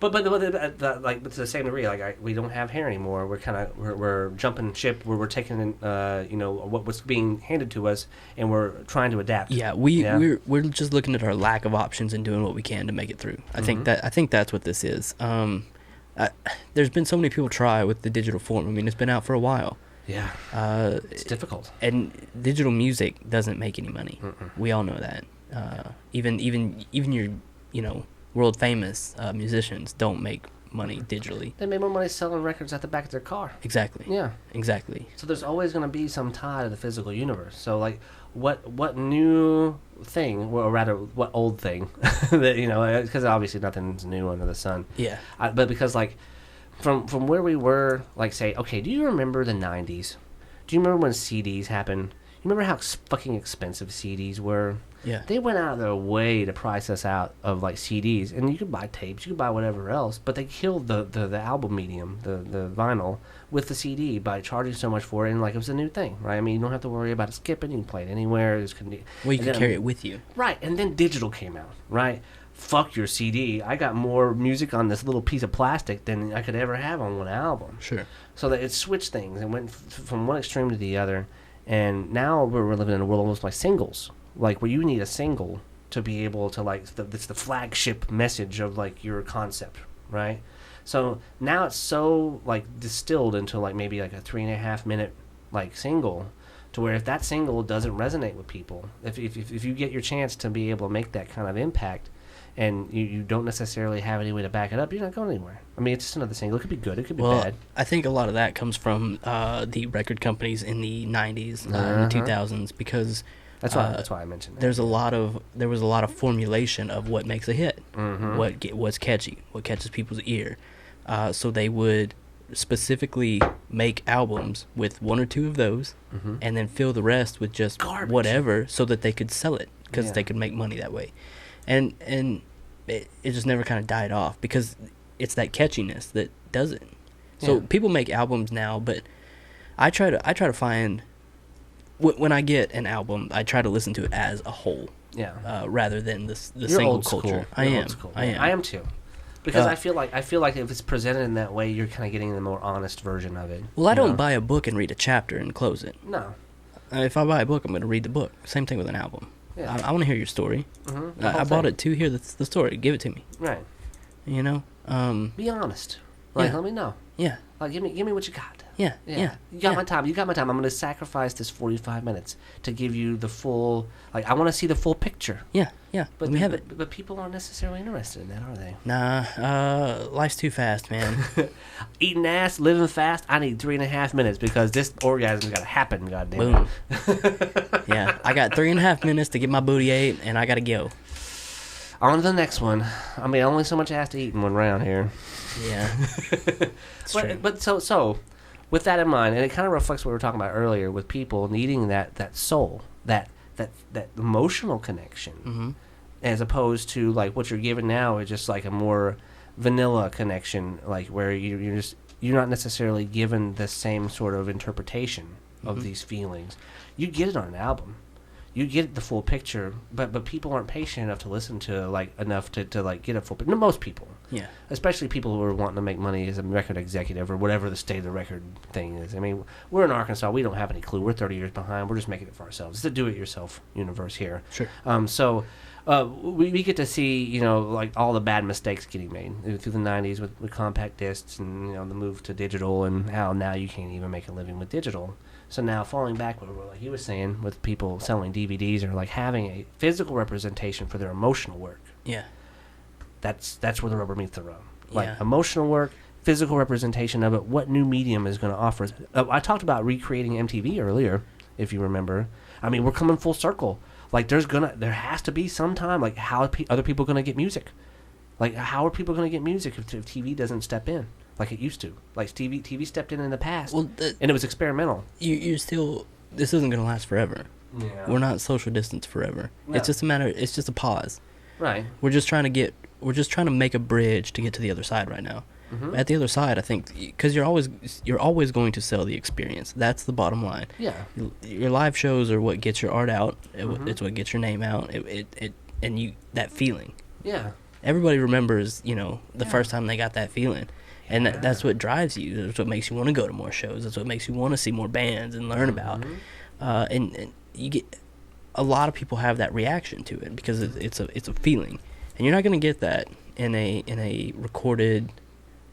But to the same degree, like we don't have hair anymore. We're jumping ship. We're taking what was being handed to us, and we're trying to adapt. Yeah, we're just looking at our lack of options and doing what we can to make it through. I think that's what this is. There's been so many people try with the digital form. I mean, it's been out for a while. Yeah. It's difficult. And digital music doesn't make any money. We all know that. Even your world famous musicians don't make money digitally. They make more money selling records at the back of their car. Exactly. Yeah. Exactly. So there's always going to be some tie to the physical universe. So like, what new thing, or rather, what old thing that because obviously nothing's new under the sun. Yeah. But because like, from where we were, like say, okay, do you remember the '90s? Do you remember when CDs happened? You remember how fucking expensive CDs were? Yeah. They went out of their way to price us out of like CDs, and you could buy tapes, you could buy whatever else, but they killed the album medium, the vinyl, with the CD by charging so much for it, and like it was a new thing, right? I mean, you don't have to worry about it skipping. You can play it anywhere. Well, you can carry it with you. Right, and then digital came out, right? Fuck your CD. I got more music on this little piece of plastic than I could ever have on one album. Sure. So that it switched things and went from one extreme to the other, and now we're living in a world almost like singles, like where you need a single to be able to like it's the flagship message of like your concept, right? So now it's so like distilled into like maybe like a 3.5 minute like single, to where if that single doesn't resonate with people, if you get your chance to be able to make that kind of impact, and you don't necessarily have any way to back it up, you're not going anywhere. I mean, it's just another single. It could be good. It could be bad. I think a lot of that comes from the record companies in the 90s, in the 2000s, because that's why I mentioned that. There was a lot of formulation of what makes a hit, what's catchy, what catches people's ear. So they would specifically make albums with one or two of those, and then fill the rest with just garbage, whatever, so that they could sell it, because they could make money that way. And it just never kind of died off, because it's that catchiness that does it. So people make albums now, but I try to find, when I get an album, I try to listen to it as a whole, rather than the single culture. I am too, because I feel like if it's presented in that way, you're kind of getting the more honest version of it. Well, I don't buy a book and read a chapter and close it. No. If I buy a book, I'm going to read the book. Same thing with an album. Yeah. I want to hear your story. I bought it too. Here, that's the story. Give it to me. Right. Be honest. Like, let me know. Yeah. Like, give me what you got. Yeah. You got my time. I'm going to sacrifice this 45 minutes to give you the full. Like, I want to see the full picture. Yeah. But we have it. But people aren't necessarily interested in that, are they? Nah. Life's too fast, man. Eating ass, living fast. I need 3.5 minutes because this orgasm's got to happen. Goddamn. Boom. Yeah. I got 3.5 minutes to get my booty ate, and I gotta go. On to the next one. I mean, only so much ass to eat in one round here. Yeah. But so, with that in mind, and it kind of reflects what we were talking about earlier with people needing that soul, that emotional connection, Mm-hmm. as opposed to like what you're given now is just like a more vanilla connection, like where you're not necessarily given the same sort of interpretation of these feelings. You get it on an album. You get the full picture, but people aren't patient enough to listen to enough to like get a full picture. Most people, Yeah. especially people who are wanting to make money as a record executive or whatever the state of the record thing is. I mean, we're in Arkansas. We don't have any clue. We're 30 years behind. We're just making it for ourselves. It's a do-it-yourself universe here. Sure. So we get to see, like all the bad mistakes getting made through the 90s with compact discs and, the move to digital and how now you can't even make a living with digital. So now falling back, like you were saying, with people selling DVDs or like having a physical representation for their emotional work. Yeah. That's where the rubber meets the road. Like Yeah. emotional work, physical representation of it. What new medium is going to offer? I talked about recreating MTV earlier, if you remember. I mean, we're coming full circle. Like there has to be some time. Like how are other people going to get music? Like how are people going to get music if TV doesn't step in like it used to? Like TV stepped in the past, Well, and it was experimental. you're still. This isn't gonna last forever. Yeah. We're not social distance forever. No. It's just a matter. It's just a pause. Right. We're just trying to make a bridge to get to the other side right now. Mm-hmm. At the other side, I think, because you're always going to sell the experience. That's the bottom line. Yeah. Your live shows are what gets your art out. Mhm. It's what gets your name out. And you that feeling. Yeah. Everybody remembers, the Yeah. first time they got that feeling, and Yeah. that's what drives you. That's what makes you want to go to more shows. That's what makes you want to see more bands and learn about. Mhm. And you get a lot of people have that reaction to it because it's a feeling, and you're not going to get that in a recorded,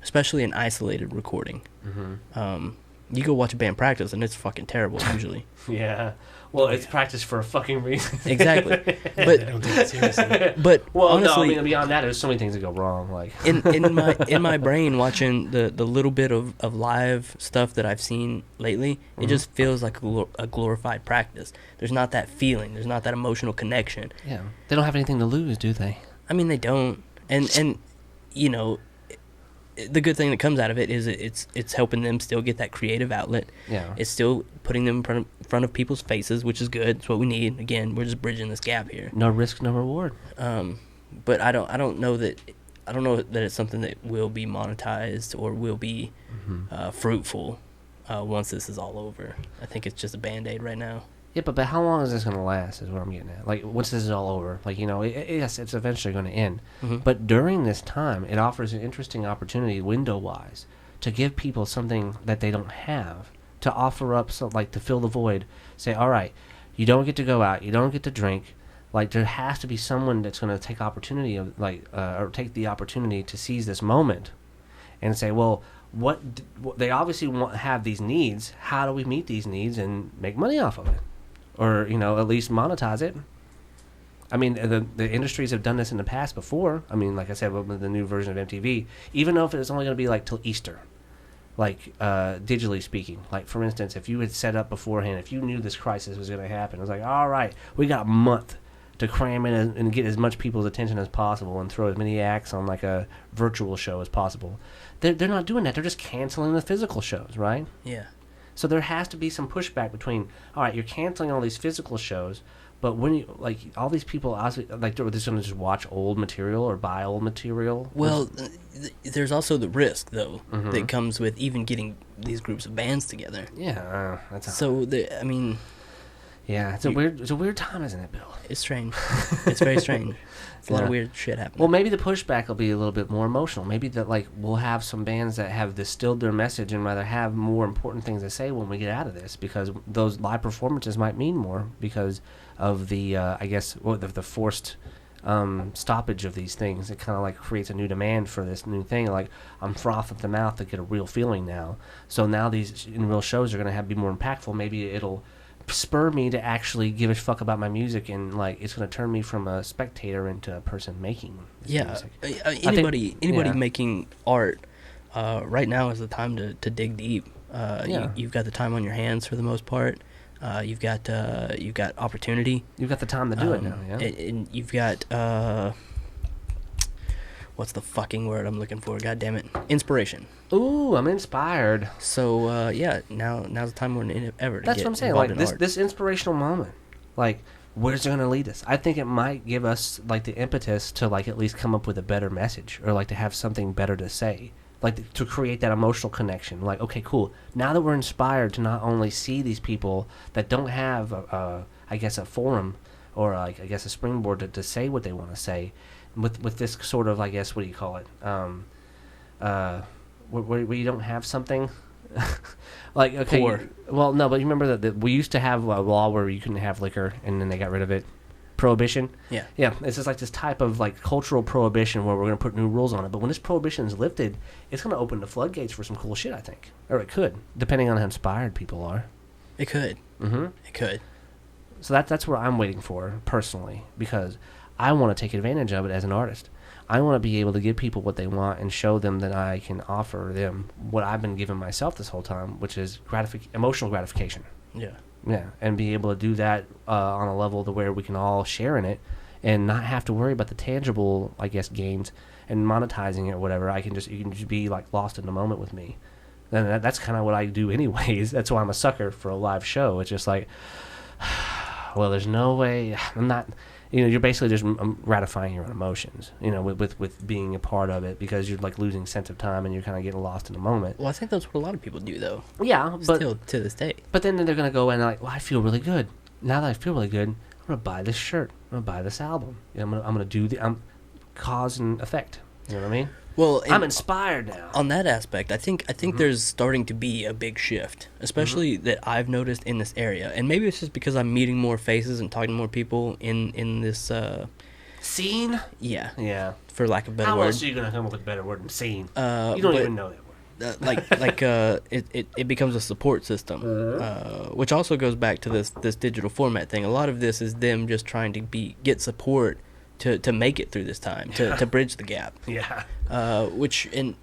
especially an isolated recording. Mhm. You go watch a band practice and it's fucking terrible usually. Yeah. Well, it's practice for a fucking reason. Exactly. They But don't take it seriously. but Well, honestly, no, I mean, beyond that, there's so many things that go wrong. Like in my brain, watching the little bit of live stuff that I've seen lately, it just feels like a glorified practice. There's not that feeling. There's not that emotional connection. yeah, they don't have anything to lose, do they? I mean, they don't. And the good thing that comes out of it is it's helping them still get that creative outlet. Yeah. It's still putting them in front of people's faces, which is good. It's what we need. Again, we're just bridging this gap here. No risk, no reward. But I don't know that it's something that will be monetized or will be fruitful once this is all over. I think it's just a Band-Aid right now. Yeah, but how long is this going to last is what I'm getting at. Like, once this is all over, like, yes, it's eventually going to end. Mm-hmm. But during this time, it offers an interesting opportunity, window-wise, to give people something that they don't have, to offer up, to fill the void. Say, all right, you don't get to go out, you don't get to drink. Like, there has to be someone that's going to take opportunity of, or take the opportunity to seize this moment and say, well, they obviously have these needs. How do we meet these needs and make money off of it? Or, at least monetize it. I mean, the industries have done this in the past before. I mean, like I said, with the new version of MTV, even though if it's only going to be till Easter, digitally speaking. Like, for instance, if you had set up beforehand, if you knew this crisis was going to happen, it was like, all right, we got a month to cram in and get as much people's attention as possible and throw as many acts on a virtual show as possible. They're not doing that. They're just canceling the physical shows, right? Yeah. So there has to be some pushback between, all right, you're canceling all these physical shows, but when you, all these people, they're just going to just watch old material or buy old material? Well, there's also the risk, though, Mhm. that comes with even getting these groups of bands together. Yeah, that's So, yeah, it's a weird time, isn't it, Bill? it's strange. It's very strange. It's a lot of Yeah. weird shit happening. Well, maybe the pushback will be a little bit more emotional. Maybe that we'll have some bands that have distilled their message and rather have more important things to say when we get out of this, because those live performances might mean more because of the the forced stoppage of these things. It kind of like creates a new demand for this new thing. Like, I'm froth at the mouth to get a real feeling now. So now these in real shows are going to be more impactful. Maybe it'll spur me to actually give a fuck about my music, and like it's going to turn me from a spectator into a person making music. Anybody yeah. making art right now is the time to dig deep. You've got the time on your hands for the most part. You've got opportunity. You've got the time to do it now. Yeah. And you've got what's the fucking word I'm looking for? God damn it, inspiration. Ooh, I'm inspired. So now's the time more than ever. That's what I'm saying. Like this inspirational moment. Like, where's it going to lead us? I think it might give us like the impetus to like at least come up with a better message, or like to have something better to say. Like to create that emotional connection. Like, okay, cool. Now that we're inspired to not only see these people that don't have, I guess, a forum or like I guess a springboard to say what they want to say, with this sort of, I guess, what do you call it? Where you don't have something. Like, okay, well, no, but you remember that we used to have a law where you couldn't have liquor, and then they got rid of it. Prohibition. Yeah, it's just like this type of like cultural prohibition where we're going to put new rules on it. But when this prohibition is lifted, it's going to open the floodgates for some cool shit, I think, or it could, depending on how inspired people are. It could. Mm-hmm. It could. So that's where I'm waiting for personally, because I want to take advantage of it as an artist. I want to be able to give people what they want and show them that I can offer them what I've been giving myself this whole time, which is emotional gratification. Yeah, and be able to do that on a level to where we can all share in it and not have to worry about the tangible, I guess, gains and monetizing it or whatever. You can just be like lost in the moment with me. And that's kind of what I do anyways. That's why I'm a sucker for a live show. It's just like, well, there's no way. I'm not, you're basically just ratifying your own emotions, with being a part of it, because you're like losing sense of time and you're kind of getting lost in the moment. Well, I think that's what a lot of people do, though. Yeah, but still to this day. But then they're gonna go and like, well, I feel really good. Now that I feel really good, I'm gonna buy this shirt. I'm gonna buy this album. I'm gonna do cause and effect. You know what I mean? Well, I'm inspired now. On that aspect, I think there's starting to be a big shift, especially that I've noticed in this area, and maybe it's just because I'm meeting more faces and talking to more people in this scene. Yeah. For lack of a better word. How else are you gonna come up with a better word than scene? You don't even know that word. It becomes a support system, which also goes back to this digital format thing. A lot of this is them just trying to get support to make it through this time, to bridge the gap. Yeah. Which, and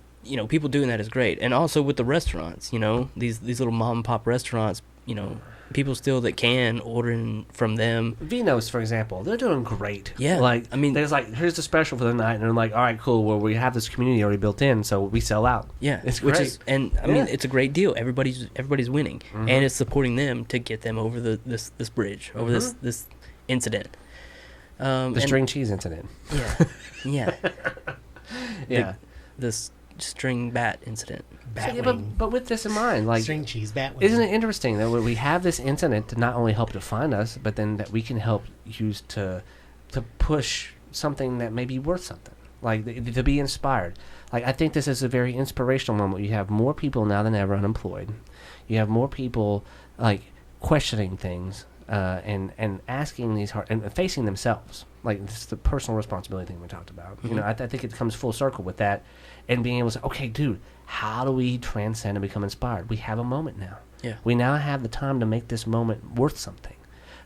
people doing that is great. And also with the restaurants, these little mom and pop restaurants, people still that can ordering from them. Vino's, for example, they're doing great. Yeah. Like, I mean, there's like, here's the special for the night, and they're like, all right, cool. Well, we have this community already built in, so we sell out. Yeah. It's great. I mean, it's a great deal. Everybody's winning, and it's supporting them to get them over this bridge, over this incident. The string cheese incident. Yeah. Yeah. This string bat incident. But with this in mind, like, string cheese bat. Isn't it interesting that we have this incident to not only help define us, but then that we can help use to push something that may be worth something, like to be inspired. Like, I think this is a very inspirational moment. You have more people now than ever unemployed. You have more people like questioning things. And asking these hard and facing themselves, like this is the personal responsibility thing we talked about. I think it comes full circle with that, and being able to say, okay, dude, how do we transcend and become inspired? We have a moment now. Yeah. We now have the time to make this moment worth something.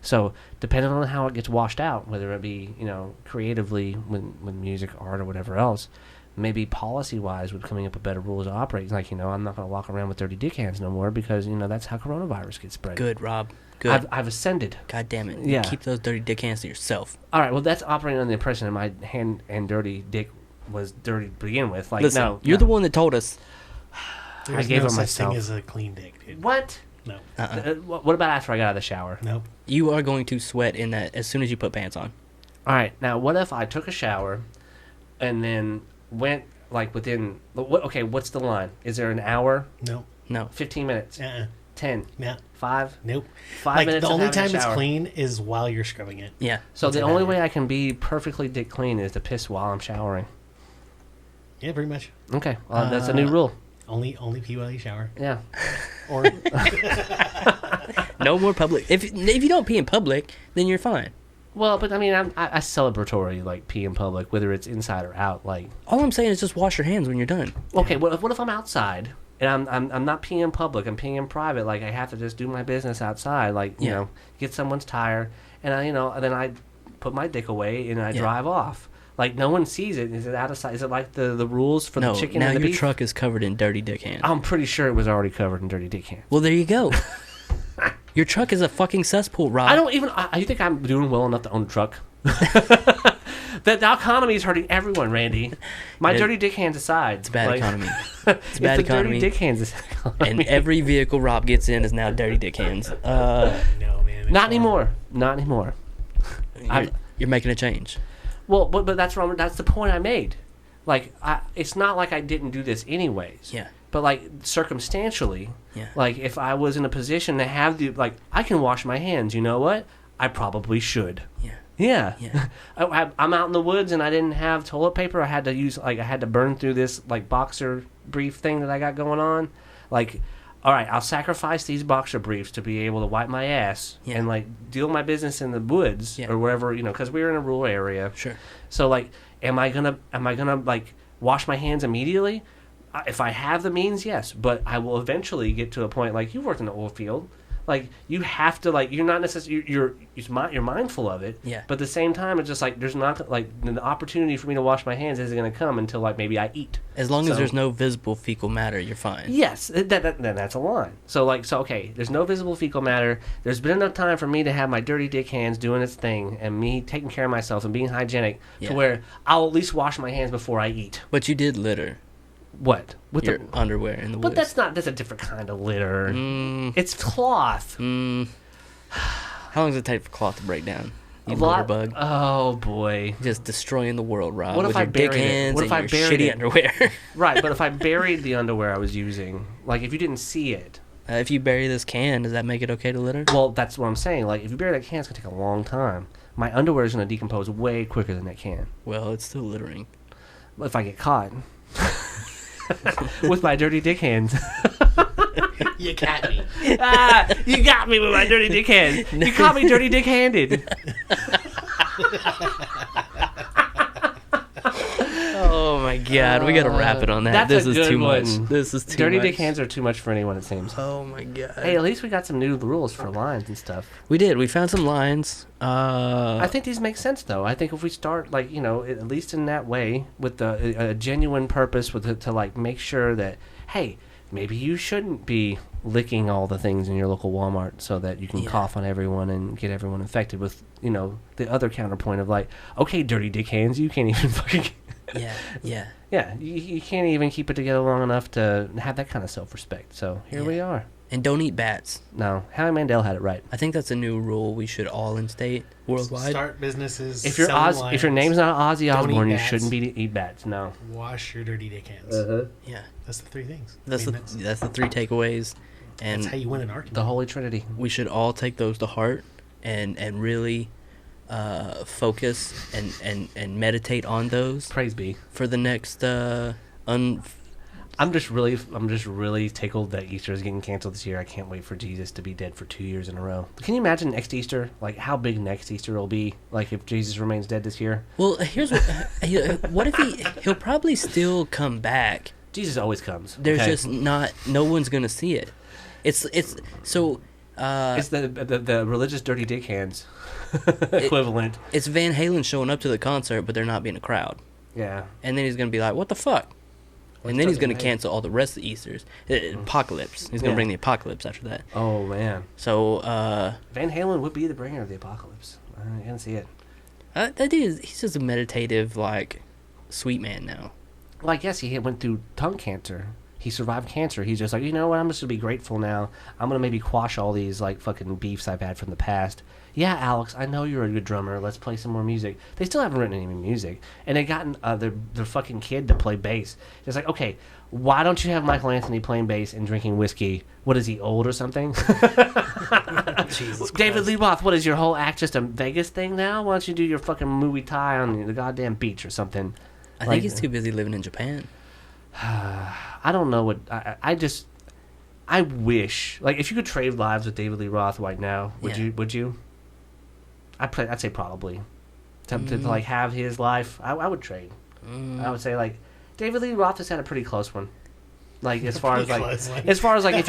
So depending on how it gets washed out, whether it be creatively with music, art, or whatever else, maybe policy-wise, with coming up with better rules of operating. Like, I'm not going to walk around with dirty dick hands no more, because that's how coronavirus gets spread. Good, Rob. Good. I've ascended. God damn it. Yeah. Keep those dirty dick hands to yourself. All right, well, that's operating on the impression that my hand and dirty dick was dirty to begin with. Like, listen, no, you're the one that told us. There's I gave no it such myself. thing as a clean dick, dude. What? No. What about after I got out of the shower? Nope. You are going to sweat in that as soon as you put pants on. All right, now what if I took a shower and then went like within? Okay, what's the line? Is there an hour? No. 15 minutes. 10. Yeah. 5. Nope. 5 minutes. The only time it's shower. clean is while you're scrubbing it. Yeah. So the only way I can be perfectly dick clean is to piss while I'm showering. Yeah, pretty much. Okay, well, that's a new rule. Only pee while you shower. Yeah. Or No more public. If you don't pee in public, then you're fine. Well, but I mean, I celebratory like pee in public, whether it's inside or out. Like, All I'm saying is just wash your hands when you're done. okay, what if I'm outside and I'm not peeing in public, I'm peeing in private. Like I have to just do my business outside. Like you Yeah. know, get someone's tire, and then I put my dick away and I Yeah. drive off. Like no one sees it. Is it out of sight? Is it like the rules for No, the chicken now and the your beef? truck is covered in dirty dick hands. I'm pretty sure it was already covered in dirty dick hands. Well, there you go. Your truck is a fucking cesspool, Rob. I don't even. You think I'm doing well enough to own a truck? The economy is hurting everyone, Randy. My dirty dick hands aside. It's a bad economy. It's bad the economy. dirty dick hands economy. And every vehicle Rob gets in is now dirty dick hands. No, man. Not anymore. Not anymore. You're making a change. Well, but that's wrong. That's the point I made. Like, it's not like I didn't do this anyways. Yeah. But like circumstantially, Yeah. like if I was in a position to have I can wash my hands. You know what? I probably should. Yeah. Yeah. Yeah. I'm out in the woods and I didn't have toilet paper. I had to burn through this like boxer brief thing that I got going on. Like, all right, I'll sacrifice these boxer briefs to be able to wipe my ass Yeah. and like deal my business in the woods Yeah. or wherever, because we were in a rural area. Sure. So like, am I gonna like wash my hands immediately? If I have the means, yes, but I will eventually get to a point like you've worked in the oil field. Like you have to you're not necessarily you're mindful of it. Yeah. But at the same time, it's just like there's not like the opportunity for me to wash my hands isn't going to come until like maybe I eat. As long So- as there's no visible fecal matter, you're fine. Yes, that's a line. So okay, there's no visible fecal matter. There's been enough time for me to have my dirty dick hands doing its thing and me taking care of myself and being hygienic Yeah. to where I'll at least wash my hands before I eat. But you did litter What? With your the underwear in the But woods. that's a different kind of litter. Mm, It's cloth. how long does it take for cloth to break down? You A litter lot. bug. Oh boy. Just destroying the world, Rob. What if with I your dick buried it? hands What and if I your buried shitty it? underwear. Right, but if I buried the underwear I was using, like if you didn't see it, If you bury this can, does that make it okay to litter? well, that's what I'm saying. Like if you bury that can, it's gonna take a long time. My underwear is gonna decompose way quicker than that can. Well, it's still littering. If I get caught with my dirty dick hands. You got me. You got me with my dirty dick hands. You caught me dirty dick handed. Oh my God, we gotta wrap it on that. That's This a is good too one. much. This is too Dirty much. dick hands are too much for anyone, it seems. Oh my God. Hey, at least we got some new rules for lines and stuff. We did. We found some lines. I think these make sense, though. I think if we start, at least in that way, with a genuine purpose, to like make sure that, hey, maybe you shouldn't be licking all the things in your local Walmart so that you can Yeah. cough on everyone and get everyone infected with, the other counterpoint of like, okay, dirty dick hands, you can't even fucking... Yeah, yeah. Yeah, you can't even keep it together long enough to have that kind of self-respect. So here Yeah. we are. And don't eat bats. No, Howie Mandel had it right. I think that's a new rule we should all instate worldwide. Start businesses. If your selling if your lines, name's not Ozzy don't Osbourne, eat you bats. shouldn't be eat bats. No. wash your dirty dick hands. Yeah, That's the three things. that's I mean, that's the three takeaways, and that's how you win an argument. The Holy Trinity. we should all take those to heart and really focus and meditate on those Praise be. for the next I'm just really tickled that Easter is getting canceled this year. I can't wait for Jesus to be dead for 2 years in a row. Can you imagine next Easter? Like how big next Easter will be? Like if Jesus remains dead this year? Well, here's what if he'll probably still come back. Jesus always comes. There's okay? just no one's gonna see it. It's so it's the religious dirty dick hands equivalent. it's Van Halen showing up to the concert, but there not being a crowd, Yeah. and then he's gonna be like, "What the fuck?" And then he's gonna Van Halen? cancel all the rest of the Easters. Apocalypse. He's gonna Yeah. bring the apocalypse after that. Oh man. So Van Halen would be the bringer of the apocalypse. I can see it. that dude, he's just a meditative, like, sweet man now. Well, I guess he went through tongue cancer. He survived cancer. He's just like, you know what? I'm just gonna be grateful now. I'm gonna maybe quash all these like fucking beefs I've had from the past. Yeah, Alex, I know you're a good drummer. Let's play some more music. They still haven't written any music, and they gotten their fucking kid to play bass. It's like, okay, why don't you have Michael Anthony playing bass and drinking whiskey? What is he, old or something? Jesus David Christ. Lee Roth, what is your whole act just a Vegas thing now? Why don't you do your fucking Muay Thai on the goddamn beach or something? I Like- think he's too busy living in Japan. I don't know what I wish, like, if you could trade lives with David Lee Roth right now, would Yeah. you? I'd say probably to like have his life. I would trade. I would say like David Lee Roth has had a pretty close one. Like as far as like if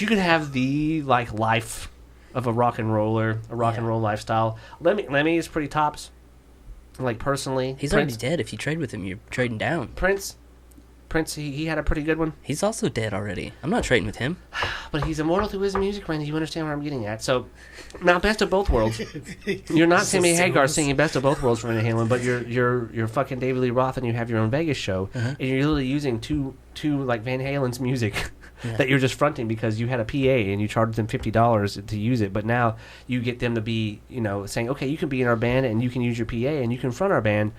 you could have the like life of a rock and roller, a rock and roll lifestyle. Lemmy is pretty tops. Like personally, he's already dead. If you trade with him, you're trading down. Prince, he had a pretty good one. He's also dead already. I'm not trading with him. But he's immortal through his music, Randy. You understand where I'm getting at? So, now Best of Both Worlds. You're not Sammy Hagar singing Best of Both Worlds for Van Halen, but you're fucking David Lee Roth, and you have your own Vegas show, and you're literally using two like Van Halen's music that you're just fronting because you had a PA and you charged them $50 to use it. But now you get them to be, saying, okay, you can be in our band and you can use your PA and you can front our band.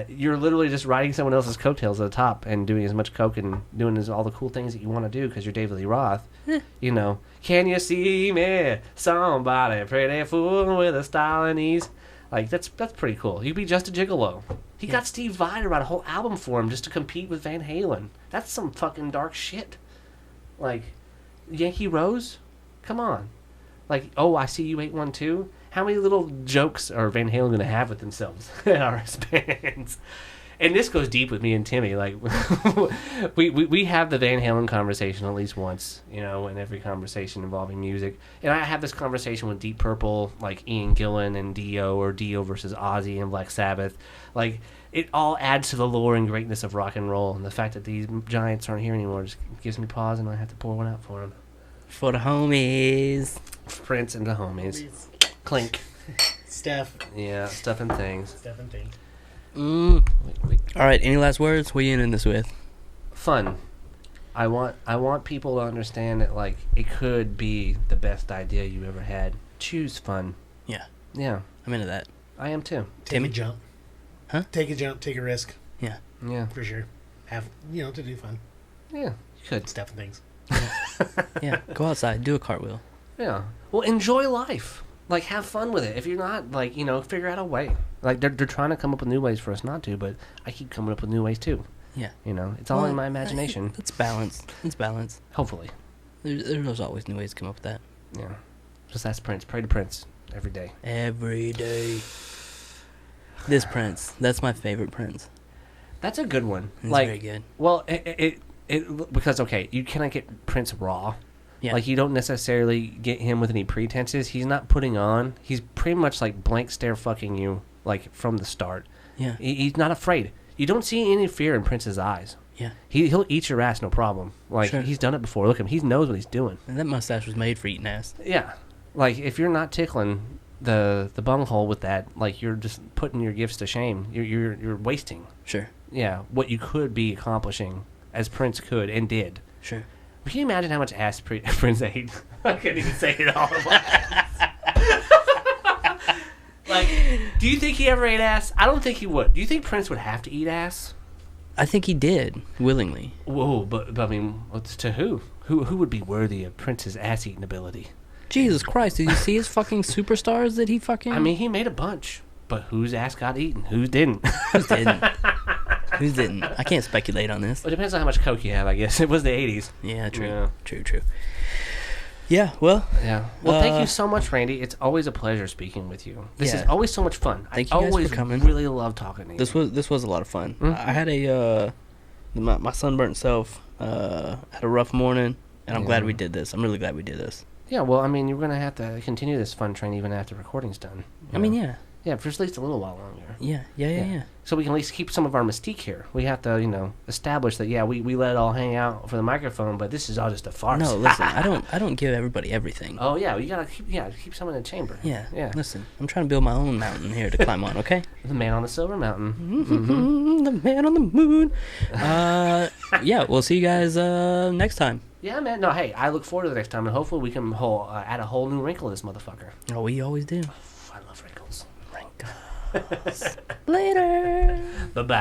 You're literally just riding someone else's coattails at the top and doing as much coke and doing all the cool things that you want to do because you're David Lee Roth. Can you see me? Somebody pretty fool with a style and ease. Like, that's pretty cool. You'd be just a gigolo. He got Steve Vai to write a whole album for him just to compete with Van Halen. That's some fucking dark shit. Like, Yankee Rose? Come on. Like, oh, I see you 812? How many little jokes are Van Halen going to have with themselves at our bands? And this goes deep with me and Timmy. Like, we have the Van Halen conversation at least once, in every conversation involving music. And I have this conversation with Deep Purple, like Ian Gillan and Dio, or Dio versus Ozzy and Black Sabbath. Like, it all adds to the lore and greatness of rock and roll. And the fact that these giants aren't here anymore just gives me pause, and I have to pour one out for them. For the homies. Prince and the homies. Clink. Steph. Yeah, stuff and things. Steph and things. All right, any last words? What are you in this with? Fun. I want people to understand that, like, it could be the best idea you ever had. Choose fun. Yeah. Yeah. I'm into that. I am too. Timmy? Take a jump. Huh? Take a jump, take a risk. Yeah. Yeah. For sure. Have, to do fun. Yeah, you could. Steph and things. Yeah, go outside, do a cartwheel. Yeah. Well, enjoy life. Like, have fun with it. If you're not, like, figure out a way. Like, they're trying to come up with new ways for us not to, but I keep coming up with new ways, too. Yeah. It's all in my imagination. It's balance. It's balance. Hopefully. There's always new ways to come up with that. Yeah. Just ask Prince. Pray to Prince every day. Every day. This Prince. That's my favorite Prince. That's a good one. It's like, very good. Well, it because, okay, you cannot get Prince raw. Yeah. Like, you don't necessarily get him with any pretenses. He's not putting on. He's pretty much, like, blank stare fucking you, like, from the start. Yeah. He's not afraid. You don't see any fear in Prince's eyes. Yeah. He'll eat your ass, no problem. Like, Sure. He's done it before. Look at him. He knows what he's doing. And that mustache was made for eating ass. Yeah. Like, if you're not tickling the bunghole with that, like, you're just putting your gifts to shame. You're wasting. Sure. Yeah. What you could be accomplishing, as Prince could and did. Sure. Can you imagine how much ass Prince ate? I couldn't even say it all at once. Like, do you think he ever ate ass? I don't think he would. Do you think Prince would have to eat ass? I think he did, willingly. Whoa, but I mean, to who? Who would be worthy of Prince's ass-eating ability? Jesus Christ, did you see his fucking superstars that he fucking... I mean, he made a bunch, but whose ass got eaten? Whose didn't? Whose didn't? Whose didn't? I can't speculate on this. Well, it depends on how much coke you have, I guess. It was the 80s. Yeah, true. Yeah. True. Yeah, well... Yeah. Well, thank you so much, Randy. It's always a pleasure speaking with you. This is always so much fun. Thank you guys always for coming. Really love talking to you. This was a lot of fun. Mm-hmm. I had my sunburnt self had a rough morning, and I'm glad we did this. I'm really glad we did this. Yeah, well, I mean, you're going to have to continue this fun train even after recording's done. I mean, yeah. Yeah, for at least a little while longer. Yeah. So we can at least keep some of our mystique here. We have to, establish that, we let it all hang out for the microphone, but this is all just a farce. No, listen, I don't give everybody everything. Oh, yeah, you got to keep some in the chamber. Yeah. Yeah. Listen, I'm trying to build my own mountain here to climb on, okay? The man on the silver mountain. Mm-hmm. The man on the moon. Yeah, we'll see you guys next time. Yeah, man. No, hey, I look forward to the next time, and hopefully we can add a whole new wrinkle to this motherfucker. Oh, we always do. I love wrinkles. Later. Bye-bye.